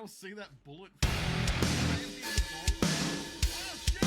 else see that bullet? Oh shit!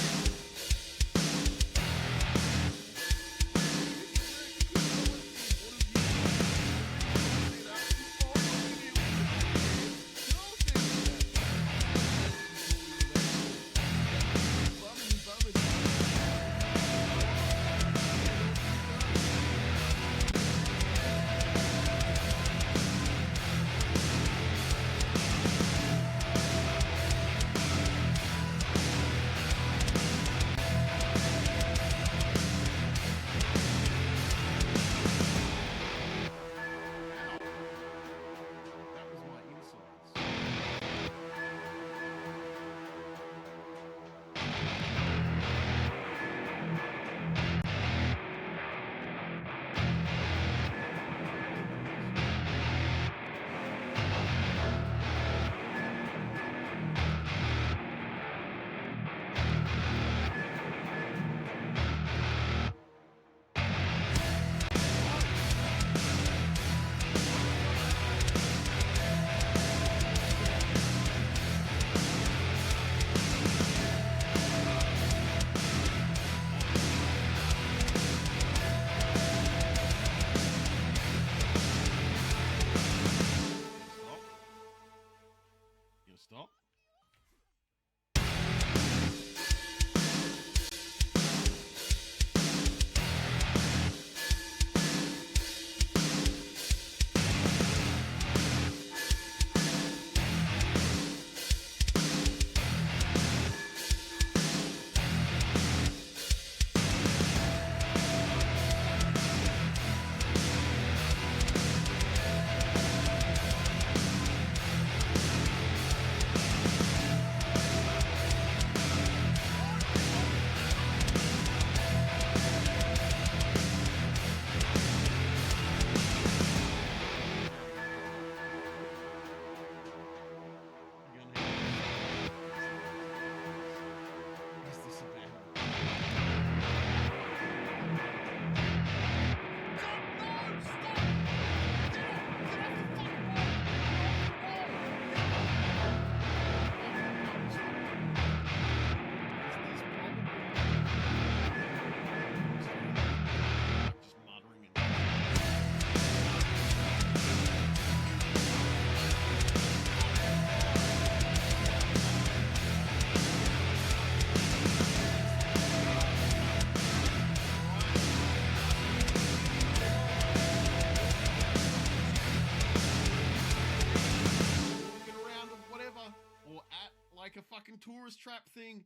Stop. Or at like a fucking tourist trap thing.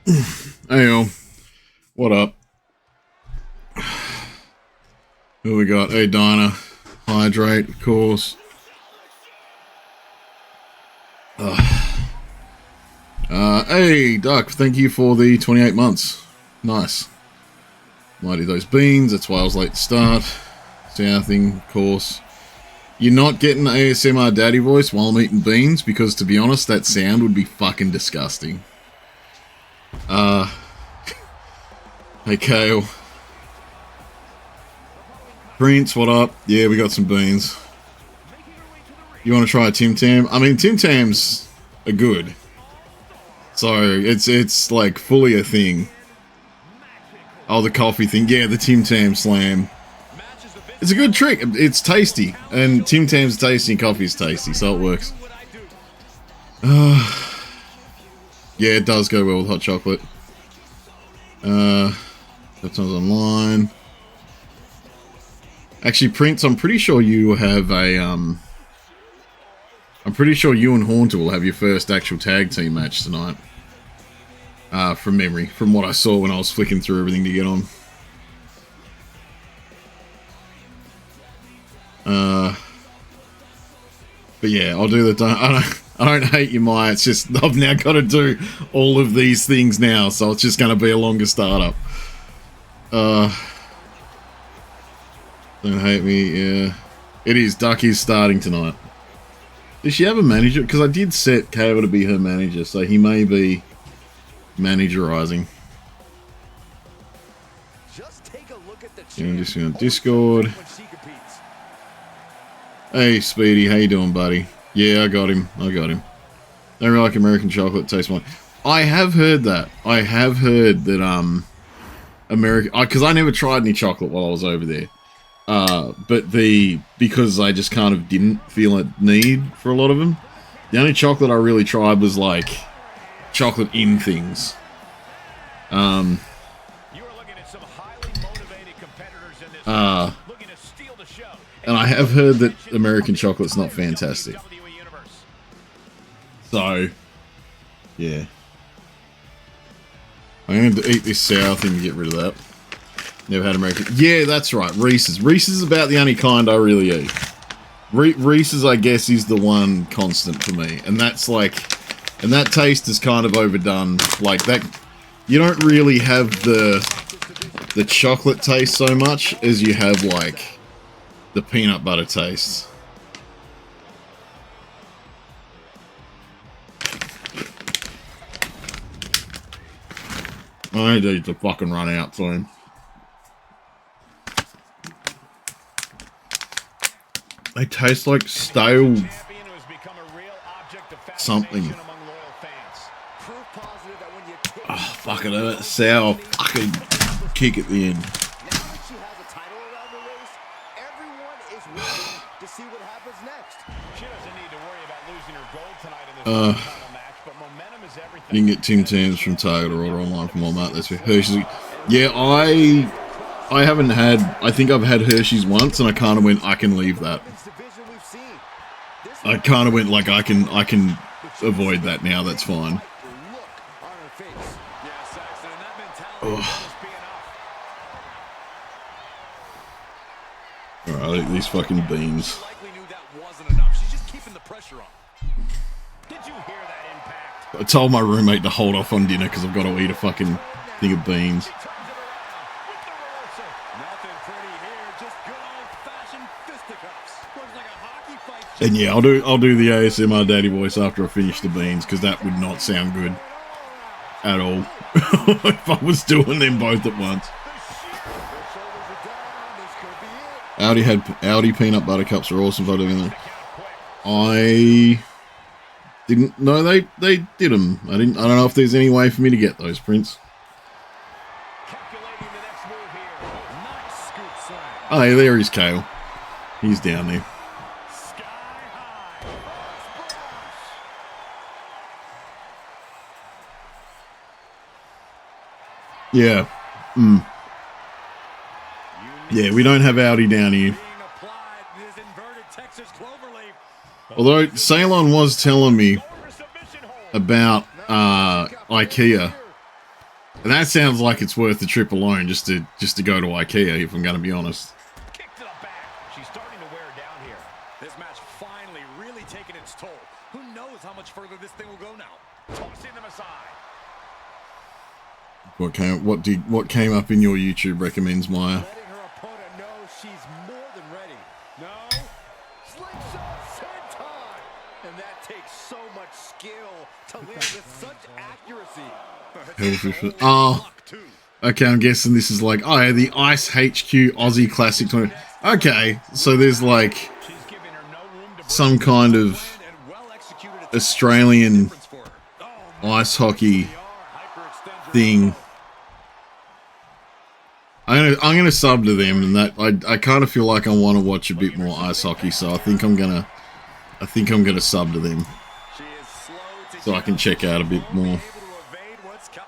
Hey, yo. What up? Who we got? Hey, Dinah. Hydrate, of course. Hey, Duck. Thank you for the 28 months. Nice. Mighty those beans. That's why I was late to start. Southing, of course. You're not getting ASMR daddy voice while I'm eating beans because, to be honest, that sound would be fucking disgusting. Hey, Kale. Prince, what up? Yeah, we got some beans. You want to try a Tim Tam? I mean, Tim Tams are good. So, it's like fully a thing. Oh, the coffee thing. Yeah, the Tim Tam slam. It's a good trick. It's tasty. And Tim Tam's tasty and coffee's tasty, so it works. Yeah, it does go well with hot chocolate. That's online. Actually, Prince, I'm pretty sure you have a, I'm pretty sure you and Haunter will have your first actual tag team match tonight. From memory, from what I saw when I was flicking through everything to get on. But yeah, I'll do the, I don't hate you, Maya, it's just, I've now got to do all of these things now, so it's just going to be a longer startup. Don't hate me, yeah. It is, Ducky's starting tonight. Does she have a manager? Because I did set Kayla to be her manager, so he may be managerizing. Yeah, just on Discord. Hey, Speedy, how you doing, buddy? Yeah, I got him. I got him. Don't really like American chocolate. Tastes more. I have heard that. I have heard that American, because I never tried any chocolate while I was over there. But because I just kind of didn't feel a need for a lot of them. The only chocolate I really tried was like chocolate in things. And I have heard that American chocolate's not fantastic. So, yeah. I'm going to eat this sour thing to get rid of that. Never had American. Yeah, that's right. Reese's. Reese's is about the only kind I really eat. Reese's, I guess, is the one constant for me. And that's like... And that taste is kind of overdone. Like, that... You don't really have the chocolate taste so much as you have, like... the peanut butter taste. I need to fucking run out soon. They taste like stale something. Oh, fucking it. Sour fucking kick at the end. You can get Tim Tams from Target or order online from Walmart. That's for Hershey's. Yeah, I haven't had. I think I've had Hershey's once, and I kind of went, I can leave that. I kind of went like, I can avoid that now. That's fine. Oh. All right, I'll eat these fucking beans. I told my roommate to hold off on dinner because I've got to eat a fucking thing of beans. And yeah, I'll do the ASMR daddy voice after I finish the beans because that would not sound good at all if I was doing them both at once. Audi peanut butter cups are awesome. I didn't know they did them. I don't know if there's any way for me to get those, Prince. Oh, hey, there is Kale. He's down there. Yeah. Yeah, we don't have Audi down here. Although Ceylon was telling me about IKEA And that sounds like it's worth the trip alone just to go to IKEA, if I'm going to be honest. Kick to the back. She's starting to wear down here. This match finally really taking its toll. Who knows how much further this thing will go now? Tossing them aside. What came up in your YouTube recommends, Maya? Letting her opponent know she's more than ready. No. Slingshot senton. And that takes so much skill to land with such accuracy. Oh, okay, I'm guessing this is like, oh, yeah, the Ice HQ Aussie Classic Tournament. Okay, so there's like some kind of Australian ice hockey thing. I'm gonna sub to them, and that I kind of feel like I want to watch a bit more ice hockey, so I think I'm gonna sub to them, so I can check out a bit more.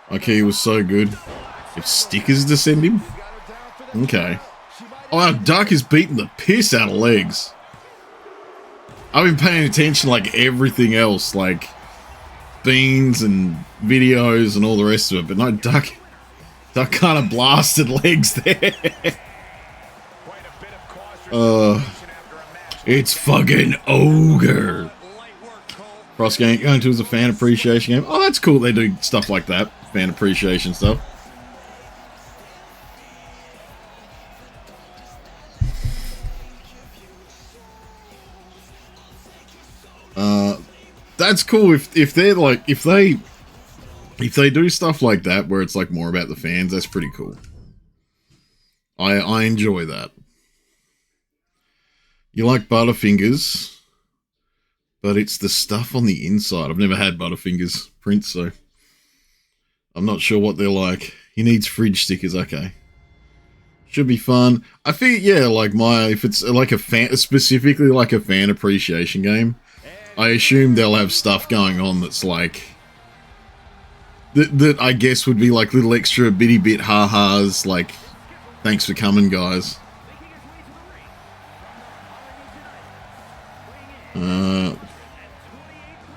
Okay, he was so good. If stickers to send him? Okay. Oh, our duck is beating the piss out of legs. I've been paying attention like everything else, like beans and videos and all the rest of it, but no, duck kind of blasted legs there. It's fucking ogre. Cross game going to is a fan appreciation game. Oh, that's cool. They do stuff like that, fan appreciation stuff. That's cool if they're like if they do stuff like that where it's like more about the fans. That's pretty cool. I enjoy that. You like Butterfingers, but it's the stuff on the inside. I've never had Butterfingers prints, so I'm not sure what they're like. He needs fridge stickers. Okay, should be fun. I feel, yeah, like if it's like a fan, specifically like a fan appreciation game, I assume they'll have stuff going on that's like that I guess would be like little extra bitty bit ha-has, like thanks for coming, guys.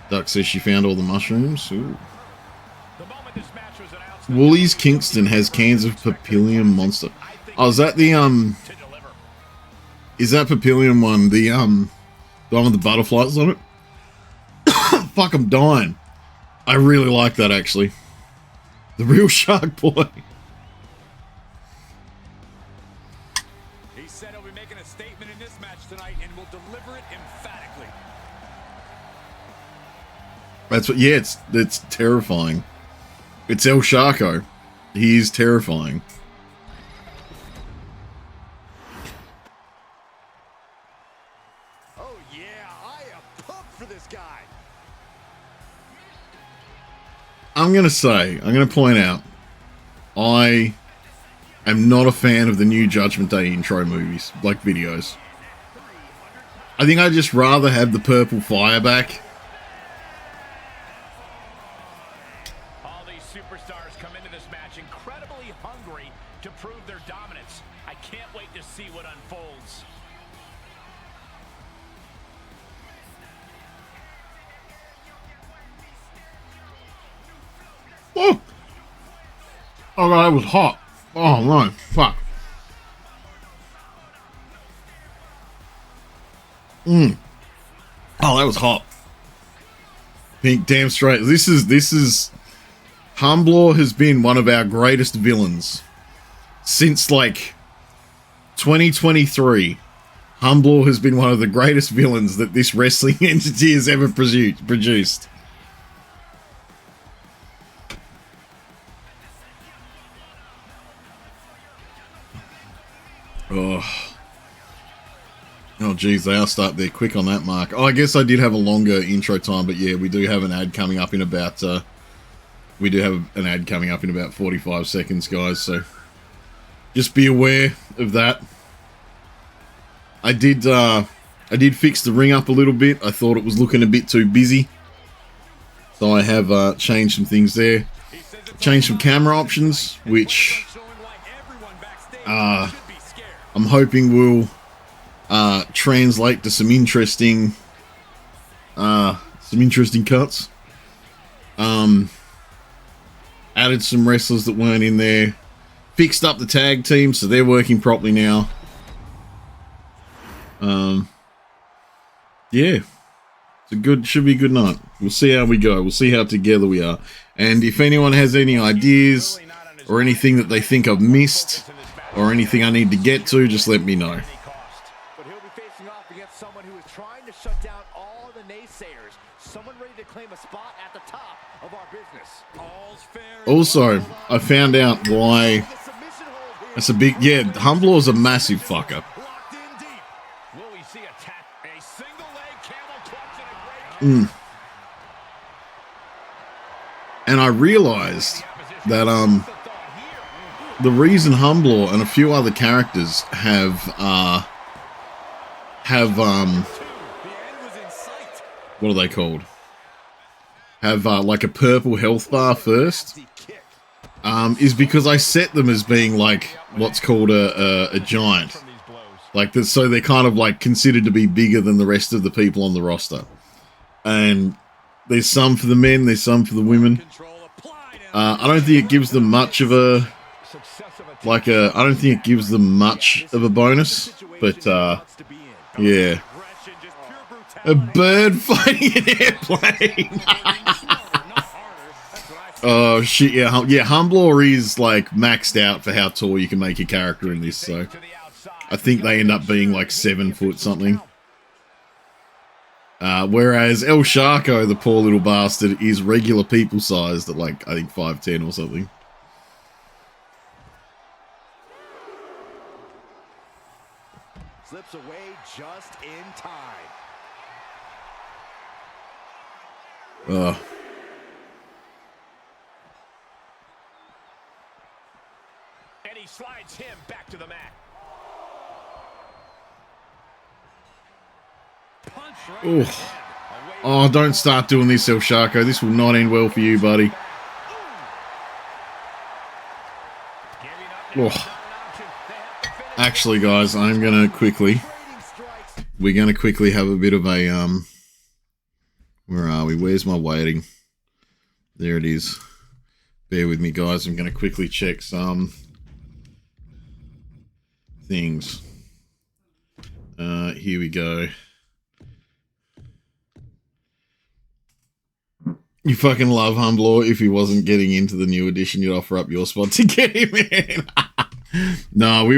Duck says she found all the mushrooms. Ooh. Woolies Kingston has cans of Papillium Monster. Oh, is that the is that Papillium one the one with the butterflies on it? Fuck, I'm dying. I really like that, actually. The real Shark Boy. He said he'll be making a statement in this match tonight and will deliver it emphatically. That's what, yeah, it's terrifying. It's El Sharko. He is terrifying. Oh yeah, I am pumped for this guy. I'm going to point out, I am not a fan of the new Judgment Day intro movies, like videos. I think I'd just rather have the purple fire back. All these superstars come into this match incredibly hungry to prove their dominance. I can't wait to see what unfolds. Oh! Oh god, that was hot. Oh no, fuck. Oh, that was hot. Pink, damn straight. This is Humblor has been one of our greatest villains since like 2023. Humblor has been one of the greatest villains that this wrestling entity has ever produced. Oh, geez, they are start there quick on that mark. Oh, I guess I did have a longer intro time, but yeah, we do have an ad coming up in about, 45 seconds, guys, so just be aware of that. I did fix the ring up a little bit. I thought it was looking a bit too busy, so I have changed some things there. Changed some camera options, which I'm hoping will translate to some interesting cuts. And added some wrestlers that weren't in there, fixed up the tag team so they're working properly now. Yeah, should be a good night. We'll see how we go. We'll see how together we are. And if anyone has any ideas or anything that they think I've missed or anything I need to get to, just let me know. But he'll be facing off against someone who is trying to shut down all the naysayers. Someone ready to claim a spot at the top of our business. Also, I found out why. That's a big, yeah, Humblaw's a massive fucker. And I realized that the reason Humblaw and a few other characters have what are they called? Have like a purple health bar first, is because I set them as being like what's called a giant, like this, so they're kind of like considered to be bigger than the rest of the people on the roster. And there's some for the men, there's some for the women. I don't think it gives them much of a I don't think it gives them much of a bonus, but yeah. A bird fighting an airplane. Oh shit! Yeah, Humblaw is like maxed out for how tall you can make a character in this. So I think they end up being like 7 foot something. Whereas El Sharko, the poor little bastard, is regular people sized at like I think 5'10" or something. Slips away just in time. And he slides him back to the mat. Oh, don't start doing this, El Sharko. This will not end well for you, buddy. Oh. Actually, guys, we're going to quickly have a bit of a, where are we? Where's my waiting? There it is. Bear with me, guys. I'm going to quickly check some things. Here we go. You fucking love Humblaw. If he wasn't getting into the new edition, you'd offer up your spot to get him in. No,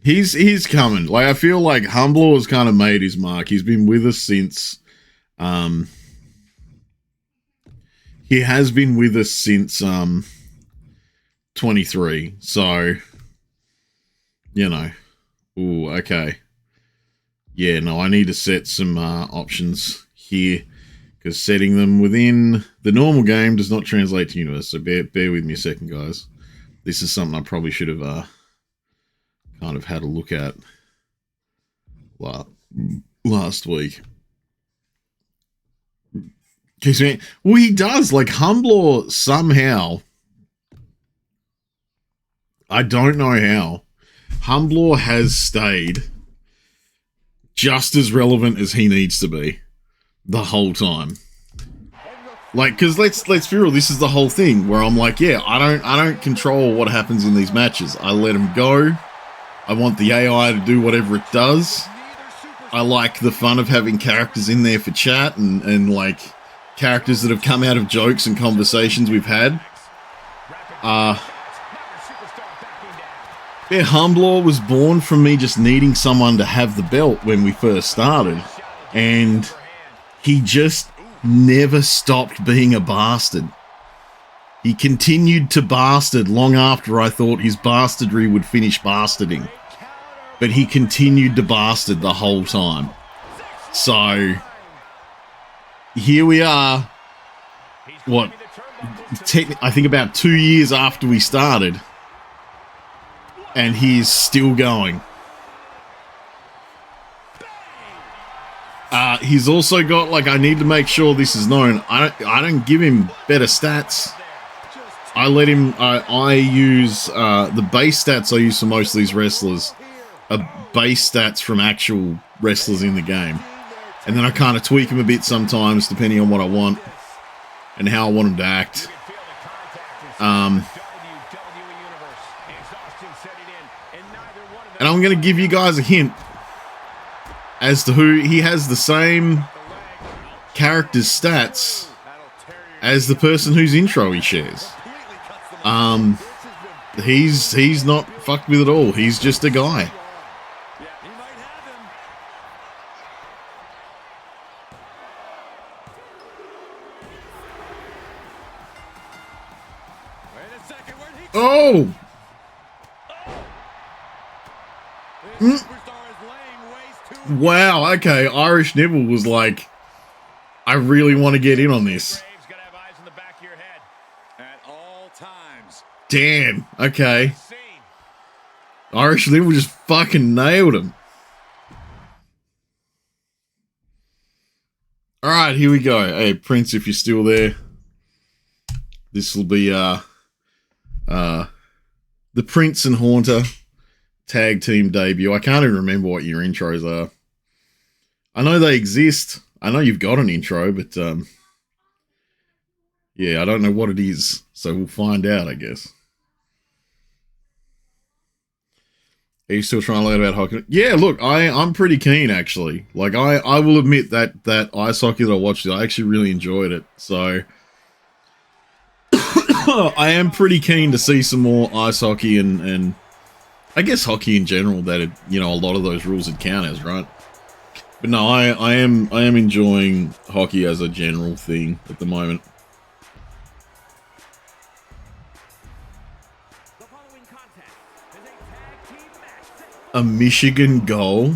he's coming. Like, I feel like Humblaw has kind of made his mark. He's been with us since, he has been with us since, 23. So, you know. Ooh, okay. Yeah, no, I need to set some, options here. Because setting them within the normal game does not translate to universe. So bear with me a second, guys. This is something I probably should have kind of had a look at last week. Well, he does. Like, Humblaw somehow, I don't know how, Humblaw has stayed just as relevant as he needs to be the whole time. Like, because let's be real, this is the whole thing where I'm like, yeah, I don't control what happens in these matches. I let them go. I want the AI to do whatever it does. I like the fun of having characters in there for chat and like characters that have come out of jokes and conversations we've had. Yeah, Humblaw was born from me just needing someone to have the belt when we first started. And he just never stopped being a bastard. He continued to bastard long after I thought his bastardry would finish bastarding. But he continued to bastard the whole time. So, here we are. What? I think about 2 years after we started. And he's still going. He's also got, like, I need to make sure this is known. I don't give him better stats. I let him, I use, the base stats I use for most of these wrestlers are base stats from actual wrestlers in the game. And then I kind of tweak them a bit sometimes, depending on what I want and how I want them to act. And I'm going to give you guys a hint as to who he has the same character's stats as the person whose intro he shares. He's not fucked with at all. He's just a guy. Oh! Wow, okay, Irish Nibble was like, I really want to get in on this. Damn, okay. Irish Nibble just fucking nailed him. Alright, here we go. Hey, Prince, if you're still there, this will be, the Prince and Haunter tag team debut. I can't even remember what your intros are. I know they exist. I know you've got an intro, but yeah, I don't know what it is. So we'll find out, I guess. Are you still trying to learn about hockey? Yeah, look, I'm pretty keen, actually. Like, I will admit that ice hockey that I watched, I actually really enjoyed it. So I am pretty keen to see some more ice hockey and I guess hockey in general, that it, you know, a lot of those rules would count as, right? But no, I am enjoying hockey as a general thing at the moment. A Michigan goal?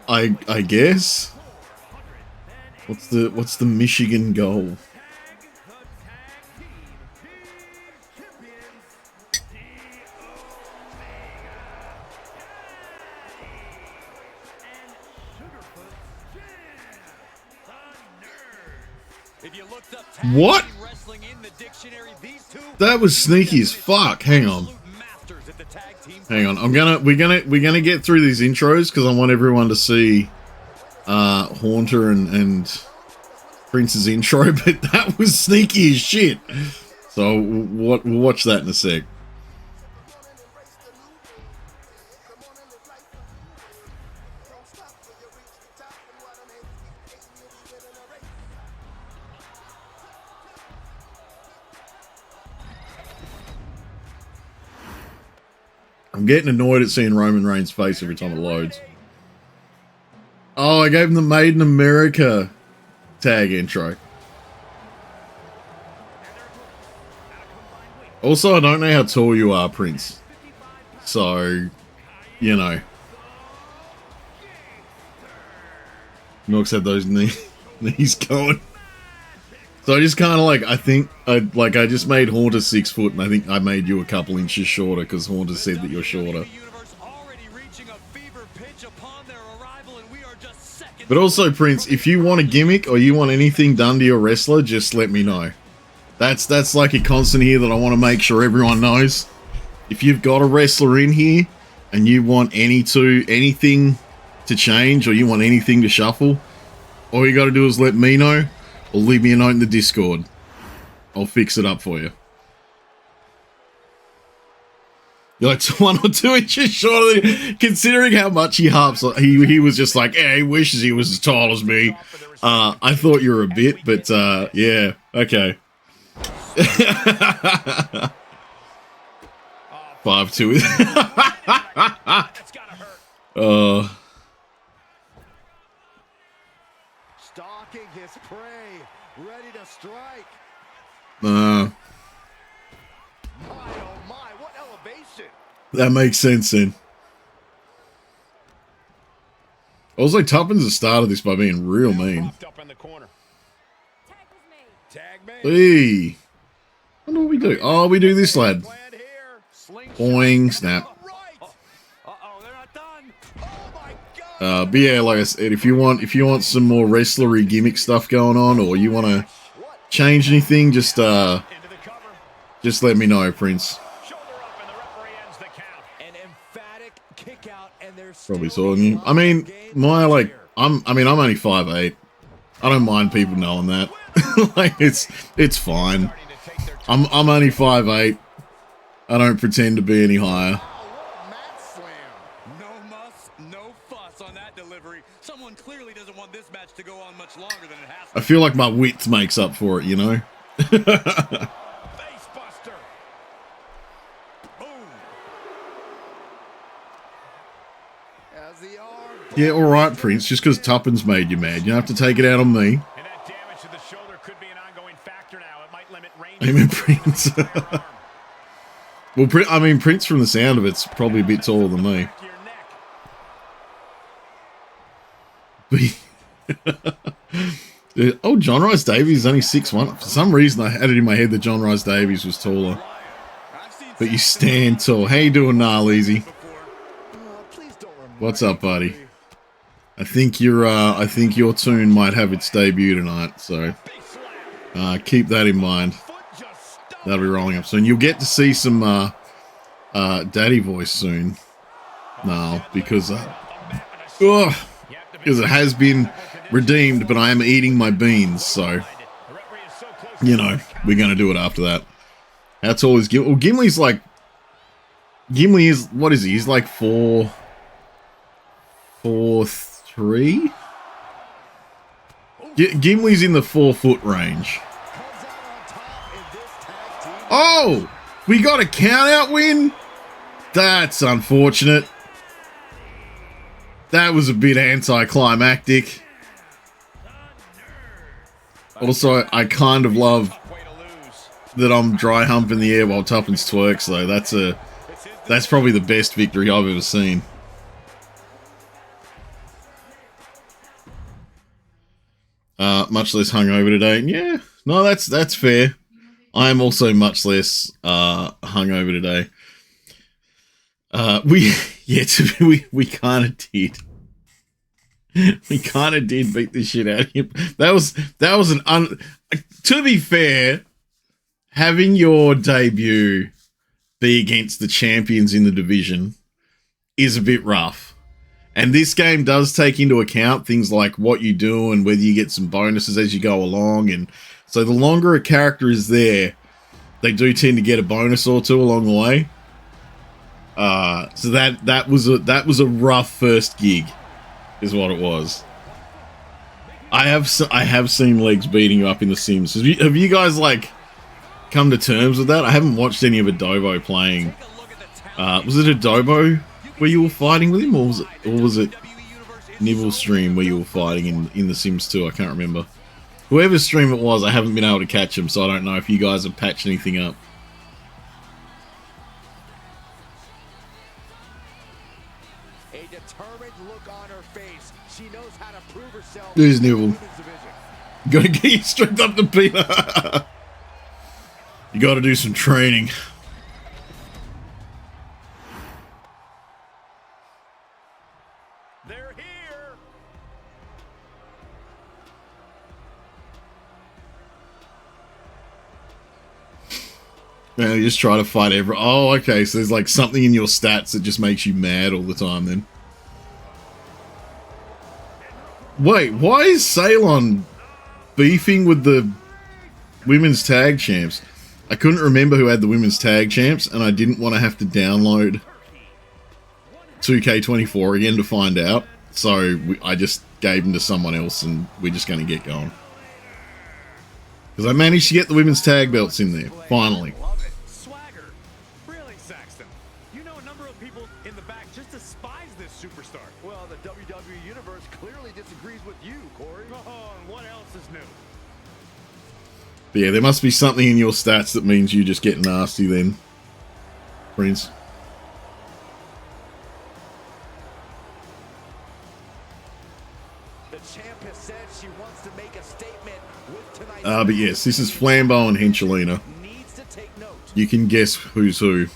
I guess. What's the Michigan goal? What? That was sneaky as fuck. Hang on. Hang on. We're gonna get through these intros because I want everyone to see Haunter and Prince's intro, but that was sneaky as shit. So we'll watch that in a sec. I'm getting annoyed at seeing Roman Reigns' face every time it loads. Oh, I gave him the Made in America tag intro. Also, I don't know how tall you are, Prince. So, you know. Milk's had those knees going. So I just kind of like, I think, I just made Haunter 6 foot, and I think I made you a couple inches shorter because Haunter said that you're shorter. But also, Prince, if you want a gimmick or you want anything done to your wrestler, just let me know. That's like a constant here that I want to make sure everyone knows. If you've got a wrestler in here and you want anything to change or you want anything to shuffle, all you got to do is let me know. Or leave me a note in the Discord. I'll fix it up for you. You're like 1 or 2 inches shorter than, considering how much he harps. He was just like, yeah, he wishes he was as tall as me. I thought you were a bit, but yeah, okay. 5'2". Stalking his prey, ready to strike. My, oh my, what elevation. That makes sense then. Also, Tuppence has started this by being real mean. Hey. I wonder what we do. Oh, we do this, lad. Boing, snap. But yeah, like I said, if you want some more wrestlery gimmick stuff going on, or you want to change anything, just let me know, Prince. Probably saw you. I mean, I'm only 5'8". I don't mind people knowing that. Like it's fine. I'm only 5'8". I don't pretend to be any higher. Mat slam. No muss, no fuss on that delivery. Someone clearly doesn't want this match to go on much longer than it has to. I feel like my width makes up for it, you know? Face buster. Boom. As the arm. Yeah, alright, Prince. Just because Tuppence made you mad. You don't have to take it out on me. And that damage to the shoulder could be an ongoing factor now. It might limit range. Amen, Prince. Well, I mean, Prince, from the sound of it's probably a bit taller than me. Oh, John Rice Davies is only 6'1". For some reason, I had it in my head that John Rice Davies was taller. But you stand tall. How you doing, Easy? What's up, buddy? I think your tune might have its debut tonight, so keep that in mind. That'll be rolling up soon. You'll get to see some daddy voice soon. No, because it has been redeemed, but I am eating my beans, so you know we're gonna do it after that. How tall is Gimli? Well, Gimli is, what is he? He's like 4'3". Gimli's in the 4-foot range. Oh, we got a count-out win? That's unfortunate. That was a bit anticlimactic. Also, I kind of love that I'm dry humping the air while Tuppence twerks, though. That's probably the best victory I've ever seen. Much less hungover today. Yeah, no, that's fair. I am also much less hungover today. We kind of did. We kind of did beat the shit out of him. That was to be fair, having your debut be against the champions in the division is a bit rough. And this game does take into account things like what you do and whether you get some bonuses as you go along. And so the longer a character is there, they do tend to get a bonus or two along the way. So that was a rough first gig, is what it was. I have seen legs beating you up in The Sims. Have you guys like come to terms with that? I haven't watched any of Adobo playing. Was it Adobo where you were fighting with him, or was it Nibble's stream where you were fighting in The Sims 2? I can't remember. Whoever's stream it was, I haven't been able to catch him, so I don't know if you guys have patched anything up. A determined look on her face. She knows how to prove herself. There's Nibble. Gotta get your strength up to Peter. You gotta do some training. They're here. Man, you just try to fight every... Oh, okay, so there's like something in your stats that just makes you mad all the time then. Wait, why is Ceylon beefing with the women's tag champs? I couldn't remember who had the women's tag champs, and I didn't want to have to download 2K24 again to find out. So I just gave them to someone else, and we're just going to get going. Because I managed to get the women's tag belts in there, finally. Swagger. Really, Saxton? You know a number of people in the back just despise this superstar. Well, the WWE Universe clearly disagrees with you, Corey. Oh, and what else is new? But yeah, there must be something in your stats that means you just get nasty then, Prince. The champ has said she wants to make a statement with tonight's But yes, this is Flambeau and Henchelina. needs to take note. You can guess who's who.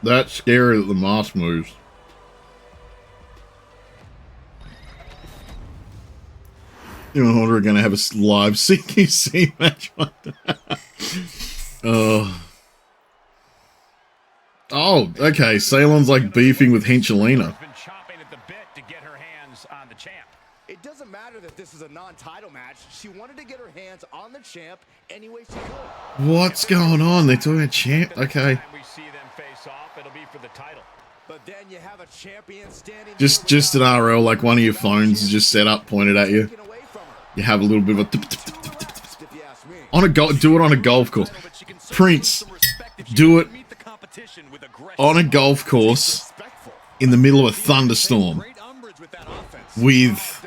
That's scary that the mask moves. You and Hunter are going to have a live CQC match. Oh, okay. Ceylon's like beefing with Henchelina. Been chopping at the bit bit to get her hands on the champ. It doesn't matter that this is a non-title match. She wanted to get her hands on the champ any way she could. What's going on? They're talking about champ. Okay. We see them face off. It'll be for the title. But then you have a champion standing Just an RL, like one of your phones is just set up, pointed at you. You have a little bit of a on a do it on a golf course. Prince, do it on a golf course in the middle of a thunderstorm with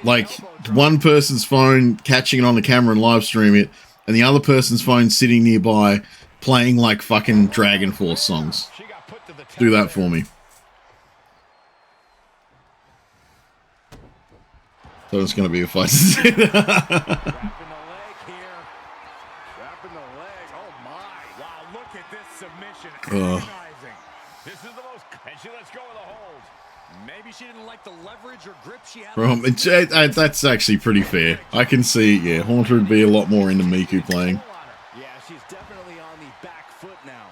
like one person's phone catching it on the camera and live stream it, and the other person's phone sitting nearby playing like fucking Dragon Force songs. Do that for me. So it's going to be a fight. Wrapping the leg here. Wrapping the leg. Oh my. Wow, look at this submission. Ugh. Agonizing. This is the most, and she lets go of the hold. Maybe she didn't like the leverage or grip she had. That's actually pretty fair. I can see, yeah, Haunter would be a lot more into Miku playing. Yeah, she's definitely on the back foot now.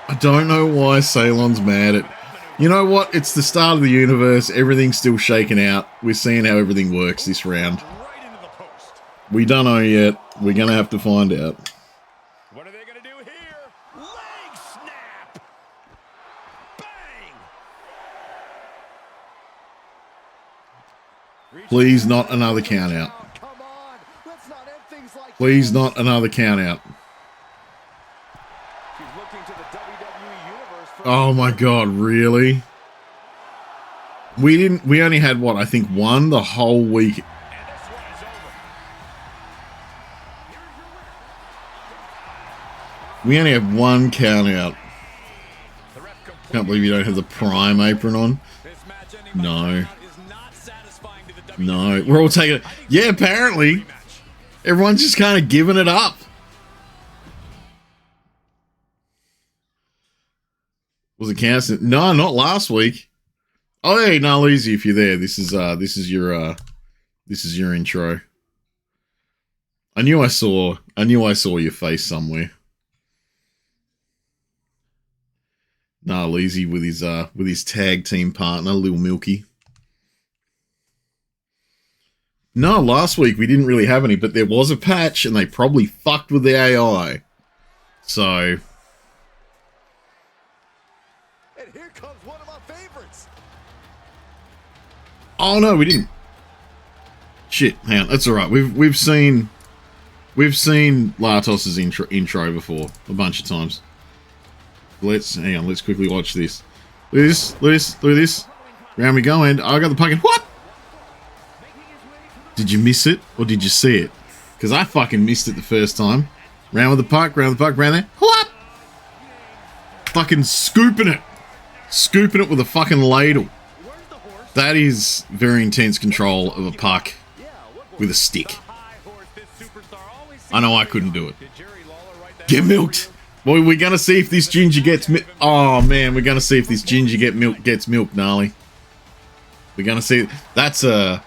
I don't know why Ceylon's mad at... You know what? It's the start of the universe. Everything's still shaking out. We're seeing how everything works this round. We don't know yet. We're going to have to find out. What are they going to do here? Leg snap! Bang! Please not another count out. Oh, come on. Let's not end things like Please not another count out. She's looking to the WWE universe for Oh my god, really? We only had what, I think one the whole week. And this one is over. We only have one count out. Can't believe you don't have the Prime apron on. This match ending by No. knockout is not satisfying to the WWE. No, we're all taking it. Yeah, apparently. Everyone's just kind of giving it up. Was it canceled? No, not last week. Oh, hey, no, easy if you're there. This is your intro. I knew I saw your face somewhere. Nah, Leezy with his tag team partner, Lil Milky. No, last week we didn't really have any, but there was a patch and they probably fucked with the AI. So, And here comes one of my favorites. oh no, we didn't. Shit, hang on, that's alright. We've seen Latos's intro before a bunch of times. Let's quickly watch this. Look at this. Round we go, and I got the puck and what? Did you miss it or did you see it? Because I fucking missed it the first time. Round with the puck, round there. What? Fucking scooping it with a fucking ladle. That is very intense control of a puck with a stick. I know I couldn't do it. Get milked. Boy, we're gonna see if this ginger gets oh man, we're gonna see if this ginger gets milked, gnarly. We're gonna see. That's a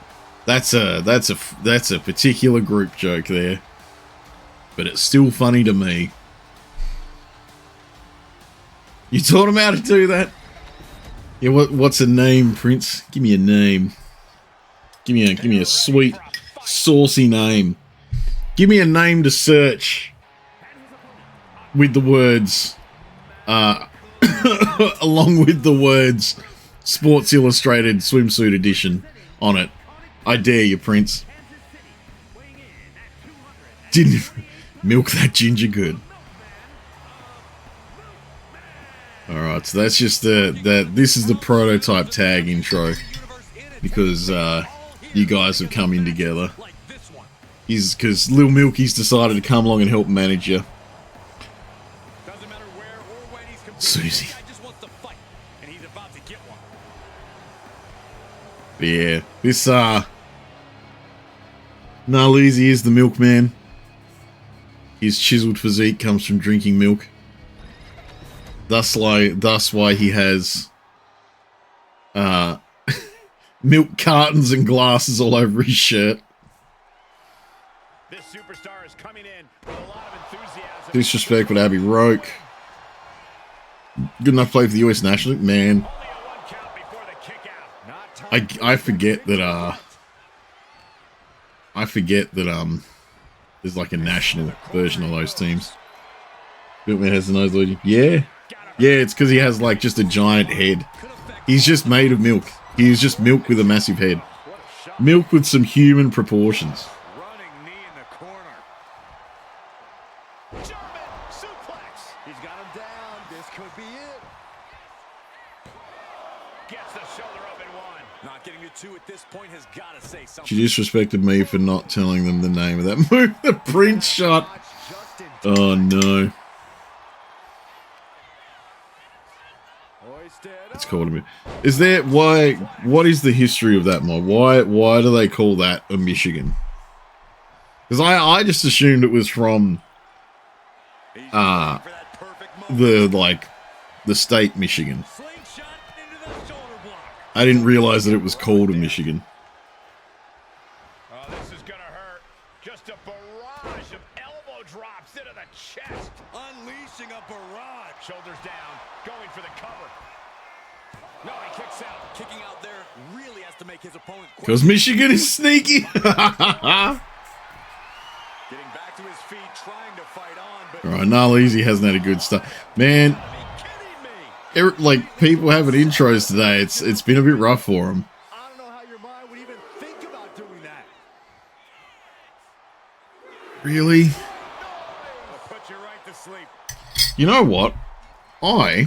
particular group joke there, but it's still funny to me. You taught him how to do that? Yeah. What's a name, Prince? Give me a name. Give me a sweet, saucy name. Give me a name to search with the words, along with the words Sports Illustrated Swimsuit Edition on it. I dare you, Prince. Didn't milk that ginger good. Alright, so that's just this is the prototype tag intro. Because you guys have come in together. Because Lil Milky's decided to come along and help manage you. Susie. But yeah, this Nalisi is the milkman. His chiseled physique comes from drinking milk. Thus why he has milk cartons and glasses all over his shirt. superstar is coming in with a lot of enthusiasm. Disrespect with Abby Roque. Good enough play for the US National League, man. Only a 1 count before the kick out. Not time I forget that there's like a national version of those teams. Milkman has the nosebleed. Yeah. Yeah, it's because he has like just a giant head. He's just made of milk. He is just milk with a massive head. Milk with some human proportions. running knee in the corner. German suplex. He's got him down. This could be it. Gets the shoulder up in 1. Not getting to 2 at this point has got to say something. She disrespected me for not telling them the name of that move. The print shot. Oh no. It's called a bit. Is there what is the history of that mod? Why do they call that a Michigan? Because I just assumed it was from the state Michigan. I didn't realize that it was called a Michigan. Oh, this is gonna hurt. Just a barrage of elbow drops into the chest. Unleashing a barrage. Shoulders down, going for the cover. No, he kicks out. Kicking out there really has to make his opponent quick. Because Michigan is sneaky. Getting back to his feet, trying to fight on, but Alright, Narleezy hasn't had a good start. Man, are you kidding me? like people having intros today, it's been a bit rough for them. I don't know how your mind would even think about doing that. Really? I'll put you right to sleep. You know what? I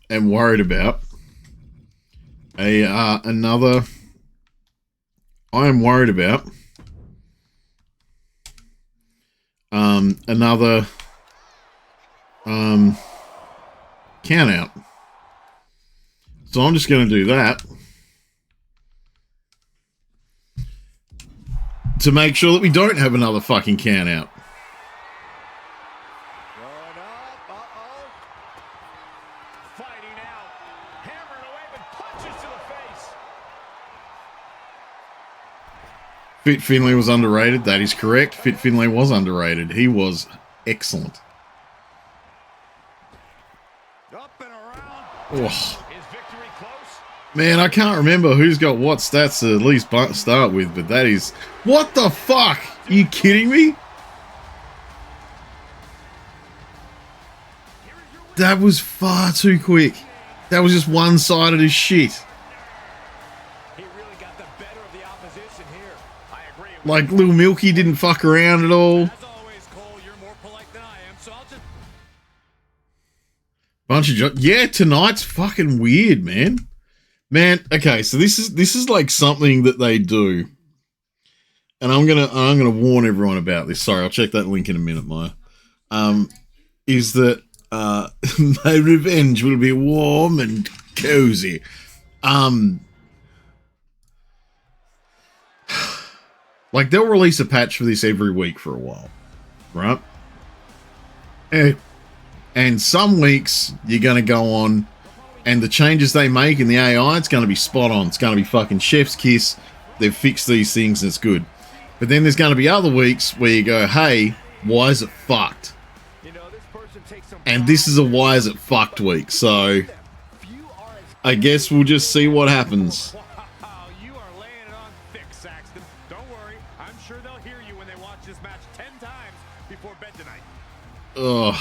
am worried about another count out. So I'm just going to do that to make sure that we don't have another fucking count out. Going up. Uh-oh. Fighting out. Hammering away with punches to the face. Fit Finlay was underrated. That is correct. Fit Finlay was underrated. He was excellent. Up and around. Oh. Is victory close? Man, I can't remember who's got what stats to at least start with, but that is... What the fuck? Are you kidding me? That was far too quick. That was just one-sided as shit. He really got the better of the opposition here. I agree. Like, Lil Milky didn't fuck around at all. As always, Cole, you're more polite than I am, so I'll just... Bunch of yeah, tonight's fucking weird, man. Man, okay, so this is like something that they do. And I'm gonna warn everyone about this. Sorry, I'll check that link in a minute, Maya. Is that my revenge will be warm and cozy. Like they'll release a patch for this every week for a while, right? And some weeks you're gonna go on, and the changes they make in the AI, it's gonna be spot on. It's gonna be fucking chef's kiss. They've fixed these things and it's good. But then there's gonna be other weeks where you go, hey, why is it fucked? And this is a why is it fucked week, so I guess we'll just see what happens. Wow, you are laying it on thick, Saxton. Don't worry, I'm sure they'll hear you when they watch this match 10 times before bed tonight. Ugh.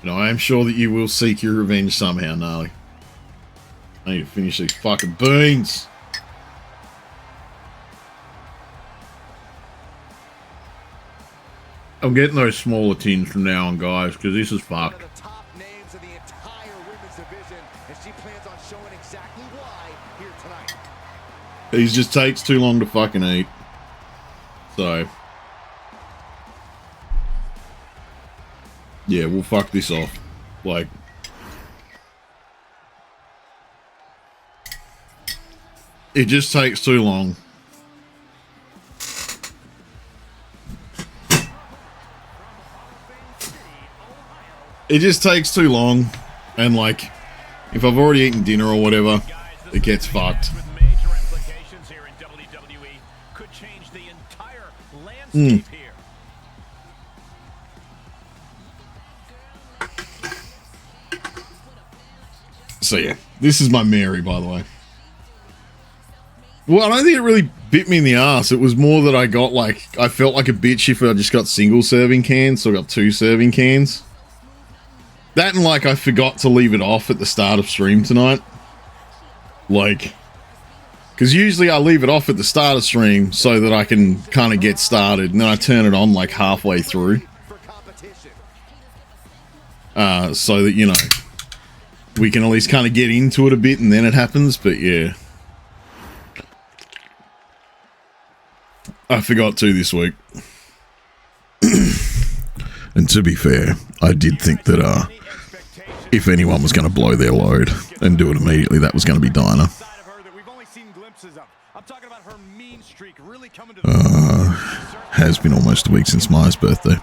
No, I am sure that you will seek your revenge somehow, Gnarly. I need to finish these fucking beans. I'm getting those smaller tins from now on, guys, because this is One fucked. of the top names in the entire women's division, and she plans on showing exactly why here tonight. These just takes too long to fucking eat. So. Yeah, we'll fuck this off. Like. It just takes too long. It just takes too long. And like, if I've already eaten dinner or whatever, it gets fucked. With major implications here in WWE, could change the entire landscape here. So yeah, this is my Mary, by the way. Well, I don't think it really bit me in the ass. It was more that I felt like a bitch if I just got single serving cans, so I got 2 serving cans. That and I forgot to leave it off at the start of stream tonight. Because usually I leave it off at the start of stream so that I can kind of get started, and then I turn it on halfway through. So that, we can at least kind of get into it a bit and then it happens, but yeah. I forgot to this week. And to be fair, I did think that if anyone was going to blow their load and do it immediately, that was going to be Dinah. Has been almost a week since Maya's birthday.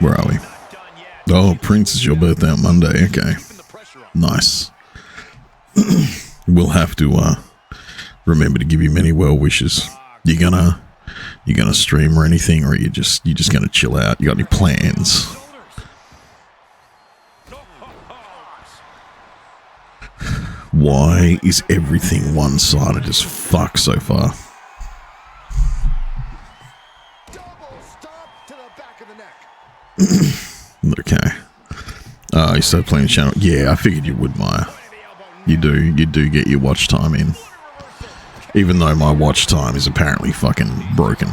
Where are we? Oh, Prince, is your birthday on Monday. Okay. Nice. We'll have to remember to give you many well wishes. You gonna stream or anything, or you just gonna chill out? You got any plans? Why is everything one-sided as fuck so far? Okay. You started playing the channel. Yeah, I figured you would, Maya. You do get your watch time in. Even though my watch time is apparently fucking broken.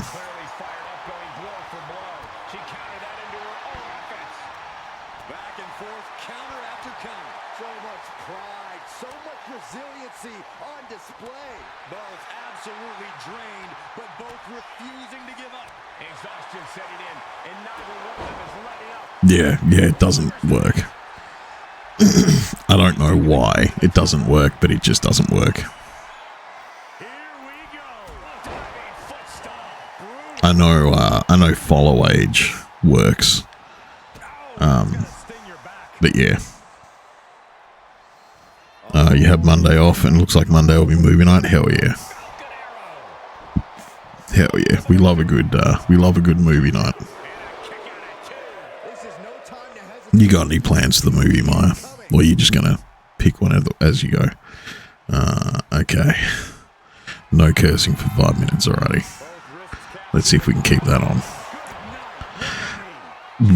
Yeah, it doesn't work. I don't know why it doesn't work, but it just doesn't work. I know follow age works. But yeah. You have Monday off, and it looks like Monday will be movie night. Hell yeah. Hell yeah. We love a good movie night. You got any plans for the movie, Maya? Or are you just gonna pick one as you go? Okay. No cursing for 5 minutes already. Let's see if we can keep that on.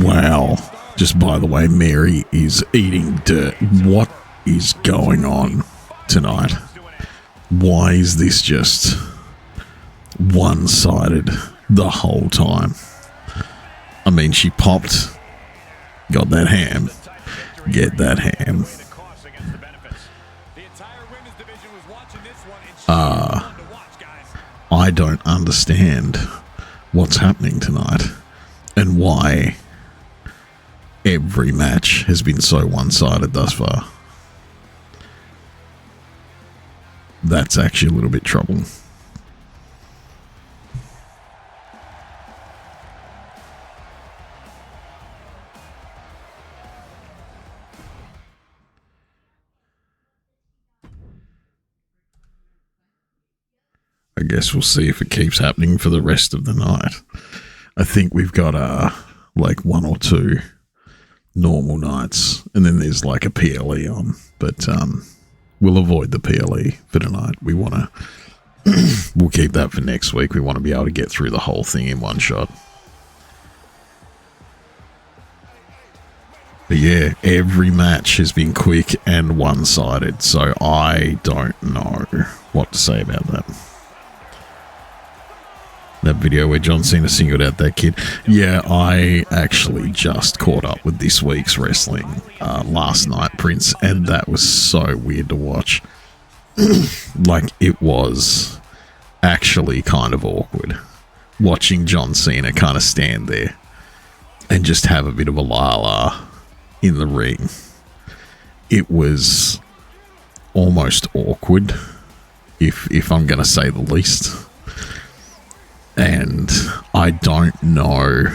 Wow. Just by the way, Mary is eating dirt. What is going on tonight? Why is this just one-sided the whole time? I mean, she popped... Got that ham. Get that ham. I don't understand what's happening tonight and why every match has been so one-sided thus far. That's actually a little bit troubling. I guess we'll see if it keeps happening for the rest of the night. I think we've got like 1 or 2 normal nights, and then there's like a PLE on. But we'll avoid the PLE for tonight. We want to we'll keep that for next week. We want to be able to get through the whole thing in one shot. But yeah, every match has been quick and one-sided, so I don't know what to say about that. That video where John Cena singled out that kid. Yeah, I actually just caught up with this week's wrestling last night, Prince, and that was so weird to watch. Like, it was actually kind of awkward watching John Cena kind of stand there and just have a bit of a la-la in the ring. It was almost awkward, if I'm going to say the least. And I don't know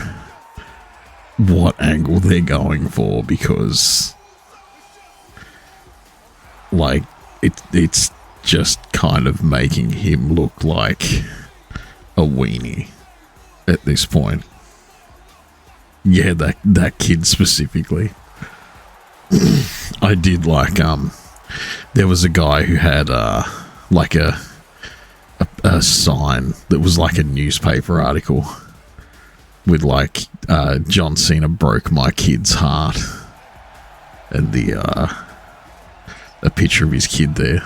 what angle they're going for, because like it's just kind of making him look like a weenie at this point. Yeah, that kid specifically. I did like there was a guy who had like a sign that was like a newspaper article with like John Cena broke my kid's heart and the a picture of his kid there.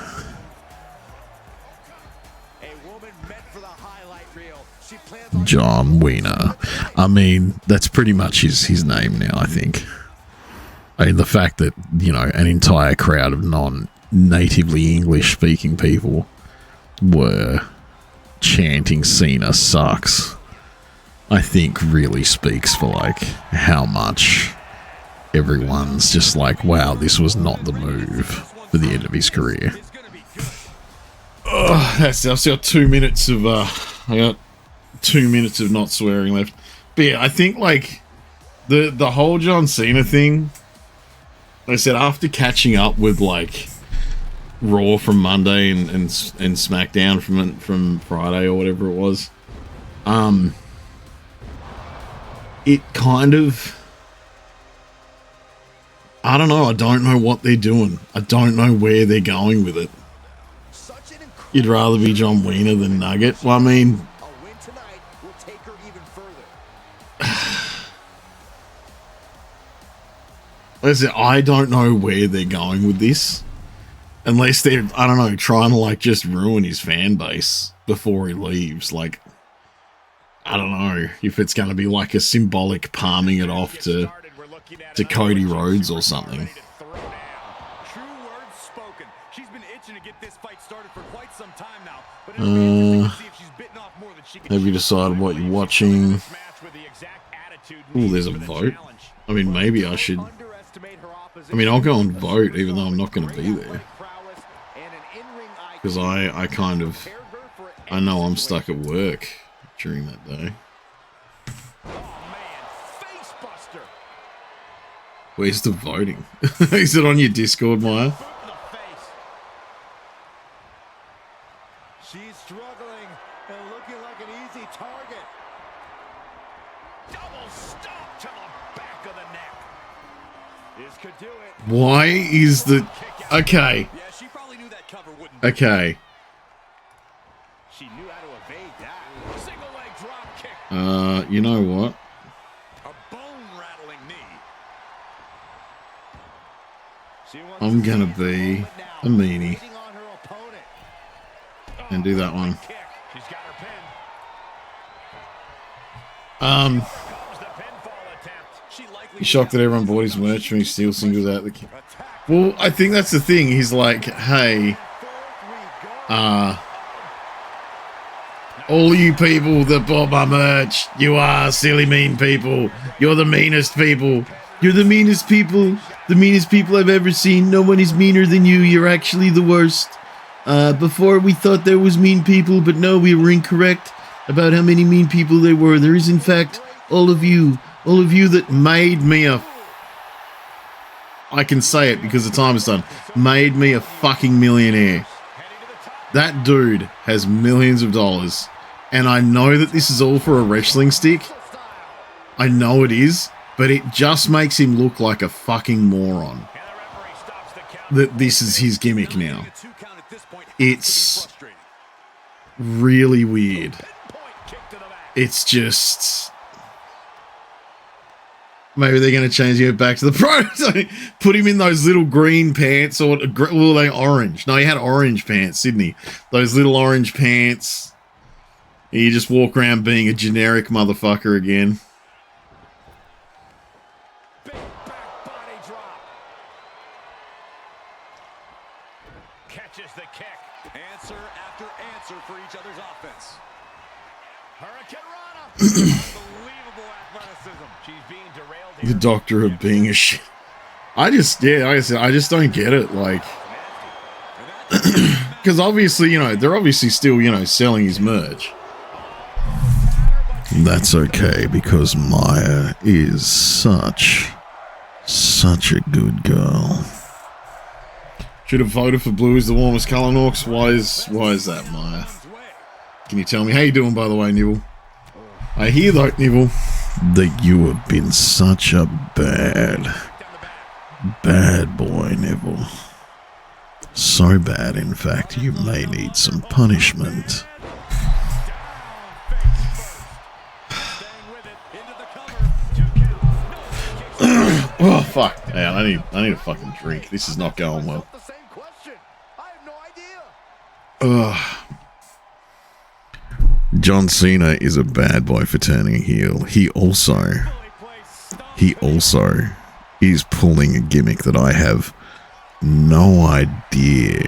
John Wiener. I mean, that's pretty much his name now, I think. I mean, the fact that, you know, an entire crowd of non-natively English-speaking people were chanting Cena sucks, I think really speaks for, like, how much everyone's just like, wow, this was not the move for the end of his career. Oh, I've still got 2 minutes of, I got 2 minutes of not swearing left. But yeah, I think, like, the whole John Cena thing, like I said, after catching up with, like, Raw from Monday and SmackDown from Friday or whatever it was, it kind of, I don't know, I don't know what they're doing. I don't know where they're going with it. You'd rather be John Wiener than Nugget? Well, I mean, listen, I don't know where they're going with this. Unless they're, I don't know, trying to, like, just ruin his fan base before he leaves. Like, I don't know if it's going to be like a symbolic palming it off to Cody Rhodes or something. Have you decided what you're watching? Oh, there's a vote. I mean, maybe I should. I mean, I'll go and vote even though I'm not going to be there. Because I kind of, I know I'm stuck at work during that day. Where's the voting? Is it on your Discord, Maya? She's struggling and looking like an easy target. Double stomp to the back of the neck. This could do it. Why is the... Okay. Yeah, she probably knew that cover wouldn't. Okay. She knew how to evade that. Single leg drop kick. You know what? A bone-rattling knee. I'm gonna be a meanie and do that one. He's shocked that everyone bought his merch when he steals singles out the... Well, I think that's the thing. He's like, hey, all you people that bought my merch, you are silly mean people. You're the meanest people. You're the meanest people. The meanest people I've ever seen. No one is meaner than you. You're actually the worst. Before we thought there was mean people, but no, we were incorrect about how many mean people there were. There is, in fact, all of you that made me a... I can say it because the time is done. Made me a fucking millionaire. That dude has millions of dollars. And I know that this is all for a wrestling stick. I know it is. But it just makes him look like a fucking moron. That this is his gimmick now. It's really weird. It's just... Maybe they're going to change him back to the pro. Put him in those little green pants, or well, they orange. No, he had orange pants, didn't he? Those little orange pants. And you just walk around being a generic motherfucker again. Big back body drop. Catches the kick. Answer after answer for each other's offense. Hurricane Rana. Unbelievable athleticism. She's being derailed here. The doctor of being a shit. I just, yeah, like I said, I just don't get it. Like, because obviously, you know, they're obviously still, you know, selling his merch. That's okay, because Maya is such a good girl. Should have voted for blue is the warmest colour, Norks. Why is that, Maya? Can you tell me? How you doing, by the way, Nibble? I hear, though, Nibble, that you have been such a bad Bad boy, Neville. So bad, in fact, you may need some punishment. Oh, fuck. Man, I need a fucking drink. This is not going well. John Cena is a bad boy for turning heel. He also is pulling a gimmick that I have no idea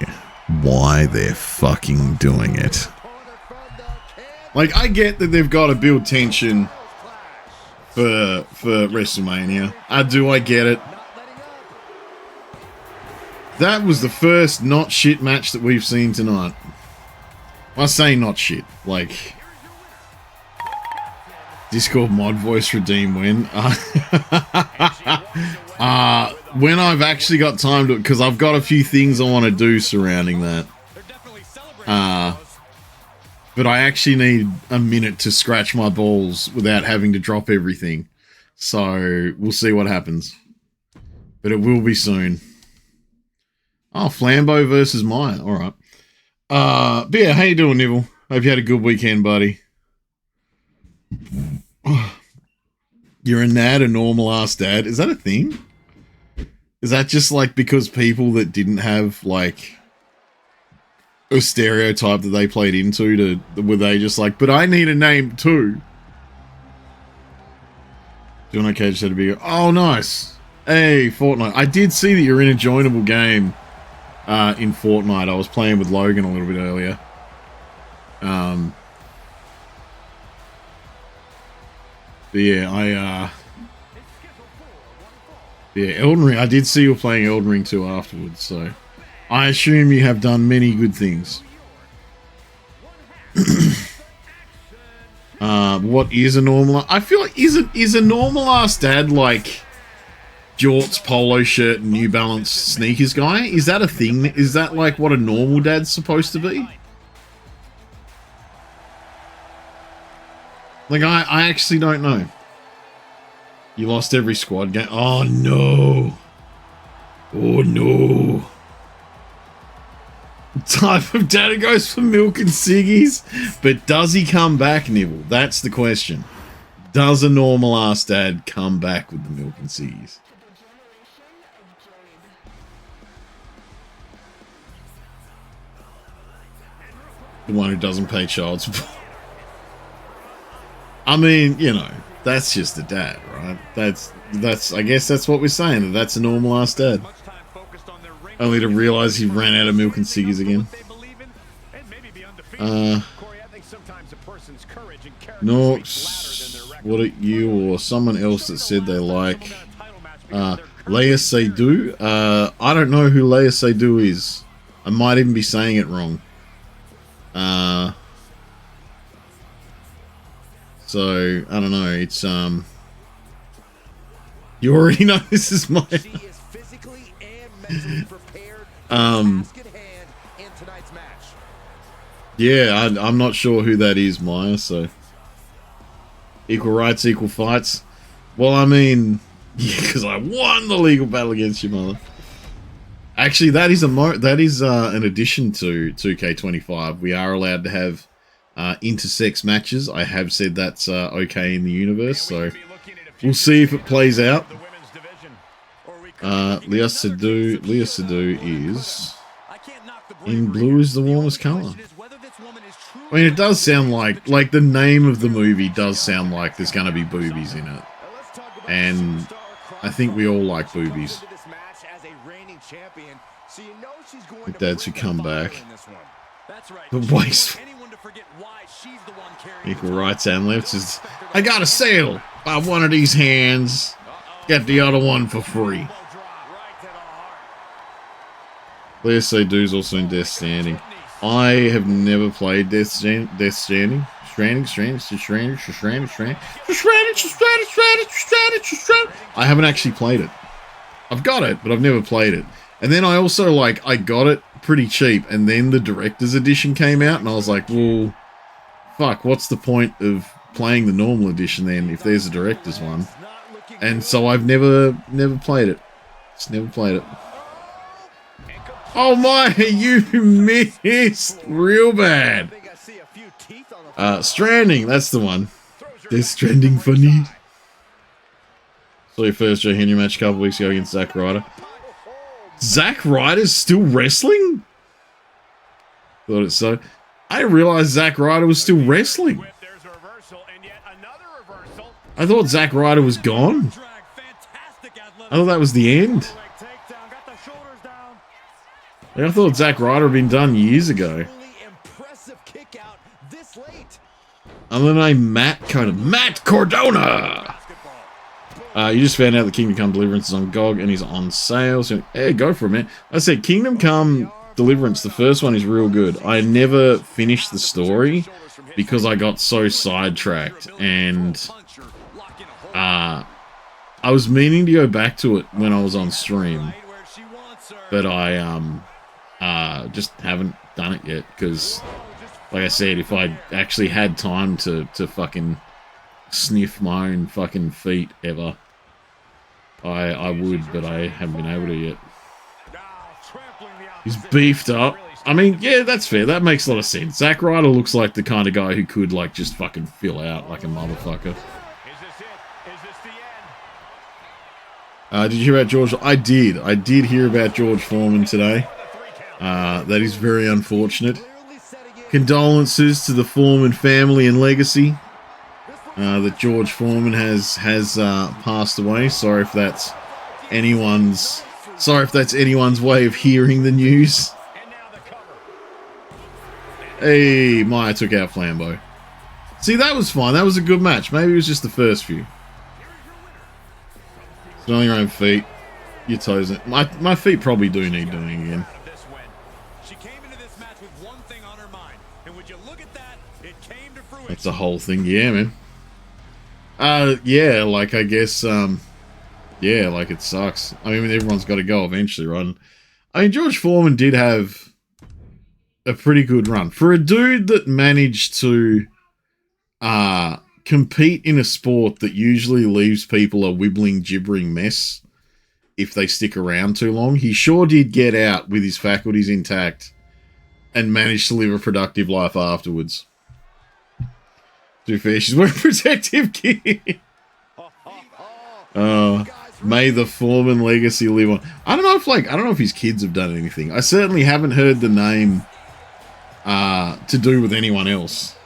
why they're fucking doing it. Like, I get that they've got to build tension for WrestleMania. I get it. That was the first not shit match that we've seen tonight. I say not shit. Like, Discord mod voice redeem win. When I've actually got time to, because I've got a few things I want to do surrounding that. But I actually need a minute to scratch my balls without having to drop everything. So we'll see what happens. But it will be soon. Oh, Flambeau versus Maya. All right. But yeah, how you doing, Neville? Hope you had a good weekend, buddy. You're a nad, a normal ass dad. Is that a thing? Is that just like because people that didn't have like a stereotype that they played into were they just like, but I need a name too? Doing okay, just had to be. Oh, nice. Hey, Fortnite. I did see that you're in a joinable game in Fortnite. I was playing with Logan a little bit earlier. But yeah, yeah, Elden Ring. I did see you were playing Elden Ring 2 afterwards, so I assume you have done many good things. What is a normal? I feel like is a normal ass dad like jorts, polo shirt, and New Balance sneakers guy? Is that a thing? Is that like what a normal dad's supposed to be? Like, I actually don't know. You lost every squad game. Oh, no. Oh, no. Type of dad goes for milk and ciggies. But does he come back, Nibble? That's the question. Does a normal-ass dad come back with the milk and ciggies? The one who doesn't pay child support. I mean, you know, that's just a dad, right? That's I guess that's what we're saying. That's a normal ass dad. Only to realize he ran out of milk and ciggies again. Norks, what are you or someone else that said they like Leia Seydoux? I don't know who Leia Seydoux is. I might even be saying it wrong. So, I don't know, it's, you already know this is my, yeah, I'm not sure who that is, Maya, so, equal rights, equal fights, well, I mean, yeah, because I won the legal battle against your mother. Actually, that is an addition to 2K25, we are allowed to have intersex matches. I have said that's okay in the universe, so we'll see if it plays out. Leia Seydoux is in blue is the warmest color. I mean, it does sound like the name of the movie does sound like there's going to be boobies in it, and I think we all like boobies. The dads who come back. The waste. Equal rights and lefts is. I got a sale. Buy one of these hands. Get the other one for free. Leia Seydoux's also in Death Stranding. I have never played Death Stranding. I haven't actually played it. I've got it, but I've never played it. And then I also, like, I got it pretty cheap, and then the Director's Edition came out, and I was like, well, fuck, what's the point of playing the normal edition then, if there's a Director's one? And so I've never played it. Just never played it. Oh my, you missed real bad. Stranding, that's the one. They're Stranding funny. Saw your first Joe Henry match a couple weeks ago against Zack Ryder. Zack Ryder's still wrestling? Thought it so. I didn't realize Zack Ryder was still wrestling. I thought Zack Ryder was gone. I thought that was the end. Like, I thought Zack Ryder had been done years ago. Other name Matt Cardona. You just found out the Kingdom Come Deliverance is on GOG and he's on sale. So, hey, go for it, man. I said Kingdom Come Deliverance, the first one is real good. I never finished the story because I got so sidetracked, and I was meaning to go back to it when I was on stream, but I just haven't done it yet because, like I said, if I actually had time to fucking sniff my own fucking feet ever, I would, but I haven't been able to yet. He's beefed up. I mean, yeah, that's fair. That makes a lot of sense. Zack Ryder looks like the kind of guy who could, like, just fucking fill out like a motherfucker. Did you hear about George? I did. I did hear about George Foreman today. That is very unfortunate. Condolences to the Foreman family and legacy. That George Foreman has passed away. Sorry if that's anyone's way of hearing the news. Hey, Maya took out Flambeau. See, that was fine. That was a good match. Maybe it was just the first few. It's on your own feet. Your toes. My feet probably do need doing again. That's the whole thing. Yeah, man. Yeah, like, I guess, yeah, like, it sucks. I mean, everyone's got to go eventually, right? I mean, George Foreman did have a pretty good run. For a dude that managed to compete in a sport that usually leaves people a wibbling, gibbering mess if they stick around too long, he sure did get out with his faculties intact and managed to live a productive life afterwards. To be fair, she's wearing protective gear. May the Foreman legacy live on. I don't know if his kids have done anything. I certainly haven't heard the name to do with anyone else.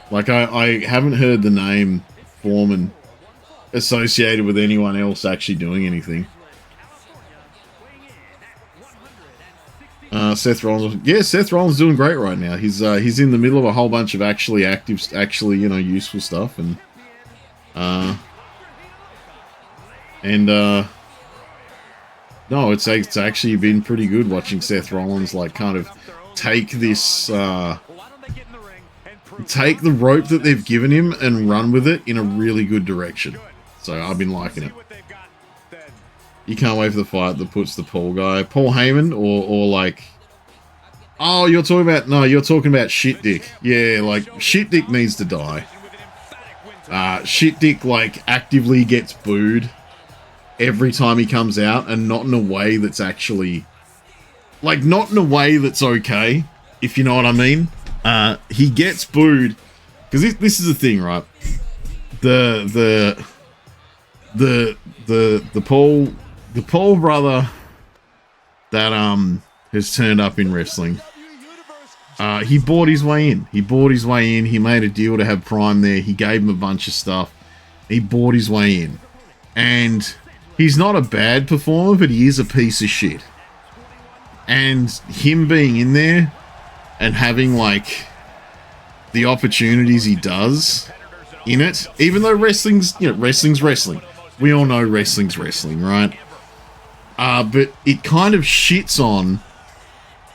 Like, I haven't heard the name Foreman associated with anyone else actually doing anything. Seth Rollins. Yeah, Seth Rollins is doing great right now. He's in the middle of a whole bunch of actually useful stuff, and no, it's actually been pretty good watching Seth Rollins, like, kind of take this take the rope that they've given him and run with it in a really good direction. So I've been liking it. You can't wait for the fight that puts the Paul Heyman, or like, oh, you're talking about Shit Dick. Yeah, like, Shit Dick needs to die. Shit Dick, like, actively gets booed every time he comes out, and not in a way that's actually, like, not in a way that's okay, if you know what I mean. He gets booed because this is the thing, right? The Paul brother that has turned up in wrestling. He bought his way in. He made a deal to have Prime there. He gave him a bunch of stuff. He bought his way in, and he's not a bad performer, but he is a piece of shit. And him being in there and having, like, the opportunities he does in it, even though wrestling's wrestling. We all know wrestling's wrestling, right? But it kind of shits on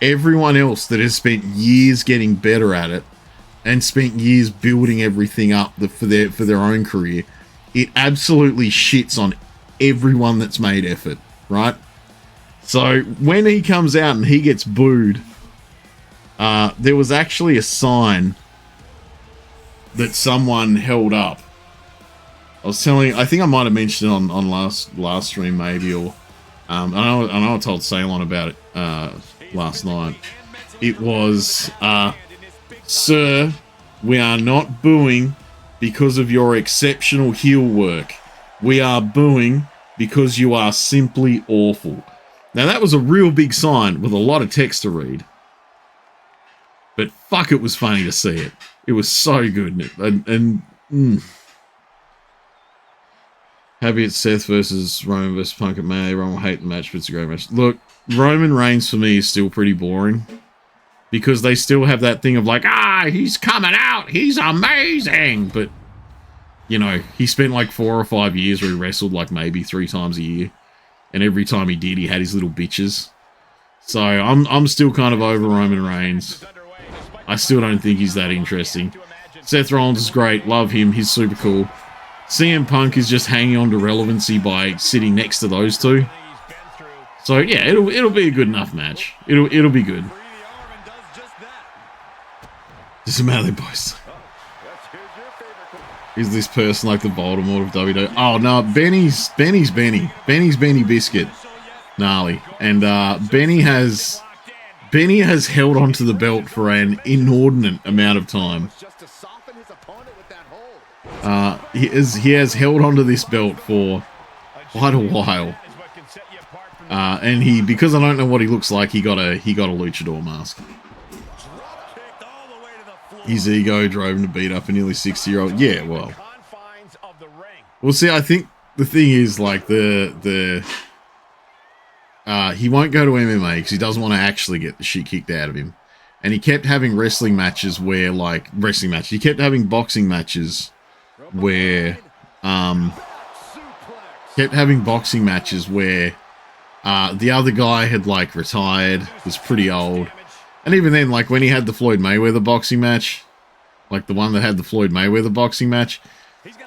everyone else that has spent years getting better at it and spent years building everything up for their own career. It absolutely shits on everyone that's made effort, right? So when he comes out and he gets booed, there was actually a sign that someone held up. I think I might have mentioned it on last stream maybe, or I know I told Ceylon about it last night. It was, sir, we are not booing because of your exceptional heel work. We are booing because you are simply awful. Now, that was a real big sign with a lot of text to read. But fuck, it was funny to see it. It was so good. Happy it's Seth versus Roman versus Punk at May. Roman will hate the match, but it's a great match. Look, Roman Reigns for me is still pretty boring. Because they still have that thing of like, he's coming out. He's amazing. But, you know, he spent like 4 or 5 years where he wrestled like maybe 3 times a year. And every time he did, he had his little bitches. So I'm still kind of over Roman Reigns. I still don't think he's that interesting. Seth Rollins is great. Love him. He's super cool. CM Punk is just hanging on to relevancy by sitting next to those two. So yeah, it'll be a good enough match. It'll be good. Doesn't matter, boys. Is this person like the Voldemort of WWE? Oh no, Benny's Benny. Benny's Benny Biscuit. Gnarly. And Benny has held onto the belt for an inordinate amount of time. He has held onto this belt for quite a while. And because I don't know what he looks like, he got a luchador mask. His ego drove him to beat up a nearly 60-year-old. Yeah, well. Well, see, I think the thing is, like, he won't go to MMA because he doesn't want to actually get the shit kicked out of him. And he kept having wrestling matches where, like, he kept having boxing matches where, the other guy had, like, retired, was pretty old. And even then, like, when he had the Floyd Mayweather boxing match, like the one that had the Floyd Mayweather boxing match,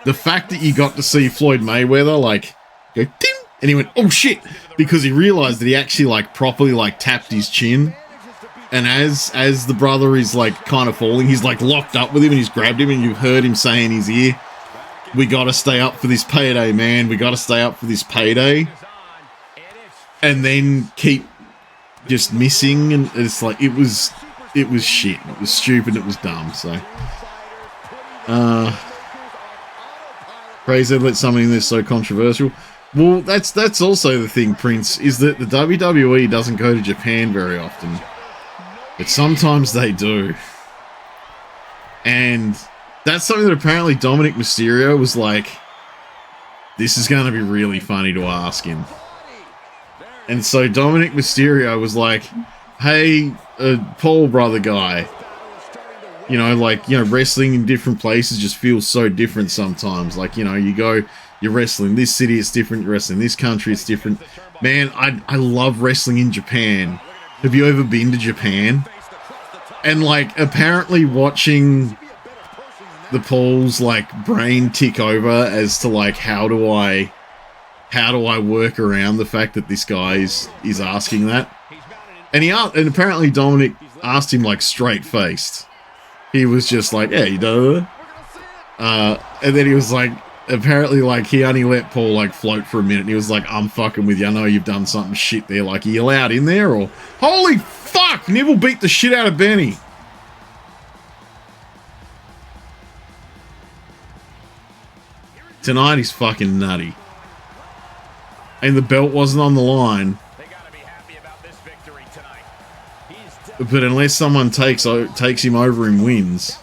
the fact that you got to see Floyd Mayweather, like, go, ding, and he went, oh shit, because he realized that he actually, like, properly, like, tapped his chin. And as the brother is, like, kind of falling, he's, like, locked up with him and he's grabbed him and you've heard him say in his ear, we gotta stay up for this payday, man. We gotta stay up for this payday. And then keep just missing, and it's like, it was shit. It was stupid. It was dumb. So, praise let something that's so controversial. Well, that's also the thing, Prince, is that the WWE doesn't go to Japan very often, but sometimes they do, and that's something that apparently Dominic Mysterio was like, this is going to be really funny to ask him. And so Dominic Mysterio was like, hey, Paul brother guy, you know, like, you know, wrestling in different places just feels so different sometimes. Like, you know, you're wrestling this city, it's different. You're wrestling this country, it's different. Man, I love wrestling in Japan. Have you ever been to Japan? And, like, apparently watching the Paul's, like, brain tick over as to, like, how do I work around the fact that this guy is asking that? And apparently Dominic asked him, like, straight-faced. He was just like, yeah, you know. And then he was like, apparently, like, he only let Paul, like, float for a minute. And he was like, I'm fucking with you. I know you've done something shit there. Like, are you allowed in there? Or, holy fuck! Neville beat the shit out of Benny. Tonight he's fucking nutty. And the belt wasn't on the line. But unless someone takes him over and wins,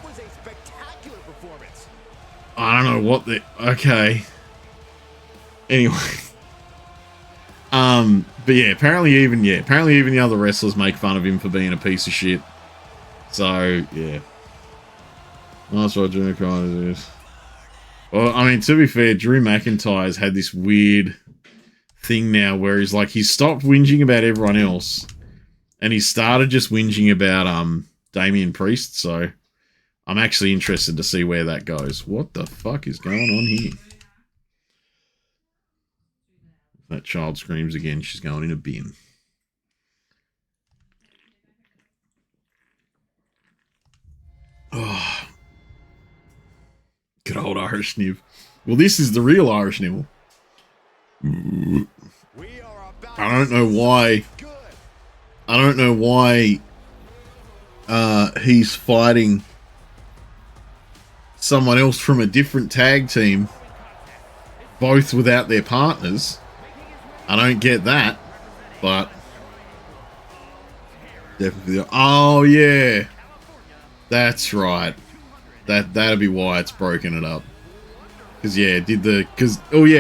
I don't know what the... Okay. Anyway. But yeah, apparently even the other wrestlers make fun of him for being a piece of shit. So, yeah. That's what Drew McIntyre is. Well, I mean, to be fair, Drew McIntyre's had this weird thing now where he's like, he's stopped whinging about everyone else and he started just whinging about Damian Priest, so I'm actually interested to see where that goes. What the fuck is going on here? That child screams again, she's going in a bin. Oh, good old Irish Niv. Well, this is the real Irish Nibble. We are about I don't know why. I don't know why he's fighting someone else from a different tag team, both without their partners. I don't get that, but definitely. Oh yeah, that's right. That'd be why it's broken it up. Because yeah,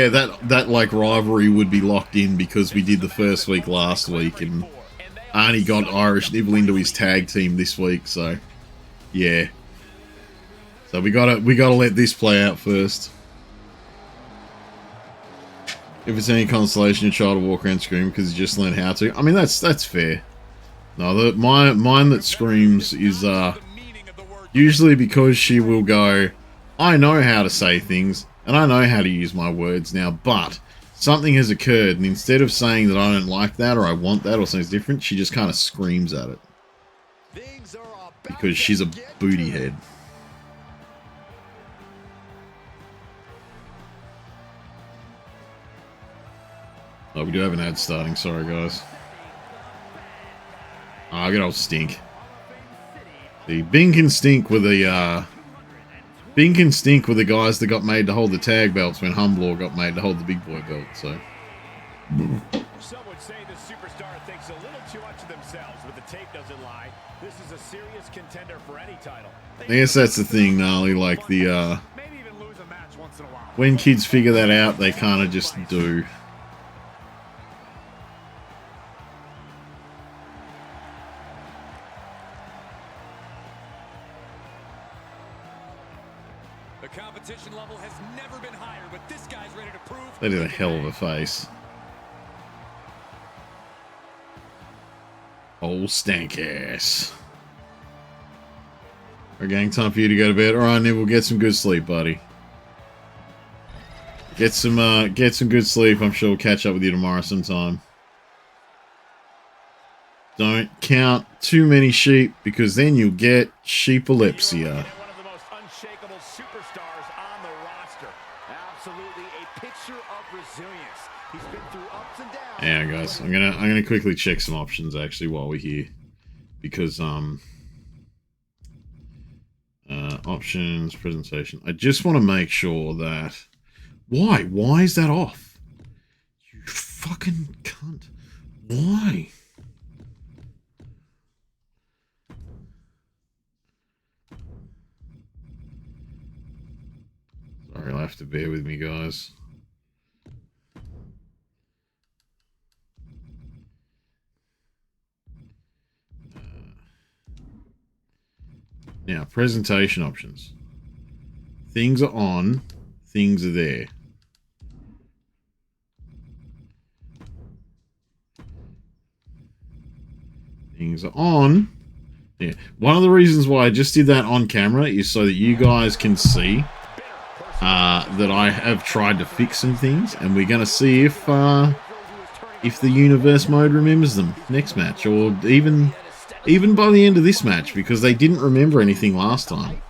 that like rivalry would be locked in because we did the first week last week, and Arnie got Irish Nibble into his tag team this week. So yeah, so we gotta let this play out first. If it's any consolation, your child will walk around screaming because he just learned how to. I mean, that's fair. No, mine that screams is usually because she will go, I know how to say things, and I know how to use my words now, but something has occurred, and instead of saying that I don't like that, or I want that, or something different, she just kind of screams at it. Because she's a booty head. Oh, we do have an ad starting, sorry guys. Oh, good old Stink. The Bing can stink with the guys that got made to hold the tag belts when Humblor got made to hold the big boy belt. So some would say the superstar thinks a little too much of themselves, but the tape doesn't lie. This is a serious contender for any title. I guess that's the thing, Gnarly. Like maybe even lose a match once in a while. When kids figure that out, they kind of just do. The competition level has never been higher, but this guy's ready to prove. That is a hell of a face. Old stank ass. Our gang, time for you to go to bed. All right, Nibble, get some good sleep, buddy. Get some good sleep. I'm sure we'll catch up with you tomorrow sometime. Don't count too many sheep because then you'll get sheepilepsia. Yeah, guys, I'm gonna quickly check some options actually while we're here, because options presentation. I just want to make sure that why is that off? You fucking cunt! Why? Sorry, you'll have to bear with me, guys. Now, presentation options. Things are on, things are there. Things are on. Yeah. One of the reasons why I just did that on camera is so that you guys can see that I have tried to fix some things, and we're going to see if the universe mode remembers them next match, or even by the end of this match, because they didn't remember anything last time.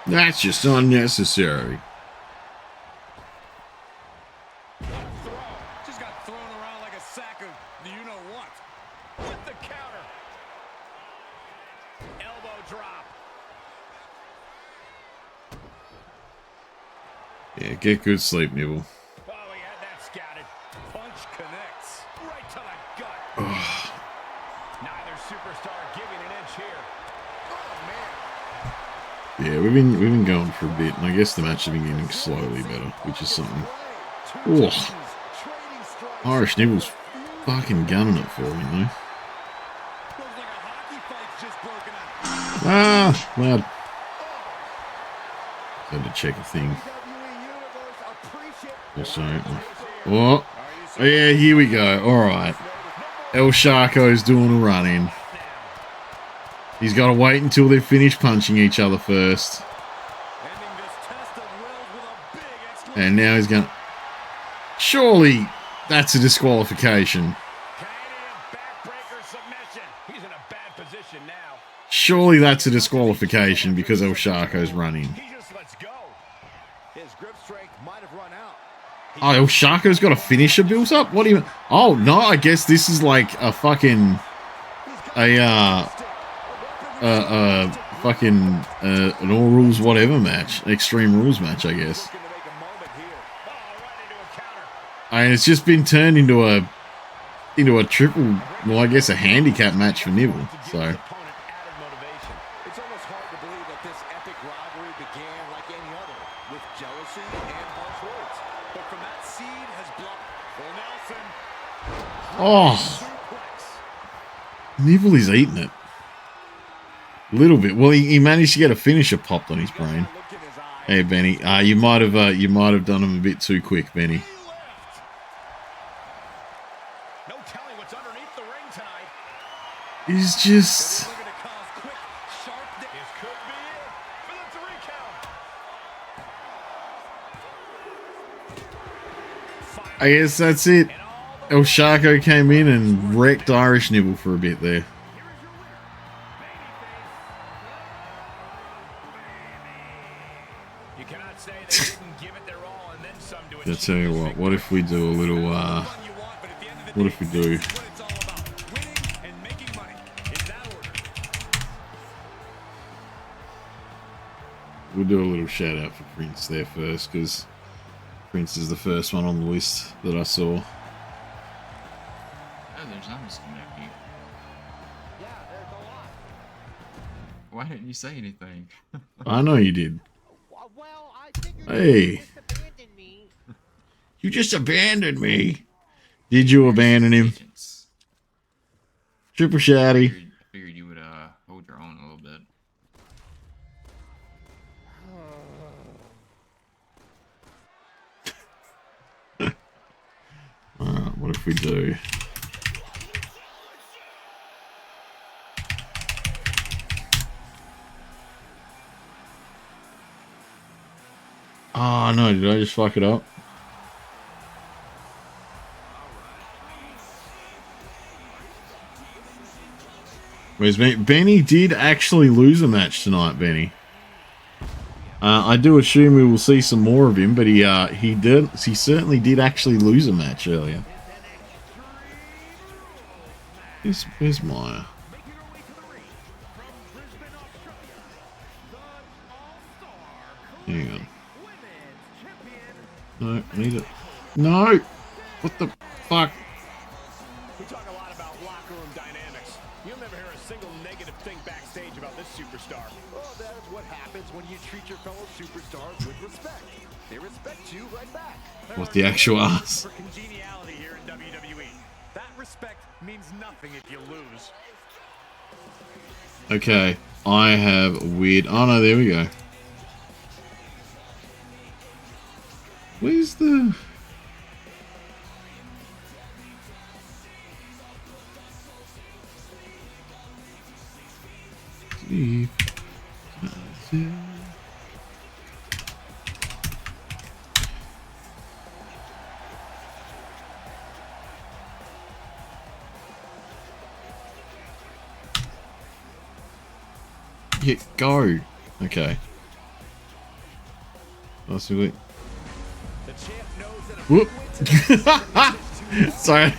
That's just unnecessary. Just got thrown around like a sack of you-know-what. With the counter. Elbow drop. Yeah, get good sleep, Nibble. Oh, he had that scouted. Punch connects right to the gut. Neither superstar giving an inch here. Oh, man. Yeah, we've been going for a bit, and I guess the match has been getting slowly better, which is something. Oh, Irish Nibble's fucking gunning it for him, though. Ah, loud. Had to check a thing. Also, oh yeah, here we go. All right, El Sharko's doing a run in. He's got to wait until they've finished punching each other first. And now he's going to... Surely that's a disqualification. Surely that's a disqualification because El Sharko's running. He just lets go. His grip strength might have run out. Oh, El Sharko's got a finisher built up? What do you... Oh, no, I guess this is like a fucking... an all rules whatever match. Extreme rules match, I guess. Looking to make a moment here. Oh, right into a counter. And it's just been turned into a triple, well, I guess a handicap match for Nibble. So, Opponent added motivation. It's almost hard to believe that this epic rivalry began like any other, with jealousy and harsh words. But from that seed has blossomed. Full Nelson. oh, Nibble is eating it. A little bit. Well, he managed to get a finisher popped on his brain. Look in his eye. Hey, Benny, you might have done him a bit too quick, Benny. No telling what's underneath the ring tonight. He's just... Looking to cause quick, sharp damage. This could be it for the 3 count. I guess that's it. El Sharko came in and wrecked Irish Nibble for a bit there. You cannot say they didn't give it their all and then some to I'll tell you what if we do a little, what if we do... what it's all about. Winning and making money in that order. We'll do a little shout out for Prince there first, because Prince is the first one on the list that I saw. Oh, there's others connect here. Yeah, there's a lot. Why didn't you say anything? I know you did. Well, I figured Hey. you just abandoned me. You just abandoned me. Did you abandon him? Agents. Triple Shouty. I figured you would hold your own a little bit. Alright, what if we do? Oh no, did I just fuck it up? Where's Benny? Benny did actually lose a match tonight, Benny. I do assume we will see some more of him, but he certainly did actually lose a match earlier. Where's Maya? Hang on. No, I need it. No! What the fuck? We talk a lot about locker room dynamics. You'll never hear a single negative thing backstage about this superstar. Well, that is what happens when you treat your fellow superstars with respect. They respect you right back. What the actual ass? For congeniality here in WWE. That respect means nothing if you lose. Okay, I have a weird... Oh no, there we go. Where's the... Steve. Yeah, go. Okay. Let's do it. The champ knows that a Whoop. big win Sorry,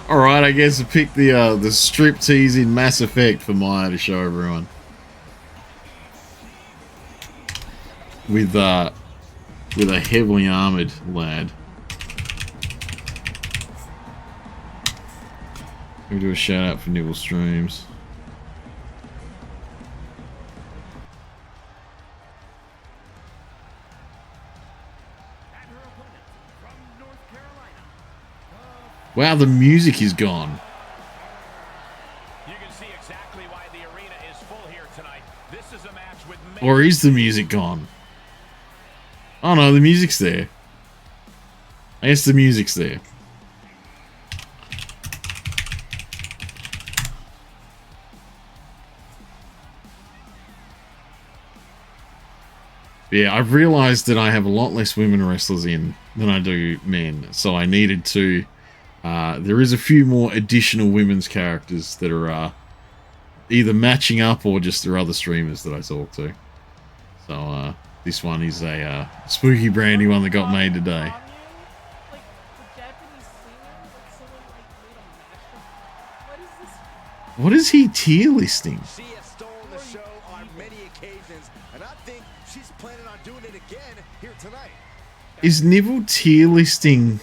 alright, I guess I picked the striptease in Mass Effect for Maya to show everyone. With a heavily armored lad. Let me do a shout out for Nibble Streams. Wow, the music is gone. You can see exactly why the arena is full here tonight. This is a match with Or is the music gone? Oh no, the music's there. I guess the music's there. Yeah, I've realized that I have a lot less women wrestlers in than I do men, so I needed to... there is a few more additional women's characters that are either matching up or just through other streamers that I talk to. So this one is a spooky brandy one that got made today. What is he tier listing? She has stolen the show on many occasions, and I think she's planning on doing it again here tonight. Is Nibble tier listing?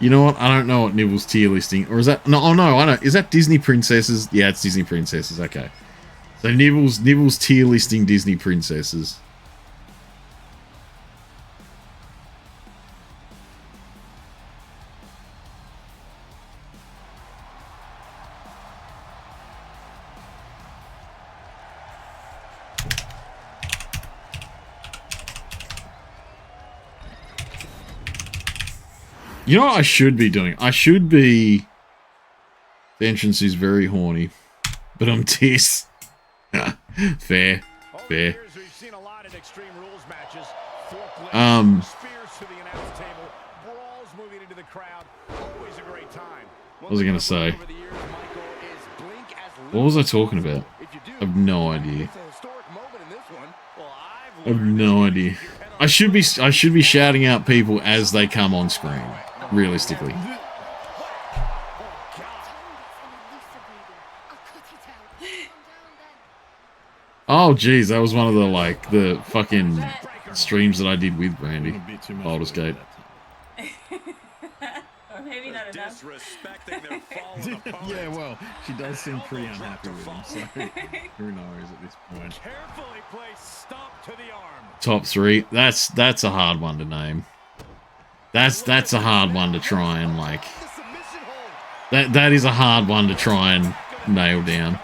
You know what? I don't know what Nibble's tier listing, or is that no? Oh no, I know. Is that Disney princesses? Yeah, it's Disney princesses. Okay, so Nibble's tier listing Disney princesses. You know what I should be doing? I should be... The entrance is very horny. But I'm tis. Fair. Fair. What was I going to say? What was I talking about? I have no idea. I have no idea. I should be shouting out people as they come on screen. Realistically. Oh, geez, that was one of the fucking streams that I did with Brandy. Baldur's Gate. Or maybe not enough. Yeah, well, she does seem pretty unhappy with him, so who knows at this point. Carefully placed stomp to the arm. Top 3. That's a hard one to name. That's a hard one to try and like. That is a hard one to try and nail down.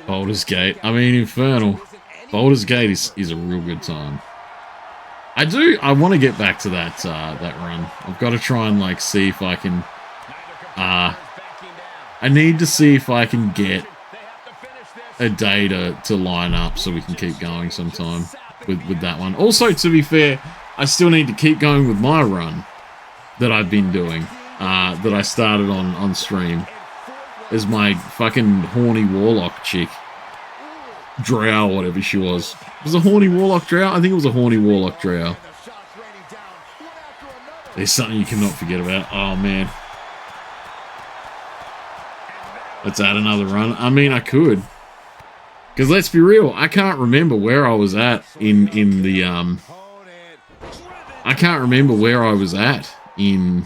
Baldur's Gate. I mean, Infernal. Baldur's Gate is a real good time. I want to get back to that that run. I've got to try and like see if I can. I need to see if I can get a day to line up so we can keep going sometime with that one. Also, to be fair, I still need to keep going with my run that I've been doing, that I started on stream, as my fucking horny warlock chick. Drow, whatever she was. Was it a horny warlock drow? I think it was a horny warlock drow. There's something you cannot forget about. Oh, man. Let's add another run. I mean, I could. Because let's be real, I can't remember where I was at in the, I can't remember where I was at in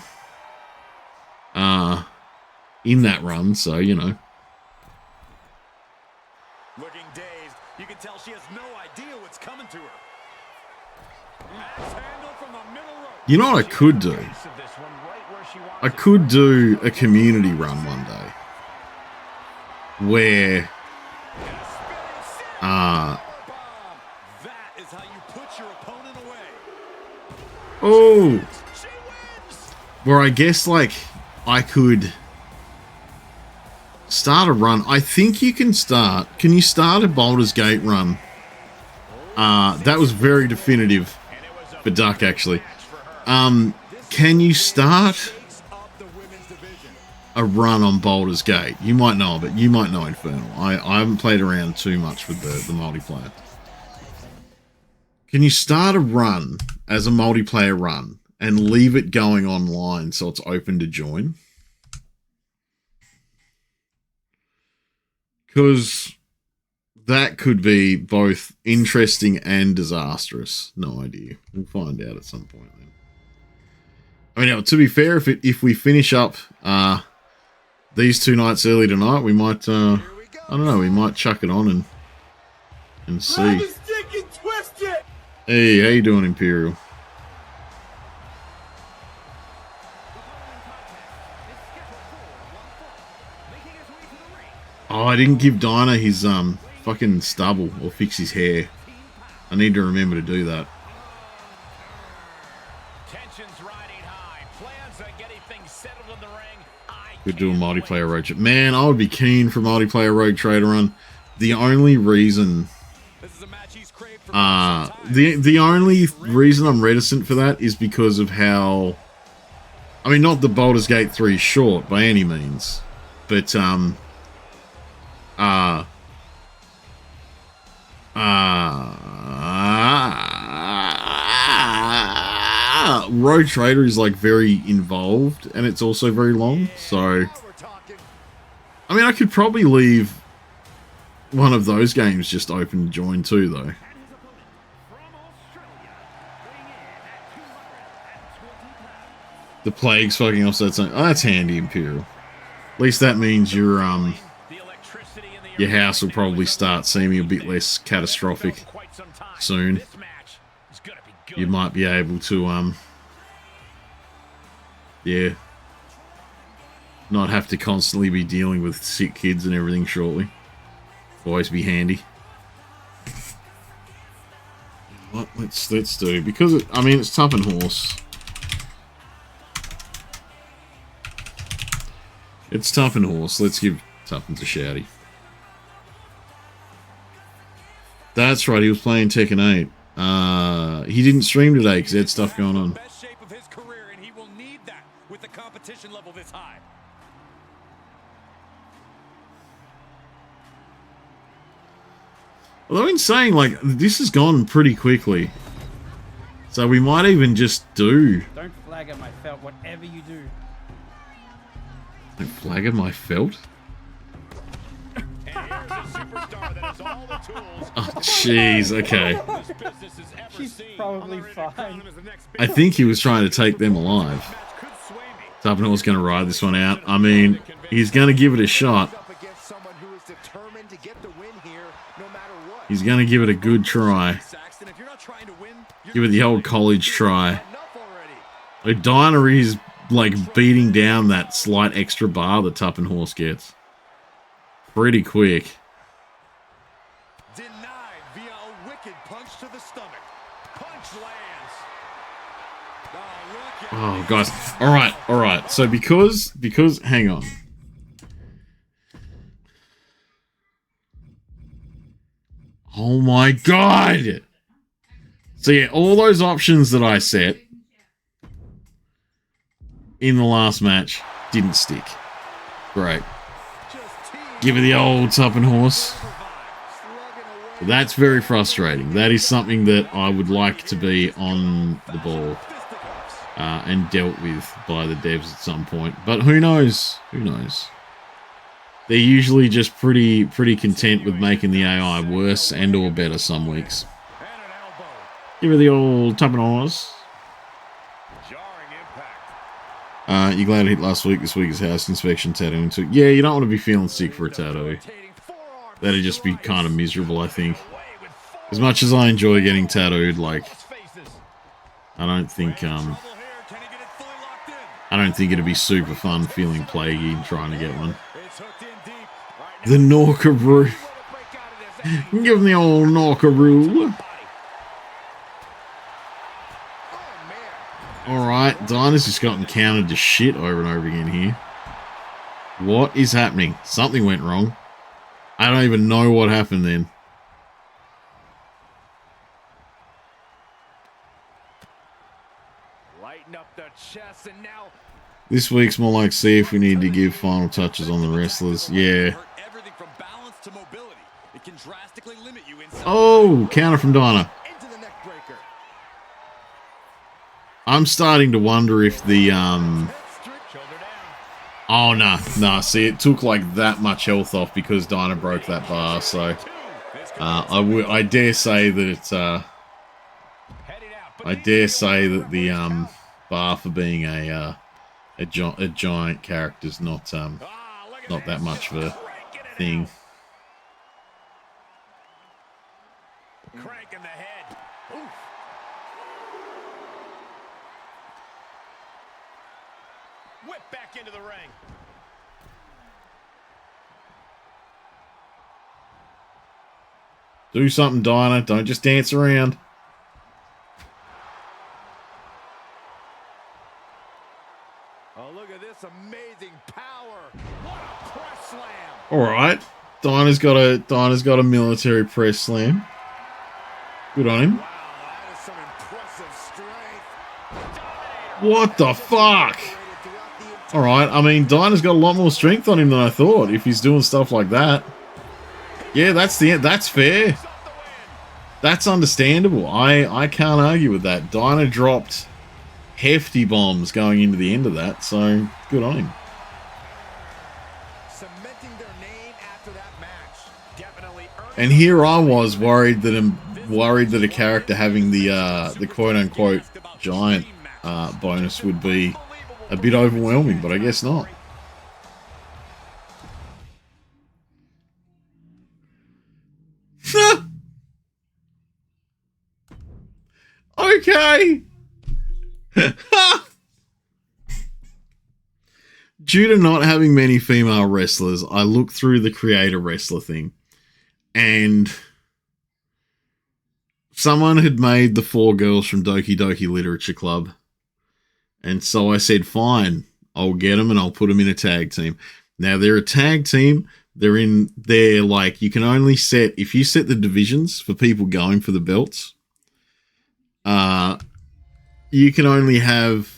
that run, so, you know. Looking dazed, you can tell she has no idea what's coming to her. You know what I could do? I could do a community run one day. Where... Oh! Where I guess, like, I could start a run. I think you can start... Can you start a Baldur's Gate run? That was very definitive for Duck, actually. Can you start a run on Baldur's Gate? You might know of it. You might know Infernal. I haven't played around too much with the multiplayer. Can you start a run as a multiplayer run and leave it going online so it's open to join? Because that could be both interesting and disastrous. No idea. We'll find out at some point then. I mean, to be fair, if we finish up these 2 nights early tonight, we might, I don't know, we might chuck it on and see. Hey, how you doing, Imperial? Oh, I didn't give Dinah his fucking stubble or fix his hair. I need to remember to do that. Could do a multiplayer road trip. Man, I would be keen for a multiplayer road trader run. The only reason This is a match he's craved for quite some time. The only reason I'm reticent for that is because of how, I mean, not the Baldur's Gate 3 is short by any means, but Road Trader is like very involved, and it's also very long. So, I mean, I could probably leave one of those games just open to join too, though. The Plague's fucking offset something. Oh, that's handy, Imperial. At least that means your house will probably start seeming a bit less catastrophic soon. You might be able to, yeah, not have to constantly be dealing with sick kids and everything shortly. Always be handy. What? Let's do, because it, I mean, it's Toughen Horse. It's Toughen Horse. Let's give Toughen to Shouty. That's right, he was playing Tekken 8. He didn't stream today because he had stuff going on. Best shape of his career, and he will need that with the competition level this high. Although in saying, like, this has gone pretty quickly. So we might even just do... Don't flag at my felt, whatever you do. Don't flag at my felt? Oh, jeez, okay. She's probably fine. I think he was trying to take them alive. Toughen Horse going to ride this one out. I mean, he's going to give it a shot. He's going to give it a good try. Give it the old college try. Like, Dinah is, like, beating down that slight extra bar that Toughen Horse gets. Pretty quick. Denied via a wicked punch to the stomach. Punch lands. Oh, guys. All right. So because, hang on. Oh my God. So yeah, all those options that I set in the last match didn't stick. Great. Give it the old Toughen Horse. That's very frustrating. That is something that I would like to be on the ball and dealt with by the devs at some point. But who knows? Who knows? They're usually just pretty content with making the AI worse and or better some weeks. Give it the old Toughen Horse. You glad I hit last week? This week is house inspection tattooing too. Yeah, you don't want to be feeling sick for a tattoo. That'd just be kind of miserable, I think. As much as I enjoy getting tattooed, like, I don't think it'd be super fun feeling plaguey and trying to get one. The Norkaroo. Give him the old Norkaroo. Alright, Dinah's just gotten countered to shit over and over again here. What is happening? Something went wrong. I don't even know what happened then. Lighten up the chest and now This week's more like see if we need to give final touches on the wrestlers. Yeah. everything from balance to mobility. It can drastically limit you inside. Oh, counter from Dinah. Into the neck breaker. I'm starting to wonder if the oh nah. See, it took like that much health off because Dinah broke that bar. So I dare say that the bar for being a giant character is not that much of a thing. Crank in the head. Oof. Whip back into the ring. Do something, Dinah. Don't just dance around. Oh, look at this amazing power. What a press slam. All right, Dinah's got a military press slam. Good on him. Wow, that is some impressive strength. What the fuck? Alright, I mean, Dinah's got a lot more strength on him than I thought if he's doing stuff like that. Yeah, that's the end. That's fair. That's understandable. I can't argue with that. Dinah dropped hefty bombs going into the end of that, so good on him. Cementing their name after that match. Definitely And here I was worried that a character having the quote unquote giant bonus would be a bit overwhelming, but I guess not. Okay. Due to not having many female wrestlers, I looked through the creator wrestler thing, and someone had made the 4 girls from Doki Doki Literature Club. And so I said, fine, I'll get them and I'll put them in a tag team. Now, they're a tag team. They're like, you can only set, if you set the divisions for people going for the belts, you can only have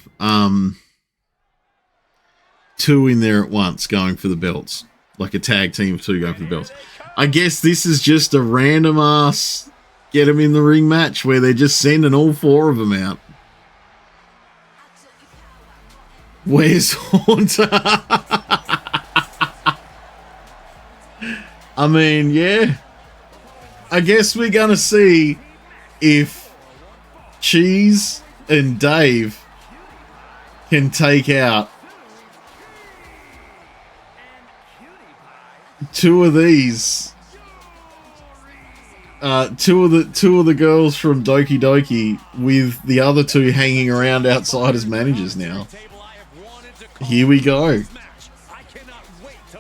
2 in there at once going for the belts. Like a tag team of 2 going for the belts. I guess this is just a random ass get them in the ring match where they're just sending all 4 of them out. Where's Haunter? I mean, yeah. I guess we're gonna see if Cheese and Dave can take out 2 of these. 2 of the girls from Doki Doki with the other 2 hanging around outside as managers now. Here we go.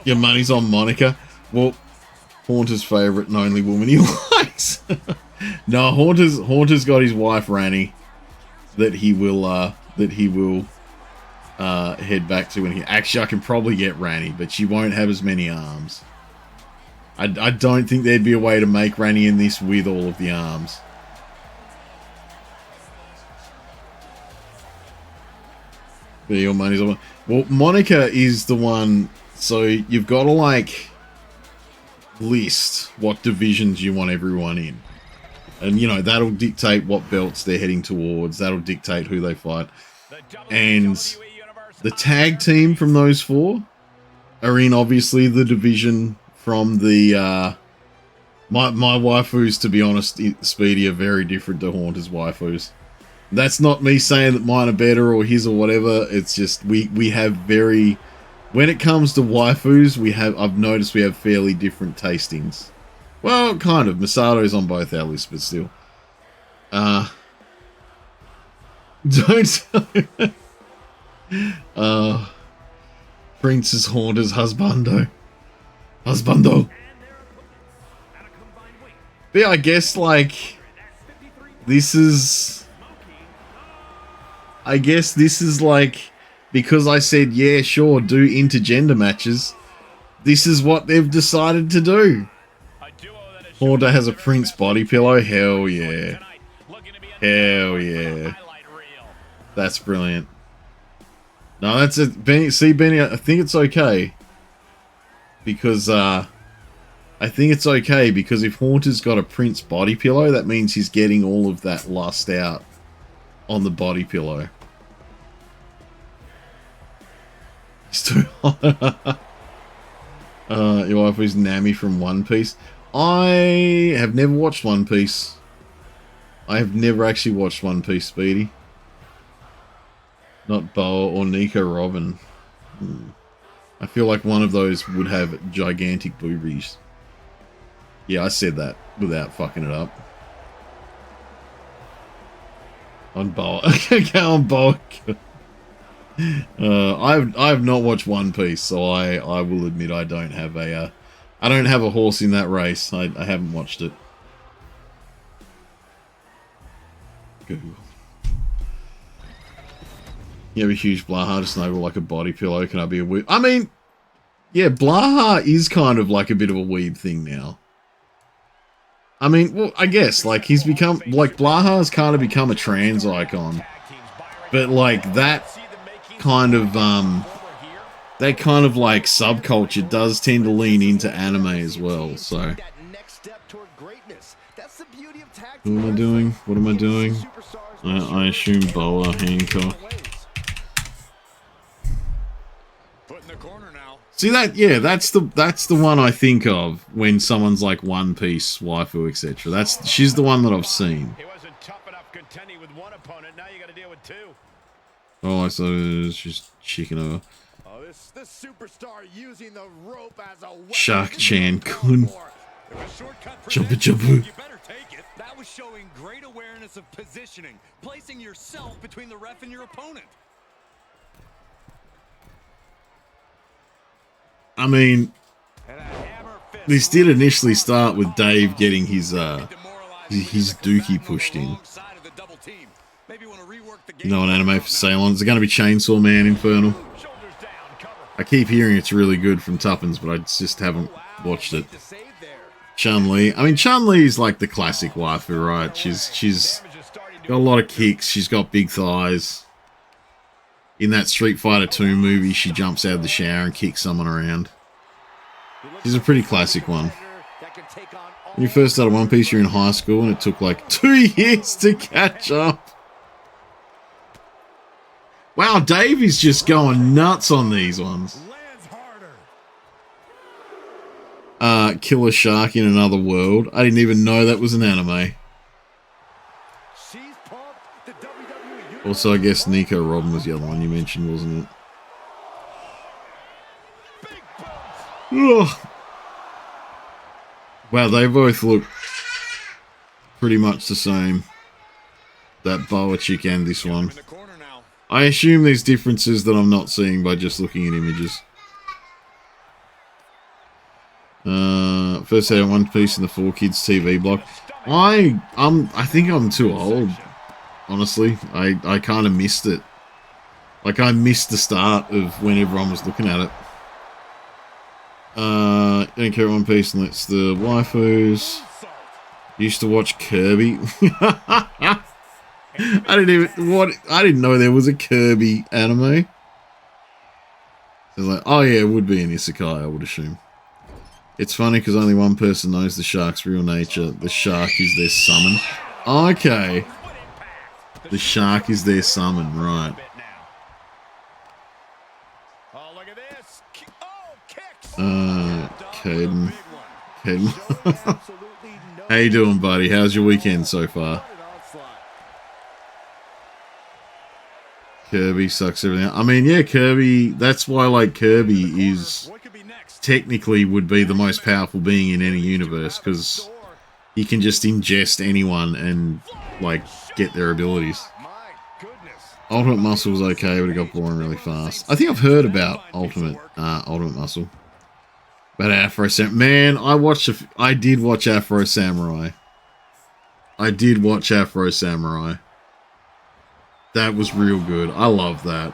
Your money's on Monica. Well, Haunter's favourite and only woman he likes. No, Haunter's got his wife Rani that he will head back to when he actually I can probably get Rani, but she won't have as many arms. I don't think there'd be a way to make Rani in this with all of the arms. But your money's on. Well, Monica is the one, so you've got to like list what divisions you want everyone in. And you know, that'll dictate what belts they're heading towards. That'll dictate who they fight. And the tag team from those 4 are in obviously the division from the my waifus, to be honest, Speedy, are very different to Haunter's waifus. That's not me saying that mine are better or his or whatever. It's just we have very, when it comes to waifus, I've noticed we have fairly different tastings. Well, kind of. Masato's on both our lists, but still. Don't tell Princess Haunter's husbando. But yeah, I guess like this is like, because I said yeah, sure, do intergender matches. This is what they've decided to do. Haunter has a Prince body pillow. Hell yeah. Hell yeah. That's brilliant. No, that's it. Benny, see, Benny, I think it's okay. Because, I think it's okay because if Haunter's got a Prince body pillow, that means he's getting all of that lust out on the body pillow. It's too hot. Your wife is Nami from One Piece. I have never watched One Piece. I have never actually watched One Piece, Speedy. Not Boa or Nico Robin. I feel like one of those would have gigantic boobies. Yeah, I said that without fucking it up. On Boa. Okay, on Boa. I've not watched One Piece, so I will admit I don't have a horse in that race. I haven't watched it. Google. You have a huge Blaha to snuggle like a body pillow. Can I be a weeb? I mean, yeah, Blaha is kind of like a bit of a weeb thing now. I mean, well, I guess, like, he's become, like, Blaha's kind of become a trans icon. But, like, that kind of, like, subculture does tend to lean into anime as well, so. Who am I doing? What am I doing? I assume Boa Hancock. See that? Yeah, that's the one I think of when someone's like One Piece waifu, etc. She's the one that I've seen. Oh, I saw she's chicken over. Shark Chan Kun. Jumpa Jumpa. That was showing great awareness of positioning, placing yourself between the ref and your opponent. I mean, this did initially start with Dave getting his dookie pushed in. You know, an anime for Ceylon. Is it going to be Chainsaw Man Infernal? I keep hearing it's really good from Tuppence, but I just haven't watched it. Chun-Li. I mean, Chun-Li's like the classic waifu, right? She's got a lot of kicks. She's got big thighs. In that Street Fighter 2 movie, she jumps out of the shower and kicks someone around. She's a pretty classic one. When you first started One Piece, you're in high school, and it took like 2 years to catch up. Wow, Dave is just going nuts on these ones. Killer Shark in Another World. I didn't even know that was an anime. Also, I guess Nico Robin was the other one you mentioned, wasn't it? Ugh. Wow, they both look pretty much the same. That Boa chick and this one. I assume there's differences that I'm not seeing by just looking at images. First out One Piece in the 4Kids TV block. I think I'm too old. Honestly, I kind of missed it. Like, I missed the start of when everyone was looking at it. Don't care One Piece unless the waifus. Used to watch Kirby. I didn't know there was a Kirby anime. I was like, oh yeah, it would be an isekai, I would assume. It's funny because only one person knows the shark's real nature. The shark is their summon. Okay. The shark is their summon, right. Caden. How you doing, buddy? How's your weekend so far? Kirby sucks everything. I mean, yeah, Kirby, that's why, like, Kirby is technically would be the most powerful being in any universe, because he can just ingest anyone and, like, get their abilities. Ultimate Muscle was okay, but it got boring really fast. I think I've heard about Ultimate Muscle. But Afro Samurai, man, I did watch Afro Samurai. That was real good. I love that.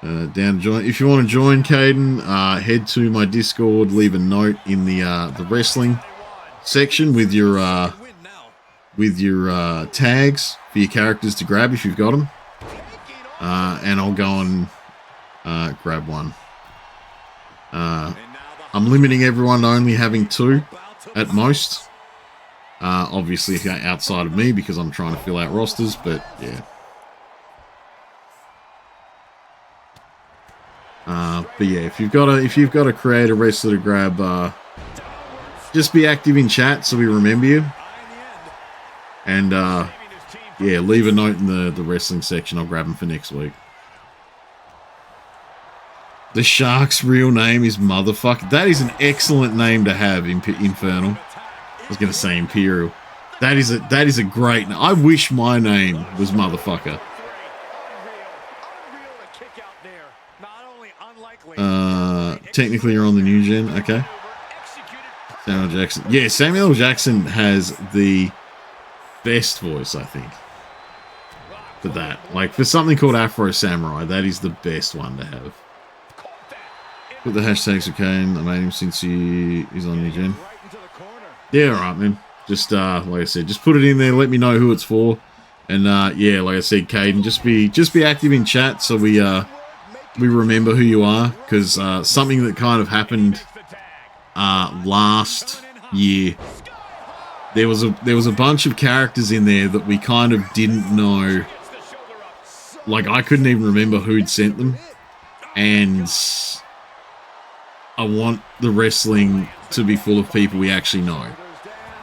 Down to join. If you want to join, Caden, head to my Discord. Leave a note in the wrestling section with your tags for your characters to grab if you've got them, and I'll go and grab one. I'm limiting everyone to only having 2 at most. Obviously outside of me because I'm trying to fill out rosters, but yeah. But yeah, if you've got to create a wrestler to grab, just be active in chat so we remember you. And yeah, leave a note in the wrestling section. I'll grab them for next week. The shark's real name is Motherfucker. That is an excellent name to have, Infernal. I was going to say Imperial. That is a great name. I wish my name was Motherfucker. Technically you're on the new gen. Okay. Samuel Jackson. Yeah, Samuel L. Jackson has the best voice, I think. For that. Like, for something called Afro Samurai, that is the best one to have. Put the hashtags for Kane. I made him since he is on New Gen. Yeah, alright, man. Just like I said, just put it in there. Let me know who it's for. And yeah, like I said, Caden, just be active in chat so we remember who you are, because something that kind of happened last year. There was a bunch of characters in there that we kind of didn't know. Like, I couldn't even remember who'd sent them. And I want the wrestling to be full of people we actually know.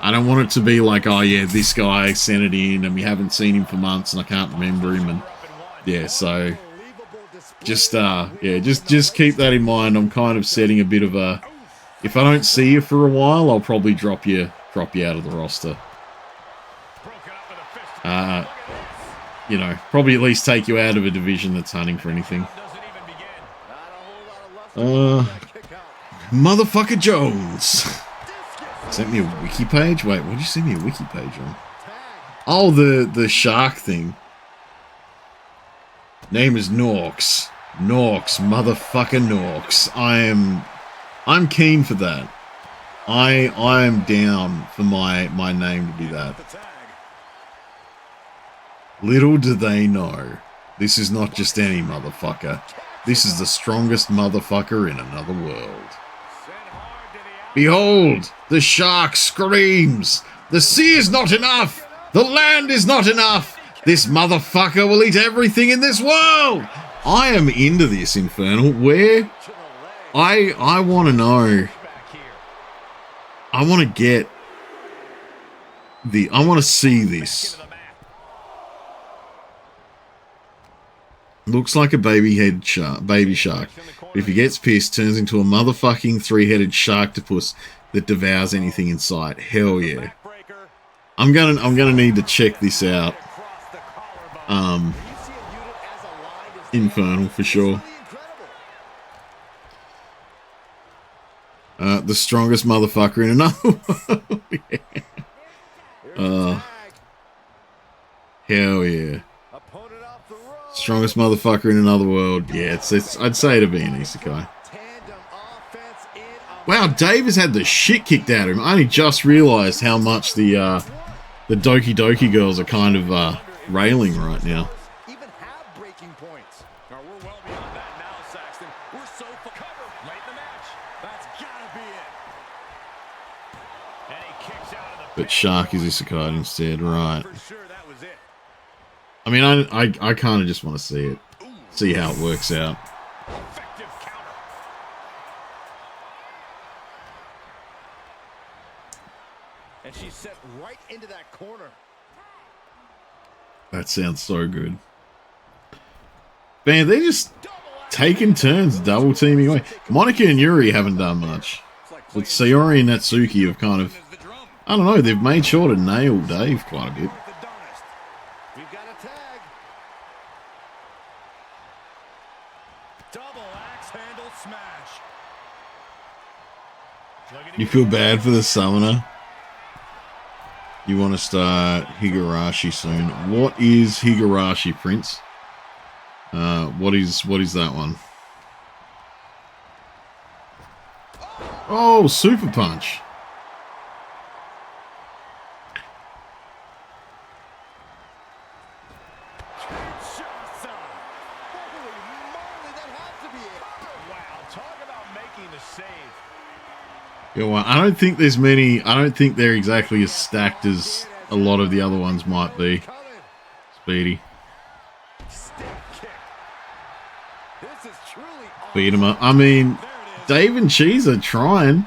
I don't want it to be like, oh yeah, this guy sent it in and we haven't seen him for months and I can't remember him. And yeah, so just yeah, just keep that in mind. I'm kind of setting a bit of a, if I don't see you for a while, I'll probably drop you out of the roster. You know, probably at least take you out of a division that's hunting for anything. Motherfucker Jones sent me a wiki page. Wait, what did you send me a wiki page on? Oh, the shark thing. Name is Norks. Norks, motherfucker Norks. I'm keen for that. I am down for my name to be that. Little do they know, this is not just any motherfucker. This is the strongest motherfucker in another world. Behold, the shark screams. The sea is not enough. The land is not enough. This motherfucker will eat everything in this world. I am into this, Infernal. Where? I want to know. I want to get the... I want to see this. Looks like a baby shark. If he gets pissed, turns into a motherfucking three-headed sharktopus that devours anything in sight. Hell yeah. I'm gonna need to check this out. Infernal for sure. The strongest motherfucker in another world. Yeah. Hell yeah. Strongest motherfucker in another world. Yeah, it's I'd say it'd be an isekai. Wow, Dave has had the shit kicked out of him. I only just realised how much the Doki Doki girls are kind of railing right now. But Shark is isekai instead, right? I mean, I kind of just want to see it. See how it works out. And she's set right into that corner. That sounds so good. Man, they're just taking turns double teaming away. Monica and Yuri haven't done much. But Sayori and Natsuki have kind of, I don't know, they've made sure to nail Dave quite a bit. You feel bad for the summoner? You want to start Higurashi soon. What is Higurashi, Prince? What is that one? Oh, Super Punch. Yeah, well, I don't think there's many. I don't think they're exactly as stacked as a lot of the other ones might be. Speedy. Beat him up. I mean, Dave and Cheese are trying.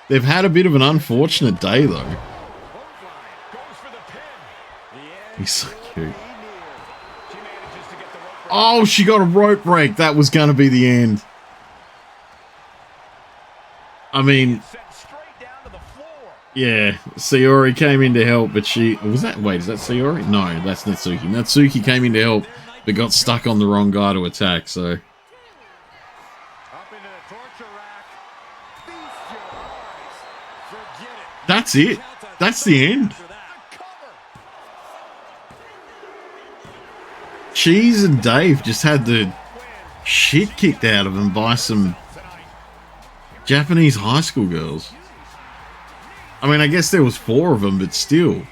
They've had a bit of an unfortunate day, though. He's so cute. Oh, she got a rope break. That was going to be the end. I mean, yeah, Sayori came in to help, but she... Was that... Wait, is that Sayori? No, that's Natsuki. Natsuki came in to help, but got stuck on the wrong guy to attack, so... That's it. That's the end. Cheese and Dave just had the shit kicked out of them by some Japanese high school girls. I mean, I guess there was 4 of them, but still.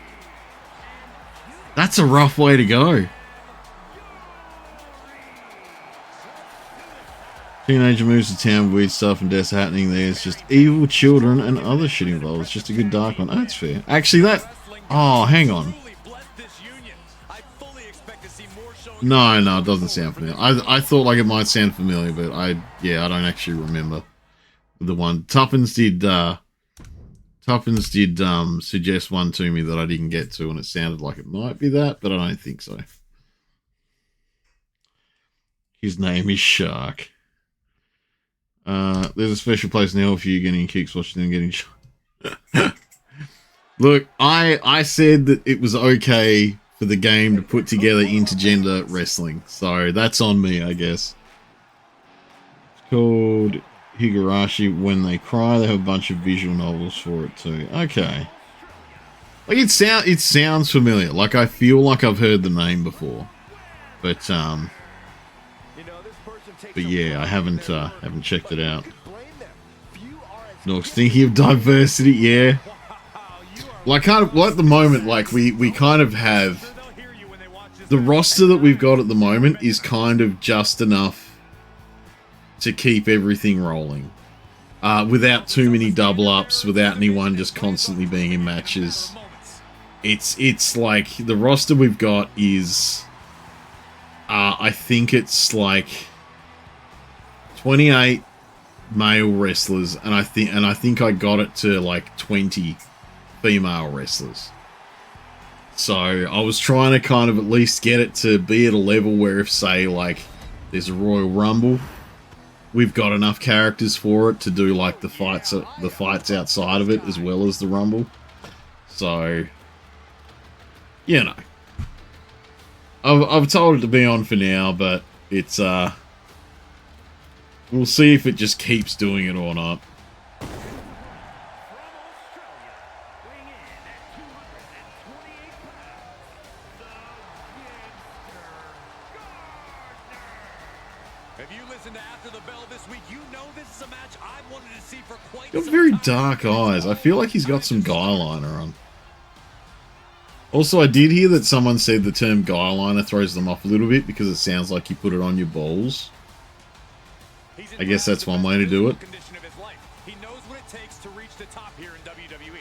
That's a rough way to go. Teenager moves to town, weird stuff and deaths happening there. It's just evil children and other shit involved. It's just a good dark one. Oh, that's fair. Actually, that... Oh, hang on. No, it doesn't sound familiar. I thought like it might sound familiar, but I don't actually remember the one. Tuppence did suggest one to me that I didn't get to, and it sounded like it might be that, but I don't think so. His name is Shark. There's a special place in hell for you getting kicks watching them getting shot. Look, I said that it was okay for the game to put together intergender wrestling, so that's on me, I guess. It's called Higurashi. When they cry, they have a bunch of visual novels for it too. Okay. Like it sounds familiar. Like I feel like I've heard the name before, but yeah, I haven't checked it out. Nork's thinking of diversity, yeah. Well, at the moment, like we kind of have the roster that we've got at the moment is kind of just enough to keep everything rolling, without too many double ups, without anyone just constantly being in matches. It's like the roster we've got is, I think it's like 28 male wrestlers, and I think I got it to like 20 female wrestlers. So I was trying to kind of at least get it to be at a level where if, say, like there's a Royal Rumble, we've got enough characters for it to do like the fights outside of it as well as the Rumble. So, you know, I've told it to be on for now, but it's we'll see if it just keeps doing it or not. Got very dark eyes. I feel like he's got some guy liner on. Also, I did hear that someone said the term guy liner throws them off a little bit because it sounds like you put it on your balls. I guess that's one way to do it. He knows what it takes to reach the top here in WWE.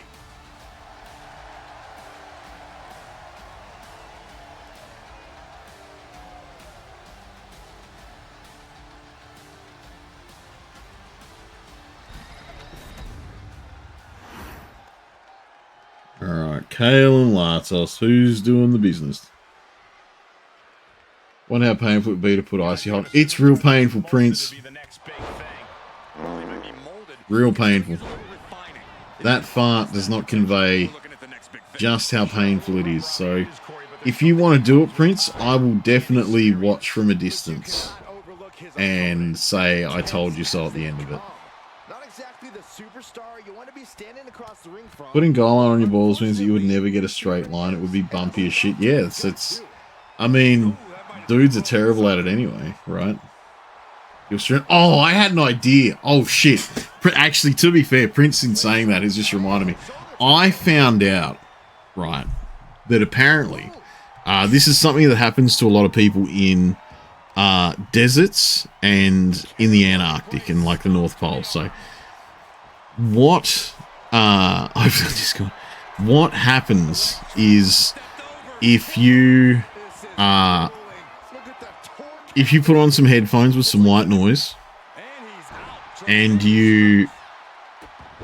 Alright, Kale and Latos. Who's doing the business? Wonder how painful it would be to put Icy Hot. It's real painful, Prince. Real painful. That fart does not convey just how painful it is. So, if you want to do it, Prince, I will definitely watch from a distance and say I told you so at the end of it. Putting guy line on your balls means that you would never get a straight line. It would be bumpy as shit. Yeah, it's I mean, dudes are terrible at it anyway, right? Oh, I had an idea. Oh, shit. Actually, to be fair, Prince in saying that has just reminded me. I found out, right, that apparently this is something that happens to a lot of people in deserts and in the Antarctic and like the North Pole. So what what happens is if you put on some headphones with some white noise and you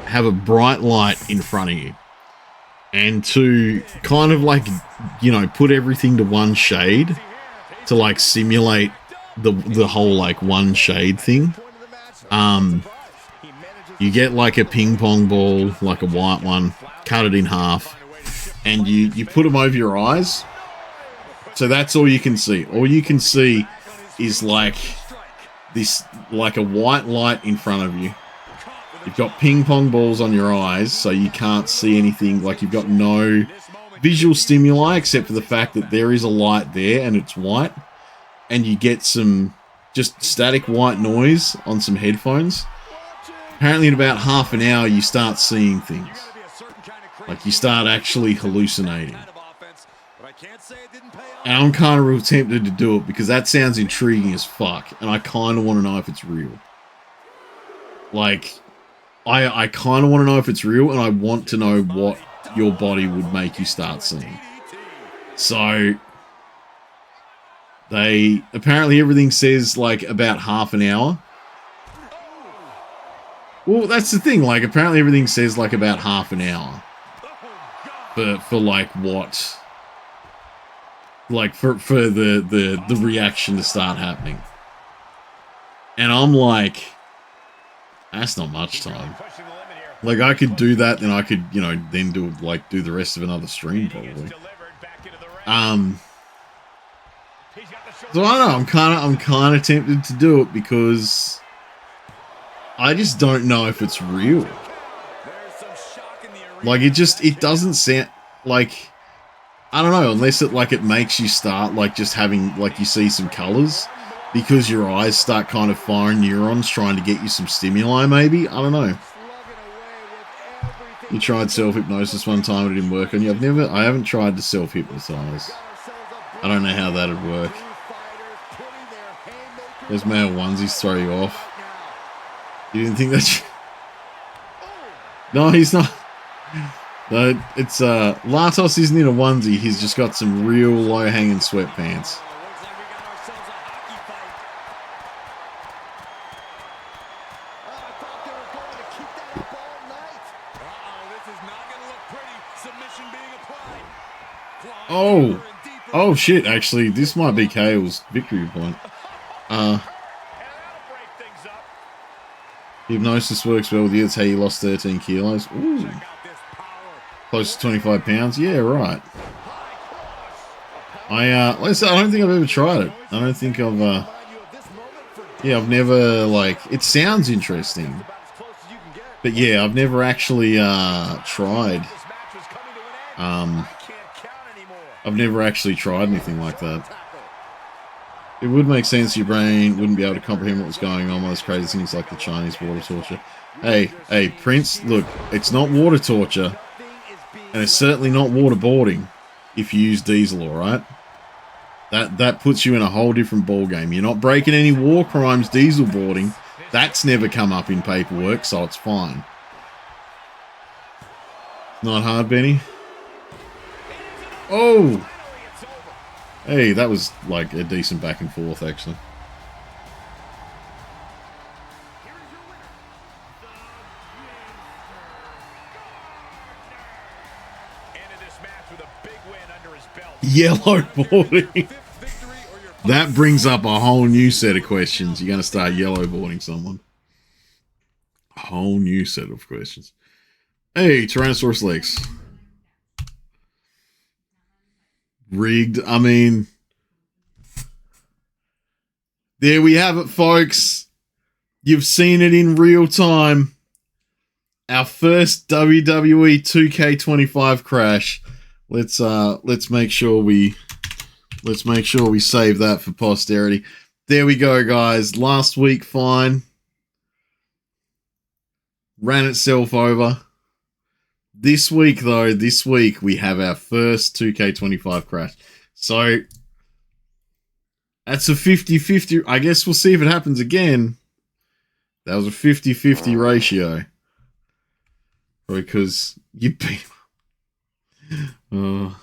have a bright light in front of you, and to kind of like, you know, put everything to one shade to like simulate the whole like one shade thing, you get like a ping pong ball, like a white one, cut it in half, and you put them over your eyes. So that's all you can see. All you can see is like this, like a white light in front of you. You've got ping pong balls on your eyes, so you can't see anything. Like you've got no visual stimuli except for the fact that there is a light there and it's white, and you get some just static white noise on some headphones. apparently in about half an hour you start seeing things. Like you start actually hallucinating. And I'm kind of real tempted to do it because that sounds intriguing as fuck. And I kind of want to know if it's real. Like, I kind of want to know if it's real, and I want to know what your body would make you start seeing. So, apparently everything says, like, about half an hour. Well, that's the thing, like, apparently everything says, like, about half an hour. For like, what? Like, for the reaction to start happening. And I'm like, that's not much time. Like, I could do that, then I could, you know, then do the rest of another stream, probably. So I don't know, I'm kind of tempted to do it because I just don't know if it's real. Like, it doesn't sound, like, I don't know, unless it makes you start, like, just having, like, you see some colors. Because your eyes start kind of firing neurons trying to get you some stimuli, maybe? I don't know. You tried self-hypnosis one time, it didn't work on you. I haven't tried to self-hypnotize. I don't know how that'd work. Those male onesies throw you off. You didn't think that? No, he's not. No, it's, Latos isn't in a onesie, he's just got some real low-hanging sweatpants. Oh shit, actually, this might be Kale's victory point. Hypnosis works well with you, it's how you lost 13 kilos. Ooh. Close to 25 pounds, yeah, right. Like I said, I don't think I've ever tried it. I don't think I've, yeah, I've never, like, it sounds interesting. But yeah, I've never actually, tried. I've never actually tried anything like that. It would make sense your brain wouldn't be able to comprehend what was going on with those crazy things like the Chinese water torture. Hey, Prince, look, it's not water torture, and it's certainly not waterboarding if you use diesel, alright? That puts you in a whole different ballgame. You're not breaking any war crimes diesel boarding. That's never come up in paperwork, so it's fine. Not hard, Benny? Oh! Hey, that was like a decent back and forth, actually. Yellow boarding. That brings up a whole new set of questions. You're going to start yellow boarding someone. A whole new set of questions. Hey, Tyrannosaurus Lex. Rigged. I mean, there we have it, folks. You've seen it in real time. Our first WWE 2K25 crash. Let's make sure we save that for posterity. There we go, guys. Last week, fine. Ran itself over. This week, though, we have our first 2K25 crash. So, that's a 50-50. I guess we'll see if it happens again. That was a 50-50 ratio. Because you beat... I'm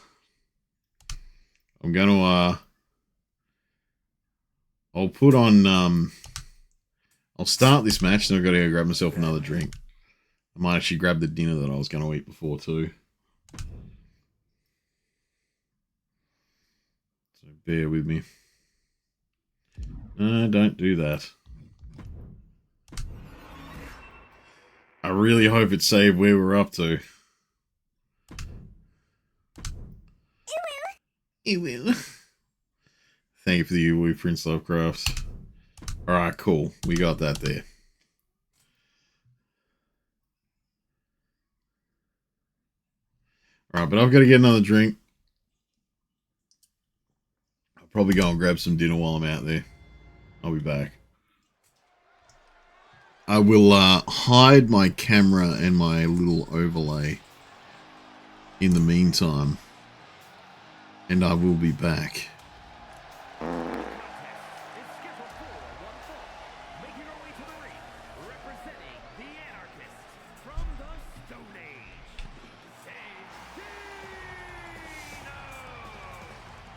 gonna, I'll put on, I'll start this match, then I've got to go grab myself another drink. I might actually grab the dinner that I was going to eat before, too. So bear with me. Don't do that. I really hope it saved where we're up to. It will. Thank you for the Uwu Prince Lovecraft. Alright, cool. We got that there. Alright, but I've got to get another drink. I'll probably go and grab some dinner while I'm out there. I'll be back. I will hide my camera and my little overlay in the meantime, and I will be back.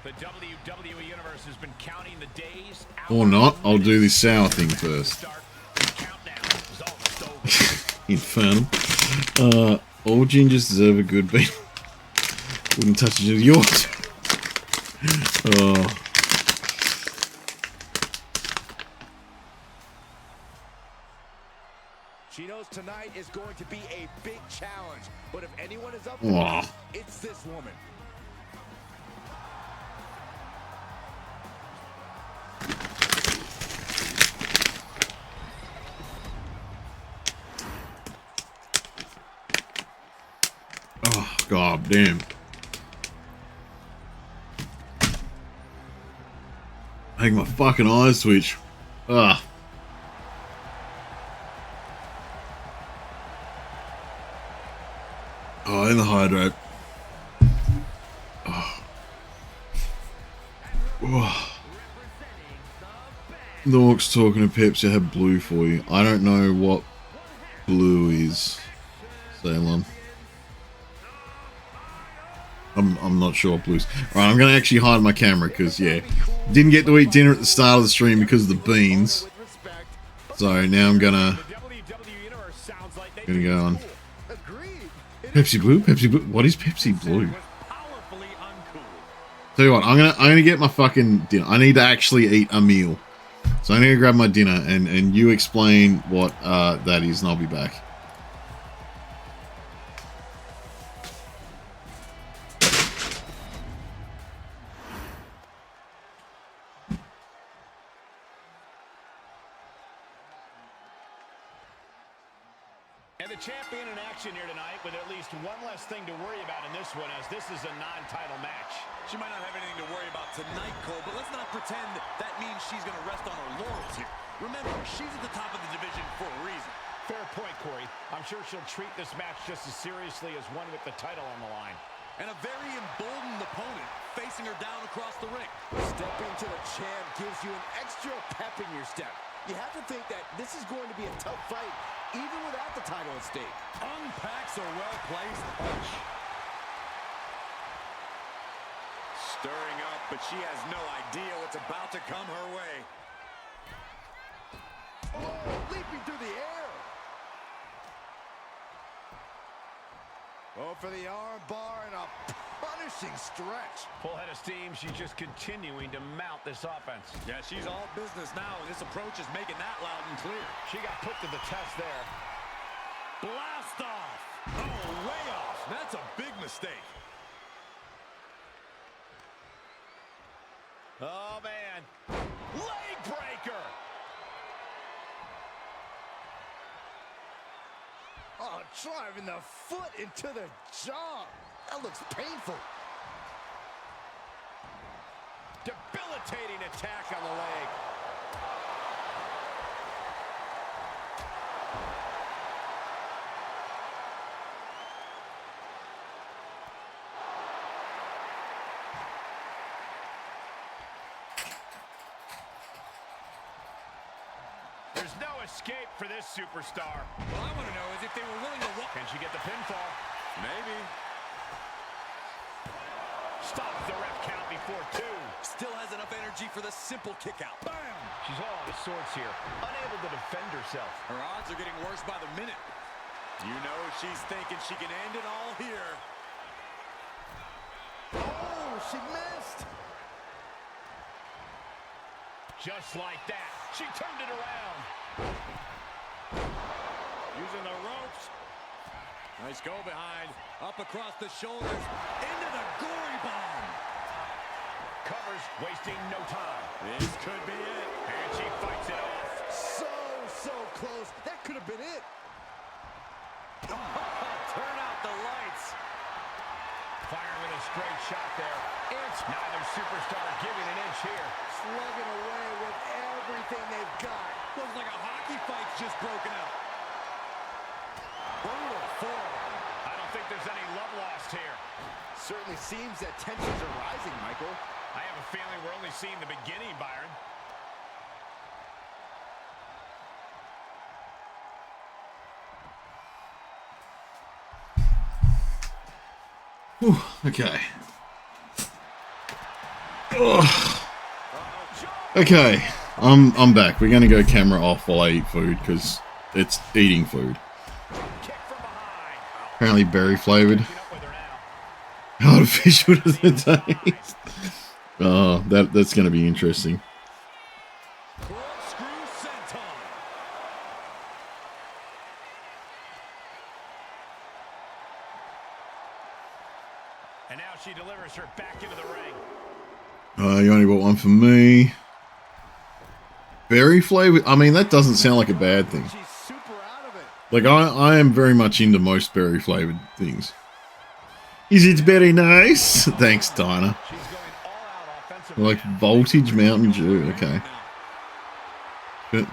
The WWE Universe has been counting the days. Or not, I'll do this sour thing first. Infernal. All gingers deserve a good beat. Wouldn't touch it with yours. Oh. She knows tonight is going to be a big challenge, but if anyone is up for it, it's this woman. Oh, god damn. Make my fucking eyes twitch. Ah. Oh, in the hydrate. Oh. Oh. The Orcs talking to Pepsi. I have blue for you. I don't know what blue is, Salon. I'm not sure what blues. Alright, I'm gonna actually hide my camera because, yeah, didn't get to eat dinner at the start of the stream because of the beans. So now I'm gonna go on. Pepsi Blue? Pepsi Blue? What is Pepsi Blue? Tell you what, I'm gonna get my fucking dinner. I need to actually eat a meal. So I'm gonna grab my dinner and you explain what that is and I'll be back. And the champion in action here tonight with at least one less thing to worry about in this one, as this is a non-title match. She might not have anything to worry about tonight, Cole, but let's not pretend that means she's going to rest on her laurels here. Remember, she's at the top of the division for a reason. Fair point, Corey. I'm sure she'll treat this match just as seriously as one with the title on the line. And a very emboldened opponent facing her down across the ring. Stepping to the champ gives you an extra pep in your step. You have to think that this is going to be a tough fight, even without the title at stake. Unpacks a well-placed punch. Stirring up, but she has no idea what's about to come her way. Oh, leaping through the air. Oh, for the arm bar and a punishing stretch. Full head of steam. She's just continuing to mount this offense. Yeah, she's all business now, and this approach is making that loud and clear. She got put to the test there. Blast off. Oh, way off. That's a big mistake. Oh, man. Leg breaker. Oh, driving the foot into the jaw. That looks painful. Debilitating attack on the leg. There's no escape for this superstar. What I want to know is if they were willing to walk. Can she get the pinfall? Maybe. Stops the ref count before two. Still has enough energy for the simple kick out. Bam! She's all out of sorts here. Unable to defend herself. Her odds are getting worse by the minute. You know she's thinking she can end it all here. Oh, she missed. Just like that. She turned it around. Using the ropes. Nice go behind. Up across the shoulders. Into the gory bomb. Covers, wasting no time. This could be it. And she fights it off. So close. That could have been it. Turn out the lights. Firing with a straight shot there. It's neither superstar giving an inch here. Slugging away with everything they've got. Looks like a hockey fight's just broken out. Brutal forearm. I don't think there's any love lost here. Certainly seems that tensions are rising, Michael. I have a feeling we're only seeing the beginning, Byron. Whew, okay. Ugh. Okay, I'm back. We're gonna go camera off while I eat food because it's eating food. Apparently berry flavored. Artificial to the taste. Oh, that's gonna be interesting. And now she delivers her back into the ring. You only bought one for me. Berry flavored. I mean, that doesn't sound like a bad thing. She's super out of it. Like I am very much into most berry flavored things. Is it very nice? Thanks, Dinah. She's going all out offensively. Like Voltage Mountain Dew. Okay. But,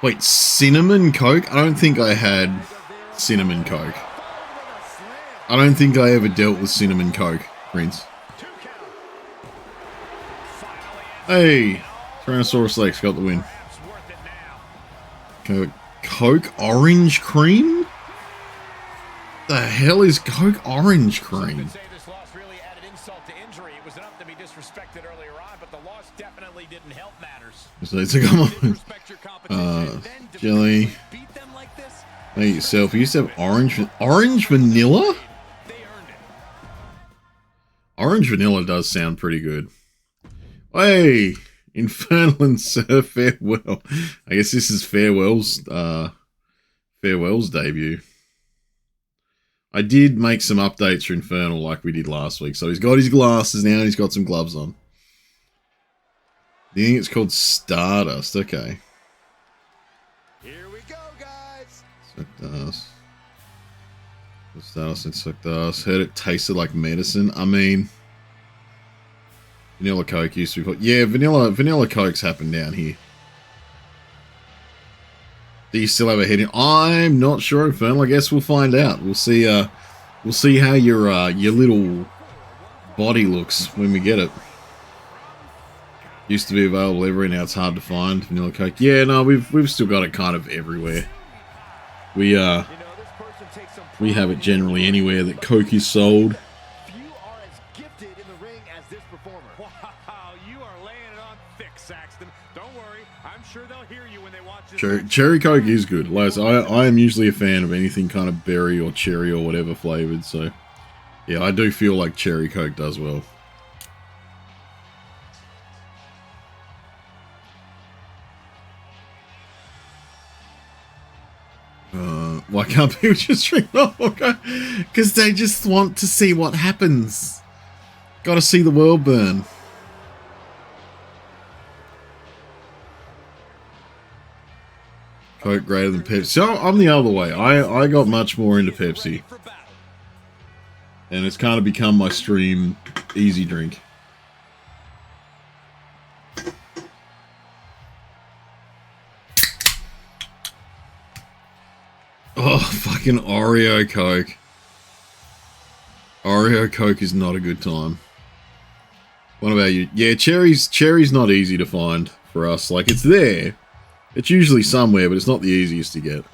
wait, cinnamon Coke? I don't think I had cinnamon Coke. I don't think I ever dealt with cinnamon Coke, Prince. Hey, Tyrannosaurus Rex got the win. Coke Orange Cream? The hell is Coke Orange Cream? Say this loss really added insult to injury. It was enough to be disrespected earlier on, but the loss definitely didn't help matters. So it's a come on. Jelly. Make yourself. You used to have orange vanilla? Orange vanilla does sound pretty good. Hey, Infernal and Sir Farewell. I guess this is Farewell's debut. I did make some updates for Infernal like we did last week. So he's got his glasses now and he's got some gloves on. I think it's called Stardust. Okay. Here we go, guys. Stardust and Stardust. Heard it tasted like medicine. I mean, vanilla Coke used to be called. Yeah, vanilla Cokes happen down here. Do you still have a head in? I'm not sure, Infernal. I guess we'll find out. We'll see how your little body looks when we get it. Used to be available everywhere, now it's hard to find. Vanilla Coke. Yeah, no, we've still got it kind of everywhere. We have it generally anywhere that Coke is sold. Few are as gifted in the ring as this performer. Wow, you are laying it on thick, Saxton. Don't worry, I'm sure they'll hear you when they watch this. Cherry Coke is good. Like, I am usually a fan of anything kind of berry or cherry or whatever flavored. So, yeah, I do feel like Cherry Coke does well. Why can't people just drink? Oh, okay. Because they just want to see what happens. Got to see the world burn. Coke greater than Pepsi. So I'm the other way. I got much more into Pepsi. And it's kind of become my stream easy drink. Oh, fucking Oreo Coke. Oreo Coke is not a good time. What about you? Yeah, cherry's not easy to find for us. Like, it's there. It's usually somewhere, but it's not the easiest to get.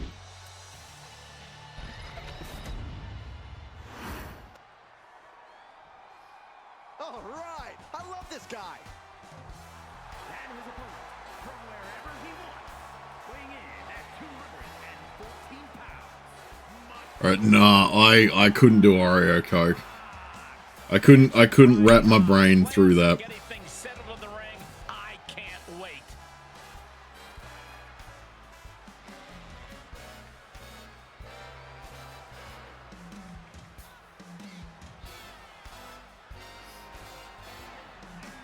All right, I love this guy. And his opponent, from wherever he wants, weighing in at 214 pounds. Alright, nah, I couldn't do Oreo Coke. I couldn't wrap my brain through that. Getting things settled in the ring, I can't wait.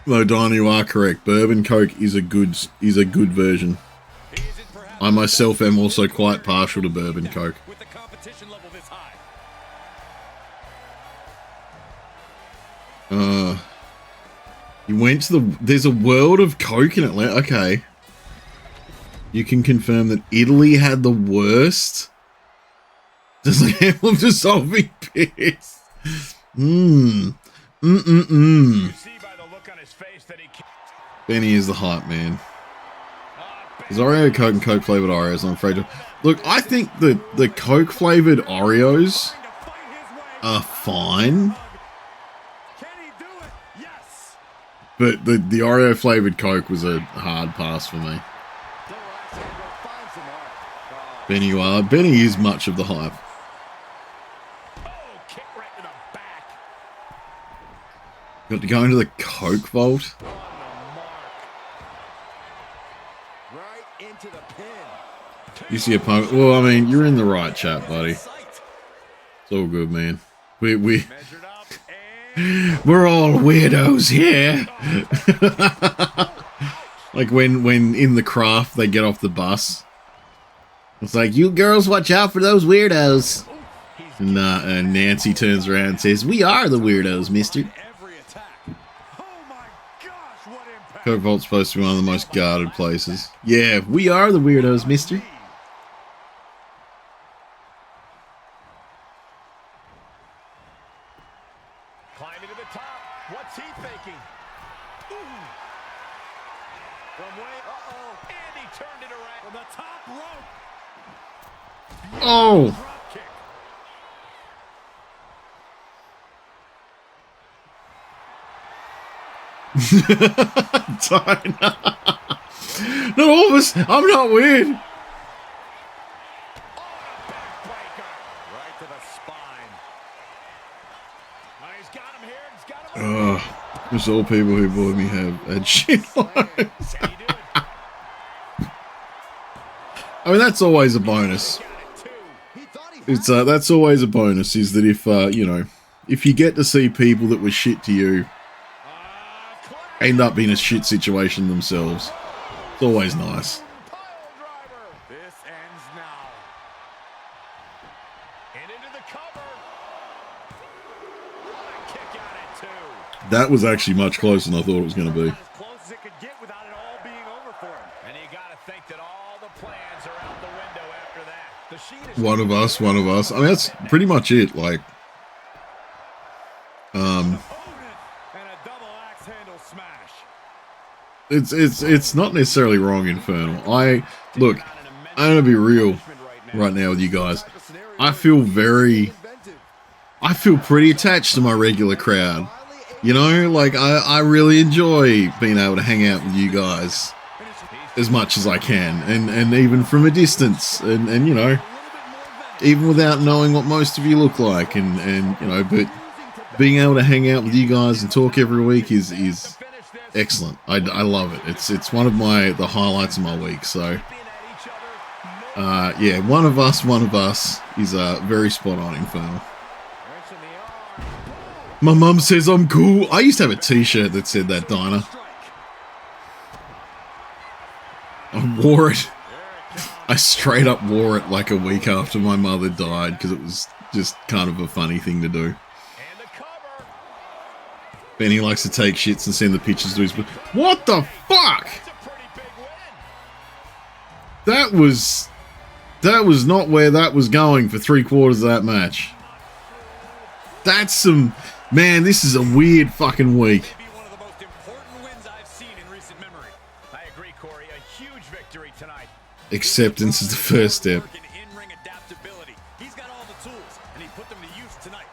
No, Don, you are correct. Bourbon Coke is a good version. I myself am also quite partial to Bourbon Coke. With the competition level this high. You went to there's a World of Coke in Atlanta. Okay. You can confirm that Italy had the worst. Does the handle of dissolving piss? Benny is the hype man. There's Oreo, Coke, and Coke flavored Oreos. I'm afraid to. Look, I think that the Coke flavored Oreos are fine. But the Oreo flavored Coke was a hard pass for me. Benny is much of the hype. Got to go into the Coke vault. You see a punk. Well, I mean, you're in the right chat, buddy. It's all good, man. We're all weirdos here. Like when in the craft they get off the bus. It's like, you girls watch out for those weirdos. And Nancy turns around and says, we are the weirdos, mister. Coke Vault's supposed to be one of the most guarded places. Yeah, we are the weirdos, mister. Climbing to the top. What's he thinking? Ooh. From way, and he turned it around from the top rope. Oh. Not all of us. I'm not weird. Right to the spine. He's got him here. He's got him. Just all people who bought me have had shit lives. I mean, that's always a bonus. It's that's always a bonus. Is that if you know, if you get to see people that were shit to you end up in a shit situation themselves, it's always nice. This ends now. And into the cover. What a kick out at two. That was actually much closer than I thought it was going to be. As close as it could get without it all being over for him. And you got to think that all the plans are out the window after that. The sheet is One of us. I mean, that's pretty much it. Like, and a double axe handle smash. it's not necessarily wrong, Infernal. I'm gonna be real right now with you guys. I feel pretty attached to my regular crowd. You know, like I really enjoy being able to hang out with you guys as much as I can, and even from a distance, and you know, even without knowing what most of you look like, and you know, but being able to hang out with you guys and talk every week is excellent. I love it. It's one of the highlights of my week. So yeah, one of us is very spot on, Infernal. My mum says I'm cool. I used to have a t-shirt that said that, Dinah. I wore it. I straight up wore it like a week after my mother died because it was just kind of a funny thing to do. Benny likes to take shits and send the pictures to his... What the fuck? That was not where that was going for 3/4 of that match. That's some... Man, this is a weird fucking week. Maybe one of the most important wins I've seen in recent memory. I agree, Corey. A huge victory tonight. Acceptance is the first step. In-ring adaptability. He's got all the tools, and he put them to use tonight.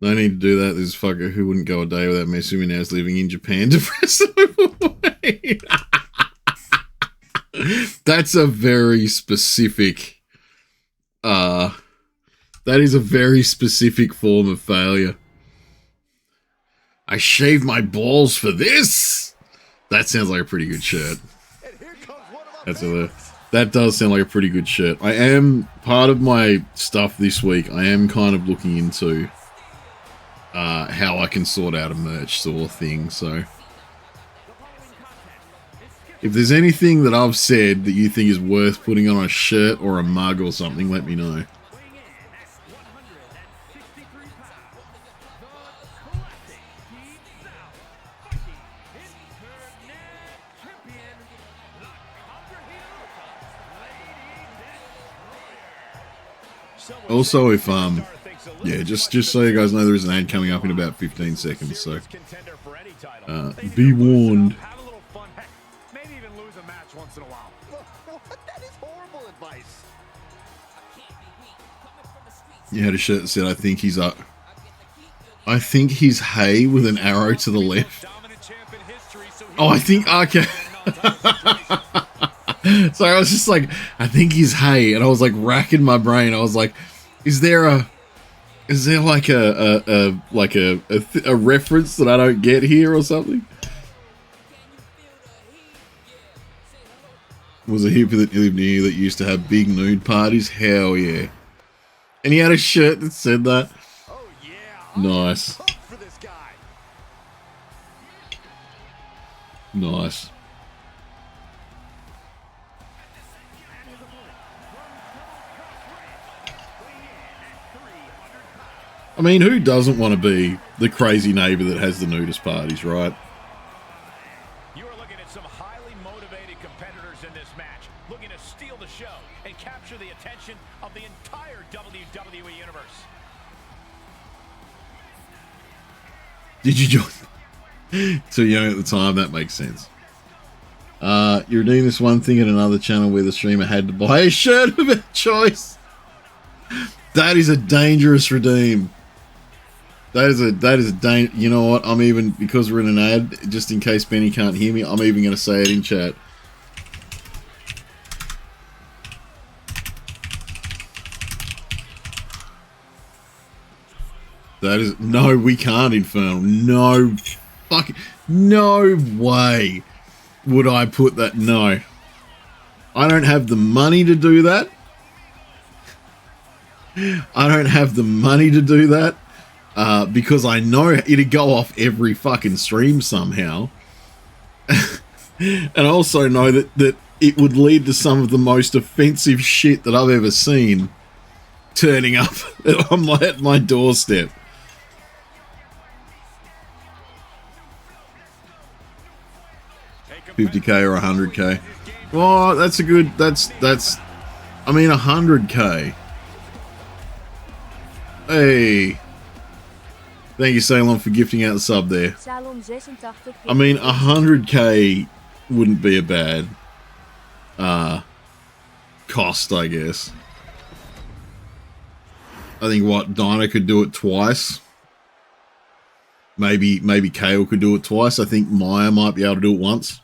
No need to do that. This fucker who wouldn't go a day without messing with me now is living in Japan to press away. That's a very specific that is a very specific form of failure. I shaved my balls for this. That sounds like a pretty good shirt. That does sound like a pretty good shirt. I am part of my stuff this week. I am kind of looking into how I can sort out a merch sort of thing. So if there's anything that I've said that you think is worth putting on a shirt or a mug or something, let me know. Also, if yeah, just so you guys know, there is an ad coming up in about 15 seconds. So be warned. Have a little fun. Heck, maybe even lose a match once in a while. That is horrible advice. You had a shirt that said, "I think he's up." I think he's Hay with an arrow to the left. Oh, I think okay. So I was just like, I think he's Hay, and I was like racking my brain. I was like, is there like a reference that I don't get here or something? Was a hippie that lived near that used to have big nude parties? Hell yeah. And he had a shirt that said that. Oh yeah. Nice. Hope for this guy. Nice. I mean, who doesn't want to be the crazy neighbor that has the nudist parties, right? You are looking at some highly motivated competitors in this match, looking to steal the show and capture the attention of the entire WWE Universe. Did you join? Too young at the time, that makes sense. You're doing this one thing at another channel where the streamer had to buy a shirt of a choice. That is a dangerous redeem. That is a you know what? I'm even, because we're in an ad, just in case Benny can't hear me, I'm even going to say it in chat. That is, no, we can't, Infernal. No fucking, no way would I put that. No. I don't have the money to do that. I don't have the money to do that. Because I know it'd go off every fucking stream somehow. And I also know that it would lead to some of the most offensive shit that I've ever seen turning up at my doorstep. 50k or 100k. Well, that's a good, that's, I mean, 100k. Hey. Thank you, Salom, for gifting out the sub there. I mean, 100k wouldn't be a bad cost, I guess. I think, what, Dinah could do it twice. Maybe Kale could do it twice. I think Maya might be able to do it once.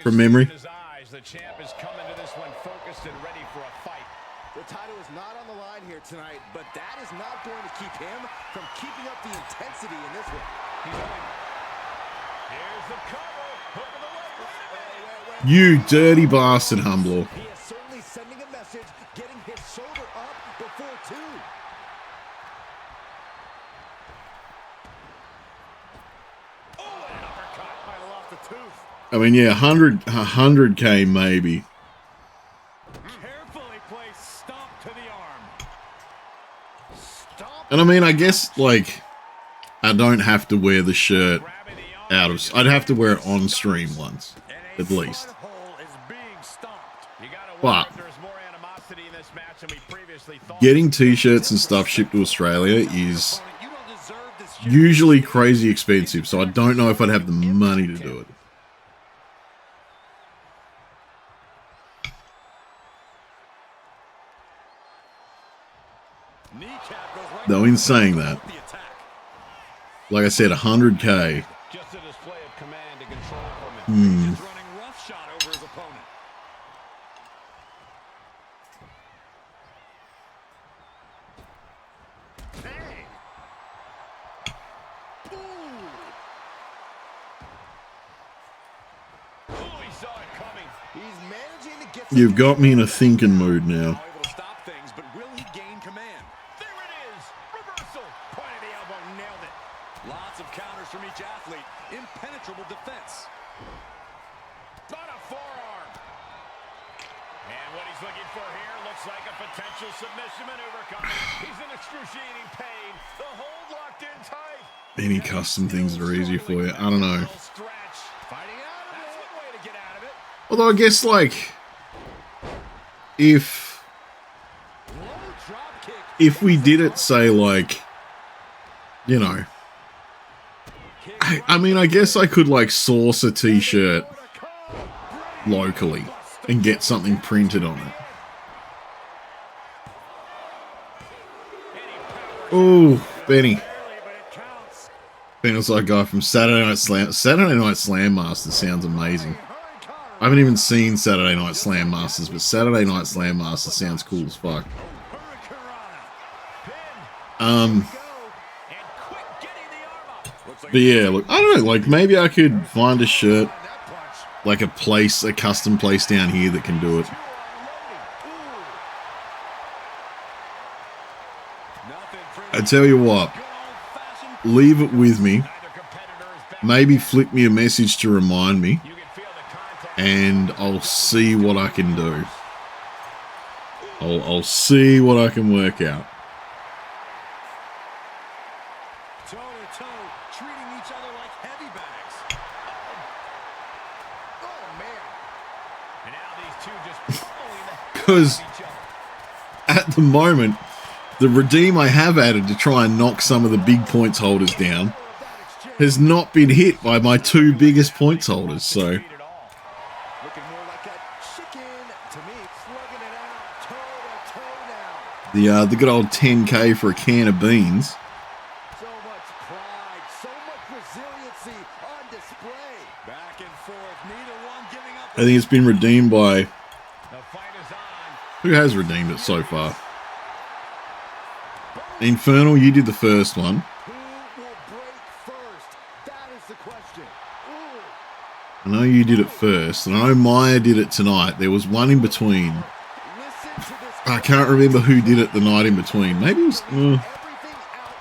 From memory. The champ is coming to this one focused and ready for a fight. The title is not on the line here tonight, but that is not going to keep him from keeping up the intensity in this one. Here's the cover. Hook of the leg. You dirty bastard, Humbler. He is certainly sending a message, getting his shoulder up before two. Oh, an uppercut. Might have lost a tooth. I mean, yeah, 100k maybe. Carefully placed stomp to the arm. Stomp. And I mean, I guess, like, I don't have to wear the shirt out of... I'd have to wear it on stream once, at least. But getting t-shirts and stuff shipped to Australia is usually crazy expensive, so I don't know if I'd have the money to do it. Though in saying that, like I said, 100k. Just a display of command and control from him. He's running roughshod over his opponent. Bang! Ooh, he saw it coming. He's managing to get. You've got me in a thinking mood now. Able to stop things, but will he gain command? There it is. Reversal. Point of the elbow, nailed it. Lots of counters from each athlete. Impenetrable defense. On a forearm. And what he's looking for here looks like a potential submission maneuver coming. He's in excruciating pain. The hold locked in tight. Any custom things that are easier for you? I don't know. Stretch. Fighting out of it. That's one way to get out of it. Although I guess, like, if... Low drop kick. if we did it, say, like, you know, I mean, I guess I could, like, source a t-shirt locally and get something printed on it. Oh, Benny. Benny's like guy from Saturday Night Slam. Saturday Night Slam Masters sounds amazing. I haven't even seen Saturday Night Slam Masters, but Saturday Night Slam Masters sounds cool as fuck. But yeah, look, I don't know, like, maybe I could find a shirt, like a custom place down here that can do it. I tell you what, leave it with me. Maybe flick me a message to remind me, and I'll see what I can do. I'll see what I can work out. Because at the moment, the redeem I have added to try and knock some of the big points holders down has not been hit by my two biggest points holders, so... The good old 10k for a can of beans. So much pride, so much resiliency on display. Back and forth, neither one giving up. I think it's been redeemed by... Who has redeemed it so far? Infernal, you did the first one. Who will break first? That is the question. I know you did it first, and I know Maya did it tonight. There was one in between. I can't remember who did it the night in between. Maybe it was... Everything out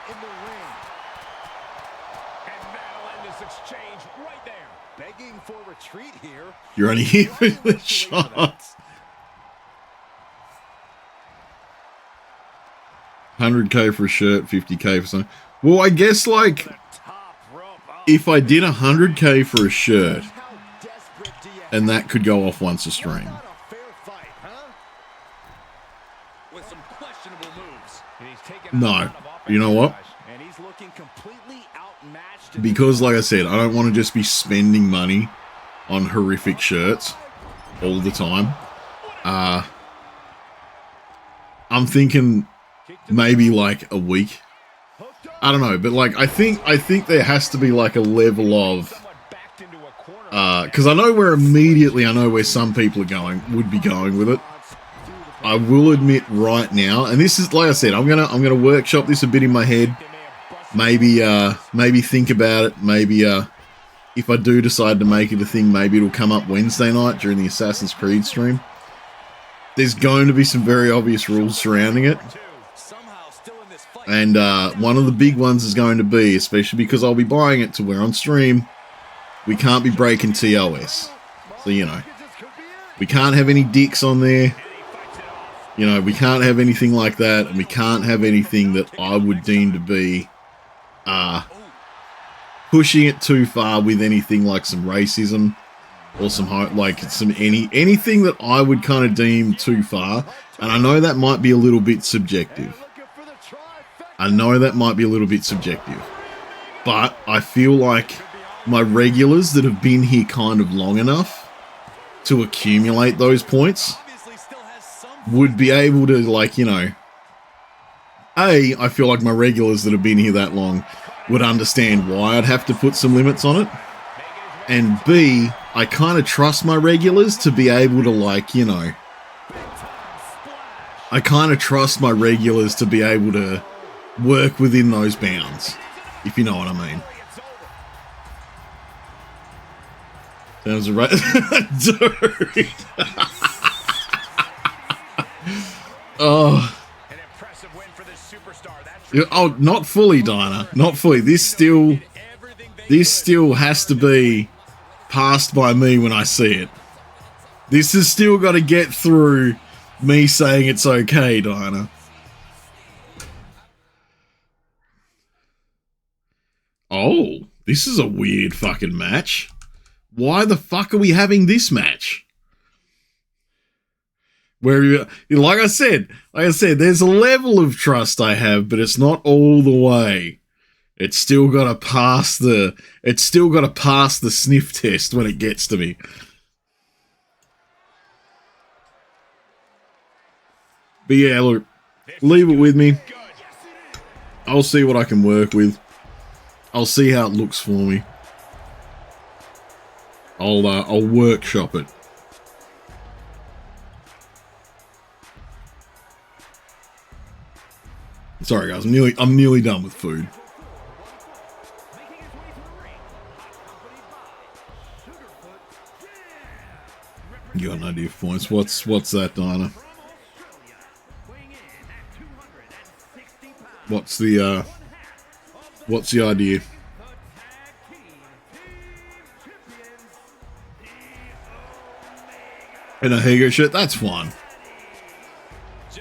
in the ring. And that'll end this exchange right there. Begging for retreat here. You're only here for the shots. 100k for a shirt, 50k for something. Well, I guess, like, if I did 100k for a shirt, and that could go off once a stream. No. You know what? Because, like I said, I don't want to just be spending money on horrific shirts all the time. I'm thinking... maybe like a week. I don't know, but like I think there has to be like a level of because I know where some people would be going with it. I will admit right now, and this is like I said, I'm gonna workshop this a bit in my head. Maybe think about it. Maybe if I do decide to make it a thing, maybe it'll come up Wednesday night during the Assassin's Creed stream. There's going to be some very obvious rules surrounding it. And one of the big ones is going to be, especially because I'll be buying it to where on stream, we can't be breaking TOS. So, you know, we can't have any dicks on there. You know, we can't have anything like that. And we can't have anything that I would deem to be pushing it too far with anything like some racism or some, like, anything that I would kind of deem too far. And I know that might be a little bit subjective. But I feel like my regulars that have been here kind of long enough to accumulate those points would be able to, like, you know, I feel like my regulars that have been here that long would understand why I'd have to put some limits on it. And B, I kind of trust my regulars to be able to, like, you know, I kind of trust my regulars to be able to work within those bounds, if you know what I mean. Sounds right. Dude. Oh. Oh, not fully, Dinah. Not fully. This still has to be passed by me when I see it. This has still got to get through me saying it's okay, Dinah. Oh, this is a weird fucking match. Why the fuck are we having this match? Where like I said, there's a level of trust I have, but it's not all the way. It's still got to pass the sniff test when it gets to me. But yeah, look, leave it with me. I'll see what I can work with. I'll see how it looks for me. I'll workshop it. Sorry guys, I'm nearly done with food. You got an idea of points. What's that, Dinah? What's the idea? And a Hager shit, that's fine.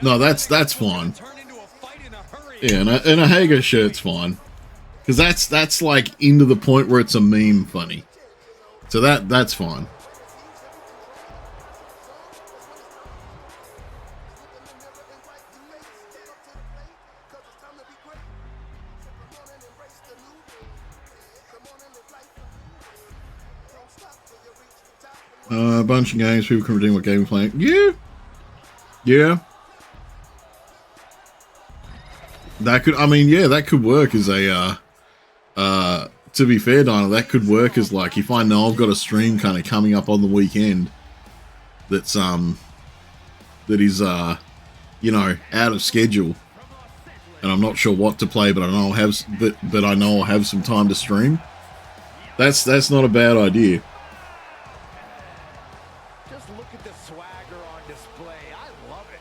No, that's fine. Yeah, and a Hager shirt's fine. Because that's like into the point where it's a meme funny. So that's fine. A bunch of games people can redeem what game playing. Yeah. That could, I mean, yeah, that could work as a, to be fair, Dinah, that could work as like, if I know I've got a stream kind of coming up on the weekend that's, that is, you know, out of schedule, and I'm not sure what to play, but I know I'll have, but I know I'll have some time to stream. That's not a bad idea. Just look at the swagger on display. I love it.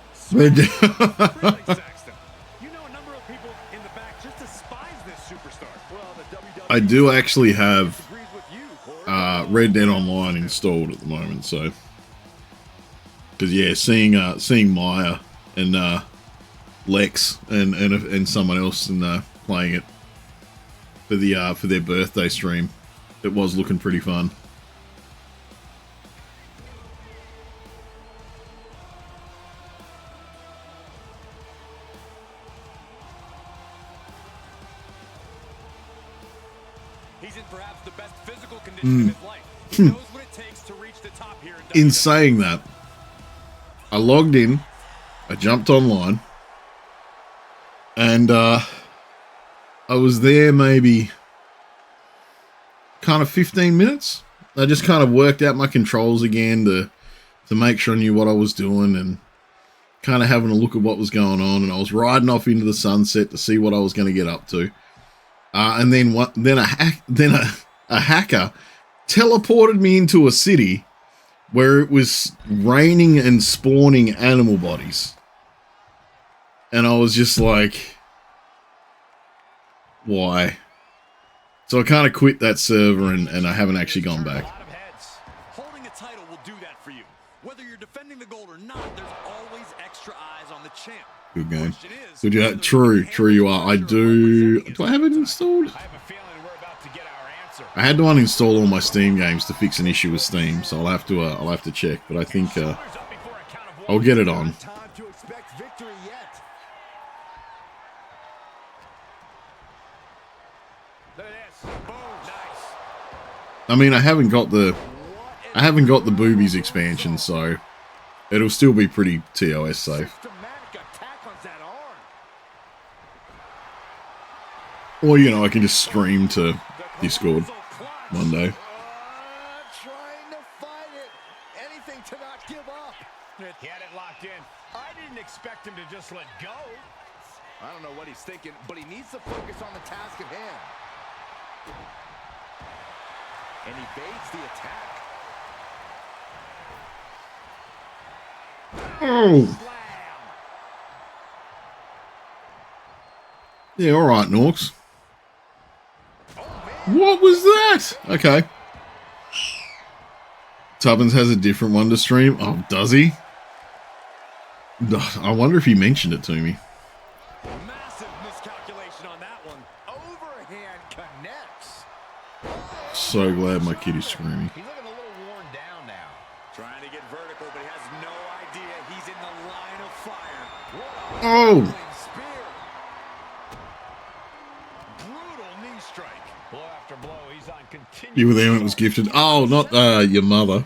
You know, a number of people in the back just despise this superstar. Well, the WWE I do actually have Red Dead Online installed at the moment, so because yeah, seeing Maya and Lex and someone else and playing it for their birthday stream, it was looking pretty fun. He's in perhaps the best physical condition of his life. He knows what it takes to reach the top here In saying that, I logged in, I jumped online, and I was there maybe kind of 15 minutes. I just kind of worked out my controls again to make sure I knew what I was doing and kind of having a look at what was going on. And I was riding off into the sunset to see what I was going to get up to. And then a hacker teleported me into a city where it was raining and spawning animal bodies. And I was just like, why? So I kind of quit that server and I haven't actually gone back. Holding a title will do that for you. Whether you're defending the gold or not, there's always extra eyes on the champ. Good game. Good job. True you are. I do I have it installed? I had to uninstall all my Steam games to fix an issue with Steam, so I'll have to check, but I think I'll get it on. I mean, I haven't got the boobies expansion, so it'll still be pretty TOS safe. Or, you know, I can just stream to Discord Monday. Trying to fight it. Anything to not give up. He had it locked in. I didn't expect him to just let go. I don't know what he's thinking, but he needs to focus on the task at hand. And he baits the attack. Oh. Yeah, alright, Norks. What was that? Okay. Tubbins has a different one to stream. Oh, does he? I wonder if he mentioned it to me. Massive miscalculation on that one. Overhand connects. So glad my kitty's screaming. He's looking a little worn down now. Trying to get vertical, but he has no idea he's in the Oh! Brutal knee strike. Blow after blow. He's on continuous. You were there when it was gifted. Oh, not your mother.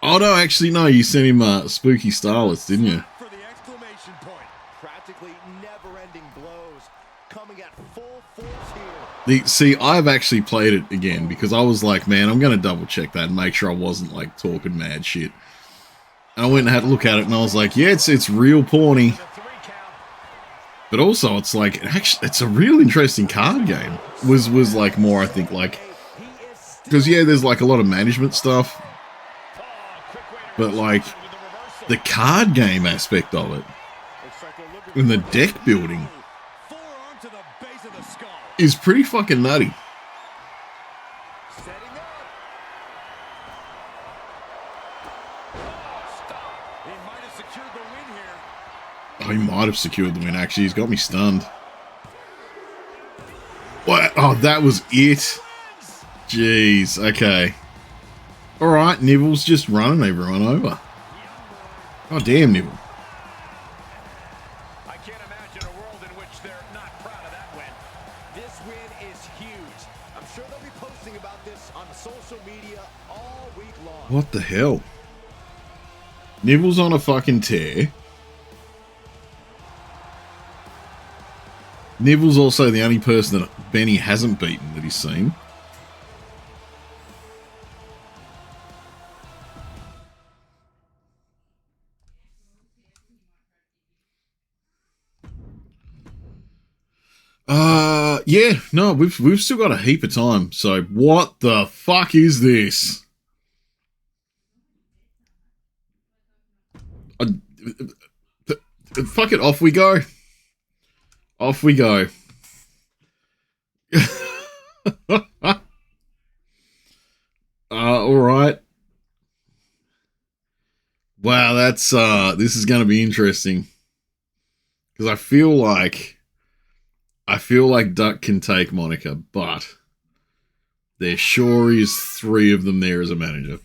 Oh, no, actually, no. You sent him Spooky Starlets, didn't you? For the exclamation point. Practically never-ending blows coming at full force here. See, I've actually played it again because I was like, man, I'm going to double check that and make sure I wasn't like talking mad shit. And I went and had a look at it and I was like, yeah, it's real porny. But also, it's like, actually, it's a real interesting card game. Was like more, I think, like, because yeah, there's like a lot of management stuff, but like the card game aspect of it and the deck building is pretty fucking nutty. Oh, he might have secured the win, actually. He's got me stunned. What? Oh, that was it? Jeez, okay. Alright, Nibbles just running everyone over. Oh, damn, Nibble. I can't imagine a world in which they're not proud of that win. This win is huge. I'm sure they'll be posting about this on social media all week long. What the hell? Nibbles on a fucking tear. Nibbles also the only person that Benny hasn't beaten that he's seen. Yeah, no, we've still got a heap of time. So what the fuck is this? Fuck it, off we go. Off we go. All right. Wow, that's this is going to be interesting because I feel like Duck can take Monica, but there sure is 3 of them there as a manager.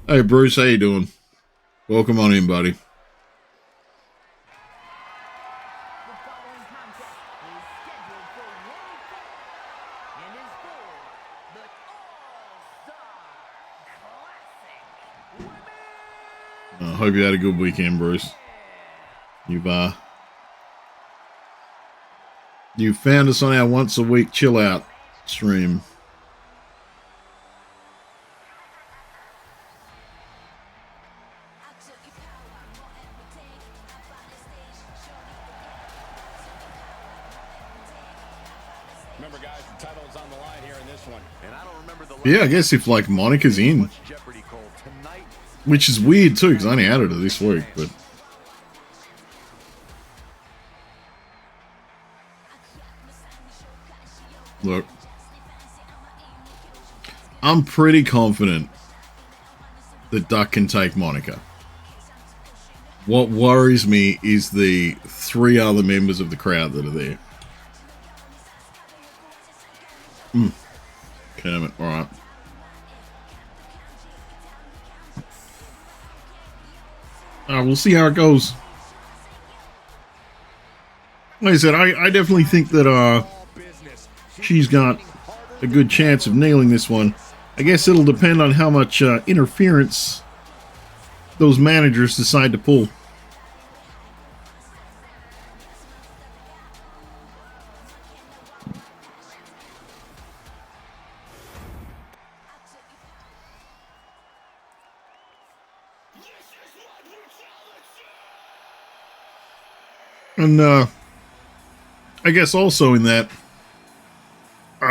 Hey Bruce, how you doing? Welcome on in, buddy. I hope you had a good weekend, Bruce. You found us on our once a week chill out stream. Remember, guys, the title is on the line here in this one. And I don't remember the Yeah, I guess if like Monica's in, Jeopardy Cole tonight. which is weird too, because I only added her this week, but look, I'm pretty confident that Duck can take Monica. What worries me is the 3 other members of the crowd that are there. Kermit, alright. We'll see how it goes. Like I said, I definitely think that she's got a good chance of nailing this one. I guess it'll depend on how much interference those managers decide to pull. And I guess also in that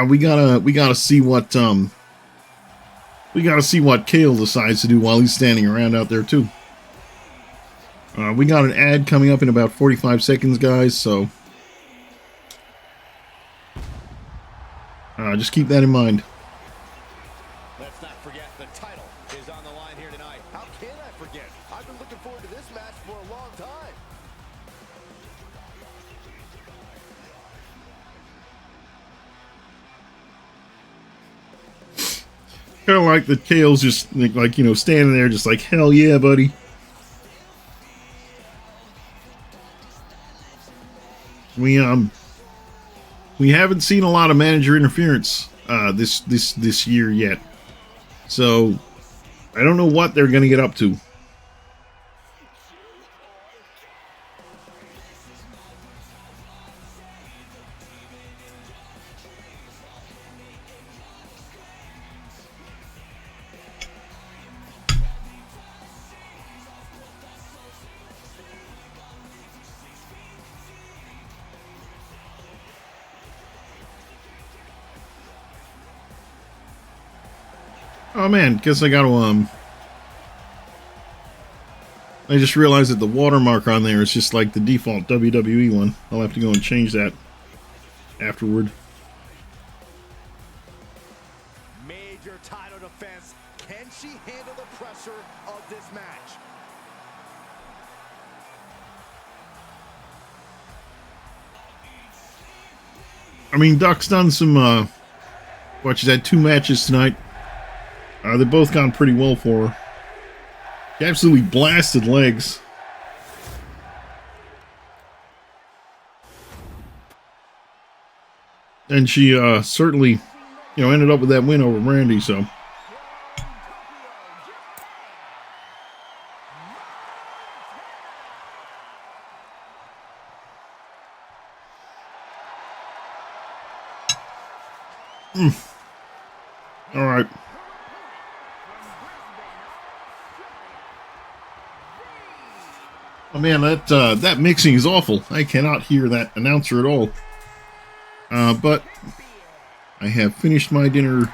we gotta see what Kale decides to do while he's standing around out there too. We got an ad coming up in about 45 seconds, guys, so just keep that in mind. Let's not forget the title is on the line here tonight. How can I forget? I've been looking forward to this match for a long time. Kind of like the tails just like, you know, standing there just like, hell yeah, buddy. We haven't seen a lot of manager interference this year yet. So I don't know what they're going to get up to. Oh man, guess I gotta I just realized that the watermark on there is just like the default WWE one. I'll have to go and change that afterward. Major title defense. Can she handle the pressure of this match? I mean, Duck's done some what, she's had 2 matches tonight. They've both gone pretty well for her. She absolutely blasted legs. And she certainly, you know, ended up with that win over Randy, so. All right. Oh man, that mixing is awful. I cannot hear that announcer at all. But I have finished my dinner.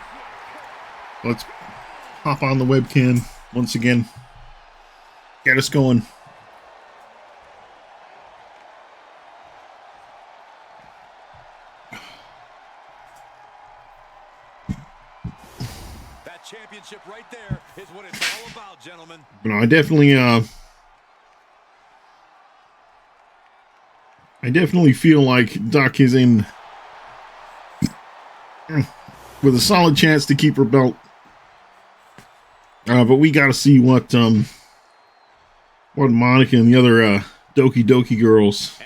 Let's hop on the webcam once again. Get us going. That championship right there is what it's all about, gentlemen. But no, I definitely feel like Duck is in with a solid chance to keep her belt. But we got to see what Monica and the other Doki Doki girls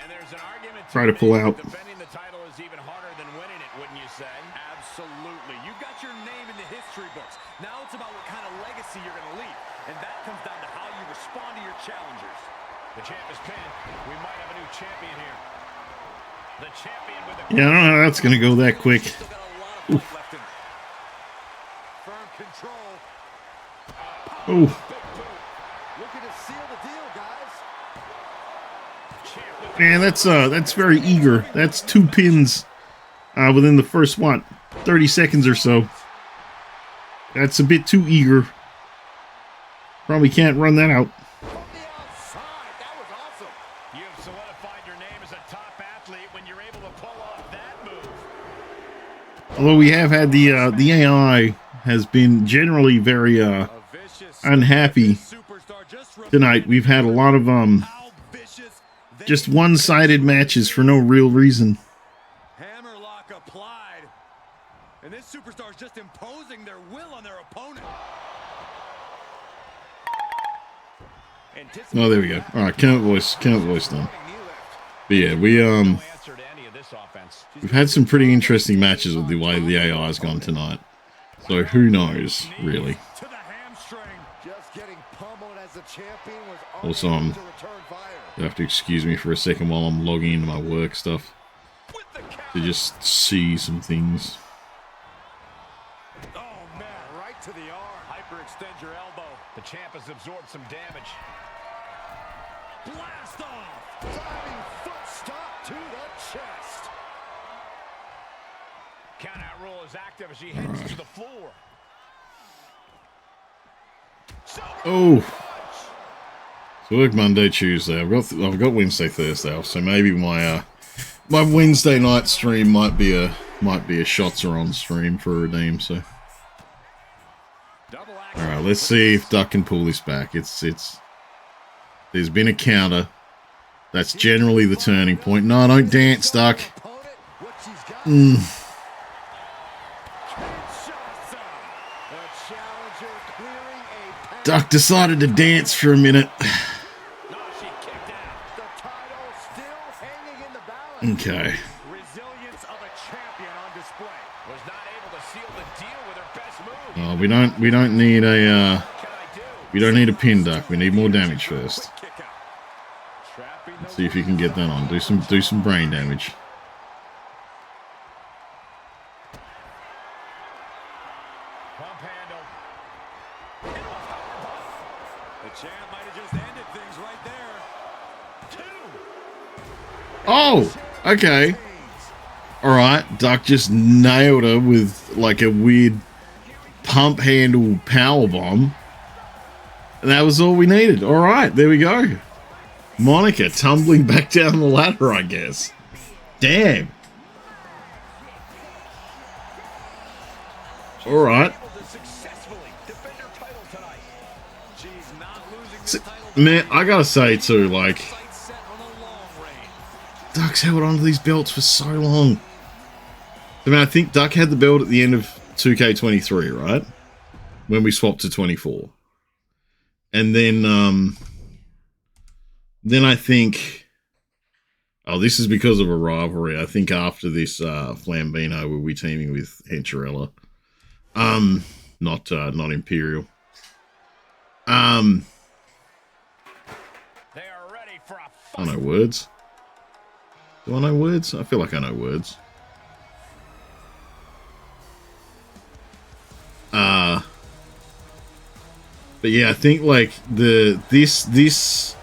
try to pull out. Defending the title is even harder than winning it, wouldn't you say? Absolutely. You've got your name in the history books. Now it's about what kind of legacy you're going to leave. And that comes down to how you respond to your challengers. The champ is pinned. We might have a new champion here. The champion with the... Yeah, I don't know how that's going to go that quick. Still got a lot of fight left in her. Firm control. Oh, Looking to seal the deal, guys. man, that's very eager. That's 2 pins within the first, what, 30 seconds or so. That's a bit too eager. Probably can't run that out. From the outside. That was awesome. You have solidified your name as a top athlete when you're able to pull off that move. Although we have had the AI has been generally very A vicious unhappy superstar. Just tonight. We've had a lot of how vicious they just one-sided matches for no real reason. hammerlock applied. And this superstar is just imposing their will on their opponent. Oh, there we go. All right, count voice done. But yeah, No answer to any of this offense. we've had some pretty interesting matches with the way the AI has gone tonight. So who knows, really? To the hamstring. Just getting pummeled as the champion was Also, unable to return fire. you'll have to excuse me for a second while I'm logging into my work stuff With the to counter. just see some things. Oh man, right to the arm. Hyperextend your elbow. The champ has absorbed some damage. Blast off. Diving foot stop to the chest. Countout rule is active as she heads to the floor. Oh, so work Monday, Tuesday. I've got Wednesday, Thursday off. So maybe my my Wednesday night stream might be a shots are on stream for a redeem. So Double all right, let's see if Duck can pull this back. It's there's been a counter. That's generally the turning point. No, don't dance, Duck. Opponent, what she's got. Mm. Shots out. The Duck decided to dance for a minute. No, she kicked out. The title still hanging in the balance. Okay. Resilience of a champion on display. Was not able to seal the deal with her best move. Oh, we don't need a What can I do? we don't need a pin, Duck. We need more damage first. Kick out. Trapping Let's the see if you can get that on. Do some brain damage. pump handle. The champ might have just ended things right there. 2. Oh, okay. All right, Duck just nailed her with like a weird pump handle power bomb. And that was all we needed. All right, there we go. Monica tumbling back down the ladder, I guess. Damn. All right. Man, I gotta say too, like, Duck's held on to these belts for so long. I mean, I think Duck had the belt at the end of 2K23, right? When we swapped to 24. And then I think, oh, this is because of a rivalry. I think after this Flambino, we'll be teaming with Hencherella. Not Imperial. They are ready for a I know words. Do I know words? I feel like I know words. But yeah, I think like this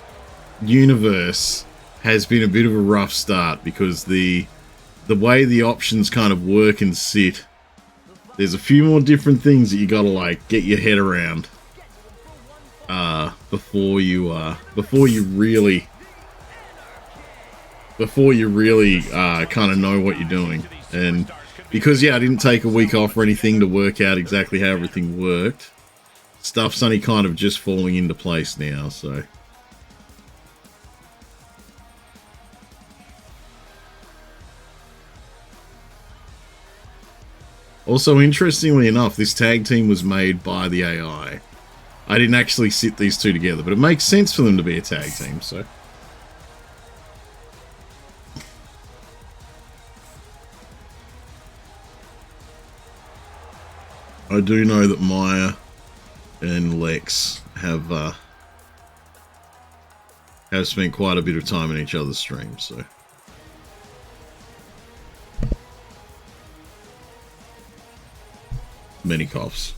universe has been a bit of a rough start because the way the options kind of work and sit, there's a few more different things that you gotta like get your head around before you really kind of know what you're doing. And because yeah, I didn't take a week off or anything to work out exactly how everything worked, stuff's only kind of just falling into place now, so. Also, interestingly enough, this tag team was made by the AI. I didn't actually sit these two together, but it makes sense for them to be a tag team, so. I do know that Maya and Lex have spent quite a bit of time in each other's streams, so. Many coughs.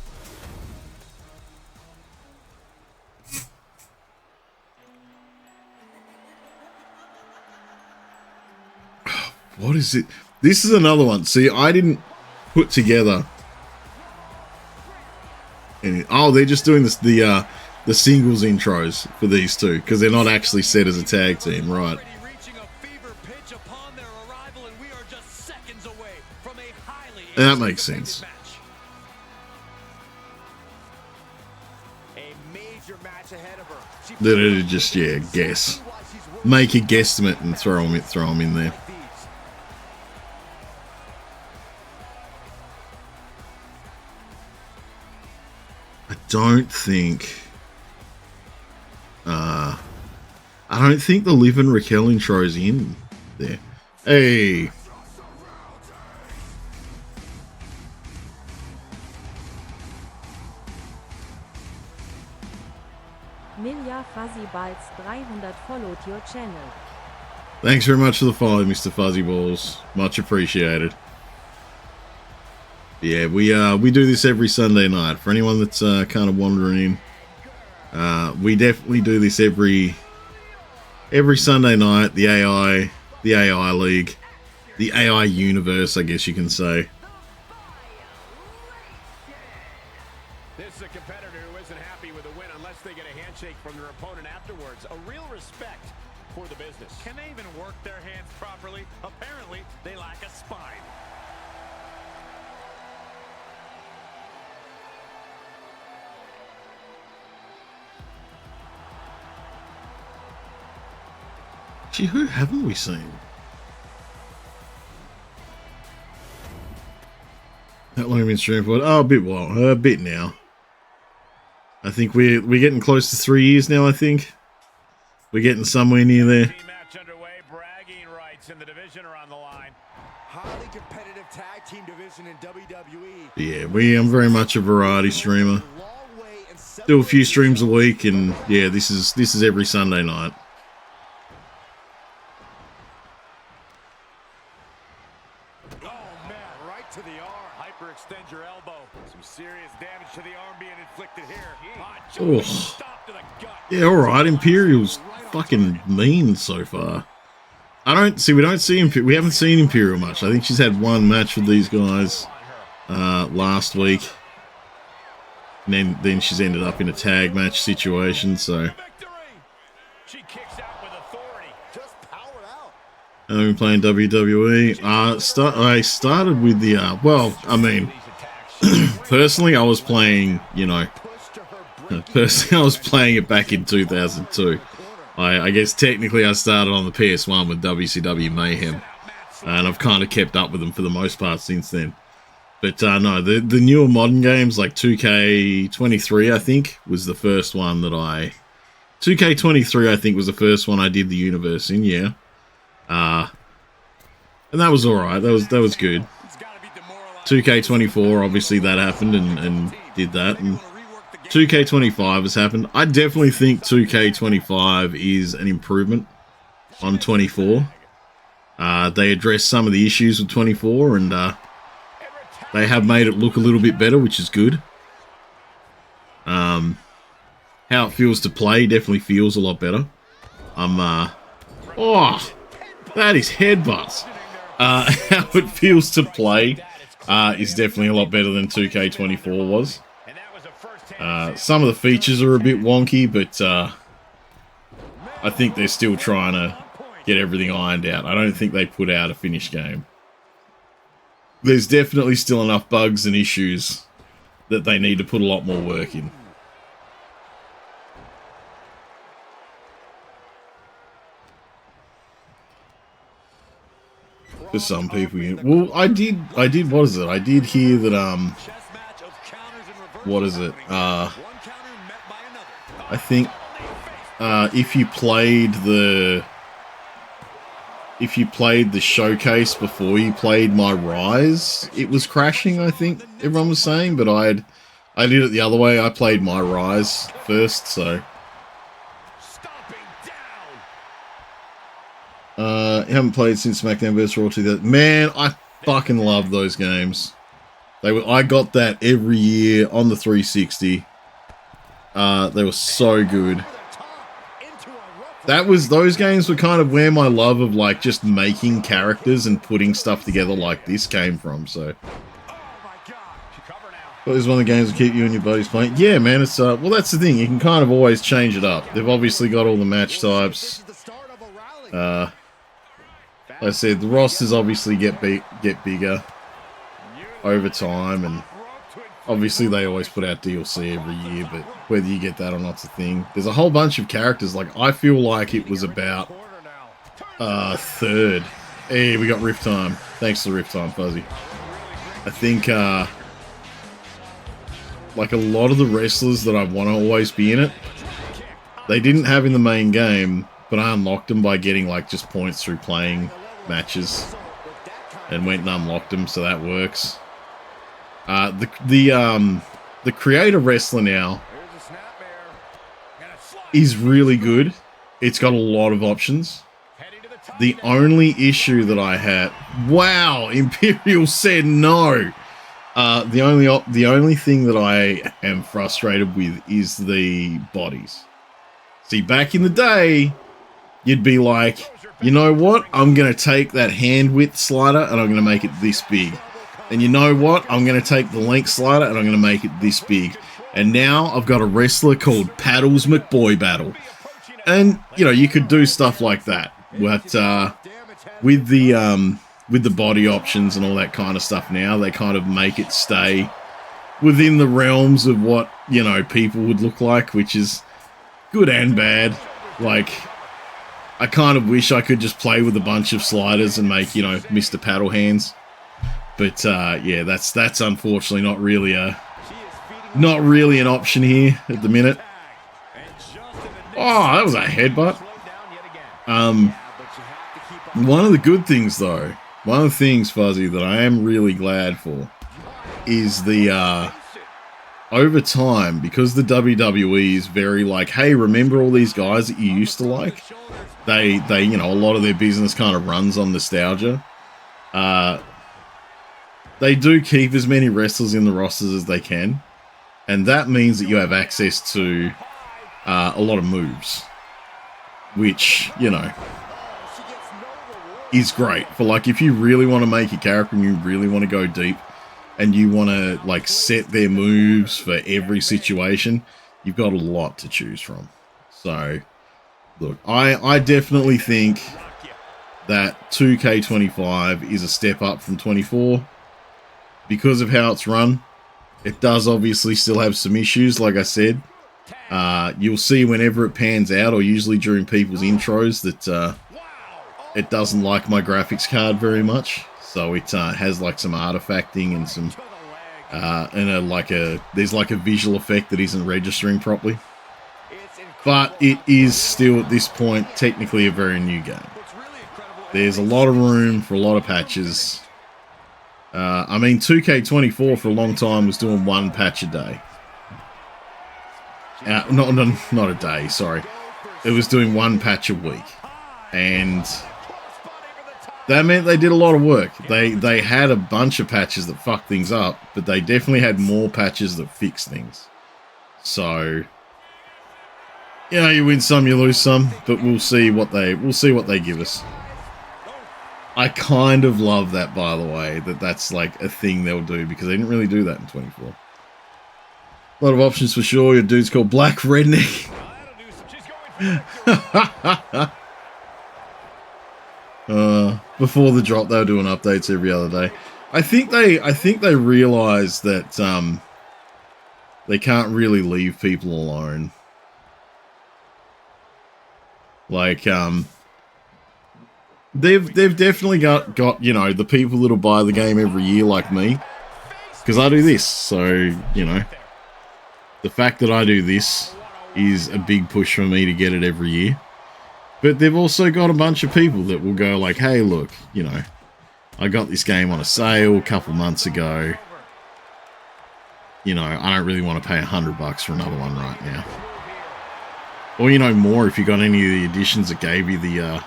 What is it? This is another one. See, I didn't put together. Oh, they're just doing this the singles intros for these two because they're not actually set as a tag team, right? And that makes sense. Then it'd just guess, make a guesstimate and throw them in there. I don't think the Liv and Raquel intro is in there. Hey. Milja Fuzzyballs 300 followed your channel. Thanks very much for the follow, Mr. Fuzzy Balls. Much appreciated. Yeah, we do this every Sunday night. For anyone that's kind of wandering in, we definitely do this every Sunday night. The AI League, the AI universe, I guess you can say. This is a competitor who isn't happy with a win unless they get a handshake from their opponent afterwards. A real respect for the business. Can they even work their hands properly? Apparently, they lack a spine. Gee, who haven't we seen? That long been streamed for? Oh, a bit now. I think we're getting close to 3 years now, I think. We're getting somewhere near there. Match underway. Bragging rights in the division are on the line. Highly competitive tag team division in WWE. Yeah, I'm very much a variety streamer. Do a few streams a week, and yeah, this is every Sunday night. Oh man, right to the arm. Hyperextend your elbow. Some serious damage to the arm being inflicted here. Oh. Yeah, alright, Imperial's fucking mean so far. We haven't seen Imperial much. I think she's had one match with these guys last week. And then she's ended up in a tag match situation, so. She kicks out with authority. Just powered out. I've been playing WWE. I started with the, well, I mean, personally, I was playing, you know, personally, I was playing it back in 2002. I guess technically I started on the PS1 with WCW Mayhem, and I've kind of kept up with them for the most part since then. But no, the newer modern games like 2K23, I think, was the first one that 2K23, I think, was the first one I did the universe in, yeah. And that was alright, that was good. 2K24, obviously that happened and did that, and 2K25 has happened. I definitely think 2K25 is an improvement on 24. They addressed some of the issues with 24, and they have made it look a little bit better, which is good. How it feels to play definitely feels a lot better. Oh, that is headbutts. How it feels to play is definitely a lot better than 2K24 was. Some of the features are a bit wonky, but I think they're still trying to get everything ironed out. I don't think they put out a finished game. There's definitely still enough bugs and issues that they need to put a lot more work in. For some people, well, I did, what is it? I did hear that, what is it? I think, if you played the showcase before you played My Rise, it was crashing, I think everyone was saying, but I did it the other way. I played My Rise first, so. Haven't played since SmackDown vs. Raw 2000. Man, I fucking love those games. I got that every year on the 360. They were so good. Those games were kind of where my love of like just making characters and putting stuff together like this came from, so. But it's one of the games that keep you and your buddies playing. Yeah, man, it's well, that's the thing. You can kind of always change it up. They've obviously got all the match types. Like I said, the rosters obviously get bigger over time, and obviously they always put out DLC every year, but whether you get that or not's a thing. There's a whole bunch of characters. Like, I feel like it was about third. Hey, we got Rift Time. Thanks to Rift Time, Fuzzy. I think like a lot of the wrestlers that I want to always be in it, they didn't have in the main game, but I unlocked them by getting like just points through playing matches, and went and unlocked them, so that works. The creator wrestler now is really good. It's got a lot of options. The only issue that I had, wow, Imperial said no. The only thing that I am frustrated with is the bodies. See, back in the day, you'd be like, you know what? I'm going to take that hand width slider and I'm going to make it this big. And you know what? I'm going to take the length slider and I'm going to make it this big. And now I've got a wrestler called Paddles McBoy Battle. And, you know, you could do stuff like that. But with the body options and all that kind of stuff now, they kind of make it stay within the realms of what, you know, people would look like, which is good and bad. Like, I kind of wish I could just play with a bunch of sliders and make, you know, Mr. Paddle hands. But, yeah, that's unfortunately not really a not really an option here at the minute. Oh, that was a headbutt. One of the good things, though, one of the things, Fuzzy, that I am really glad for is the, over time, because the WWE is very like, hey, remember all these guys that you used to like? They, you know, a lot of their business kind of runs on nostalgia. They do keep as many wrestlers in the rosters as they can. And that means that you have access to a lot of moves. Which, you know, is great. For, like, if you really want to make a character and you really want to go deep and you want to, like, set their moves for every situation, you've got a lot to choose from. So, look, I definitely think that 2K25 is a step up from 24 because of how it's run. It does obviously still have some issues, like I said. You'll see whenever it pans out, or usually during people's intros, that it doesn't like my graphics card very much. So it has like some artifacting and some there's like a visual effect that isn't registering properly. But it is still at this point technically a very new game. There's a lot of room for a lot of patches. I mean, 2K24 for a long time was doing one patch a day. Not a day, sorry. It was doing one patch a week. And that meant they did a lot of work. They had a bunch of patches that fucked things up, but they definitely had more patches that fixed things. So, you know, you win some, you lose some, but we'll see what they give us. I kind of love that, by the way, that's like a thing they'll do, because they didn't really do that in 24. A lot of options for sure. Your dude's called Black Redneck. Before the drop, they were doing updates every other day. I think they realized that they can't really leave people alone. Like they've definitely got you know, the people that'll buy the game every year like me, because I do this. So, you know, the fact that I do this is a big push for me to get it every year. But they've also got a bunch of people that will go like, hey, look, you know, I got this game on a sale a couple months ago. You know, I don't really want to pay $100 for another one right now. Or, you know, more if you got any of the editions that gave you the,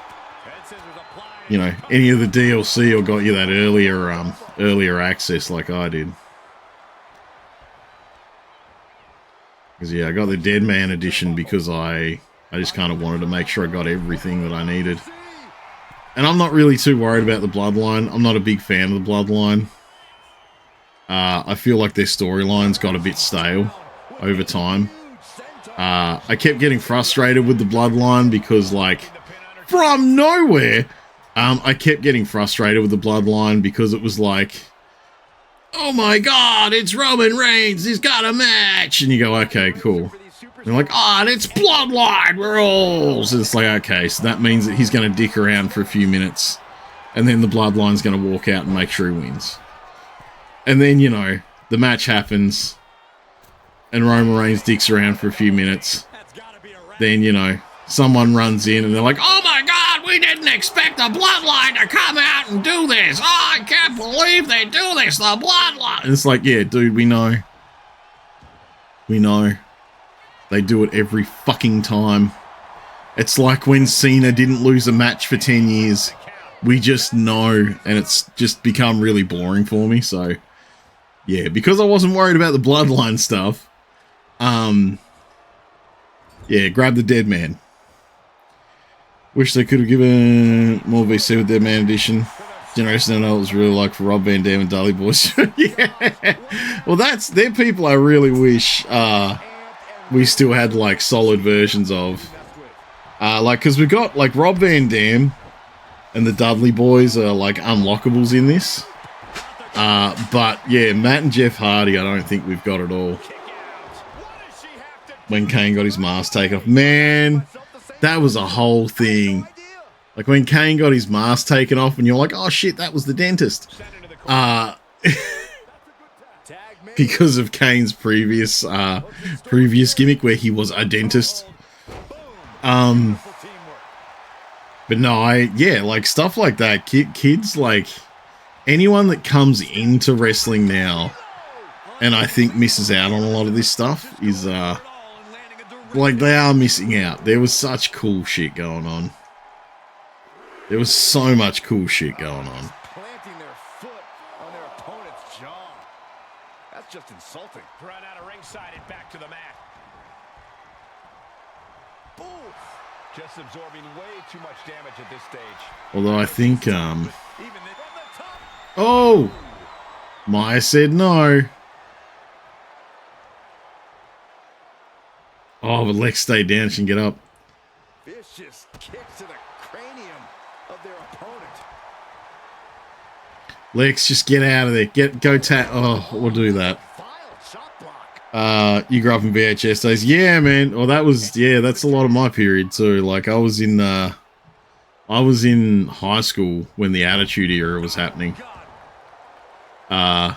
you know, any of the DLC or got you that earlier access like I did. Because, yeah, I got the Dead Man edition because I just kind of wanted to make sure I got everything that I needed. And I'm not really too worried about the Bloodline. I'm not a big fan of the Bloodline. I feel like their storylines got a bit stale over time. I kept getting frustrated with the Bloodline because, like, from nowhere, I kept getting frustrated with the Bloodline because it was like, oh my god, it's Roman Reigns, he's got a match! And you go, okay, cool. And they're like, and it's Bloodline rules! And it's like, okay, so that means that he's going to dick around for a few minutes, and then the Bloodline's going to walk out and make sure he wins. And then, you know, the match happens, and Roman Reigns dicks around for a few minutes. Then, you know, someone runs in, and they're like, oh my god, we didn't expect the Bloodline to come out and do this! Oh, I can't believe they do this, the Bloodline! And it's like, yeah, dude, we know. We know. They do it every fucking time. It's like when Cena didn't lose a match for 10 years. We just know, and it's just become really boring for me, so... Yeah, because I wasn't worried about the Bloodline stuff, yeah, grab the Dead Man. Wish they could have given more VC with Dead Man Edition. Generation NL was really like for Rob Van Dam and Dudley Boys. Yeah. Well, they're people I really wish we still had, like, solid versions of. Like, because we got, like, Rob Van Dam and the Dudley Boys are, like, unlockables in this. But, yeah, Matt and Jeff Hardy, I don't think we've got at all. When Kane got his mask taken off. Man, that was a whole thing. Like, when Kane got his mask taken off and you're like, oh, shit, that was the dentist. because of Kane's previous gimmick where he was a dentist. But no, like stuff like that. Kids, like anyone that comes into wrestling now, and I think misses out on a lot of this stuff is like they are missing out. There was such cool shit going on. There was so much cool shit going on. Planting their foot on their opponent's jaw. That's just insulting. Run out of ringside and back to the mat. Oof. Just absorbing way too much damage at this stage. Although I think, oh, Maya said no. Oh, but Lex stayed down. She can get up. Vicious kicks to the cranium of their opponent. Lex, just get out of there. Go tap. Oh, we'll do that. You grew up in VHS days. Yeah, man. Well, that's a lot of my period too. Like I was in high school when the Attitude Era was happening. And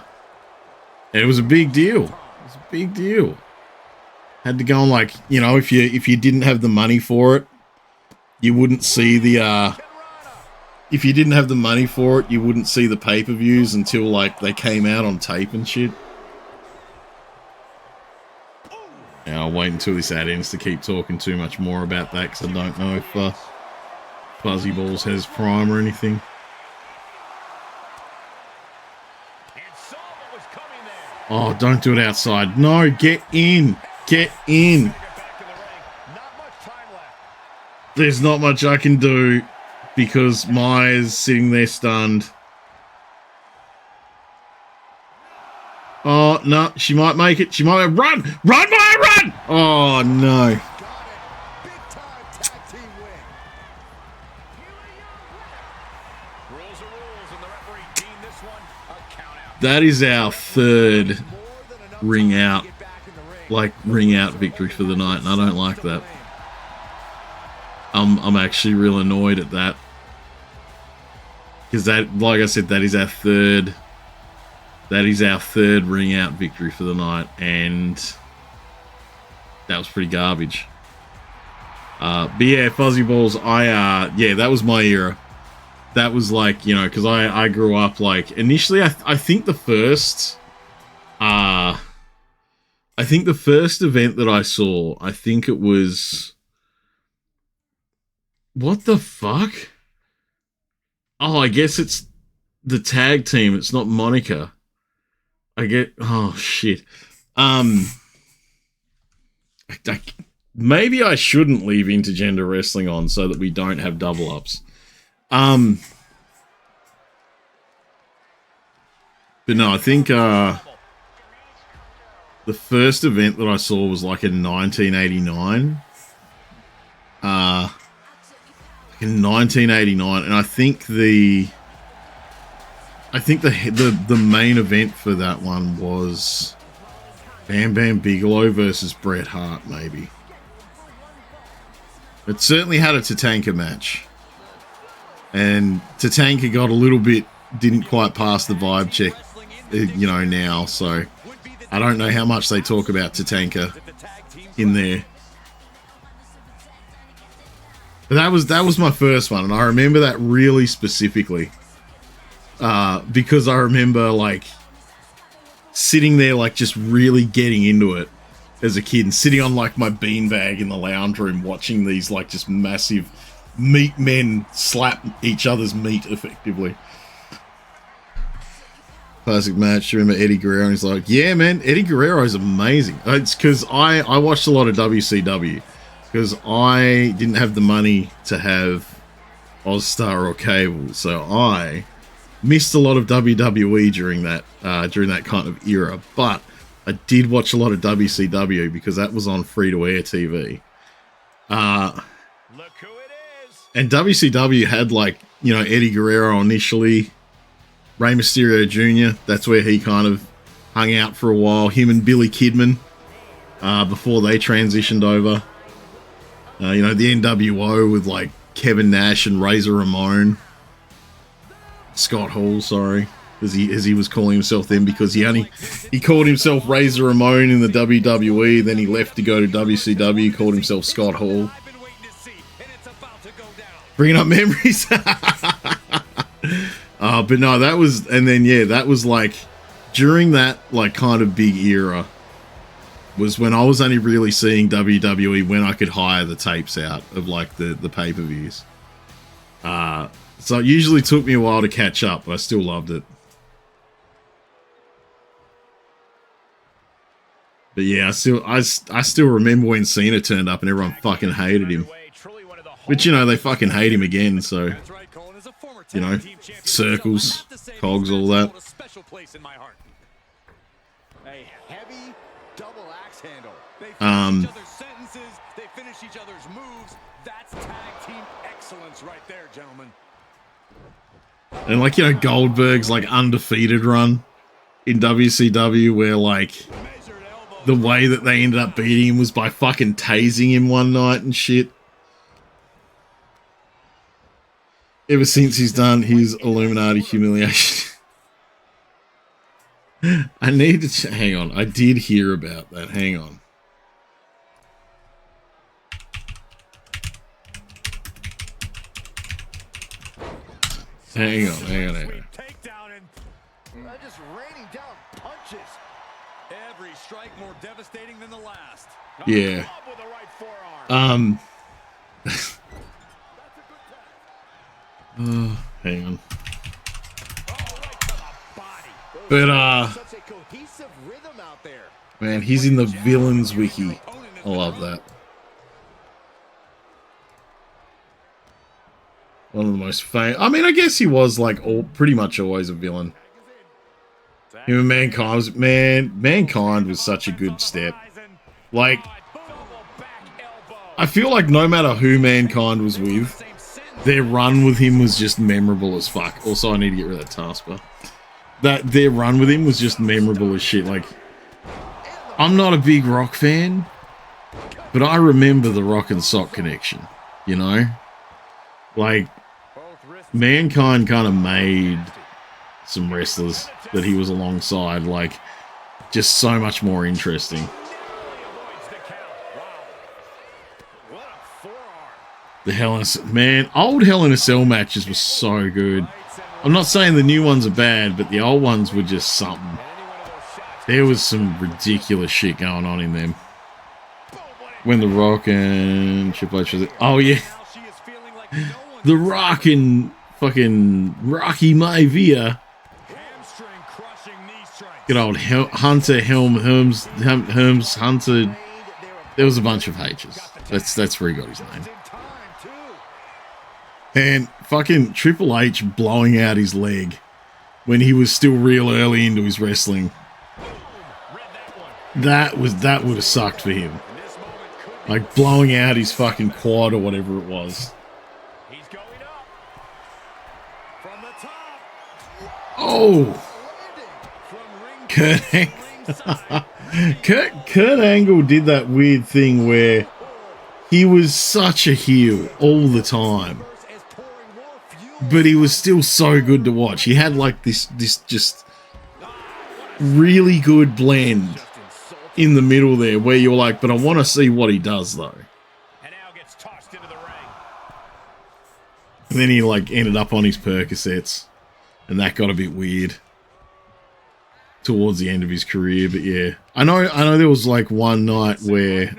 it was a big deal. It was a big deal. Had to go on, like, you know, if you didn't have the money for it, you wouldn't see the if you didn't have the money for it, you wouldn't see the pay-per-views until like they came out on tape and shit. Yeah, I'll wait until this ad ends to keep talking too much more about that because I don't know if Fuzzy Balls has Prime or anything. Oh, don't do it outside. No, get in. Get in. There's not much I can do because Maya's sitting there stunned. Oh, no, she might make it. She might run! Run, Maya, run! Oh, no. That is our third ring out victory for the night, and I don't like that. I'm actually real annoyed at that. Because that, like I said, that is our third ring out victory for the night, and that was pretty garbage. But yeah, Fuzzy Balls, that was my era. That was like, you know, because I grew up, like, initially, I think the first event that I saw, I think it was, what the fuck? Oh, I guess it's the tag team. It's not Monica. Oh, shit. Maybe I shouldn't leave intergender wrestling on so that we don't have double ups. But no, I think the first event that I saw was like in 1989. In 1989, and I think the main event for that one was Bam Bam Bigelow versus Bret Hart, maybe. It certainly had a Tatanka match. And Tatanka got a little bit, didn't quite pass the vibe check, you know, now. So I don't know how much they talk about Tatanka in there. But that was my first one, and I remember that really specifically. Because I remember, like, sitting there, like, just really getting into it as a kid, and sitting on, like, my beanbag in the lounge room watching these, like, just massive meat men slap each other's meat effectively. Classic match. You remember Eddie Guerrero? And he's like, yeah, man, Eddie Guerrero is amazing. It's because I watched a lot of WCW because I didn't have the money to have Ozstar or cable, so I missed a lot of WWE during that kind of era. But I did watch a lot of WCW because that was on free-to-air TV. Look who it is. And WCW had, like, you know, Eddie Guerrero initially, Rey Mysterio Jr., that's where he kind of hung out for a while. Him and Billy Kidman, before they transitioned over. You know, the NWO with, like, Kevin Nash and Razor Ramon. Scott Hall, sorry. as he was calling himself then, because he called himself Razor Ramon in the WWE, then he left to go to WCW, called himself Scott Hall. Bringing up memories. But no, that was, and then yeah, that was like during that like kind of big era was when I was only really seeing WWE when I could hire the tapes out of like the pay-per-views. So it usually took me a while to catch up, but I still loved it. But yeah, I still remember when Cena turned up and everyone fucking hated him. But you know, they fucking hate him again, so you know, circles, cogs, all that. A heavy double axe handle. They Um, finish each other's sentences, they finish each other's moves. That's tag team excellence right there, gentlemen. And like, you know, Goldberg's like undefeated run in WCW, where like the way that they ended up beating him was by fucking tasing him one night and shit. Ever since he's done his Illuminati humiliation. I need to hang on. I did hear about that. Hang on. Hang on. Just raining down punches. Every strike more devastating than the last. Yeah. Hang on. But Such a cohesive rhythm out there. man, he's in the villains wiki. I love that. One of the most famous. I mean, I guess he was like pretty much always a villain. Him and Mankind was such a good step. Like, I feel like no matter who Mankind was with, their run with him was just memorable as fuck. Also, I need to get rid of that taskbar. Their run with him was just memorable as shit. Like, I'm not a big Rock fan, but I remember the Rock and Sock connection, you know? Like, Mankind kind of made some wrestlers that he was alongside, like, just so much more interesting. The Hell in a Cell, man, old Hell in a Cell matches were so good. I'm not saying the new ones are bad, but the old ones were just something. There was some ridiculous shit going on in them. When The Rock and Triple H was it? Oh yeah, The Rock and fucking Rocky Maivia. Good old Hunter Helms Hunter. There was a bunch of H's. That's where he got his name. And fucking Triple H blowing out his leg when he was still real early into his wrestling. That would have sucked for him. Like blowing out his fucking quad or whatever it was. Oh! Kurt Angle did that weird thing where he was such a heel all the time, but he was still so good to watch. He had like this just really good blend in the middle there where you're like, but I want to see what he does though. And then he like ended up on his Percocets, and that got a bit weird towards the end of his career. But yeah, I know there was like one night where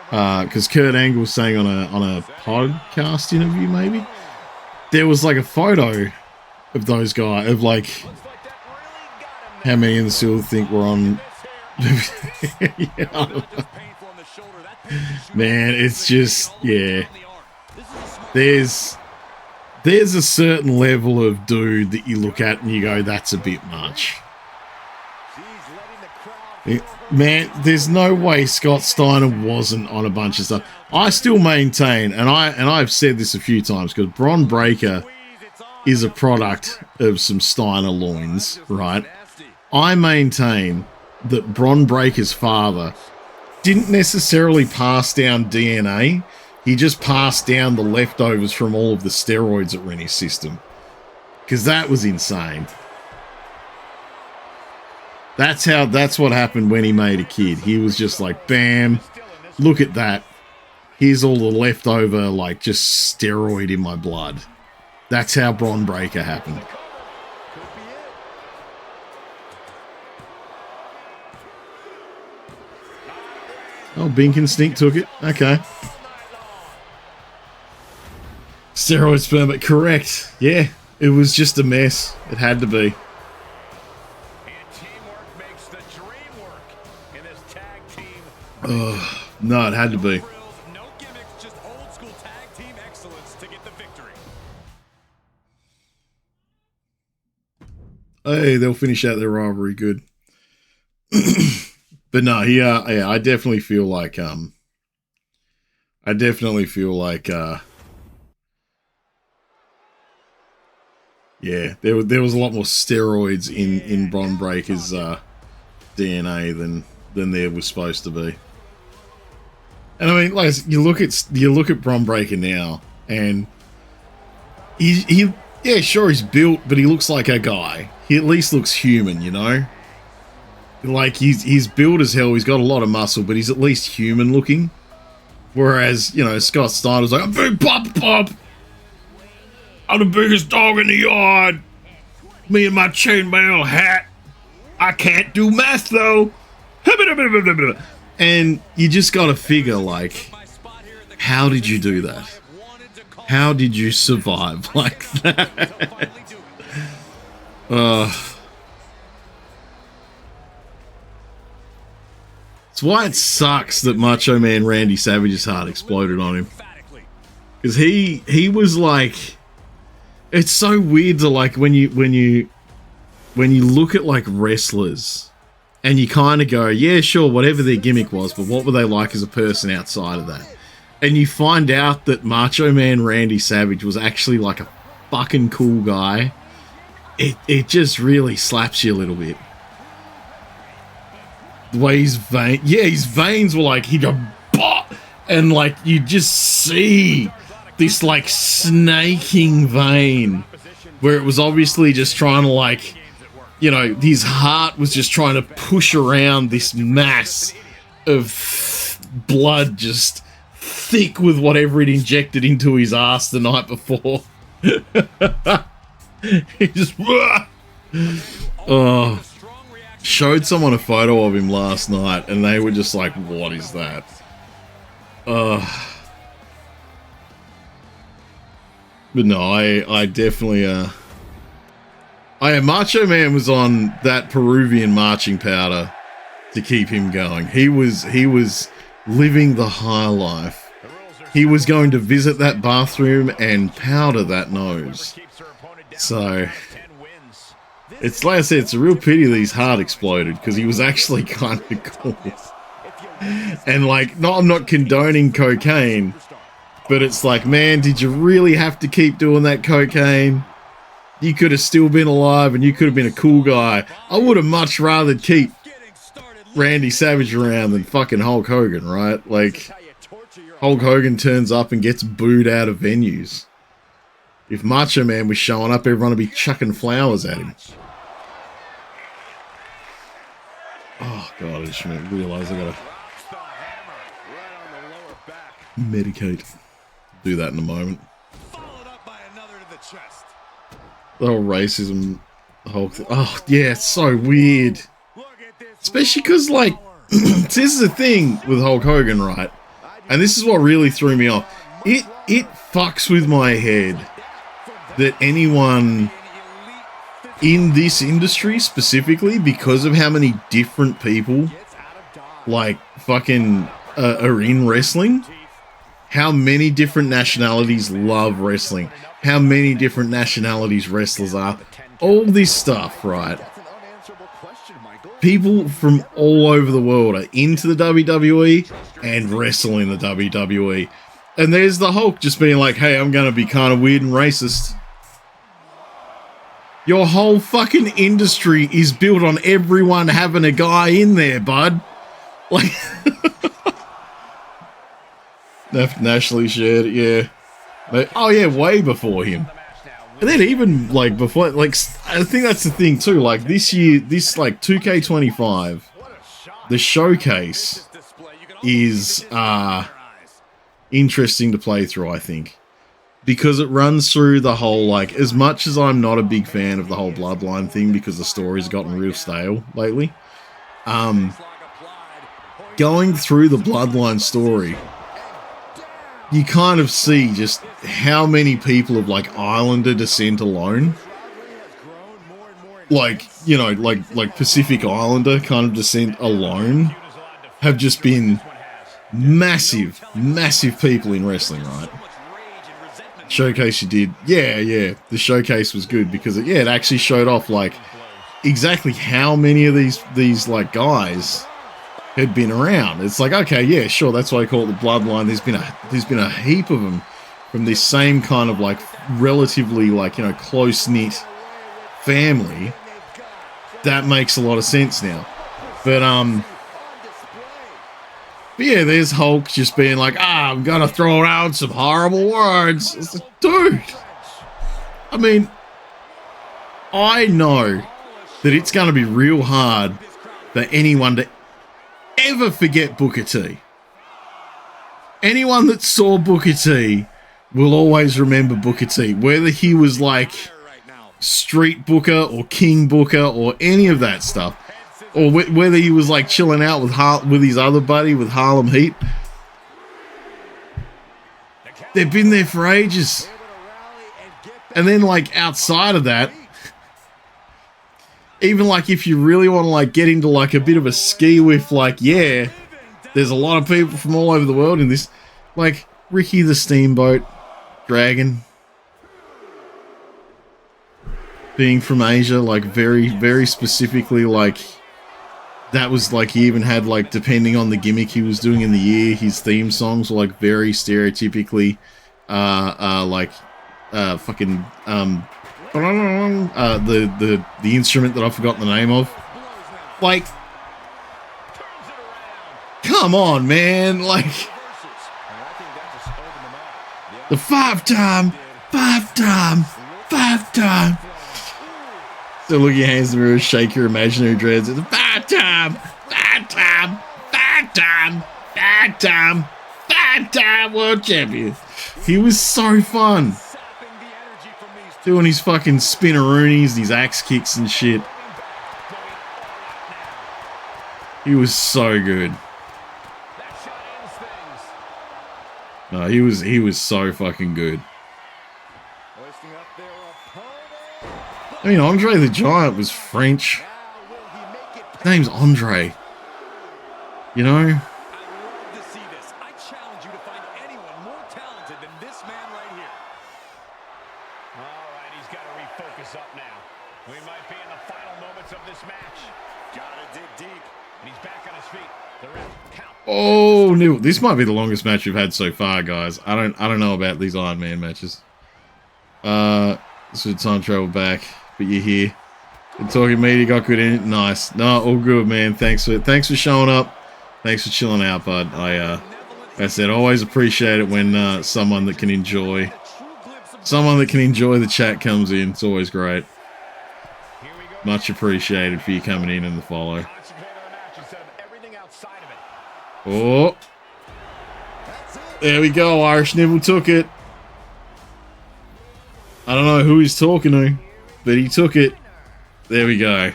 because Kurt Angle was saying on a podcast interview, maybe there was like a photo of those guys, of like how many in the still think we're on. Yeah. Man, it's just, yeah, there's a certain level of dude that you look at and you go, that's a bit much. Man, there's no way Scott Steiner wasn't on a bunch of stuff. I still maintain, and I've said this a few times, because Bron Breakker is a product of some Steiner loins, right? I maintain that Bron Breakker's father didn't necessarily pass down DNA. He just passed down the leftovers from all of the steroids that were in his system. Because that was insane. That's what happened when he made a kid. He was just like, bam, look at that. Here's all the leftover, like, just steroid in my blood. That's how Bron Breakker happened. Oh, Bink and Stink took it. Okay. Steroid sperm, but correct. Yeah, it was just a mess. It had to be. No, it had to be. No gimmicks, just old school tag team excellence to get the victory. Hey, they'll finish out their rivalry good. But no, yeah, I definitely feel like yeah, there was a lot more steroids in Bron Breakker's DNA than there was supposed to be. And I mean, like, you look at Bron Breakker now, and he yeah, sure, he's built, but he looks like a guy. He at least looks human, you know? Like, he's built as hell, he's got a lot of muscle, but he's at least human looking. Whereas, you know, Scott Steiner's like, I'm big pop. I'm the biggest dog in the yard. Me and my chainmail hat. I can't do math, though. And you just gotta figure, like, how did you do that? How did you survive like that? It's why it sucks that Macho Man Randy Savage's heart exploded on him. Because he was like... It's so weird to, like, when you look at, like, wrestlers, and you kind of go, yeah, sure, whatever their gimmick was, but what were they like as a person outside of that? And you find out that Macho Man Randy Savage was actually, like, a fucking cool guy. It just really slaps you a little bit. The way his veins were like, he'd go, bah! And, like, you just see this, like, snaking vein where it was obviously just trying to, like, you know, his heart was just trying to push around this mass of blood just thick with whatever it injected into his ass the night before. He just... Oh... Showed someone a photo of him last night, and they were just like, what is that? But no, I definitely, Macho Man was on that Peruvian marching powder to keep him going. He was living the high life. He was going to visit that bathroom and powder that nose. So... It's like I said, it's a real pity that his heart exploded, because he was actually kind of cool. And, like, no, I'm not condoning cocaine, but it's like, man, did you really have to keep doing that cocaine? You could have still been alive and you could have been a cool guy. I would have much rather keep Randy Savage around than fucking Hulk Hogan, right? Like, Hulk Hogan turns up and gets booed out of venues. If Macho Man was showing up, everyone would be chucking flowers at him. Oh, God, I just realised I gotta medicate. Do that in a moment. The whole racism, the whole thing. Oh, yeah, it's so weird. Especially because, like, this is the thing with Hulk Hogan, right? And this is what really threw me off. It fucks with my head that anyone in this industry specifically, because of how many different people like fucking are in wrestling, how many different nationalities love wrestling, how many different nationalities wrestlers are, all this stuff, right? People from all over the world are into the WWE and wrestle in the WWE. And there's the Hulk just being like, hey, I'm going to be kind of weird and racist. Your whole fucking industry is built on everyone having a guy in there, bud. Like, nationally shared, yeah. Oh yeah, way before him. And then even like before, like I think that's the thing too. Like this year, this like 2K25, the showcase is interesting to play through. I think because it runs through the whole like. As much as I'm not a big fan of the whole Bloodline thing because the story's gotten real stale lately. Going through the Bloodline story, you kind of see just how many people of like Islander descent alone, like, you know, like Pacific Islander kind of descent alone, have just been massive people in wrestling, right? Showcase you did, yeah. The showcase was good because it actually showed off like exactly how many of these like guys had been around. It's like, okay, yeah, sure, that's why I call it the Bloodline. There's been a heap of them from this same kind of like relatively like, you know, close-knit family. That makes a lot of sense now. But yeah, there's Hulk just being like, I'm gonna throw around some horrible words. It's like, dude, I mean, I know that it's gonna be real hard for anyone to ever forget Booker T. Anyone that saw Booker T will always remember Booker T, whether he was like Street Booker or King Booker or any of that stuff, or whether he was like chilling out with his other buddy with Harlem Heat. They've been there for ages. And then like outside of that, even like if you really want to like get into like a bit of a ski with like, yeah, there's a lot of people from all over the world in this, like Ricky the Steamboat Dragon being from Asia, like very specifically, like that was like he even had like, depending on the gimmick he was doing in the year, his theme songs were like very stereotypically fucking the instrument that I've forgotten the name of. Like, come on, man. Like, the five-time. So look at your hands in the mirror, shake your imaginary dreads. It's a five-time world champion. He was so fun. Doing his fucking spinneroonies, these axe kicks and shit. He was so good. No, he was so fucking good. I mean, Andre the Giant was French. His name's Andre. You know? Oh, no, this might be the longest match we've had so far, guys. I don't know about these Iron Man matches. So time travel back, but you're here. Good talking media, got good in it. Nice. No, all good, man. Thanks for showing up. Thanks for chilling out, bud. Like I said, always appreciate it when someone that can enjoy the chat comes in. It's always great. Much appreciated for you coming in and the follow. Oh, there we go. Irish Nibble took it. I don't know who he's talking to, but he took it. There we go.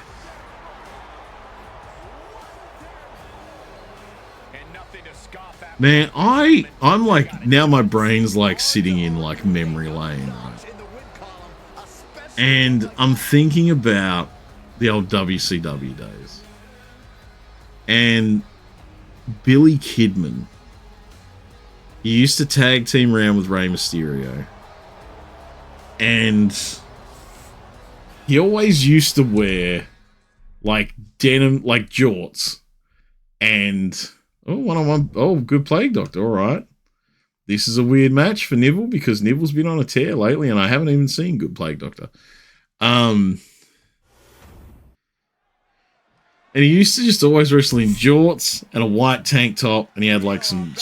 Man, I'm like, now my brain's like sitting in like memory lane, right? And I'm thinking about the old WCW days. And Billy Kidman, he used to tag team around with Rey Mysterio. And he always used to wear like denim, like jorts. And good Plague Doctor, all right. This is a weird match for Neville because Neville's been on a tear lately and I haven't even seen Good Plague Doctor. And he used to just always wrestle in jorts and a white tank top, and he had like some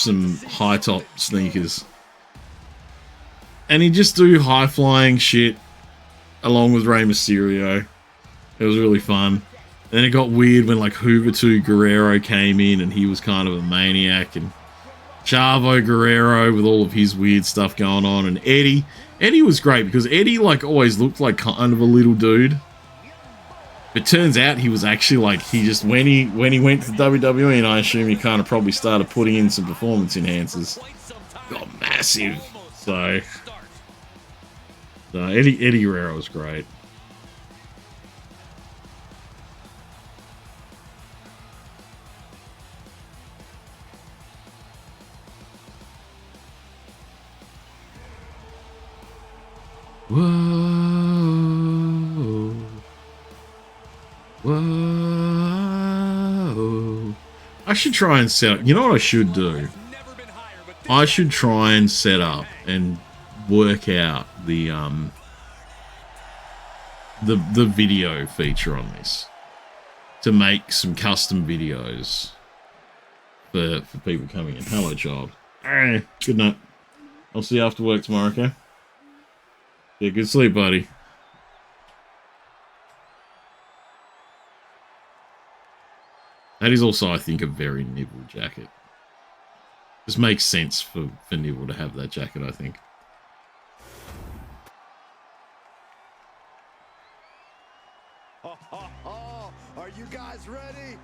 high top sneakers. And he'd just do high flying shit along with Rey Mysterio. It was really fun. Then it got weird when like Hoover 2 Guerrero came in and he was kind of a maniac, and Chavo Guerrero with all of his weird stuff going on, and Eddie was great because Eddie like always looked like kind of a little dude. It turns out he was actually like, he just, when he went to WWE, and I assume he kind of probably started putting in some performance enhancers, got massive. So Eddie Guerrero was great. Whoa. Whoa. I should try and set up, you know what I should do? I should try and set up and work out the video feature on this to make some custom videos for people coming in. Hello, child. Hey, good night. I'll see you after work tomorrow, okay? Yeah, good sleep, buddy. That is also, I think, a very Neville jacket. This makes sense for Neville to have that jacket, I think. Are you guys ready?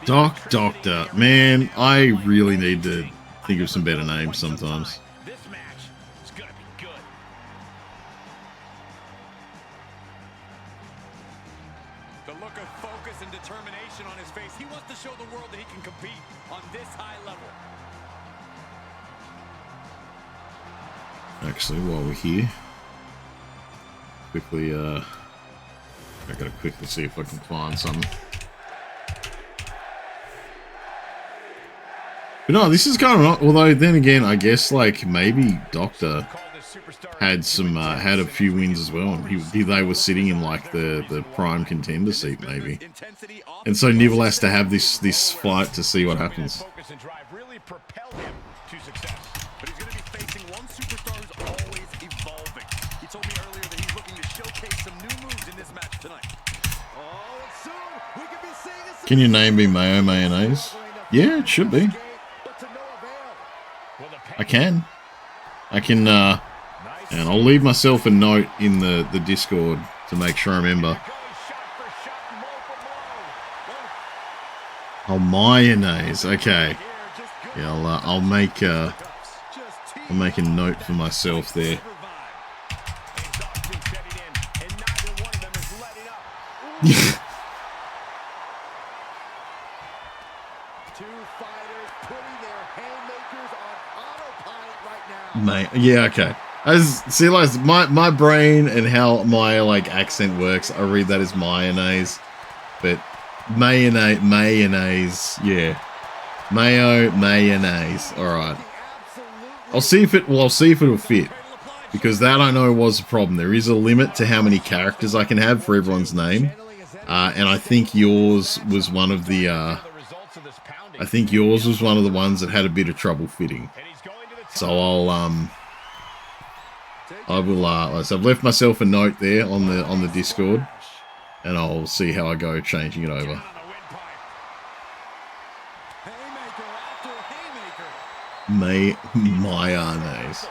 Doctor. Man, I really need to think of some better names sometimes. This match is gonna be good. The look of focus and determination on his face. He wants to show the world that he can compete on this high level. Actually, while we're here, quickly, I gotta quickly see if I can find something. But no, this is kind of not, although then again, I guess like maybe Doctor had some, had a few wins as well, and they were sitting in like the prime contender seat maybe. And so Neville has to have this fight to see what happens. Can your name be Mayo Mayonnaise? Yeah, it should be. I can, and I'll leave myself a note in the Discord to make sure I remember. Oh, mayonnaise. Okay. Yeah, I'll make a note for myself there. Mate, yeah, okay. See, like my brain and how my like accent works, I read that as mayonnaise, but mayonnaise, yeah, mayonnaise. All right, I'll see if it'll fit, because that I know was a problem. There is a limit to how many characters I can have for everyone's name, and I think yours was one of the ones that had a bit of trouble fitting. So I will. So I've left myself a note there on the Discord, and I'll see how I go changing it over. Mayonnaise.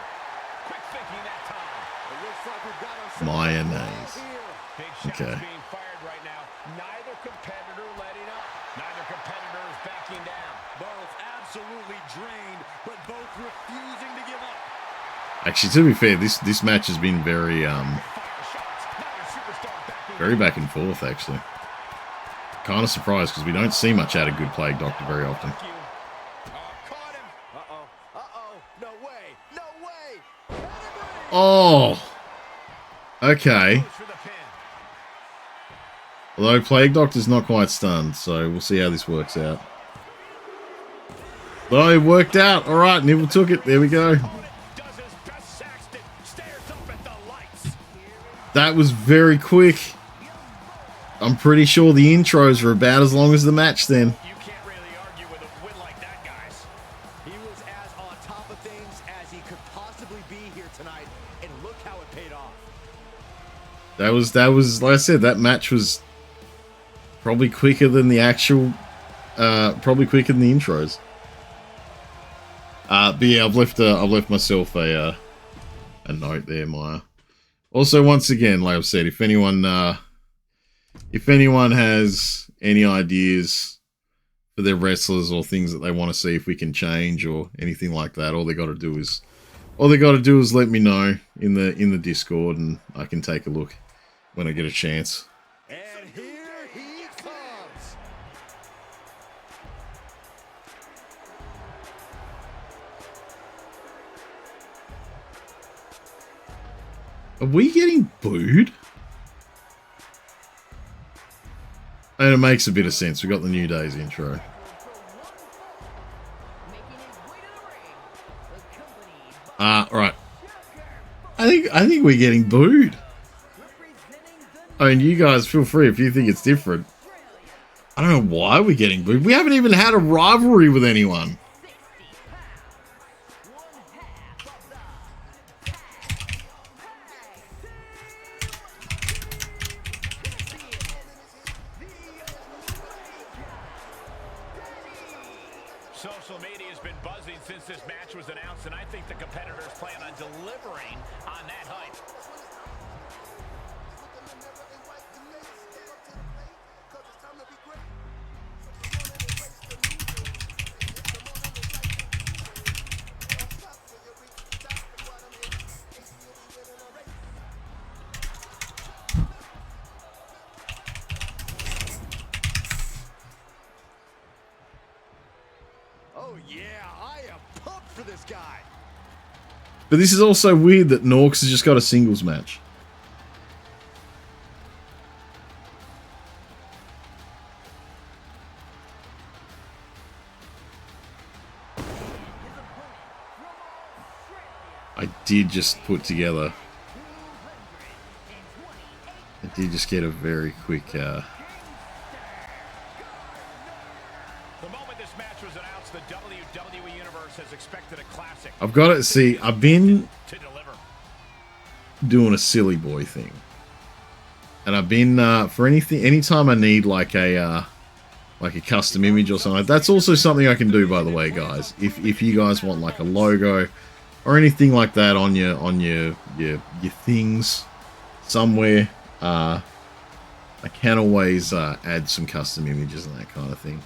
Mayonnaise. Okay. Actually, to be fair, this match has been very back and forth. Actually, kind of surprised because we don't see much out of Good Plague Doctor very often. Oh, okay. Although Plague Doctor's not quite stunned, so we'll see how this works out. Though it worked out. All right, Neville took it. There we go. That was very quick. I'm pretty sure the intros were about as long as the match then. You can't really argue with a win like that, guys. He was as on top of things as he could possibly be here tonight, and look how it paid off. That was like I said, that match was probably quicker than the actual, probably quicker than the intros. But yeah, I've left myself a note there, Maya. Also, once again, like I've said, if anyone has any ideas for their wrestlers or things that they want to see if we can change or anything like that, all they got to do is let me know in the Discord, and I can take a look when I get a chance. And here he comes. Are we getting booed? And it makes a bit of sense. We got the New Day's intro. Right. I think we're getting booed. I mean, you guys feel free if you think it's different. I don't know why we're getting booed. We haven't even had a rivalry with anyone. Social media has been buzzing since this match was announced, and I think the competitors plan on delivering on that hype. Oh yeah, I am pumped for this guy. But this is also weird that Norks has just got a singles match. I did just put together. I did just get a very quick. The moment this match was announced, the WWE Universe has expected a classic. I've got to see. I've been To deliver. doing a silly boy thing, and I've been for anytime I need like a custom image or something. That's also something I can do, by the way, guys. If you guys want like a logo or anything like that on your things somewhere, I can always add some custom images and that kind of thing.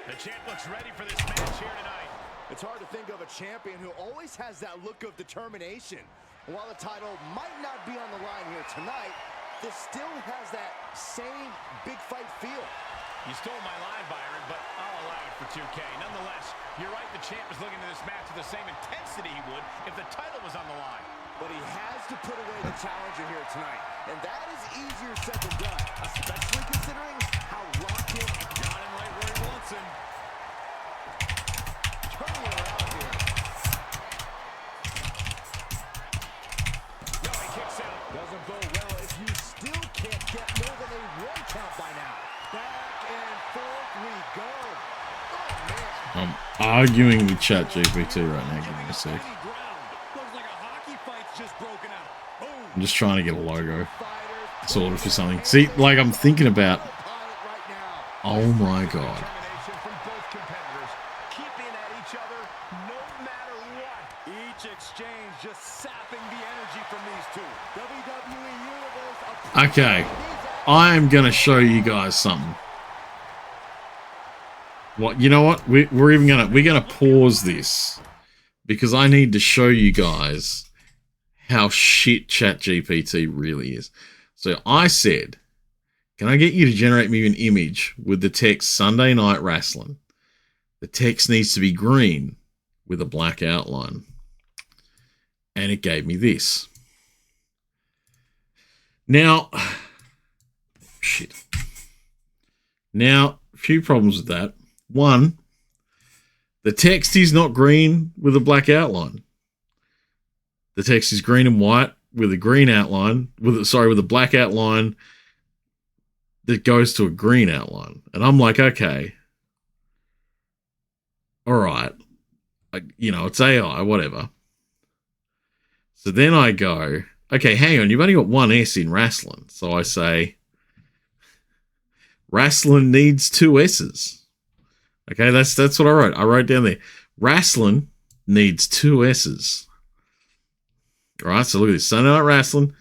The champ looks ready for this match here tonight. It's hard to think of a champion who always has that look of determination. While the title might not be on the line here tonight, this still has that same big fight feel. You stole my line, Byron, but I'll allow it for 2K. Nonetheless, you're right, the champ is looking at this match with the same intensity he would if the title was on the line. But he has to put away the challenger here tonight. And that is easier said than done, especially considering how locked in and got him right where he wants him. Turning it around here. No, he kicks out. Doesn't go well if you still can't get more than a 1 count by now. Back and forth we go. Oh, man. I'm arguing with ChatGPT right now. Give me a sec. Looks like a hockey fight's just broken out. Boom. I'm just trying to get a logo sorted for something. See, like I'm thinking about. Oh my god. Determination from both competitors, keeping at each other no matter what. Each exchange just sapping the energy from these two. WWE Universe. Okay, I am gonna show you guys something. What, you know what? We're gonna pause this because I need to show you guys how shit ChatGPT really is. So I said, can I get you to generate me an image with the text Sunday Night Wrasslin? The text needs to be green with a black outline. And it gave me this. Now, shit. Now, a few problems with that. One, the text is not green with a black outline. The text is green and white with a green outline, with a black outline that goes to a green outline. And I'm like, okay, all right, it's AI, whatever. So then I go, okay, hang on, you've only got one S in Wrasslin. So I say, Wrasslin needs two S's. Okay, that's what I wrote. I wrote down there, Wrasslin needs two S's. All right, so look at this. Sunday Night Wrasslin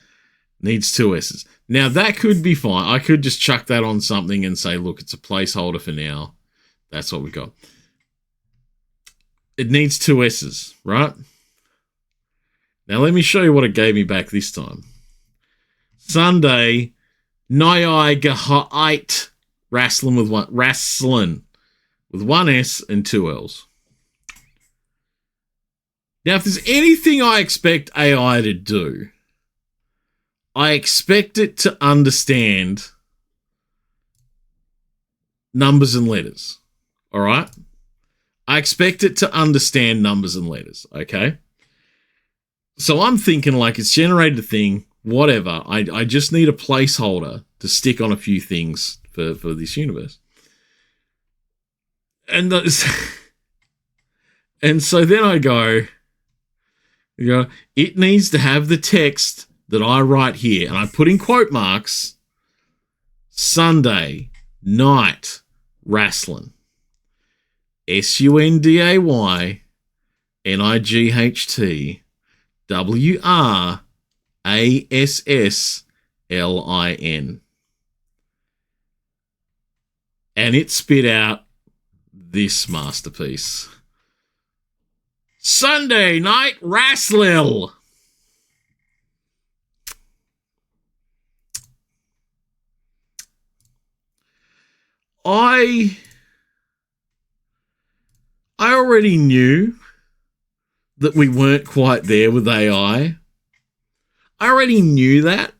needs two S's. Now, that could be fine. I could just chuck that on something and say, look, it's a placeholder for now. That's what we got. It needs two S's, right? Now, let me show you what it gave me back this time. Sunday, Night Wrasslin with one S and two L's. Now, if there's anything I expect AI to do, I expect it to understand numbers and letters. All right? I expect it to understand numbers and letters, okay? So I'm thinking like it's generated a thing, whatever. I just need a placeholder to stick on a few things for this universe. And so then I go, it needs to have the text that I write here. And I put in quote marks, Sunday Night Wrasslin. SUNDAY NIGHT WRASSLIN. And it spit out this masterpiece. Sunday Night Wrasslin. I already knew that we weren't quite there with AI. I already knew that.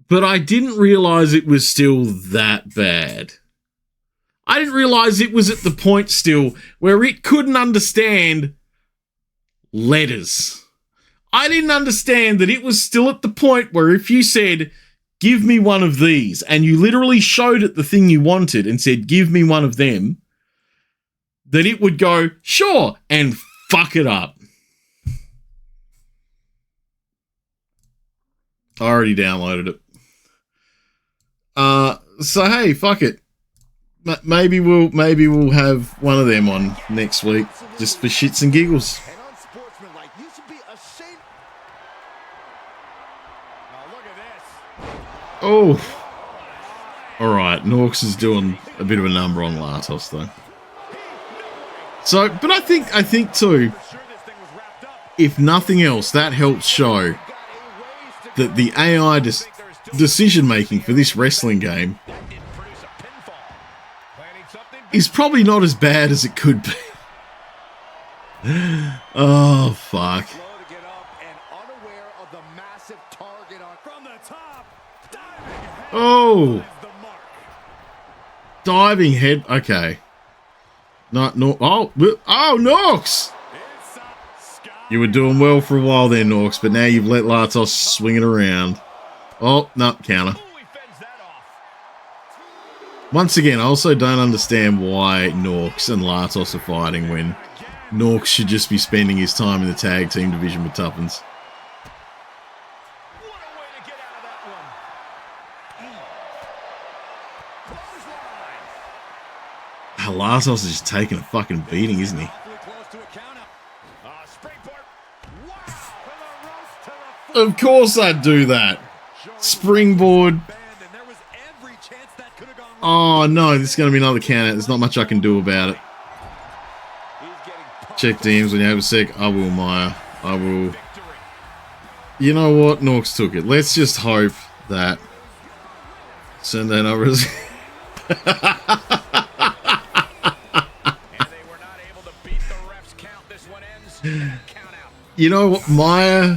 But I didn't realize it was still that bad. I didn't realize it was at the point still where it couldn't understand letters. I didn't understand that it was still at the point where if you said, give me one of these, and you literally showed it the thing you wanted and said, give me one of them, that it would go, sure, and fuck it up. I already downloaded it. So hey, fuck it. Maybe we'll have one of them on next week, just for shits and giggles. Oh, all right. Norks is doing a bit of a number on Latos though. So, but I think too, if nothing else, that helps show that the AI decision making for this wrestling game is probably not as bad as it could be. Oh, fuck. Oh. Diving head. Okay. No. Oh, Nox! You were doing well for a while there, Nox, but now you've let Latos swing it around. Oh, no, counter. Once again, I also don't understand why Norks and Latos are fighting when Norks should just be spending his time in the tag team division with Tuppence. Latos is just taking a fucking beating, isn't he? Of course I'd do that. Springboard. Oh no, this is going to be another count out. There's not much I can do about it. Check DMs when you have a sec. I will, Maya. I will. You know what? Norks took it. Let's just hope that Sunday Night Wrestling. You know what, Maya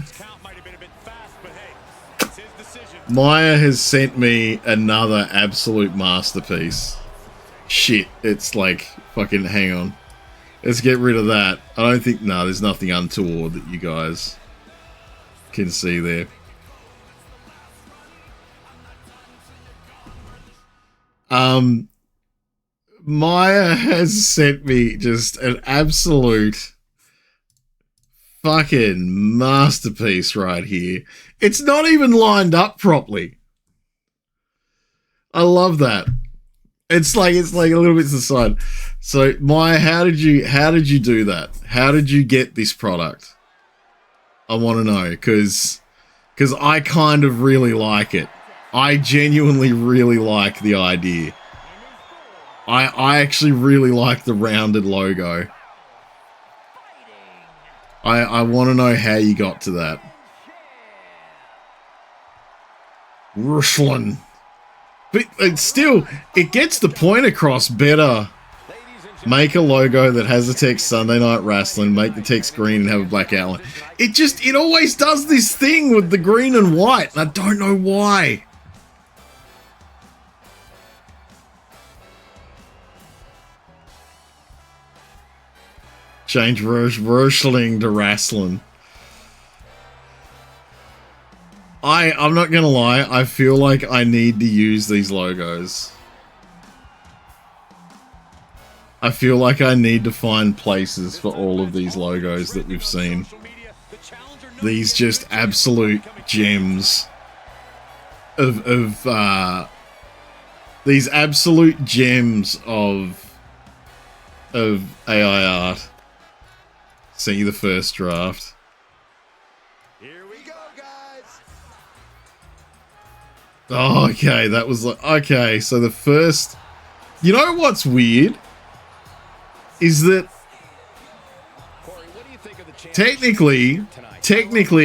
Maya has sent me another absolute masterpiece. Shit, it's like, fucking, hang on. Let's get rid of that. I don't think, no, there's nothing untoward that you guys can see there. Maya has sent me just an absolute fucking masterpiece right here. It's not even lined up properly. I love that. It's like a little bit to the side. So Maya, how did you do that? How did you get this product? I want to know, because I kind of really like it. I genuinely really like the idea. I actually really like the rounded logo. I want to know how you got to that. Wrasslin. But it's still, it gets the point across better. Make a logo that has the text Sunday Night Wrasslin, make the text green and have a black outline. It always does this thing with the green and white, and I don't know why. Change Wrasslin to Wrasslin. I'm not gonna lie, I feel like I need to use these logos. I feel like I need to find places for all of these logos that we've seen. These just absolute gems of these absolute gems of AI art. Sent you the first draft. Here we go, guys. Oh, okay, that was like, okay, so the first, you know what's weird is that technically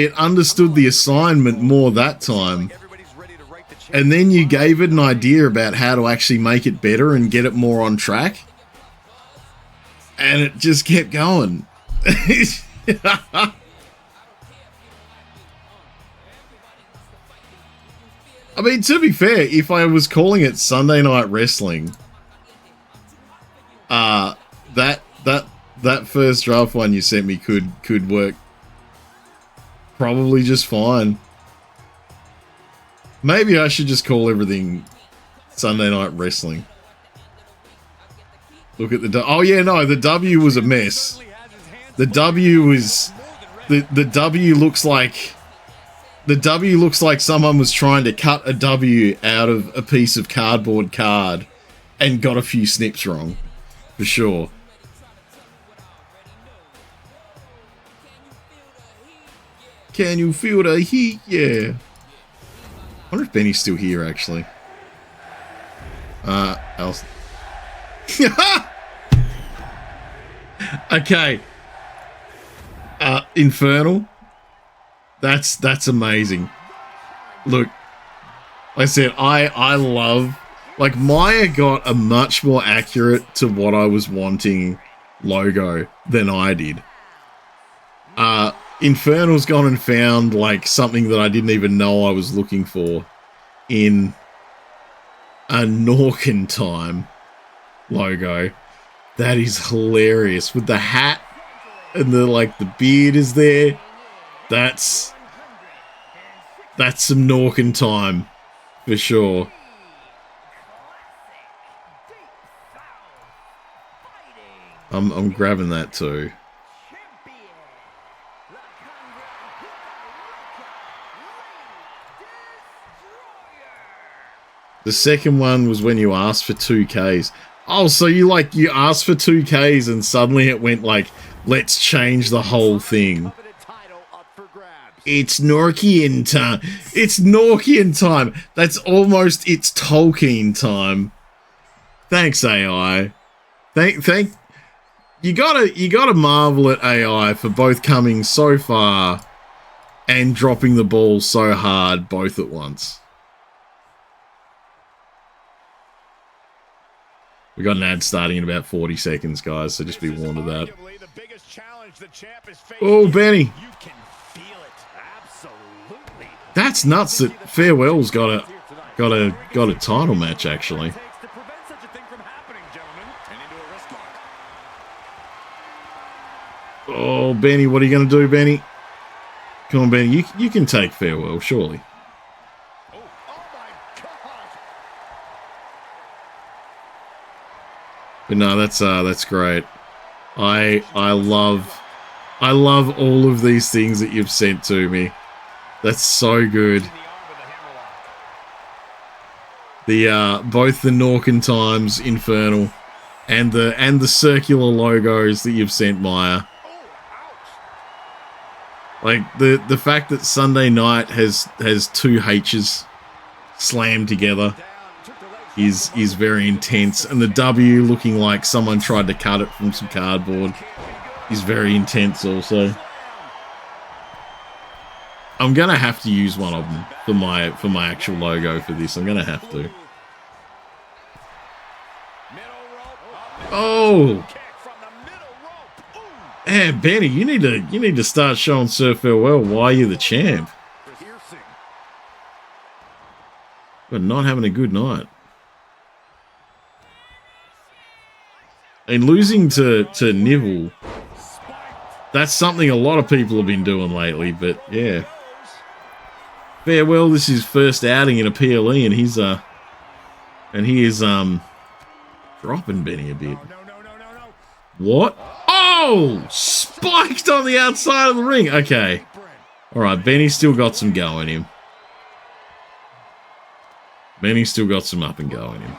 it understood the assignment more that time, and then you gave it an idea about how to actually make it better and get it more on track, and it just kept going. I mean, to be fair, if I was calling it Sunday Night Wrasslin, that first draft one you sent me could work probably just fine. Maybe I should just call everything Sunday Night Wrasslin. Look at the oh yeah, no, the W was a mess. The W was the W looks like someone was trying to cut a W out of a piece of cardboard card and got a few snips wrong, for sure. Can you feel the heat? Yeah. I wonder if Benny's still here, actually. Else. Okay. Infernal. That's amazing. Look, like I said, I love, like, Maya got a much more accurate to what I was wanting logo than I did. Infernal's gone and found, like, something that I didn't even know I was looking for in a Norkin Time logo. That is hilarious. With the hat and the, like, the beard is there. That's some Norkin Time for sure. I'm grabbing that too. The second one was when you asked for 2Ks. Oh, so you asked for 2Ks and suddenly it went like, let's change the whole thing. It's Norkian time. It's Norkian time. It's Tolkien time. Thanks, AI. You gotta marvel at AI for both coming so far and dropping the ball so hard both at once. We got an ad starting in about 40 seconds, guys, so just be warned of that. Oh, Benny. You can feel it. That's nuts that Farewell's got a title match actually. Oh, Benny, what are you going to do, Benny? Come on, Benny, you can take Farewell, surely. But no, that's great. I love all of these things that you've sent to me. That's so good. The both the Norkin Times Infernal and the circular logos that you've sent, Maya. Like the fact that Sunday Night has two H's slammed together is very intense, and the W looking like someone tried to cut it from some cardboard is very intense also. I'm gonna have to use one of them for my actual logo for this. I'm gonna have to. Oh, man, Benny, you need to start showing Sir Farewell why you're the champ. But not having a good night. And losing to Nivell, that's something a lot of people have been doing lately, but yeah. Farewell, this is his first outing in a PLE, and he is dropping Benny a bit. What? Oh! Spiked on the outside of the ring. Okay. Alright, Benny's still got some go in him. Benny's still got some up and go in him.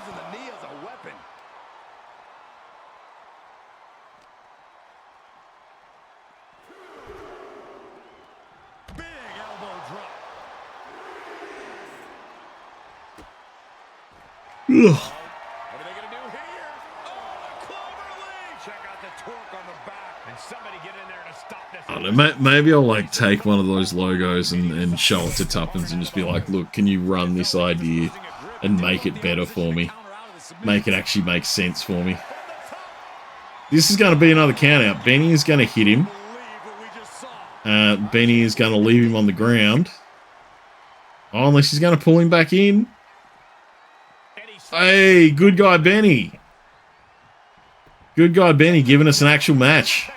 Ugh. What are they going to do here? Oh, the clover lead! Check out the torque on the back. And somebody get in there to stop this. I don't know, maybe I'll like take one of those logos and show it to Tuppence and just be like, look, can you run this idea and make it better for me? Make it actually make sense for me. This is going to be another count out. Benny is going to hit him. Benny is going to leave him on the ground. Oh, unless he's going to pull him back in. Hey, good guy Benny. Good guy Benny giving us an actual match.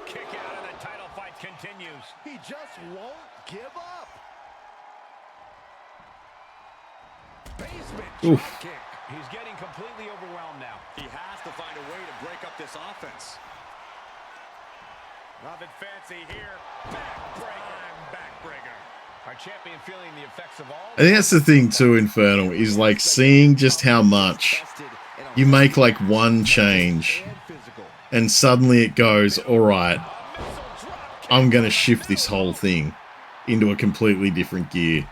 Kick out and the title fight continues. He just won't give up. Basement Oof. kick. He's getting completely overwhelmed now. He has to find a way to break up this offense. Nothing fancy here. Backbreaker. Our champion feeling the effects of all. I think that's the thing too, Infernal, is like seeing just how much you make like one change and suddenly it goes, alright, I'm going to shift this whole thing into a completely different gear.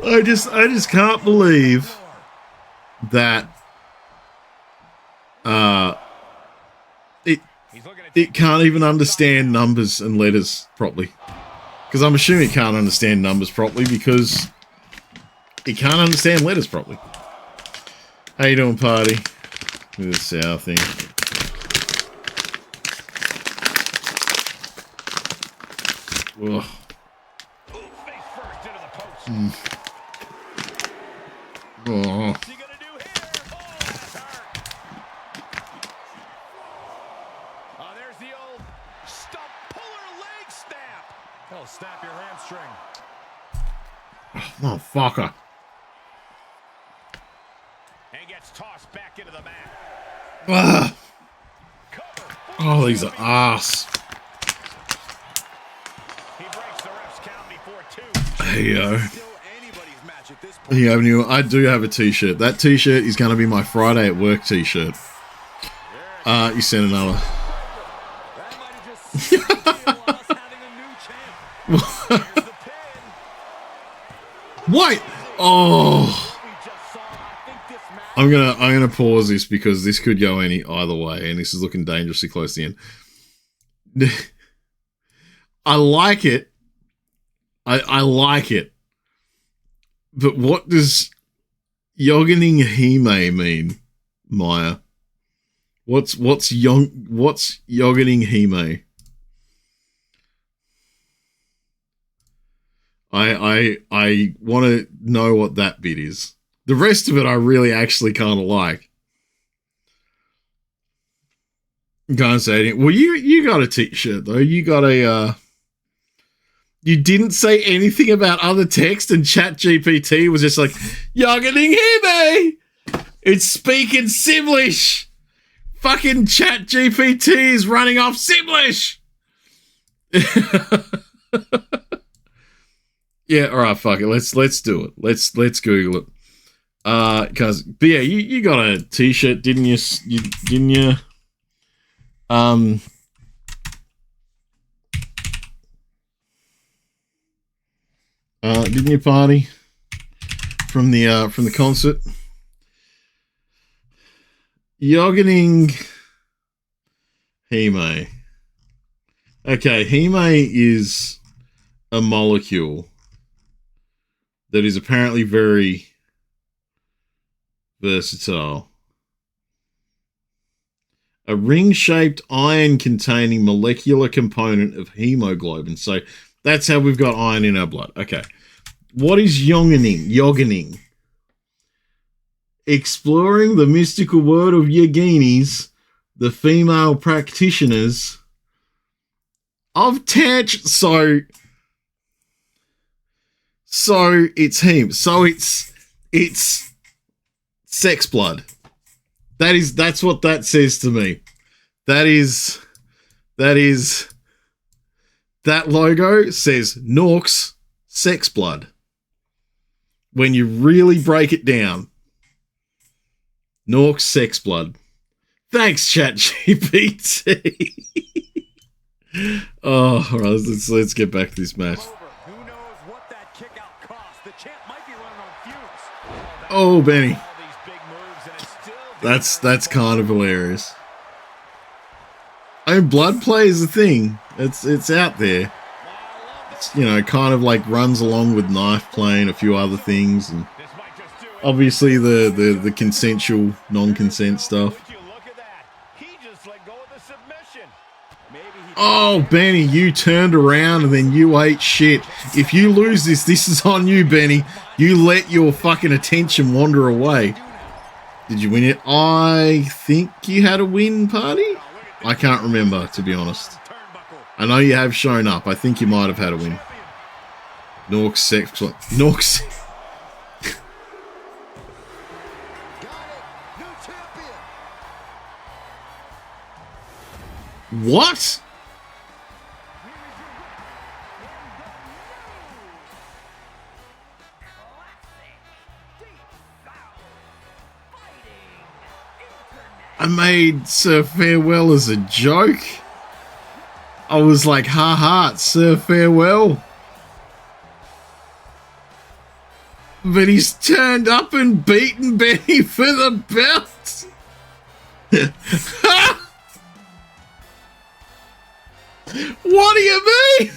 I just can't believe that it can't even understand numbers and letters properly. Because I'm assuming it can't understand numbers properly because it can't understand letters properly. How you doing, party? With the sour thing. Ugh. Oh. There's the old stump puller leg snap. He'll snap your hamstring. Motherfucker. And gets tossed back into the mat. Ah. Oh, these are ass. He breaks the ref's count before two. Hey, yo. I do have a t-shirt. That t-shirt is going to be my Friday at work t-shirt. You sent another. What? Oh. I'm gonna pause this because this could go either way, and this is looking dangerously close to the end. I like it. I like it. But what does Yogening Hime mean, Maya? What's Yoggening Hime? I want to know what that bit is. The rest of it I really actually kind of like. Can't say anything. Well, you got a t-shirt though. You got a you didn't say anything about other text, and ChatGPT was just like, Yoggening Hime! It's speaking Simlish! Fucking ChatGPT is running off Simlish! Yeah, alright, fuck it. Let's do it. Let's Google it. But yeah, you got a t-shirt, didn't you? Didn't you? Didn't you party from the concert? Yoggening Hime. Okay, Hime is a molecule that is apparently very versatile. A ring-shaped iron-containing molecular component of hemoglobin. So that's how we've got iron in our blood. Okay. What is yoggening? Exploring the mystical world of yoginis, the female practitioners of Tantra. So it's him. So it's sex blood. That's what that says to me. That logo says Norks sex blood. When you really break it down. Norks sex blood. Thanks, ChatGPT. Oh, all right, let's get back to this match. Who knows what that kick out cost? The champ might be running on fumes. Oh, Benny. That's kind of hilarious. I mean, blood play is a thing. It's out there. It's, kind of like runs along with knife play and a few other things, and obviously the consensual, non-consent stuff. Oh, Benny, you turned around and then you ate shit. If you lose this is on you, Benny. You let your fucking attention wander away. Did you win it? I think you had a win party? I can't remember, to be honest. I know you have shown up. I think you might have had a win. Norks sex. Norks. What? I made Sir Farewell as a joke. I was like, ha, it's Sir Farewell. But he's turned up and beaten Benny for the belt. What do you mean?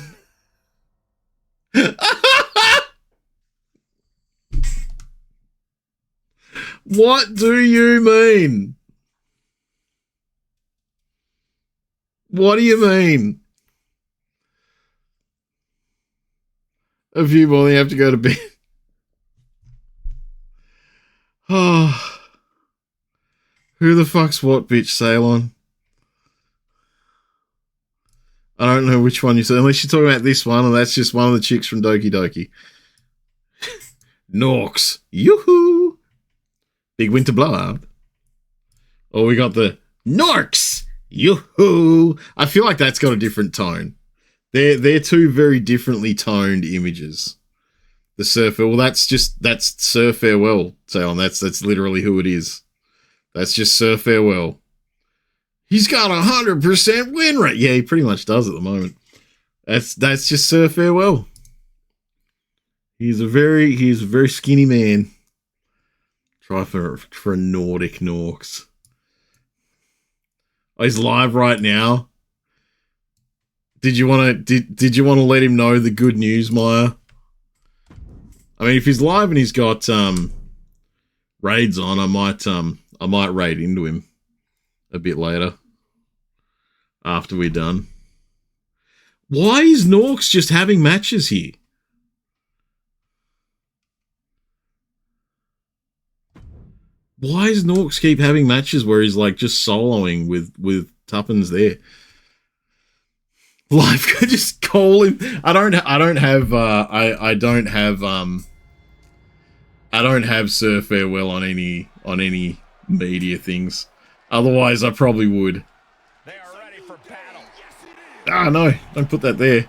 What do you mean? What do you mean? A few more, you have to go to bed. Oh. Who the fuck's what, bitch, Ceylon? I don't know which one you said, unless you're talking about this one, and that's just one of the chicks from Doki Doki. Norks. Yoo-hoo! Big winter blowout. Oh, we got the Norks! Yoo-hoo! I feel like that's got a different tone. They're two very differently toned images. The Sir Farewell, that's Sir Farewell, Ceylon. That's literally who it is. That's just Sir Farewell. He's got 100% win rate. Yeah, he pretty much does at the moment. That's just Sir Farewell. He's a very skinny man. Try for Nordic Norks. Oh, he's live right now. Did you want to let him know the good news, Maya? I mean, if he's live and he's got raids on, I might raid into him. a bit later. After we're done. Why is Norks just having matches here? Why does Norks keep having matches where he's like just soloing with Tuppence there? Life could just call him. I don't have Sir Farewell on any media things. Otherwise I probably would. They are ready for battle. Ah, no, don't put that there.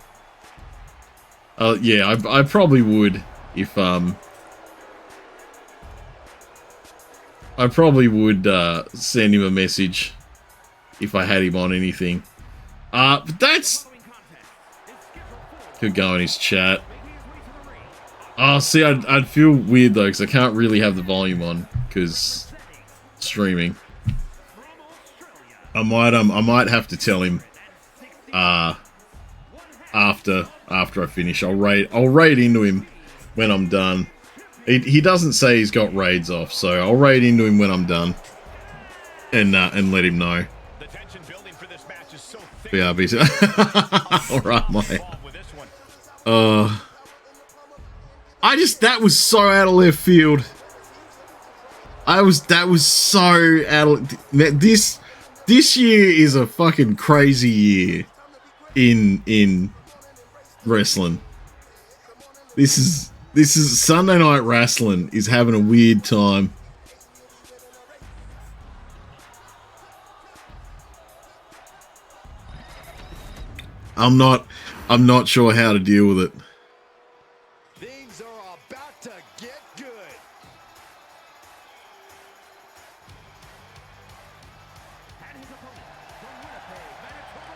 Yeah, I probably would if I probably would send him a message if I had him on anything. But that's... Could go in his chat. Oh, see, I'd feel weird though, because I can't really have the volume on, because streaming. I might have to tell him after I finish. I'll raid into him when I'm done. He doesn't say he's got raids off, so I'll raid into him when I'm done, and let him know. Yeah, all right, mate. That was so out of left field. That was so out of this year is a fucking crazy year in wrestling. This is Sunday Night Wrasslin is having a weird time. I'm not sure how to deal with it. Things are about to get good.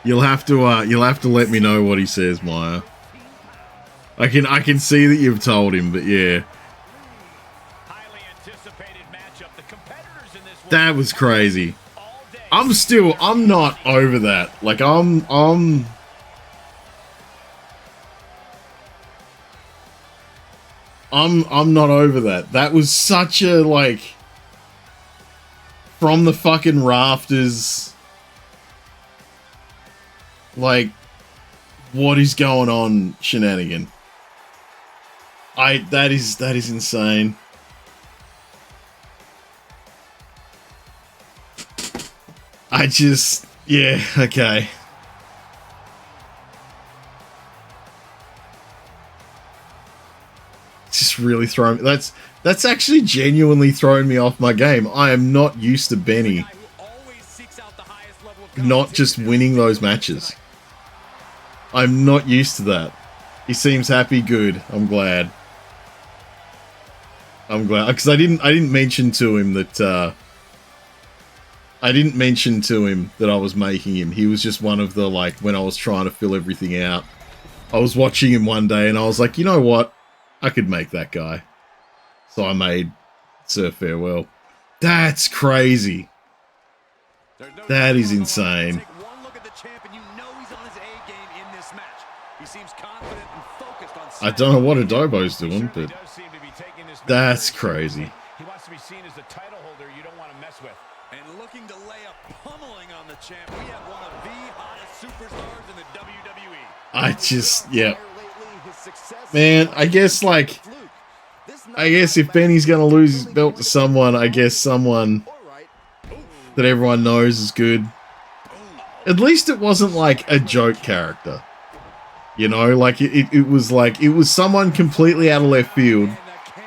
You'll have to let me know what he says, Maya. I can see that you've told him, but yeah. That was crazy. I'm not over that. Like I'm not over that. That was such a, like, from the fucking rafters, like, what is going on shenanigan. That is insane. Yeah, okay. It's just really throwing me. That's actually genuinely throwing me off my game. I am not used to Benny not just winning those matches. I'm not used to that. He seems happy. Good. I'm glad. Because I didn't mention to him that I was making him. He was just one of the, like, when I was trying to fill everything out. I was watching him one day and I was like, you know what? I could make that guy. So I made Sir Farewell. That's crazy. That is insane. I don't know what Adobo's doing, but that's crazy. He wants to be seen as the title holder you don't want to mess with. And looking to lay a pummeling on the champ, we have one of the hottest superstars in the WWE. Yeah. Man, I guess if Benny's gonna lose his belt to someone, I guess someone that everyone knows is good. At least it wasn't like a joke character. You know, like it was someone completely out of left field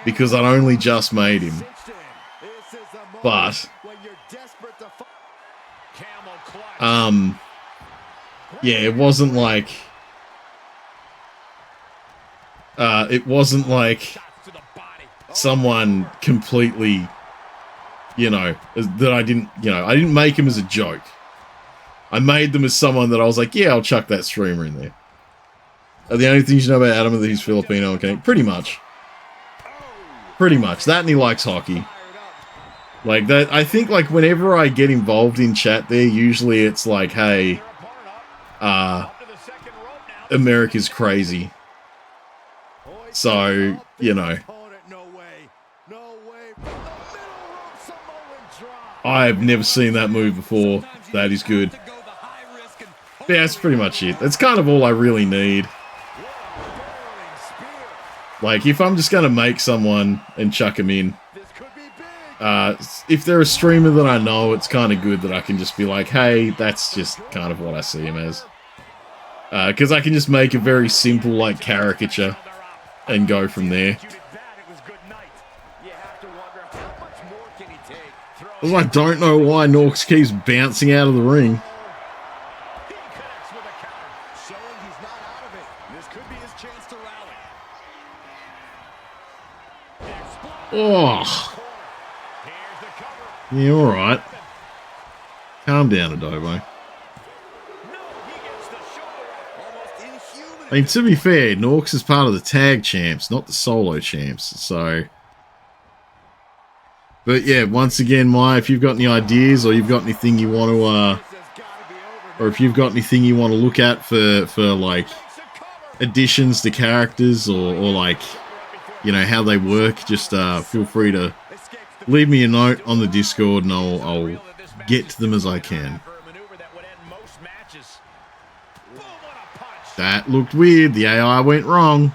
because I'd only just made him. But yeah, it wasn't like someone completely, you know, that I didn't make him as a joke. I made them as someone that I was like, yeah, I'll chuck that streamer in there. The only things you know about Adam is that he's Filipino, okay? Pretty much. That and he likes hockey. Like, that, I think, like, whenever I get involved in chat there, usually it's like, hey, America's crazy. So, you know. I've never seen that move before. That is good. Yeah, that's pretty much it. That's kind of all I really need. Like, if I'm just going to make someone and chuck them in, if they're a streamer that I know, it's kind of good that I can just be like, hey, that's just kind of what I see him as. Because I can just make a very simple, like, caricature and go from there. I don't know why Norks keeps bouncing out of the ring. Oh. Yeah, alright. Calm down, Adobo. I mean, to be fair, Norks is part of the tag champs, not the solo champs, so... But yeah, once again, if you've got any ideas or you've got anything you want to, or if you've got anything you want to look at for like, additions to characters or like, you know, how they work, just feel free to leave me a note on the Discord and I'll get to them as I can. That looked weird. The AI went wrong.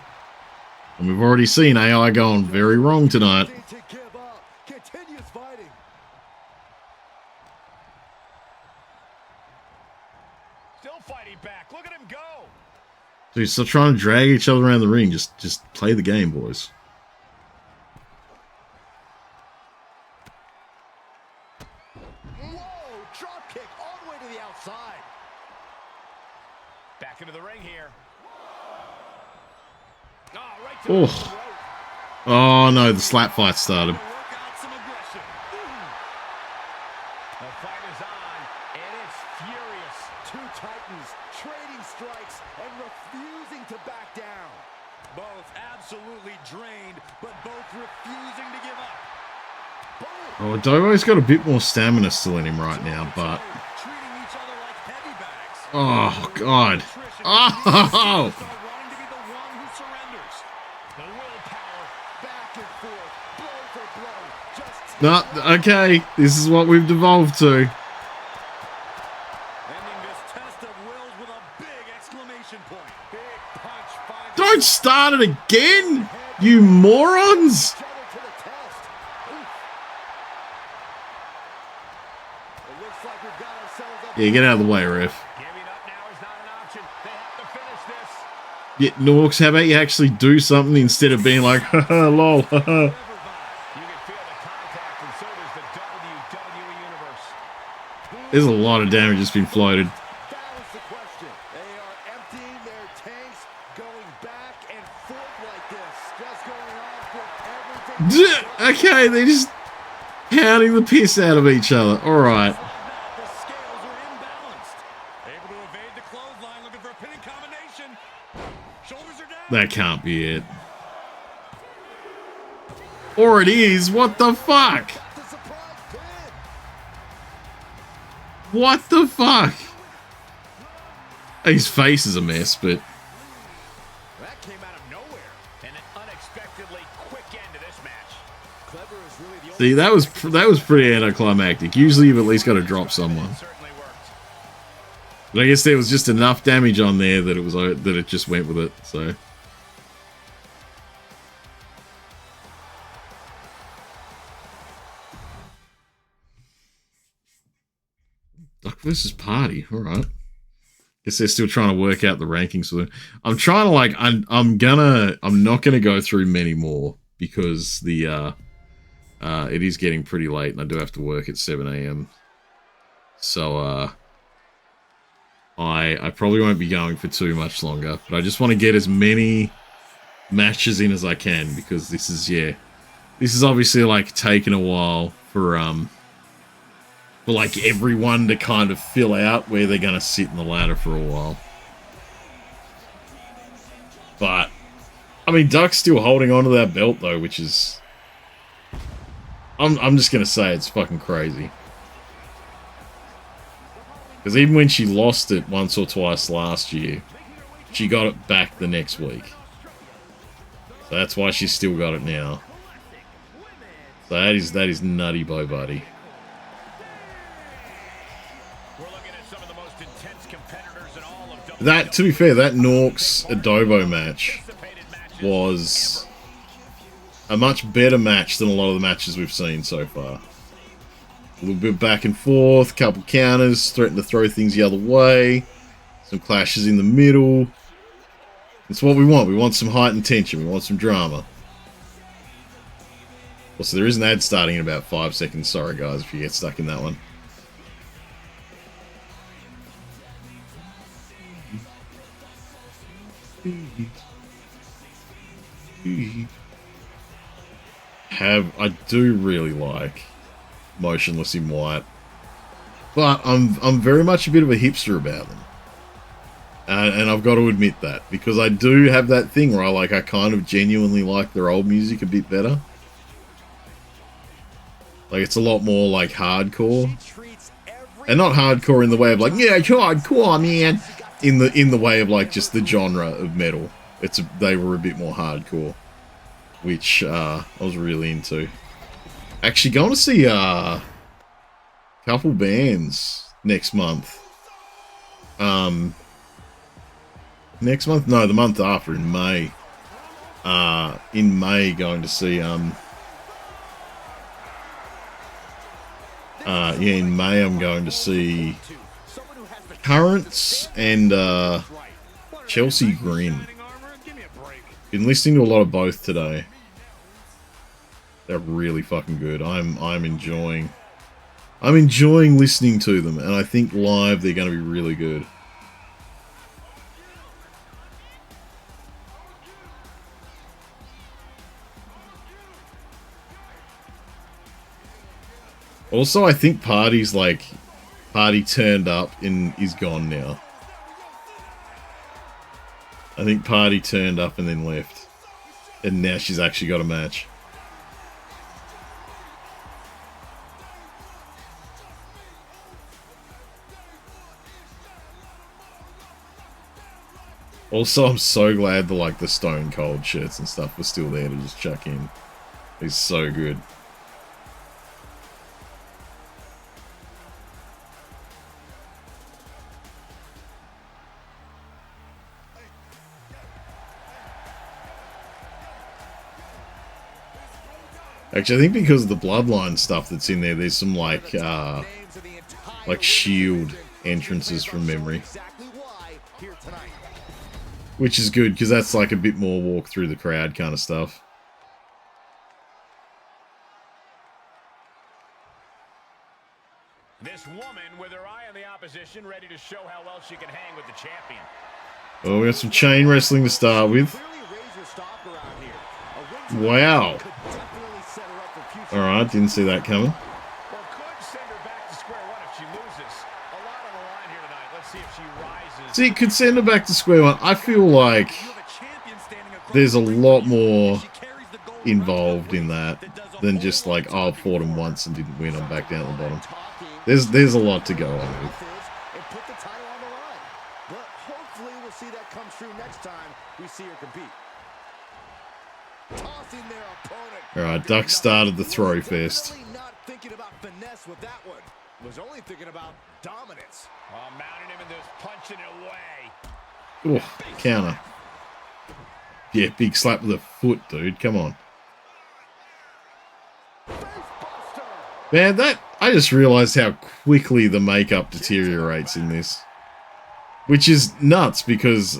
And we've already seen AI going very wrong tonight. Dude, stop trying to drag each other around the ring. Just play the game, boys. Whoa, drop kick all the way to the outside. Back into the ring here. Oh. Oh no, the slap fight started. The fight is on, and it's furious. Two titans trading strikes and refusing to back down. Both absolutely drained, but both refusing to give up. Oh, Adobo's got a bit more stamina still in him right now, but... Oh, God. Oh! No, okay, this is what we've devolved to. Don't start it again, you morons! Yeah, get out of the way, ref. Yeah, Norks, how about you actually do something instead of being like, haha, lol, haha. There's a lot of damage that's been floated. Okay, they're just pounding the piss out of each other. Alright. That can't be it. Or it is. What the fuck? What the fuck? His face is a mess, but... That came out of nowhere, and an unexpectedly quick end to this match. Clever is really the See, that was pretty anticlimactic. Usually you've at least got to drop someone. But I guess there was just enough damage on there that it just went with it, so... Duck versus Party, alright. Guess they're still trying to work out the rankings for them. I'm trying to like I'm not gonna go through many more because the it is getting pretty late and I do have to work at 7 AM. So I probably won't be going for too much longer, but I just want to get as many matches in as I can because this is obviously like taking a while for like everyone to kind of fill out where they're going to sit in the ladder for a while. But, I mean, Duck's still holding on to that belt though, which is... I'm just going to say it's fucking crazy. Because even when she lost it once or twice last year, she got it back the next week. So that's why she's still got it now. So that is nutty, Bo Buddy. That, to be fair, that Norks Adobo match was a much better match than a lot of the matches we've seen so far. A little bit back and forth, couple counters, threatening to throw things the other way, some clashes in the middle. It's what we want. We want some heightened tension. We want some drama. Also, there is an ad starting in about 5 seconds. Sorry, guys, if you get stuck in that one. I do really like Motionless in White, but I'm very much a bit of a hipster about them, and I've got to admit that, because I do have that thing where I kind of genuinely like their old music a bit better. Like, it's a lot more like hardcore, and not hardcore in the way of like, yeah, it's hardcore, man, in the way of like just the genre of metal. They were a bit more hardcore, which I was really into. Actually, going to see a couple bands next month. Next month? No, the month after, in May. In May, going to see in May I'm going to see Currents and Chelsea Grin. Been listening to a lot of both today. They're really fucking good. I'm enjoying listening to them, and I think live they're going to be really good. Also, I think Party turned up and is gone now. I think Party turned up and then left, and now she's actually got a match. Also, I'm so glad the Stone Cold shirts and stuff were still there to just chuck in. It's so good. Actually, I think because of the Bloodline stuff that's in there, there's some like shield entrances from memory. Which is good, because that's like a bit more walk through the crowd kind of stuff. This woman with her eye on the opposition, ready to show how well she can hang with the champion. Oh, we got some chain wrestling to start with. Wow. Alright, didn't see that coming. See, it could send her back to square one. I feel like there's a lot more involved in that than just like, oh, I fought him once and didn't win, I'm back down at the bottom. There's a lot to go on with. But hopefully we'll see that come true next time we see her compete. Tossing their opponent. Alright, Duck started the throw fest. Not thinking about finesse with that one. Was only thinking about dominance. Mounting him and just punching it away. Oh, counter. Yeah, big slap with the foot, dude. Come on. Man, I just realized how quickly the makeup deteriorates in this. Which is nuts, because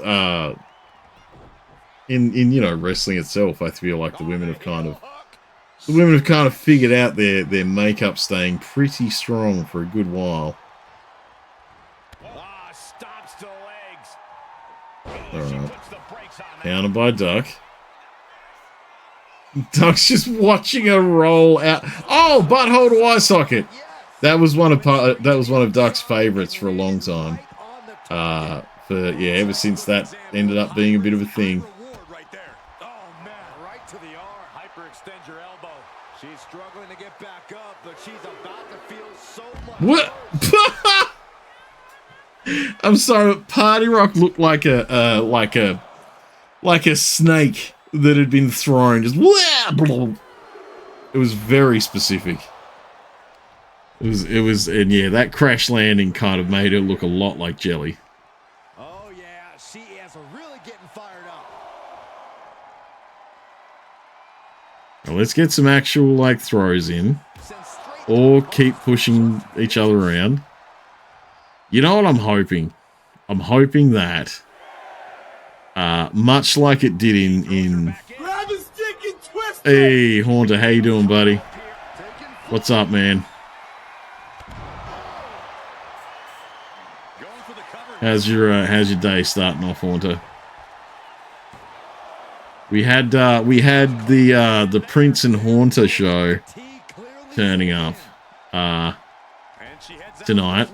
in wrestling itself, I feel like the women have kind of figured out their makeup staying pretty strong for a good while. Alright. Counter by Duck. Duck's just watching her roll out. Oh, butthole to eye socket. That was one of Duck's favorites for a long time. Ever since that ended up being a bit of a thing. What? I'm sorry, but Party Rock looked like a snake that had been thrown. Just it was very specific. And yeah, that crash landing kind of made it look a lot like jelly. Oh yeah, she is really getting fired up. Now let's get some actual like throws in, or keep pushing each other around. You know what I'm hoping? I'm hoping that, much like it did in Hey, Haunter, how you doing, buddy? What's up, man? How's your day starting off, Haunter? We had the Prince and Haunter show turning up tonight.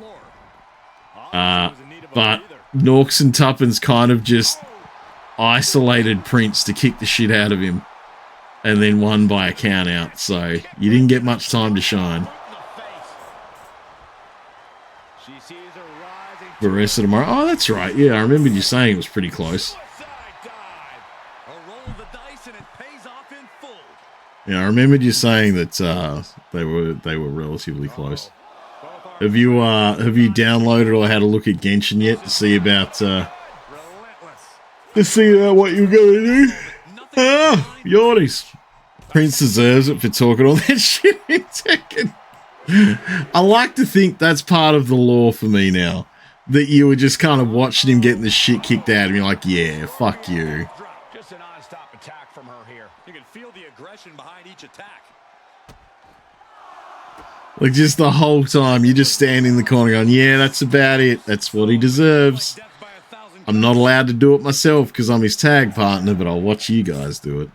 But Norks and Tuppence kind of just isolated Prince to kick the shit out of him, and then won by a count out. So you didn't get much time to shine. Barista tomorrow. Oh, that's right. Yeah, I remember you saying it was pretty close. Yeah, I remembered you saying that they were relatively close. Have you downloaded or had a look at Genshin yet to see about what you're gonna do? Yorties. Prince deserves it for talking all that shit in Tekken. I like to think that's part of the lore for me now. That you were just kind of watching him getting the shit kicked out of him. You're like, yeah, fuck you. Just a non-stop attack from her here. You can feel the aggression behind each attack. Like, just the whole time, you just stand in the corner going, yeah, that's about it. That's what he deserves. I'm not allowed to do it myself because I'm his tag partner, but I'll watch you guys do it.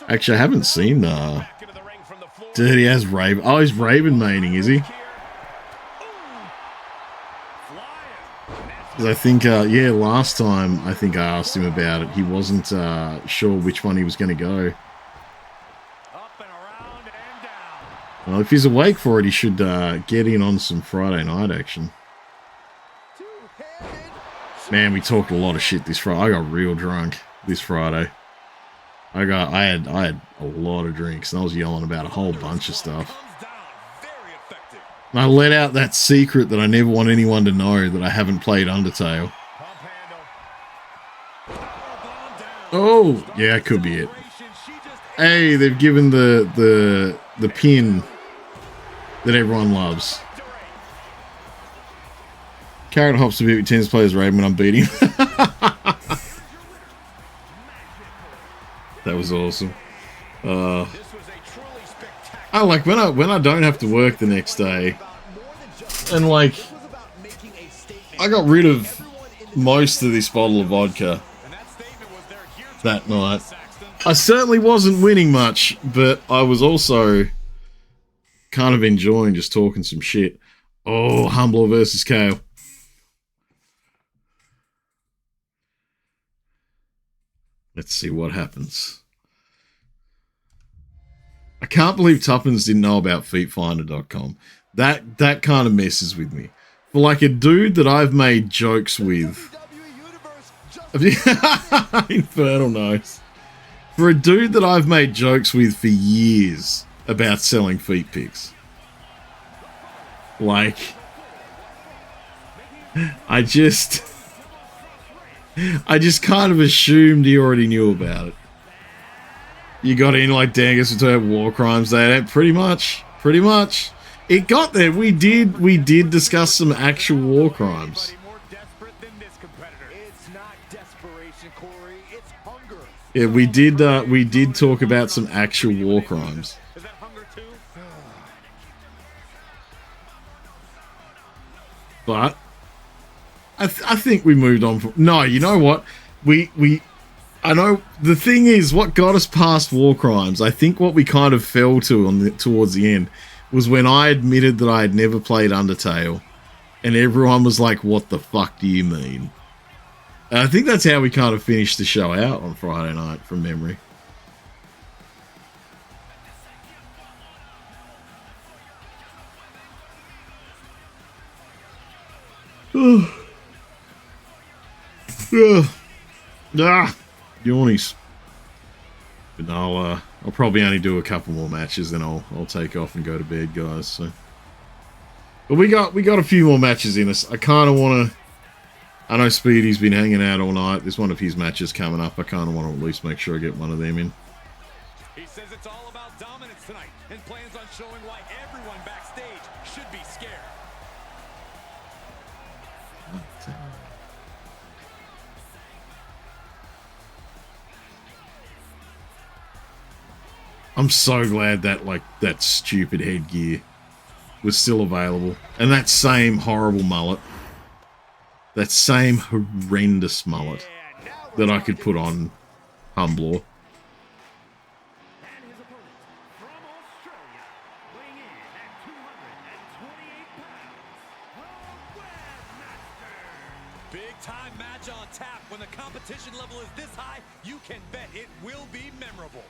Actually, I haven't seen Dirty as Raven. Oh, he's Raven maining, is he? Because I think, yeah, last time I think I asked him about it. He wasn't sure which one he was going to go. Well, if he's awake for it, he should get in on some Friday night action. Man, we talked a lot of shit this Friday. I got real drunk this Friday. I had a lot of drinks, and I was yelling about a whole bunch of stuff. And I let out that secret that I never want anyone to know, that I haven't played Undertale. Oh, yeah, that could be it. Hey, they've given the pin that everyone loves. Carrot hops a bit with tennis players Raven when I'm beating him. That was awesome. I like when I don't have to work the next day, and like I got rid of most of this bottle of vodka that night. I certainly wasn't winning much, but I was also kind of enjoying just talking some shit. Oh, Humbler versus Kale. Let's see what happens. I can't believe Tuppence didn't know about feetfinder.com. That kind of messes with me. For like a dude that I've made jokes with. Infernal knows. For a dude that I've made jokes with for years about selling feet pics. Like, I just kind of assumed he already knew about it. You got in like Dangus to talk war crimes there. Pretty much. It got there. We did discuss some actual war crimes. Yeah, we did talk about some actual war crimes. But I think we moved on from... No, you know what? I know the thing is, what got us past war crimes, I think what we kind of fell to towards the end was when I admitted that I had never played Undertale, and everyone was like, what the fuck do you mean? And I think that's how we kind of finished the show out on Friday night, from memory. Yawnies. Been I'll probably only do a couple more matches, then I'll take off and go to bed, guys. So, but we got a few more matches in us. I kind of want to. I know Speedy's been hanging out all night. There's one of his matches coming up. I kind of want to at least make sure I get one of them in. He says it's all about dominance tonight and plans on showing why everyone backstage should be scared. I'm so glad that that stupid headgear was still available. And that same horrible mullet. That same horrendous mullet that I could put on Humblor. Big time match on tap. When the competition level is this high, you can bet it will be memorable.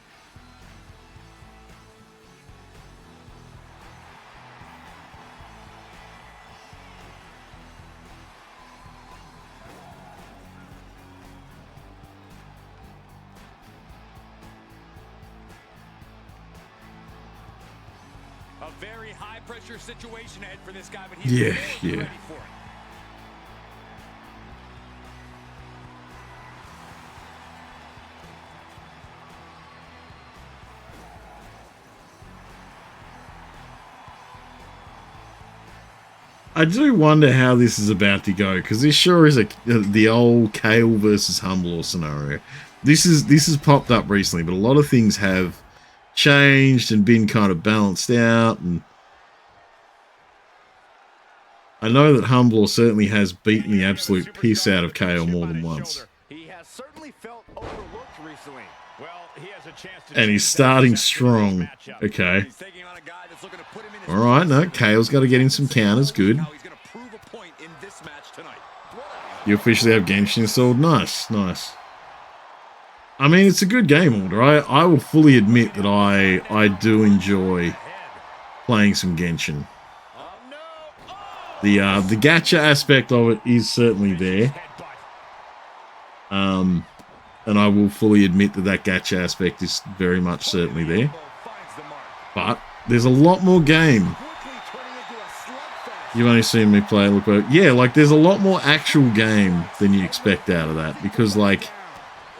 A very high-pressure situation ahead for this guy, but he's ready for it. I do wonder how this is about to go, because this sure is the old Kale versus Humblor scenario. This has popped up recently, but a lot of things have changed and been kind of balanced out, and I know that Humblor certainly has beaten the absolute piss out of Kale more than once. He has certainly felt overlooked recently. Well, he has a chance to And he's starting strong. Okay. Alright, no, Kale's got to get in some counters. Good. You officially have Genshin installed. Nice, nice. I mean, it's a good game order. I will fully admit that I do enjoy playing some Genshin. The gacha aspect of it is certainly there. And I will fully admit that gacha aspect is very much certainly there. But there's a lot more game. You've only seen me play. Look, yeah, like there's a lot more actual game than you expect out of that, because like,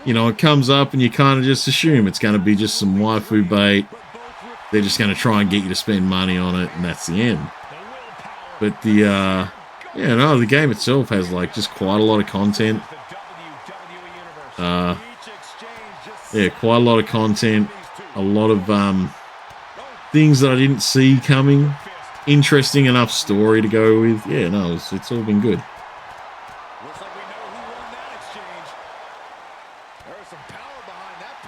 you know, it comes up and you kind of just assume it's going to be just some waifu bait. They're just going to try and get you to spend money on it, and that's the end. But the the game itself has like just quite a lot of content. Yeah, quite a lot of content. A lot of things that I didn't see coming. Interesting enough story to go with. Yeah, no, it's all been good.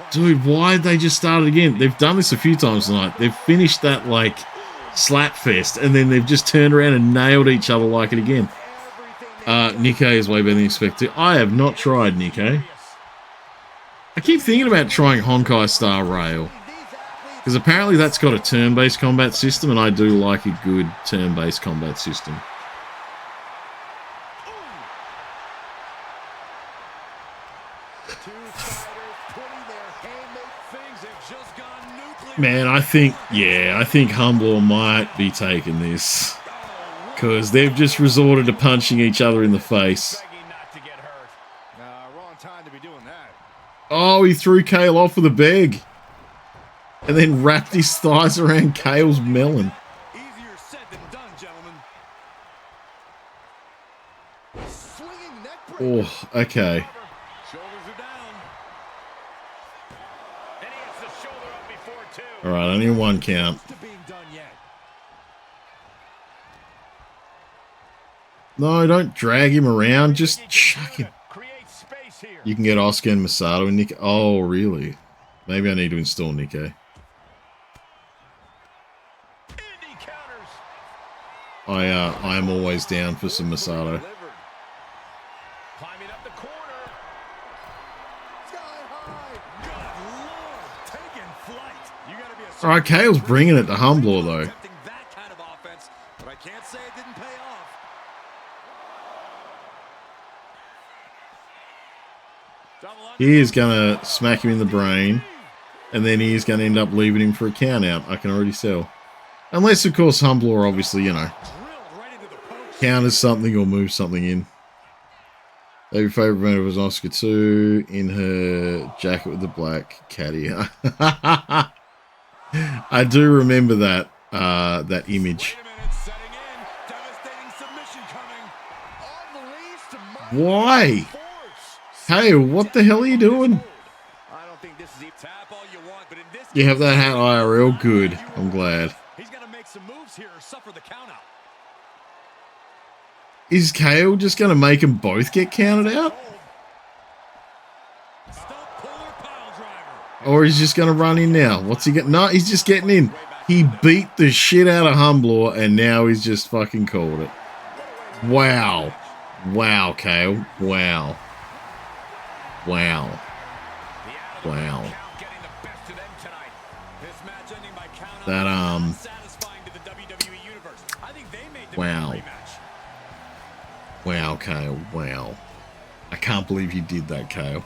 Dude, why'd they just start it again? They've done this a few times tonight. They've finished that, like, slap fest, and then they've just turned around and nailed each other like it again. Nikkei is way better than expected. I have not tried Nikkei. I keep thinking about trying Honkai Star Rail, because apparently that's got a turn-based combat system, and I do like a good turn-based combat system. Man, I think Humblor might be taking this, because they've just resorted to punching each other in the face. Oh, he threw Kale off with a bag, and then wrapped his thighs around Kale's melon. Easier said than done, gentlemen. Swinging neck breaker. Oh, okay. Shoulders are down. And he hits the shoulder up before two. All right, I need one count. No, don't drag him around. Just chuck him. You can get Oscar and Masato and Nikkei. Oh, really? Maybe I need to install Nikkei. I am always down for some Masato. Alright, Kale's bringing it to Humblor, though. He is gonna smack him in the brain. And then he's going to end up leaving him for a count out. I can already tell. Unless, of course, Humbler obviously, you know, counters something or moves something in. Your favorite event was Oscar 2 in her jacket with the black caddy. I do remember that that image. Why? Hey, what the hell are you doing? You have that hat IRL? Good. I'm glad. He's got to make some moves here or suffer the count out. Is Kale just going to make them both get counted out? Or he's just going to run in now? What's he getting? No, he's just getting in. He beat the shit out of Humbler, and now he's just fucking called it. Wow. Wow, Kale. Wow. Wow. Wow. That, wow. Wow, Kale. Wow. I can't believe you did that, Kale.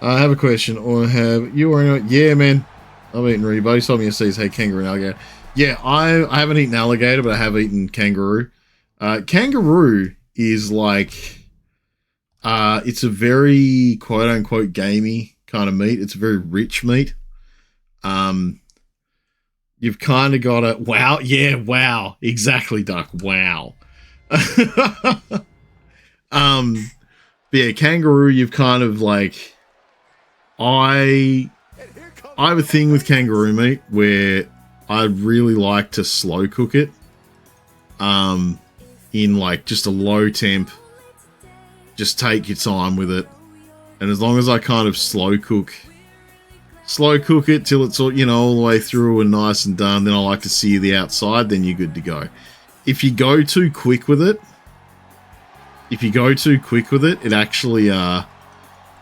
I have a question. Or have you or anyone? Yeah, man. I've eaten Rebo. He told me yesterday, hey, kangaroo and alligator. Yeah, I haven't eaten alligator, but I have eaten kangaroo. Kangaroo is like, it's a very quote-unquote gamey kind of meat. It's a very rich meat. You've kind of got to, wow, yeah, wow, exactly, Duck, wow. But yeah, kangaroo, you've kind of like, I have a thing with kangaroo meat where I really like to slow cook it, in like just a low temp. Just take your time with it, and as long as I kind of slow cook it till it's all, you know, all the way through and nice and done, then I like to sear the outside, then you're good to go. If you go too quick with it, it actually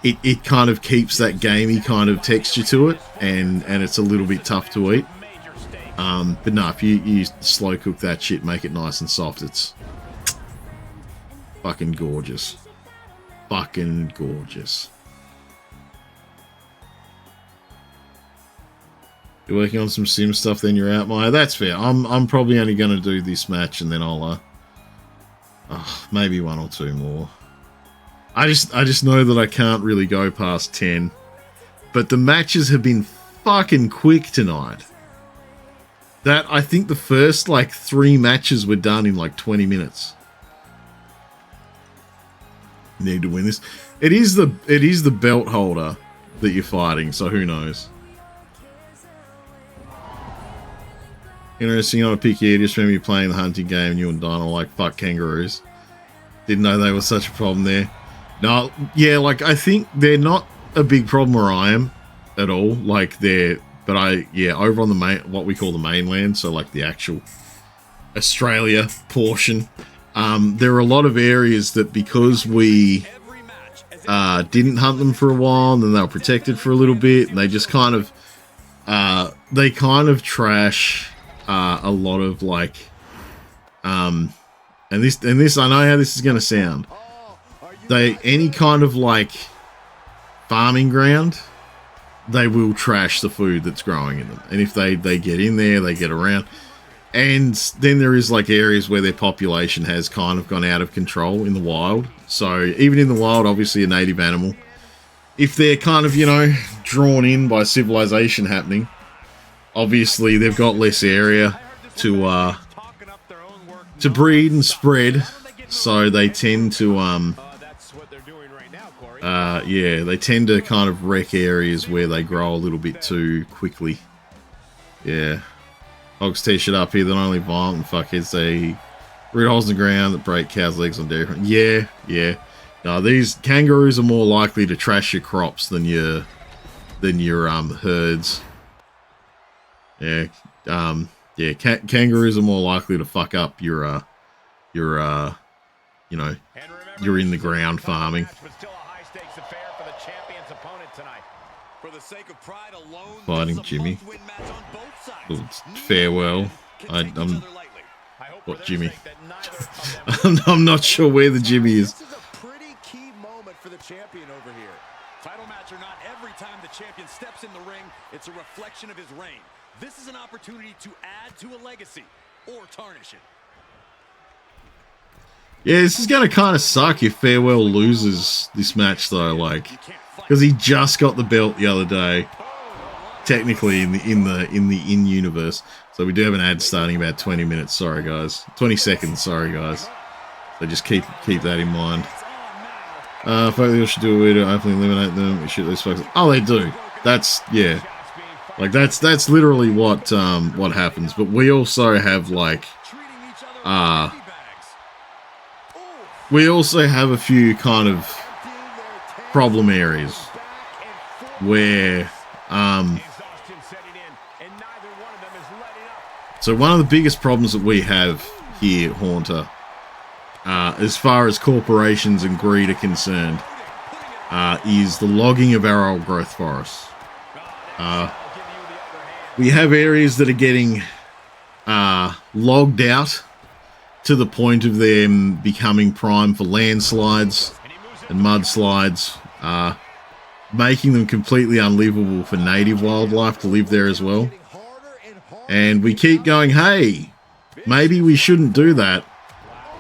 it kind of keeps that gamey kind of texture to it, and it's a little bit tough to eat. But no, if you slow cook that shit, make it nice and soft, it's fucking gorgeous. Fucking gorgeous. You're working on some sim stuff, then you're out, Maya. That's fair. I'm probably only going to do this match, and then I'll maybe one or two more. I just know that I can't really go past 10. But the matches have been fucking quick tonight. That, I think the first like 3 matches were done in like 20 minutes. Need to win this. It is the belt holder that you're fighting, so who knows. Interesting, on a picky, just remember you playing the hunting game and you and Donald like fuck kangaroos. Didn't know they were such a problem there. No, yeah, like I think they're not a big problem where I am at all. Like they're, but over on the main, what we call the mainland, so like the actual Australia portion, there are a lot of areas that because we didn't hunt them for a while, and then they were protected for a little bit, and they just kind of trash a lot of like and this I know how this is going to sound. Any kind of like farming ground, they will trash the food that's growing in them. And if they get in there, they get around. And then there is like areas where their population has kind of gone out of control in the wild. So even in the wild, obviously a native animal, if they're kind of, you know, drawn in by civilization happening, obviously they've got less area to breed and spread. So they tend to they tend to kind of wreck areas where they grow a little bit too quickly. Yeah. Hogs tear shit up here, they're not only violent and fuckheads, they root holes in the ground that break cows' legs on dairy. Yeah. No, these kangaroos are more likely to trash your crops than your herds. Yeah. Kangaroos are more likely to fuck up your you know, you're in the ground farming. Fighting Jimmy. Farewell. I'm what Jimmy? I'm not sure where the Jimmy is. This is a pretty key moment for the champion over here. Title match or not, every time the champion steps in the ring, it's a section of his reign. This is an opportunity to add to a legacy or tarnish it. Yeah, this is going to kind of suck if Farewell loses this match, though, like, because he just got the belt the other day, technically in the in-universe. So we do have an ad starting about 20 minutes. Sorry, guys. 20 seconds. Sorry, guys. So just keep that in mind. Fuck, they should do a way to openly eliminate them. We shoot these folks. Oh, they do. That's, yeah. Like, that's literally what happens. But we also have, like, we also have a few kind of problem areas where, so one of the biggest problems that we have here, Haunter, as far as corporations and greed are concerned, is the logging of our old growth forests. We have areas that are getting logged out to the point of them becoming prime for landslides and mudslides, making them completely unlivable for native wildlife to live there as well. And we keep going, hey, maybe we shouldn't do that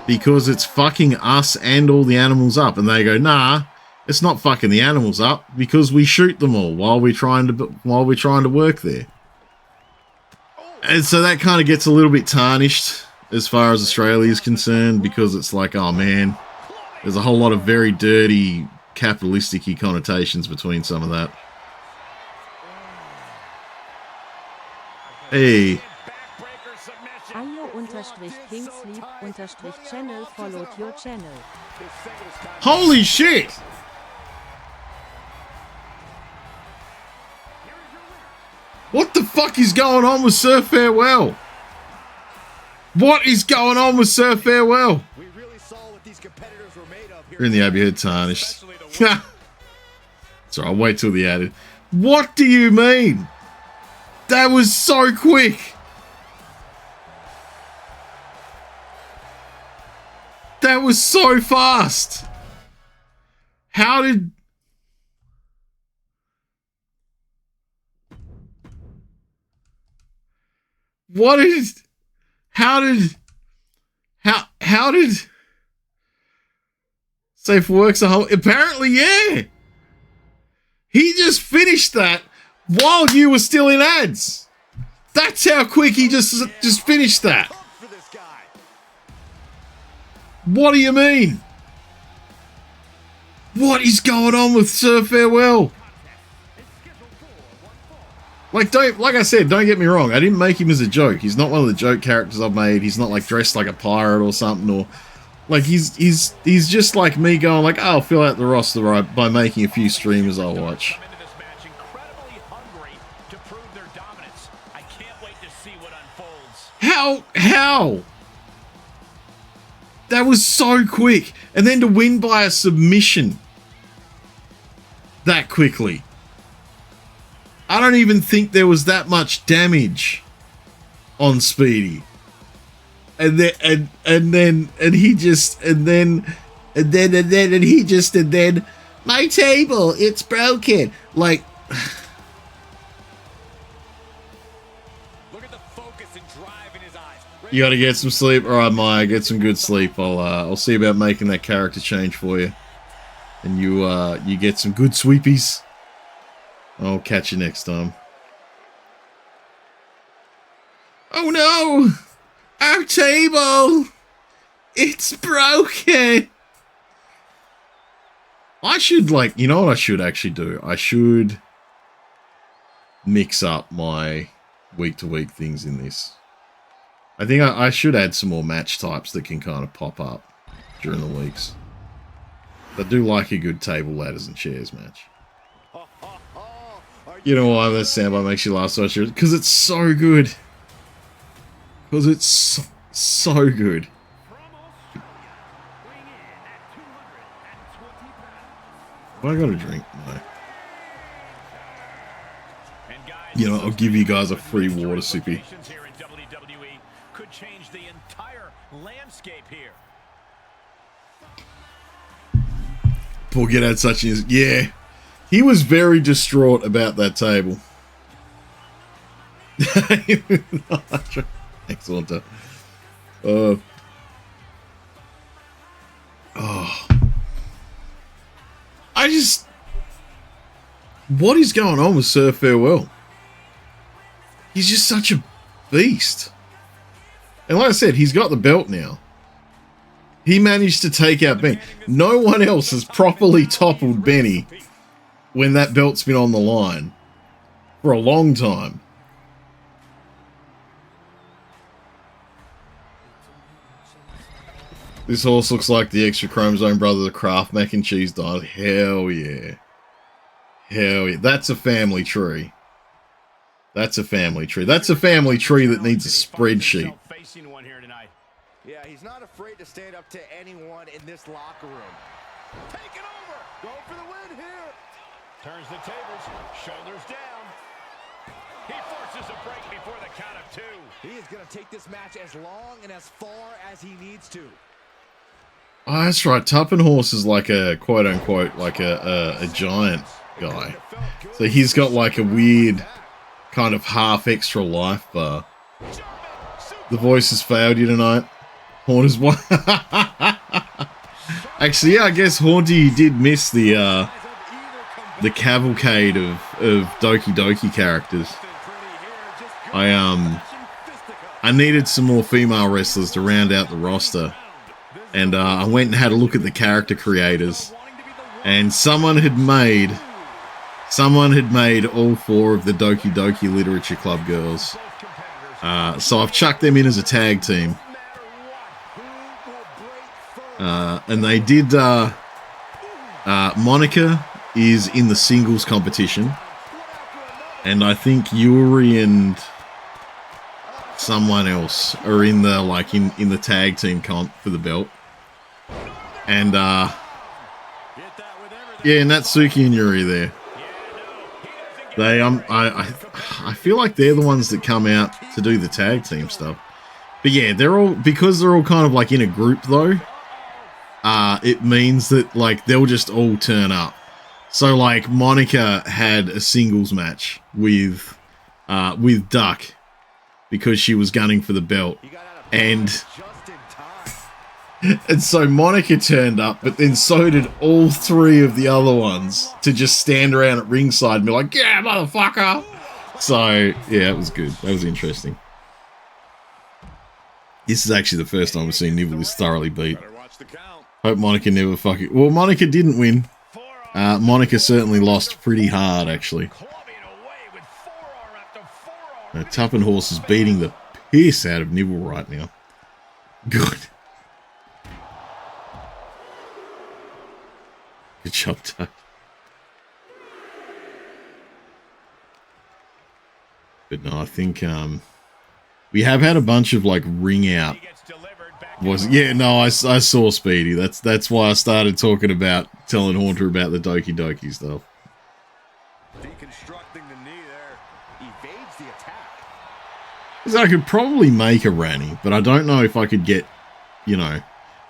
because it's fucking us and all the animals up. And they go, nah, it's not fucking the animals up because we shoot them all while we're trying to work there. And so that kind of gets a little bit tarnished as far as Australia is concerned, because it's like, oh man, there's a whole lot of very dirty capitalistic-y connotations between some of that. Hey. Ayo_King_Sleep_Channel followed your channel. Holy shit! What the fuck is going on with Sir Farewell? What is going on with Sir Farewell? We really saw what these competitors were made of here. We're in the Abbey Head tarnished. Sorry, I'll wait till the added. What do you mean? That was so quick. That was so fast. How did... What is... How did... Safe Works a whole... Apparently, yeah. He just finished that while you were still in ads. That's how quick he just finished that. What do you mean? What is going on with Sir Farewell? Like I said, don't get me wrong. I didn't make him as a joke. He's not one of the joke characters I've made. He's not like dressed like a pirate or something, or like he's just like me going like, oh, I'll fill out the roster by making a few streamers I'll watch. How? That was so quick. And then to win by a submission that quickly. I don't even think there was that much damage on Speedy. And then my table, it's broken. Like, you gotta get some sleep. All right, Maya, get some good sleep. I'll see about making that character change for you, and you get some good sweepies. I'll catch you next time. Oh no, our table, it's broken. I should you know what I should actually do? I should mix up my week-to-week things in this. I think I should add some more match types that can kind of pop up during the weeks. I do like a good table, ladders, and chairs match. You know why that soundbite makes you laugh so much? Because it's so good. Because it's so good. What I got to drink? No. You know, I'll give you guys a free water sippy. Could change the entire landscape here. Poor kid had such as, yeah. He was very distraught about that table. Excellent. Oh. What is going on with Sir Farewell? He's just such a beast. And like I said, he's got the belt now. He managed to take out Benny. No one else has properly toppled Benny when that belt's been on the line for a long time. This horse looks like the extra chromosome brother of the Kraft mac and cheese diet. Hell yeah. Hell yeah. That's a family tree. That's a family tree. That's a family tree that needs a spreadsheet. Yeah, he's not afraid to stand up to anyone in this locker room. Take it over. Go for the win here. Turns the tables. Shoulders down. He forces a break before the count of 2. He is going to take this match as long and as far as he needs to. Oh, that's right. Tuppen Horse is like a quote-unquote, like a giant guy. So he's got like a weird kind of half extra life bar. The voice has failed you tonight. Horn is one. Actually, yeah, I guess Haunty did miss the cavalcade of Doki Doki characters. I needed some more female wrestlers to round out the roster. And I went and had a look at the character creators, and someone had made all 4 of the Doki Doki Literature Club girls. So I've chucked them in as a tag team. And they did, Monica is in the singles competition. And I think Yuri and someone else are in the, like, in the tag team comp for the belt. And, yeah, Natsuki and Yuri there. They, I feel like they're the ones that come out to do the tag team stuff. But yeah, because they're all kind of like in a group though, it means that like they'll just all turn up. So like Monica had a singles match with Duck because she was gunning for the belt. And so Monica turned up, but then so did all 3 of the other ones to just stand around at ringside and be like, yeah, motherfucker. So, yeah, it was good. That was interesting. This is actually the first time we've seen Nibble this thoroughly beat. Hope Monica never fucking... Well, Monica didn't win. Monica certainly lost pretty hard, actually. Tuppen Horse is beating the piss out of Nibble right now. Good. Good job, Tuck. But no, I think we have had a bunch of like ring out. Yeah, no, I saw Speedy. That's why I started talking about telling Haunter about the Doki Doki stuff. Deconstructing the knee there, evades the attack. So I could probably make a Ranny, but I don't know if I could get, you know,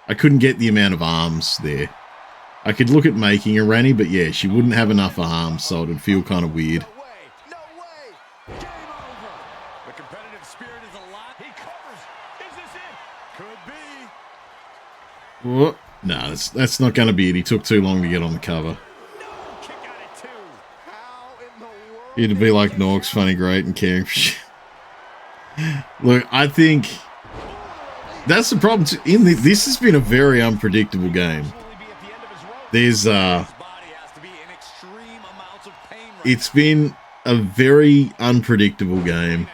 I couldn't get the amount of arms there. I could look at making a Ranny, but yeah, she wouldn't have enough arms, so it'd feel kind of weird. No way! Game over! The competitive spirit is a lot. He covers. Is this it? Could be. What? No, that's not going to be it. He took too long to get on the cover. No, kick out at 2. How in the world? It'd be like Norks, funny, great, and caring for shit. Look, I think that's the problem. This has been a very unpredictable game. There's it's been a very unpredictable game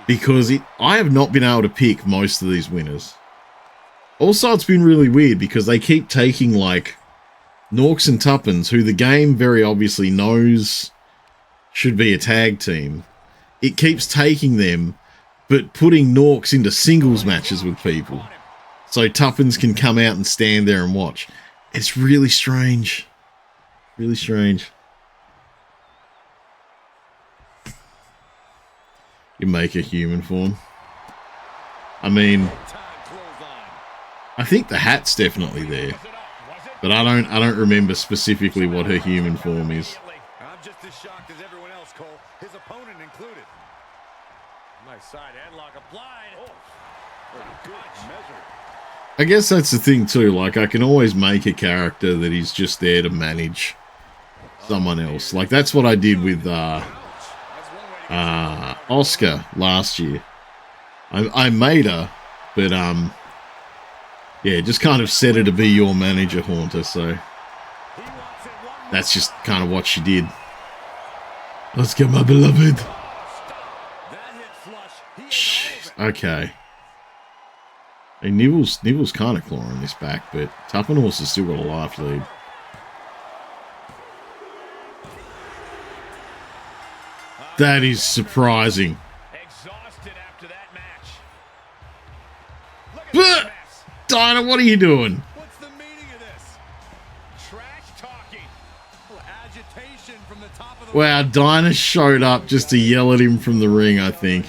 because I have not been able to pick most of these winners. Also, it's been really weird because they keep taking like Norks and Tuppence, who the game very obviously knows should be a tag team. It keeps taking them, but putting Norks into singles matches with people. So Tuppence can come out and stand there and watch. It's really strange. Really strange. You make a human form. I mean, I think the hat's definitely there, but I don't remember specifically what her human form is. I'm just as shocked as everyone else, Cole. His opponent included. I guess that's the thing too. Like, I can always make a character that is just there to manage someone else. Like, that's what I did with Oscar last year. I made her, but yeah, just kind of set her to be your manager, Haunter. So that's just kind of what she did. Let's get my beloved. Shh. Okay. Hey, Nivel's kind of clawing this back, but Tuppenhorse has still got a life lead. That is surprising. Exhausted after that match. Dinah, what are you doing? What's the meaning of this? Trash talking. Agitation from the top of the Wow, Dinah showed up just to yell at him from the ring, I think.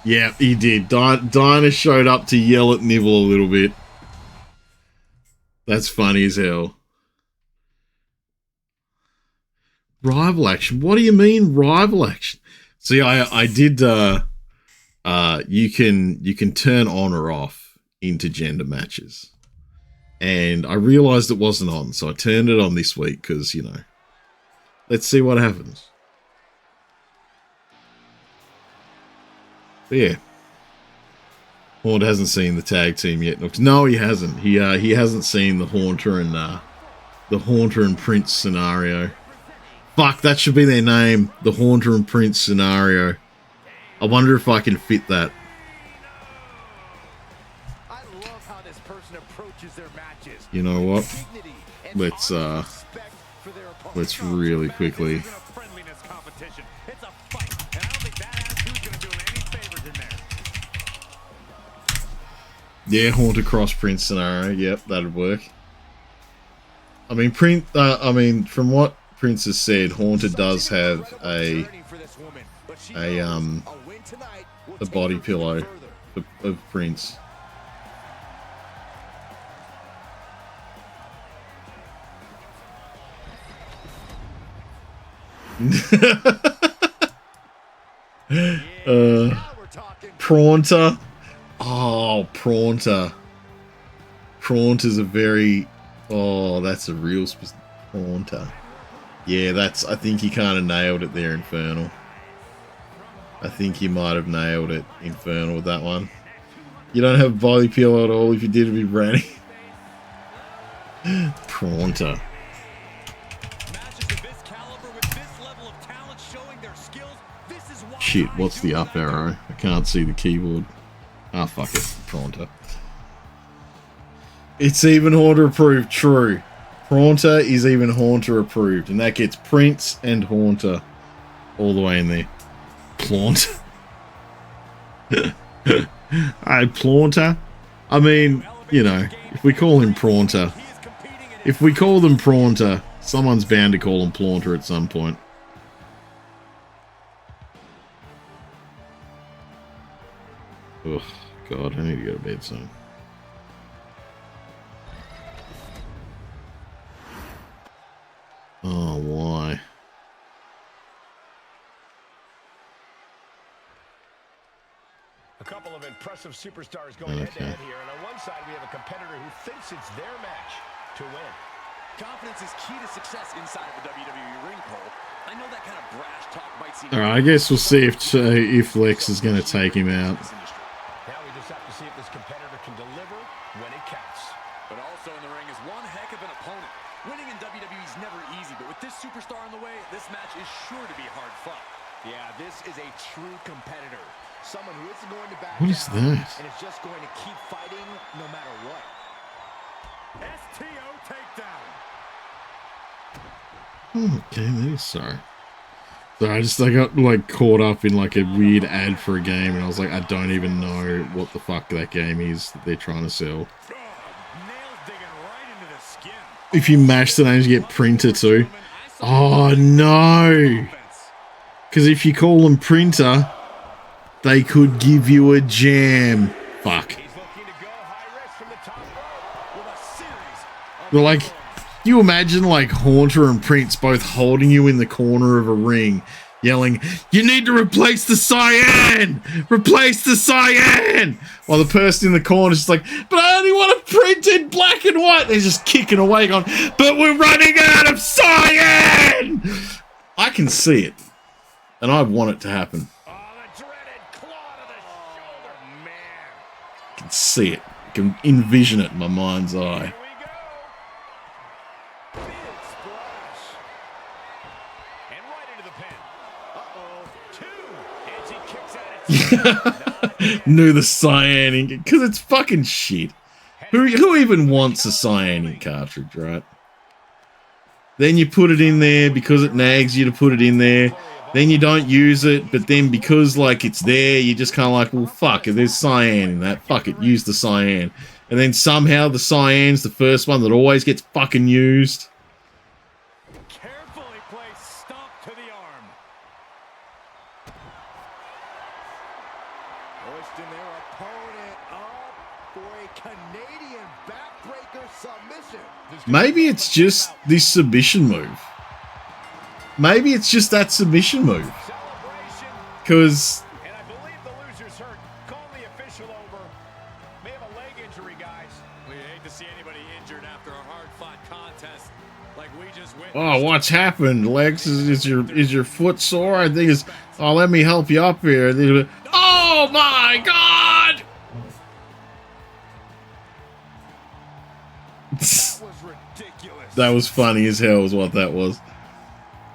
Yeah, he did. Dinah showed up to yell at Nivel a little bit. That's funny as hell. Rival action? What do you mean rival action? See, I did. You can turn on or off intergender matches, and I realized it wasn't on, so I turned it on this week because, you know, let's see what happens. But yeah, Haunter hasn't seen the tag team yet. No, he hasn't. He hasn't seen the Haunter and Prince scenario. Fuck, that should be their name. The Haunter and Prince scenario. I wonder if I can fit that. I love how this person approaches their matches. You know what? Let's really quickly. Yeah, Haunter cross Prince scenario. Yep, that'd work. I mean, from what Prince has said, Haunter does have a body pillow of Prince. Prawnter. Oh, Prawnter. Prawnter's a very... Oh, that's a real Prawnter. Yeah, that's... I think he kind of nailed it there, Infernal. I think he might have nailed it, Infernal, with that one. You don't have body pillow at all. If you did, it'd be Branny. Prawnter. Shit, what's the up arrow? I can't see the keyboard. Ah, fuck it. Prawnter. It's even Haunter approved. True. Prawnter is even Haunter approved. And that gets Prince and Haunter all the way in there. Plaunter. Hey, Plaunter. I mean, you know, if we call him Prawnter. If we call them Prawnter, someone's bound to call him Plaunter at some point. Oh, God, I need to go to bed soon. Oh, why? A couple of impressive superstars going head-to-head here, and on one side we have a competitor who thinks it's their match to win. Confidence is key to success inside of a WWE ring, Cole. I know that kind of brash talk might seem... Alright, I guess we'll see if Lex is going to take him out. Now we just have to see if this competitor can deliver when it counts. But also in the ring is one heck of an opponent. Winning in WWE is never easy, but with this superstar on the way, this match is sure to be hard fought. Yeah, this is a true competitor. Someone who isn't going to back What is down that? and is just going to keep fighting no matter what. STO takedown. Okay, there is sorry. So I got like caught up in like a weird ad for a game, and I was like, I don't even know what the fuck that game is that they're trying to sell. Nails digging right into the skin. If you mash the names, you get Printer too. Oh no! Because if you call them Printer, they could give you a jam. Fuck. They're like, you imagine like Haunter and Prince both holding you in the corner of a ring, yelling, "You need to replace the cyan! Replace the cyan!" While the person in the corner is just like, "But I only want it printed black and white." They're just kicking away going, "But we're running out of cyan!" I can see it. And I want it to happen. Oh, the dreaded claw to the shoulder. Man. I can see it. I can envision it in my mind's eye. Here we go. Big splash. And right into the pin. Uh-oh. 2. And she kicks out it. Knew the cyan ink, because it's fucking shit. Who even wants a cyan ink cartridge, right? Then you put it in there because it nags you to put it in there. Then you don't use it, but then because, like, it's there, you just kind of like, well, fuck, if there's cyan in that, fuck it, use the cyan. And then somehow the cyan's the first one that always gets fucking used. Carefully placed stomp to the arm. Hoisting their opponent up for a Canadian backbreaker submission. Maybe it's just this submission move. Maybe it's just that submission move. Celebration. Because And I believe the loser's hurt. Call the official over. May have a leg injury, guys. We hate to see anybody injured after a hard-fought contest like we just witnessed. oh, what's happened, Lex? Is your foot sore? I think it's. Oh, let me help you up here. Oh my God! That was ridiculous. That was funny as hell, is what that was.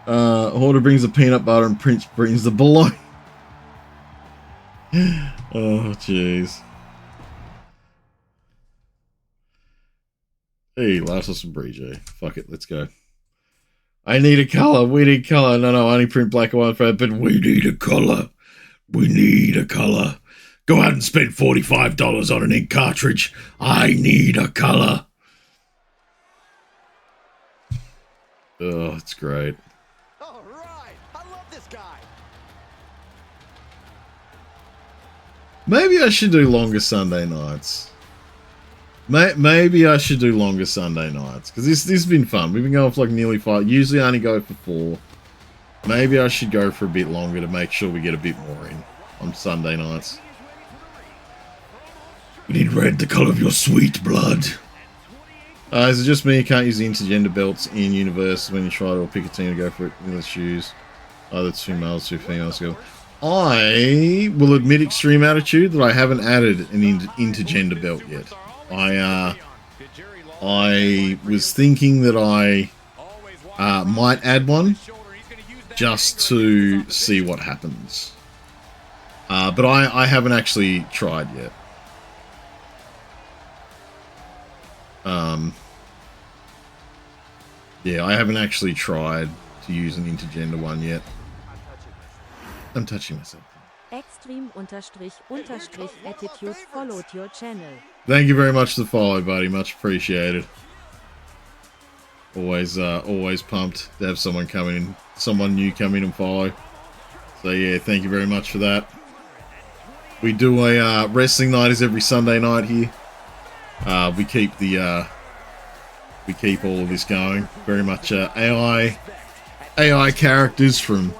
Horder brings the peanut butter and Prince brings the bologna. Oh, jeez. Hey, last us some Brie. Fuck it, let's go. I need a color. We need color. No, I only print black and white, but we need a color. We need a color. Go out and spend $45 on an ink cartridge. I need a color. Oh, it's great. All right, I love this guy. Maybe I should do longer Sunday nights. Maybe I should do longer Sunday nights. Because this has been fun. We've been going for like nearly 5. Usually I only go for 4. Maybe I should go for a bit longer to make sure we get a bit more in on Sunday nights. We need red, the colour of your sweet blood. Is it just me? You can't use the intergender belts in universe when you try to pick a team to go for it. Let's choose either 2 males, 2 females. Go. I will admit extreme attitude that I haven't added an intergender belt yet. I was thinking that I might add one just to see what happens. But I haven't actually tried yet. Yeah, I haven't actually tried to use an intergender one yet. I'm touching myself. Extreme_attitude followed your channel. Thank you very much for the follow, buddy. Much appreciated. Always pumped to have someone new come in and follow. So yeah, thank you very much for that. We do a wrestling night is every Sunday night here. We keep all of this going. Very much AI characters from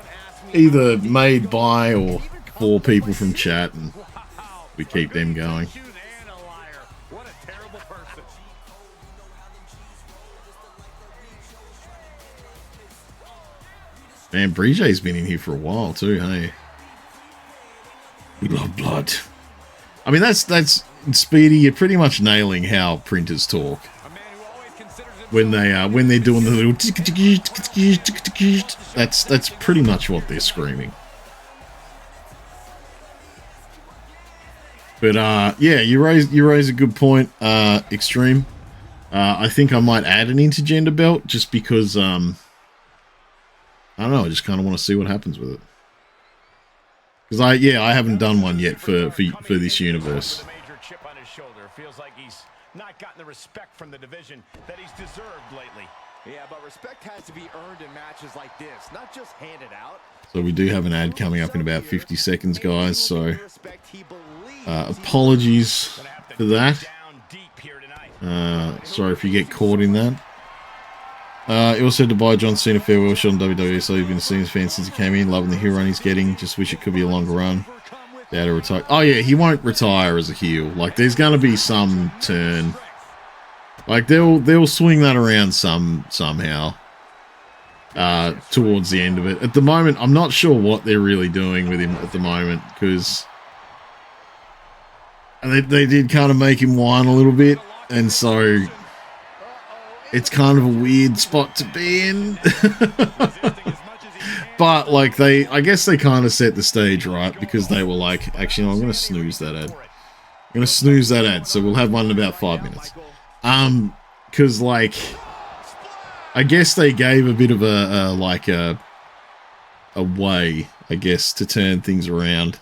either made by or for people from chat, and we keep them going. What a terrible person. Man, Brijay's been in here for a while too, hey? We love blood. I mean, that's Speedy. You're pretty much nailing how printers talk when they're doing the little. That's pretty much what they're screaming. But yeah, you raise a good point, Extreme. I think I might add an intergender belt just because I don't know, I just kind of want to see what happens with it. Because I haven't done one yet for this universe. Major chip on his shoulder. Feels like he's not gotten the respect from the division that he's deserved lately. Yeah, but respect has to be earned in matches like this, not just handed out. So we do have an ad coming up in about 50 seconds, guys. So apologies for that. Sorry if you get caught in that. He also said to buy John Cena farewell shot on WWE, so he's been a Cena's fan since he came in, loving the heel run he's getting. Just wish it could be a longer run. They had to retire. Oh yeah, he won't retire as a heel. Like there's gonna be some turn. Like they'll swing that around somehow. Towards the end of it. At the moment, I'm not sure what they're really doing with him at the moment because they did kind of make him whine a little bit, and so it's kind of a weird spot to be in. But like I guess they kind of set the stage right because they were like, actually, no, I'm going to snooze that ad. I'm going to snooze that ad, so we'll have one in about 5 minutes. Because like, I guess they gave a bit of a way, I guess, to turn things around.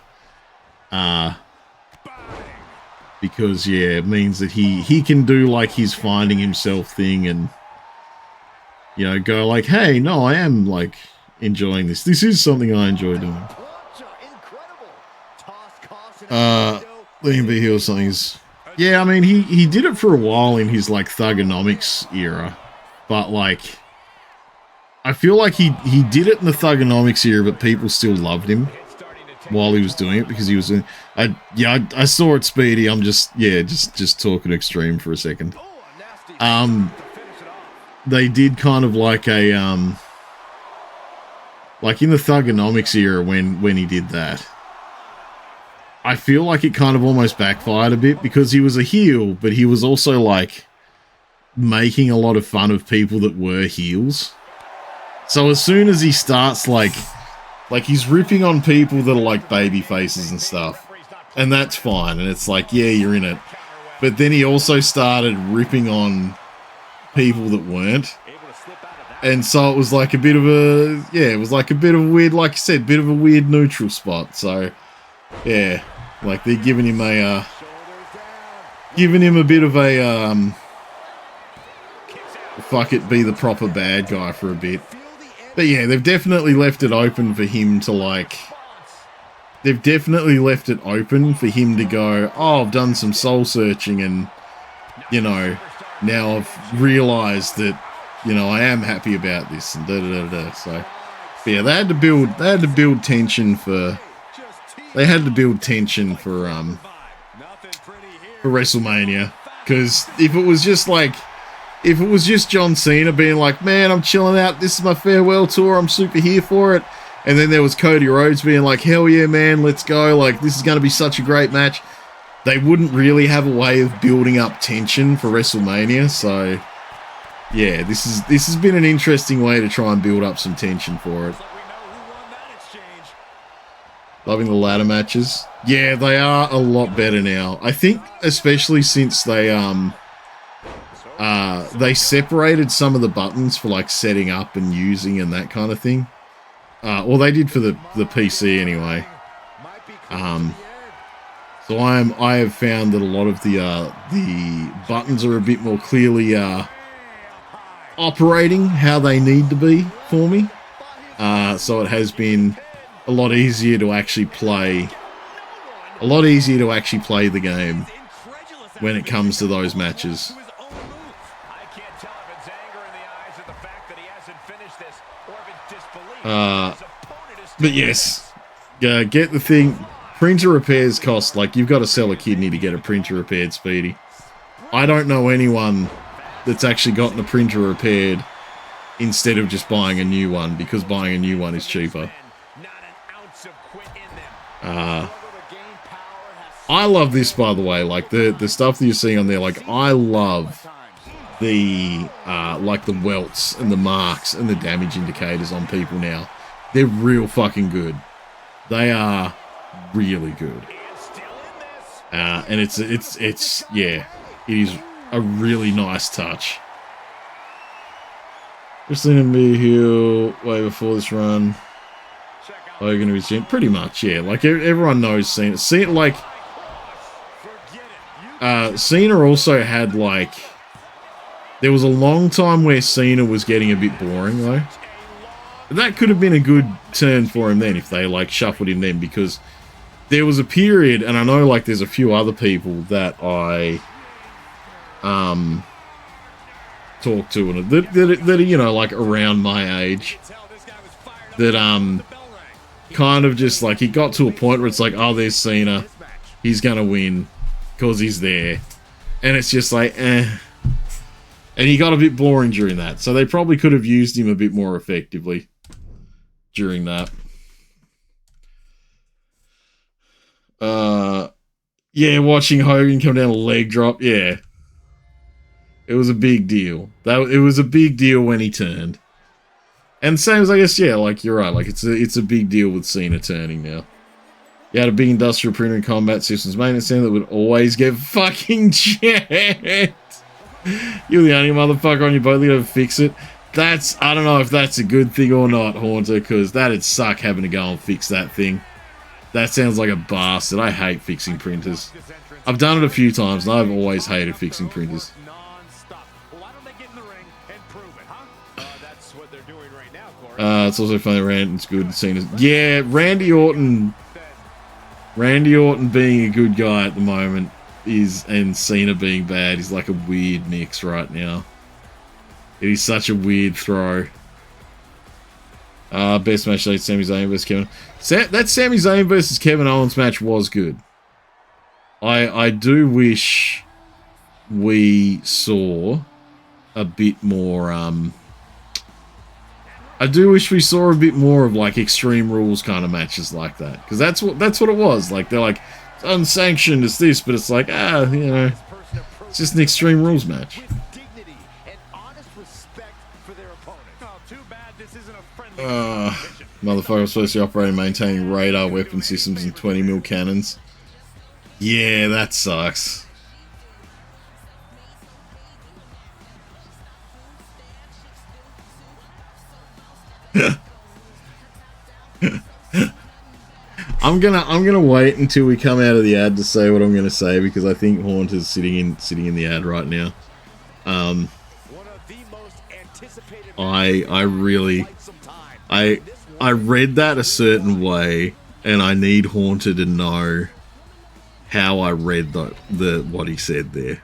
Because yeah, it means that he can do like his finding himself thing and, you know, go like, hey, no, I am like enjoying this. This is something I enjoy doing. Liam B. Hill something's, yeah, I mean he did it for a while in his like Thugonomics era, but like I feel like he did it in the Thugonomics era, but people still loved him while he was doing it because he was in, I saw it, Speedy. I'm just talking extreme for a second. They did kind of like a like in the Thugonomics era when he did that, I feel like it kind of almost backfired a bit because he was a heel, but he was also like making a lot of fun of people that were heels. So as soon as he starts like he's ripping on people that are like baby faces and stuff, and that's fine, and it's like, yeah, you're in it. But then he also started ripping on people that weren't. And so it was like a bit of a, yeah, it was like a bit of a weird, like I said, bit of a weird neutral spot. So, yeah, like they're giving him a bit of a, fuck it, be the proper bad guy for a bit. But yeah, they've definitely left it open for him to like, they've definitely left it open for him to go, oh, I've done some soul searching and, you know, now I've realized that, you know, I am happy about this and da-da-da-da. So, yeah, they had to build tension for WrestleMania. Because if it was just John Cena being like, man, I'm chilling out, this is my farewell tour, I'm super here for it. And then there was Cody Rhodes being like, hell yeah, man, let's go. Like, this is going to be such a great match. They wouldn't really have a way of building up tension for WrestleMania. So, yeah, this has been an interesting way to try and build up some tension for it. Loving the ladder matches. Yeah, they are a lot better now. I think especially since they separated some of the buttons for like setting up and using and that kind of thing. Well, they did for the PC anyway. So I have found that a lot of the buttons are a bit more clearly operating how they need to be for me. So it has been a lot easier to actually play the game when it comes to those matches. But yes, get the thing. Printer repairs cost, like, you've got to sell a kidney to get a printer repaired, Speedy. I don't know anyone that's actually gotten a printer repaired instead of just buying a new one, because buying a new one is cheaper. I love this, by the way, like, the stuff that you're seeing on there, like, I love the, like, the welts and the marks and the damage indicators on people now. They're real fucking good. They are really good. And it's yeah, it is a really nice touch. Wrasslin and me heel way before this run. Hogan was in pretty much, yeah. Like everyone knows Cena. Cena also had like, there was a long time where Cena was getting a bit boring though. That could have been a good turn for him then if they like shuffled him then, because there was a period, and I know like there's a few other people that I talk to and that are, you know, like around my age, that kind of just like, he got to a point where it's like, oh, there's Cena, he's gonna win because he's there, and it's just like, eh. And he got a bit boring during that, so they probably could have used him a bit more effectively during that. Yeah, watching Hogan come down a leg drop, yeah. It was a big deal. It was a big deal when he turned. And same as, I guess, yeah, like, you're right, like, it's a big deal with Cena turning now. You had a big industrial printer and combat systems maintenance center that would always get fucking checked. You're the only motherfucker on your boat that ever fix it. That's, I don't know if that's a good thing or not, Haunter, because that'd suck having to go and fix that thing. That sounds like a bastard. I hate fixing printers. I've done it a few times, and I've always hated fixing printers. It's also funny, Randy's good. Cena's, yeah, Randy Orton being a good guy at the moment and Cena being bad is like a weird mix right now. It is such a weird throw. Best match late, Sami Zayn versus Kevin. That Sami Zayn versus Kevin Owens match was good. I do wish we saw a bit more, I do wish we saw a bit more of like Extreme Rules kind of matches like that, because that's what it was. Like, they're like, it's unsanctioned, it's this, but it's like, you know, it's just an Extreme Rules match. Motherfucker was supposed to operate and maintaining radar weapon systems and 20mm cannons. Yeah, that sucks. I'm gonna wait until we come out of the ad to say what I'm gonna say, because I think Haunter's sitting in the ad right now. I read that a certain way, and I need Haunter to know how I read the what he said there.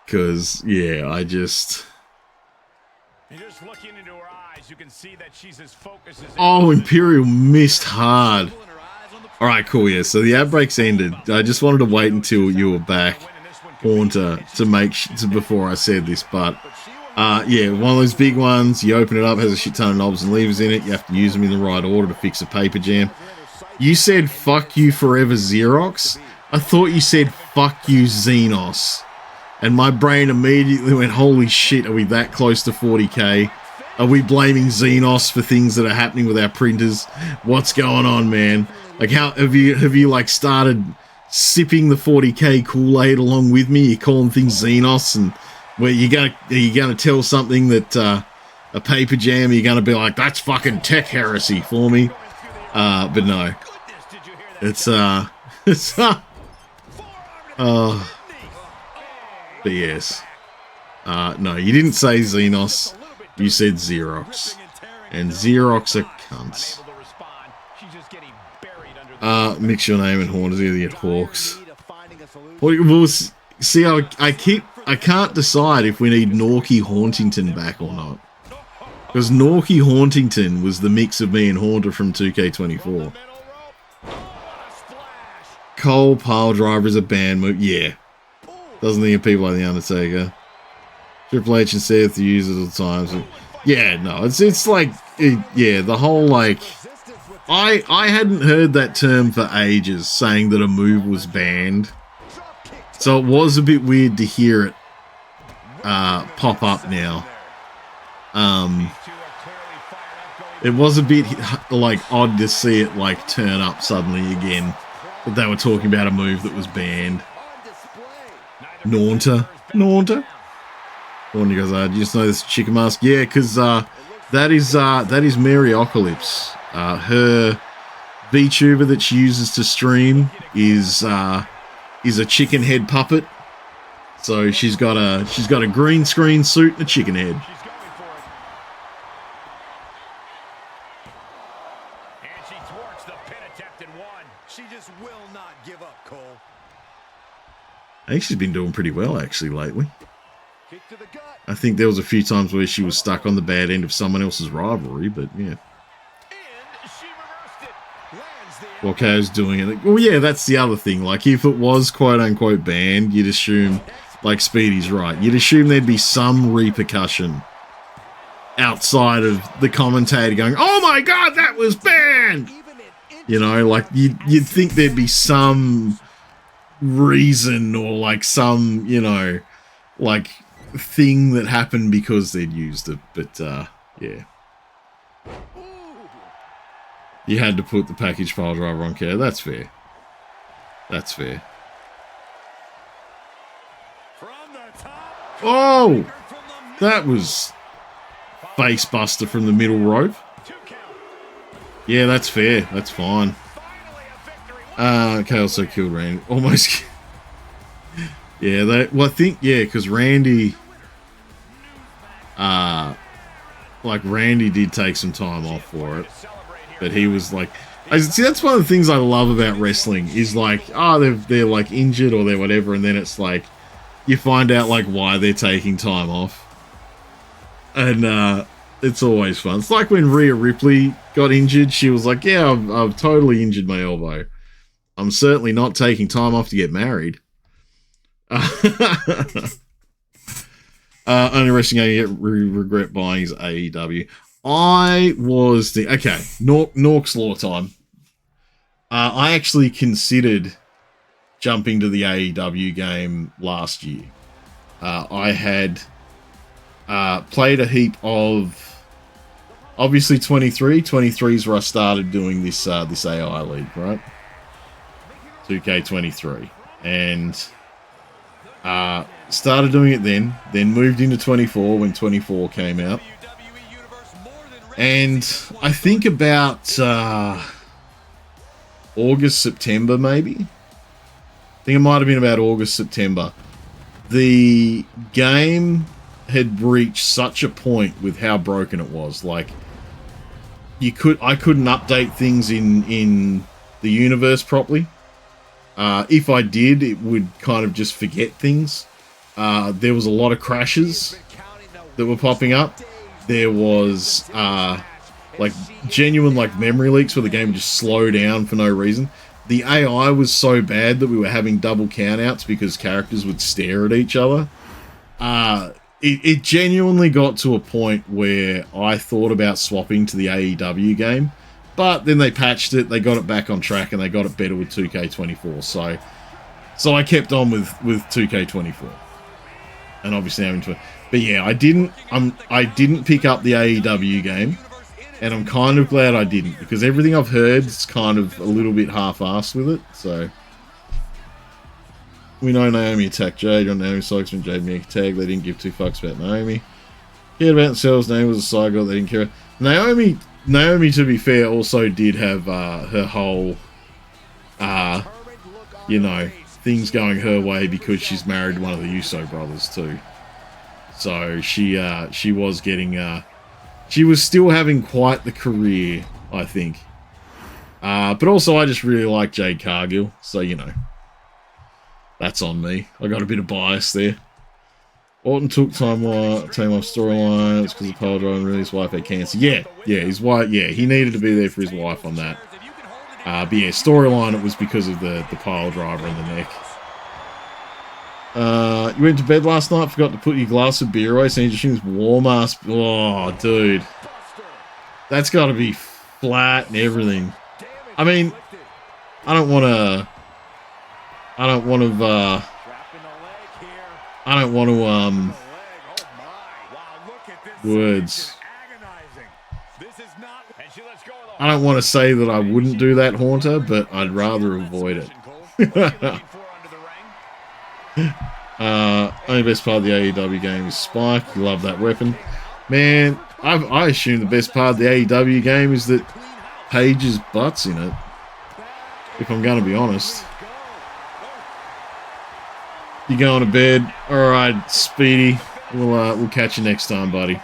Because, yeah, I just... looking into her eyes, you can see that she's as focused as... Oh, Imperial missed hard. Alright, cool, yeah. So the ad breaks ended. I just wanted to wait until you were back, Haunter, before I said this, but... yeah, one of those big ones, you open it up, has a shit ton of knobs and levers in it, you have to use them in the right order to fix a paper jam. You said, fuck you forever, Xerox? I thought you said, fuck you, Xenos. And my brain immediately went, holy shit, are we that close to 40k? Are we blaming Xenos for things that are happening with our printers? What's going on, man? Like, how have you like started sipping the 40k Kool-Aid along with me? You're calling things Xenos, and where are you gonna tell something that a paper jam, you're gonna be like, that's fucking tech heresy for me? But no. It's but yes. No, you didn't say Xenos, you said Xerox. And Xerox are cunts. Mix your name and Haunter's gonna get Hawks. Well, see, I can't decide if we need Norky Hauntington back or not. Because Norky Hauntington was the mix of me and Haunter from 2K24. Cole Piledriver is a band move. Yeah. Doesn't think of people like The Undertaker. Triple H and Seth use it all the times. Yeah, no, it's like, yeah, the whole, like, I hadn't heard that term for ages, saying that a move was banned. So it was a bit weird to hear it pop up now. It was a bit, like, odd to see it, like, turn up suddenly again. But they were talking about a move that was banned. Naunter. Haunter goes, do you just know this chicken mask? Yeah, because that is Mary Ocalypse. Her VTuber that she uses to stream is a chicken head puppet. So she's got a green screen suit and a chicken head. And she thwarts the pin attempt and one. She just will not give up, Cole. I think she's been doing pretty well, actually, lately. Kick to the gut. I think there was a few times where she was stuck on the bad end of someone else's rivalry, but yeah. And she reversed it. Lands the While Kay's doing it. Well, yeah, that's the other thing. Like, if it was quote-unquote banned, you'd assume, like Speedy's right, you'd assume there'd be some repercussion outside of the commentator going, oh my god, that was banned! You know, like, you'd think there'd be some reason or, like, some, you know, like, thing that happened because they'd used it. But, yeah. You had to put the package pile driver on Kay. That's fair. That's fair. Oh! That was face buster from the middle rope. Yeah, that's fair. That's fine. Okay, also killed Randy. Almost. Yeah, well, I think, yeah, because Randy, like, Randy did take some time off for it. But he was like, see, that's one of the things I love about wrestling is like, oh, they're like injured or they're whatever, and then it's like, you find out like why they're taking time off. And it's always fun. It's like when Rhea Ripley got injured, she was like, yeah, I've totally injured my elbow. I'm certainly not taking time off to get married. Only wrestling I regret buying is AEW. I was the okay. Nork's Law time. I actually considered jumping to the AEW game last year. I had played a heap of obviously 23. 23 is where I started doing this this AI league, right? 2K23, and started doing it then moved into 24 when 24 came out. And I think about August, September, maybe. I think it might have been about August, September. The game had reached such a point with how broken it was. Like, I couldn't update things in the universe properly. If I did, it would kind of just forget things. There was a lot of crashes that were popping up. There was like genuine like memory leaks where the game would just slow down for no reason. The AI was so bad that we were having double countouts because characters would stare at each other. It genuinely got to a point where I thought about swapping to the AEW game, but then they patched it, they got it back on track, and they got it better with 2K24. So I kept on with 2K24, and obviously having to. But yeah, I didn't pick up the AEW game, and I'm kind of glad I didn't, because everything I've heard is kind of a little bit half-assed with it. So we know Naomi attacked Jade on Naomi Sykes when Jade made a tag. They didn't give two fucks about Naomi. Cared about themselves. Naomi was a side girl. They didn't care. Naomi, to be fair, also did have her whole, you know, things going her way because she's married to one of the Uso brothers too. So she was getting, she was still having quite the career, I think. But also I just really like Jade Cargill, so you know, that's on me. I got a bit of bias there. Orton took time off storyline. It's because of pile driver and really his wife had cancer. Yeah, his wife. Yeah, he needed to be there for his wife on that. But yeah, storyline, it was because of the pile driver in the neck. You went to bed last night, forgot to put your glass of beer away, so you just use warm ass. Oh, dude, that's got to be flat and everything. I mean, I don't want to. Words. I don't want to say that I wouldn't do that, Haunter, but I'd rather avoid it. Only best part of the AEW game is Spike. You love that weapon. Man, I assume the best part of the AEW game is that Paige's butt's in it. If I'm going to be honest. You going to bed? Alright, Speedy. We'll catch you next time, buddy.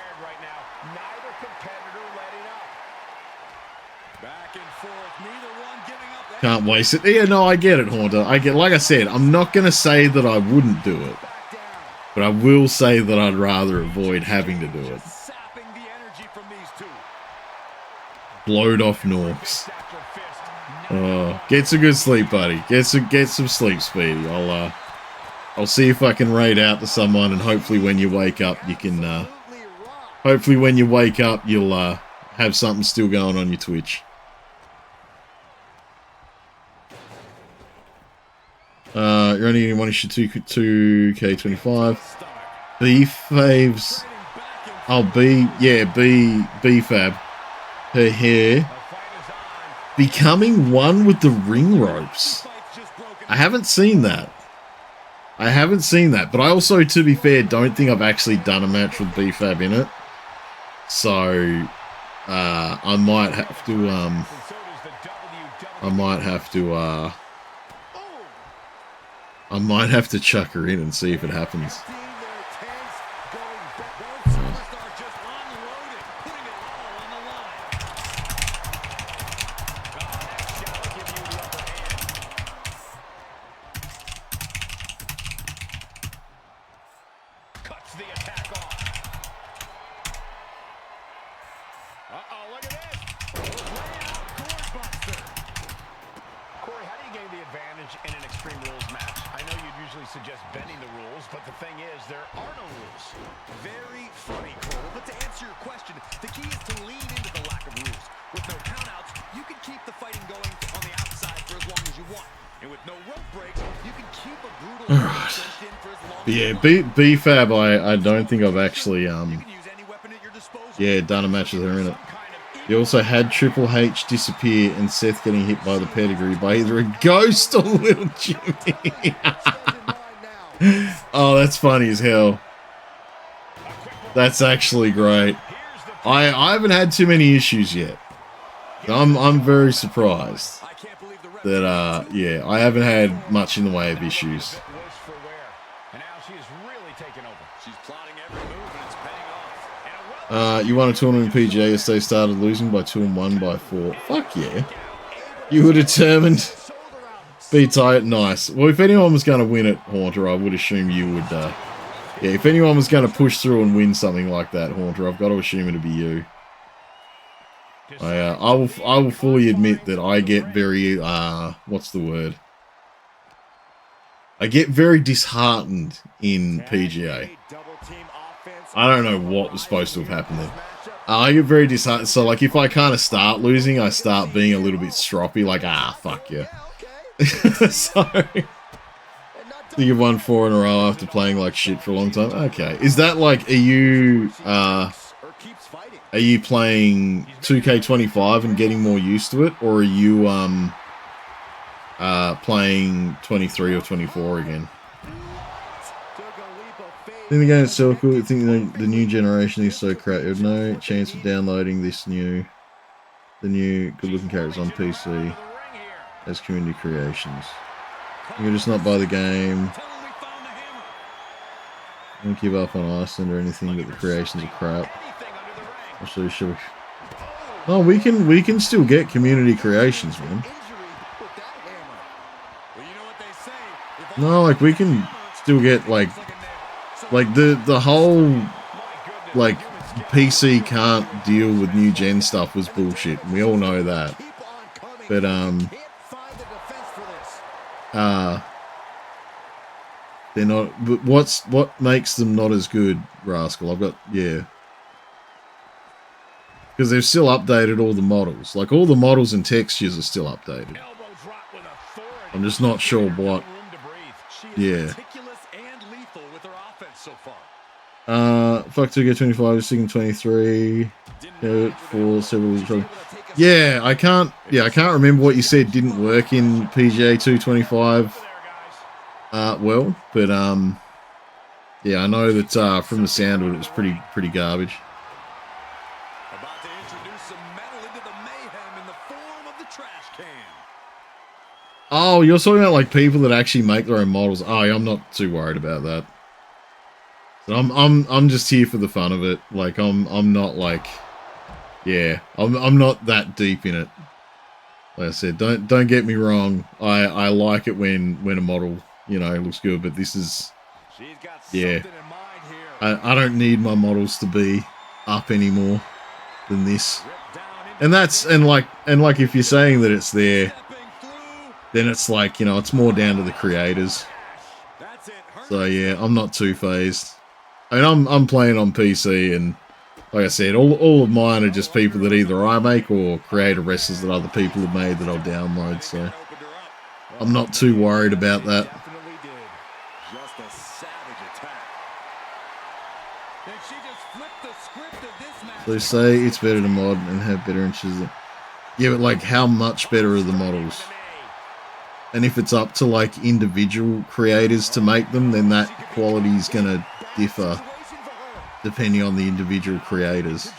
Can't waste it. Yeah, no, I get it, Haunter. Like I said, I'm not going to say that I wouldn't do it. But I will say that I'd rather avoid having to do it. Blowed off Norks. Oh, get some good sleep, buddy. Get some sleep, Speedy. I'll see if I can raid out to someone, and hopefully when you wake up, you can. Hopefully when you wake up, you'll have something still going on your Twitch. You're only getting one issue 2K25. B faves. Oh, B fab. Her hair. Becoming one with the ring ropes. I haven't seen that. But I also, to be fair, don't think I've actually done a match with B fab in it. So, I might have to chuck her in and see if it happens. B-Fab, I don't think I've actually, done a match with her in it. You also had Triple H disappear and Seth getting hit by the pedigree by either a ghost or Little Jimmy. Oh, that's funny as hell. That's actually great. I haven't had too many issues yet. I'm very surprised that, I haven't had much in the way of issues. You won a tournament in PGA as they started losing by 2 and 1 by 4. Fuck yeah. You were determined. Be tight. Nice. Well, if anyone was going to win it, Haunter, I would assume you would, if anyone was going to push through and win something like that, Haunter, I've got to assume it'd be you. I will fully admit that I get very, what's the word? I get very disheartened in PGA. I don't know what was supposed to have happened there. I get very disheartened. So, like, if I kind of start losing, I start being a little bit stroppy. Like, fuck you. So, you've won 4 in a row after playing like shit for a long time. Okay. Is that like, are you playing 2K25 and getting more used to it? Or are you, playing 23 or 24 again? I think the game is so cool. I think the new generation is so creative. No chance of downloading the new good-looking characters on PC as community creations. You can just not buy the game. Don't give up on Iceland or anything, but the creations are crap. Actually, should we... No, we can still get community creations, man. No, like we can still get like the whole like PC can't deal with new gen stuff was bullshit. We all know that. But they're not. But what makes them not as good, Rascal? I've got because they've still updated all the models. Like all the models and textures are still updated. I'm just not sure what. Yeah. Fuck 2K25, sticking 23. For several. Yeah, I can't remember what you said didn't work in PGA 225. Well, but yeah, I know that from the sound of it, it was pretty garbage. About to introduce some metal into the mayhem in the form of the trash can. Oh, you're talking about like people that actually make their own models. Oh, I'm not too worried about that. I'm just here for the fun of it. Like I'm not like, yeah, I'm not that deep in it. Like I said, don't get me wrong. I like it when a model, you know, looks good, but this is, yeah. I don't need my models to be up any more than this. And like if you're saying that it's there, then it's like, you know, it's more down to the creators. So yeah, I'm not too phased. I mean, I'm playing on PC, and like I said, all of mine are just people that either I make or creator wrestlers that other people have made that I'll download. So I'm not too worried about that. Just a savage attack. And she just flipped the script of this match. They say it's better to mod and have better inches. Yeah, but like, how much better are the models? And if it's up to like individual creators to make them, then that quality is going to differ depending on the individual creators.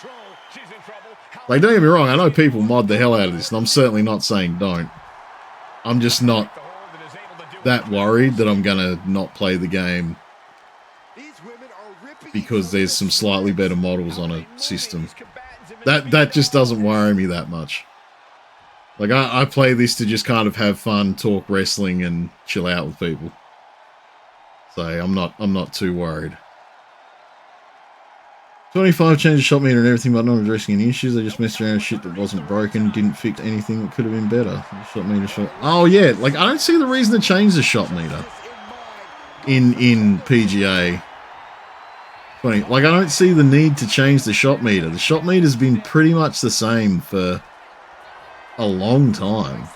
Like, don't get me wrong, I know people mod the hell out of this, and I'm certainly not saying don't. I'm just not that worried that I'm going to not play the game because there's some slightly better models on a system. That just doesn't worry me that much. Like, I play this to just kind of have fun, talk wrestling, and chill out with people. So I'm not too worried. 25 changed the shop meter and everything, but not addressing any issues. They just messed around with shit that wasn't broken, didn't fix anything that could have been better. The shop meter. Oh yeah, like, I don't see the reason to change the shop meter in PGA 20. Like, I don't see the need to change the shop meter. The shop meter's been pretty much the same for a long time.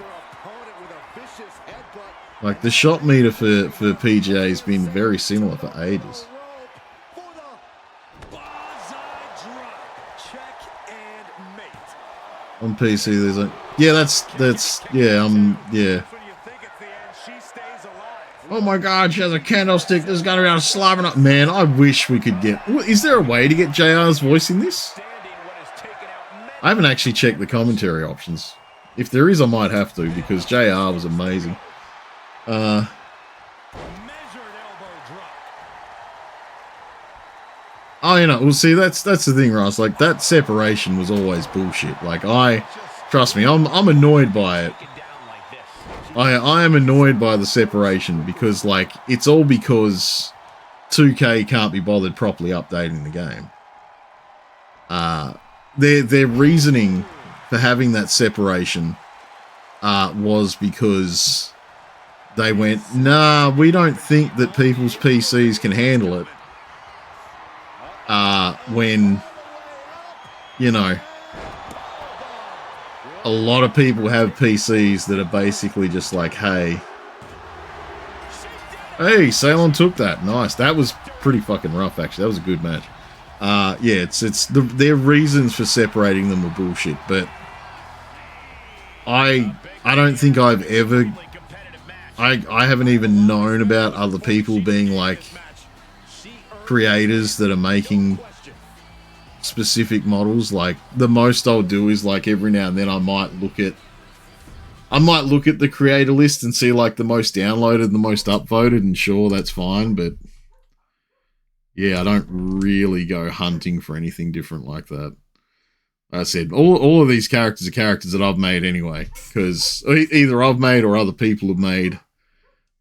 Like, the shot meter for PGA has been very similar for ages. On PC, there's a... Yeah, that's... Yeah, yeah. Oh my god, she has a candlestick that's got around slobbering up. Man, I wish we could get... Is there a way to get JR's voice in this? I haven't actually checked the commentary options. If there is, I might have to, because JR was amazing. Oh, you know, well, see, that's the thing, Ross. Like, that separation was always bullshit. Like, trust me, I'm annoyed by it. I am annoyed by the separation because, like, it's all because 2K can't be bothered properly updating the game. Their reasoning for having that separation was because they went, nah, we don't think that people's PCs can handle it. When, you know, a lot of people have PCs that are basically just like, hey, Ceylon took that. Nice. That was pretty fucking rough, actually. That was a good match. Yeah, their reasons for separating them were bullshit, but I don't think I've ever... I haven't even known about other people being like creators that are making specific models. Like, the most I'll do is, like, every now and then I might look at the creator list and see like the most downloaded, the most upvoted, and sure, that's fine, but yeah, I don't really go hunting for anything different like that. Like I said, all of these characters are characters that I've made anyway, because either I've made or other people have made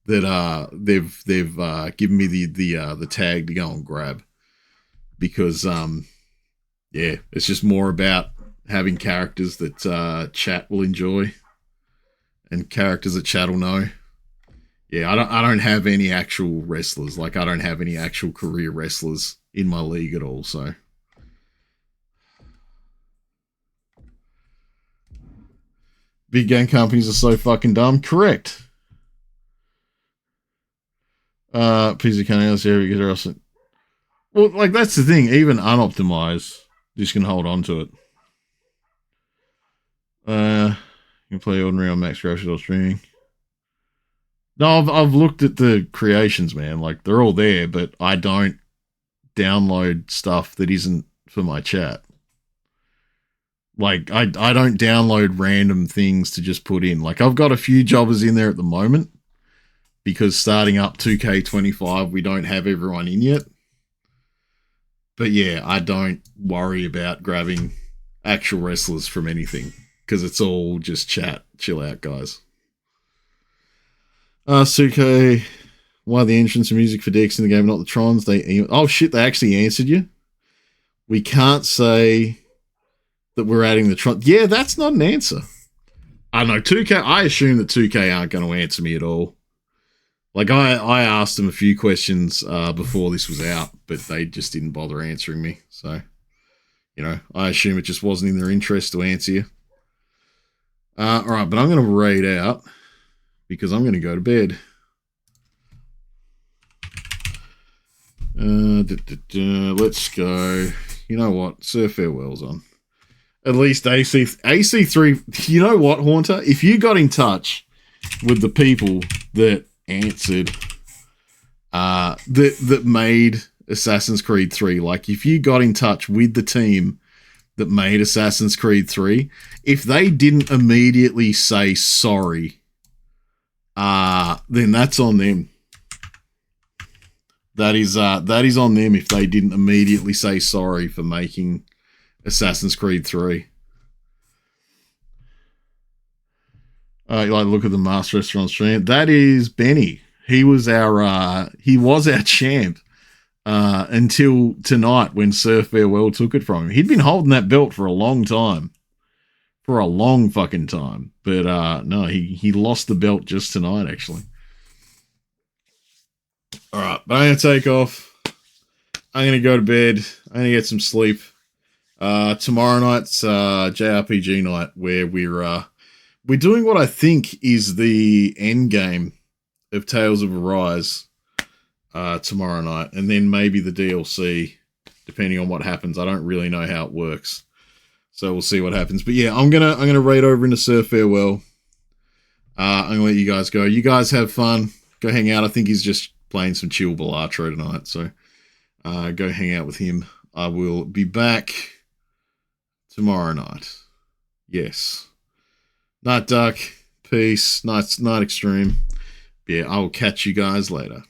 that they've given me the tag to go and grab, because yeah, it's just more about having characters that chat will enjoy and characters that chat will know. Yeah, I don't have any actual wrestlers. Like, I don't have any actual career wrestlers in my league at all, so. Big game companies are so fucking dumb. Correct. PC can't because well, like, that's the thing. Even unoptimized, just can hold on to it. You can play ordinary on max graphics or streaming. No, I've looked at the creations, man. Like, they're all there, but I don't download stuff that isn't for my chat. Like, I don't download random things to just put in. Like, I've got a few jobbers in there at the moment, because starting up 2K25, we don't have everyone in yet. But yeah, I don't worry about grabbing actual wrestlers from anything. because it's all just chat. Chill out, guys. Suke, why the entrance and music for DX in the game, not the Trons? Oh shit, they actually answered you. We can't say that we're adding the Tron. Yeah, that's not an answer. I know 2K. I assume that 2K aren't going to answer me at all. Like I asked them a few questions before this was out, but they just didn't bother answering me. So, you know, I assume it just wasn't in their interest to answer you. All right, but I'm going to raid out because I'm going to go to bed. Let's go. You know what? Sir Farewell's on. At least AC3. You know what, Haunter? If you got in touch with the people that answered, that made Assassin's Creed 3, like if you got in touch with the team that made Assassin's Creed 3, if they didn't immediately say sorry, then that's on them. That is on them if they didn't immediately say sorry for making Assassin's Creed 3. Like look at the Master Restaurant stream. That is Benny. He was our champ until tonight when Sir Farewell took it from him. He'd been holding that belt for a long time. For a long fucking time. But no, he lost the belt just tonight actually. Alright, but I'm going to take off. I'm going to go to bed. I'm going to get some sleep. Tomorrow night's JRPG night where we're doing what I think is the end game of Tales of Arise tomorrow night, and then maybe the DLC, depending on what happens. I don't really know how it works, so we'll see what happens. But yeah, I'm gonna raid over into Sir Farewell. I'm gonna let you guys go. You guys have fun. Go hang out. I think he's just playing some chill Balatro tonight, so go hang out with him. I will be back tomorrow night. Yes. Night Duck. Peace. Night Extreme. Yeah, I will catch you guys later.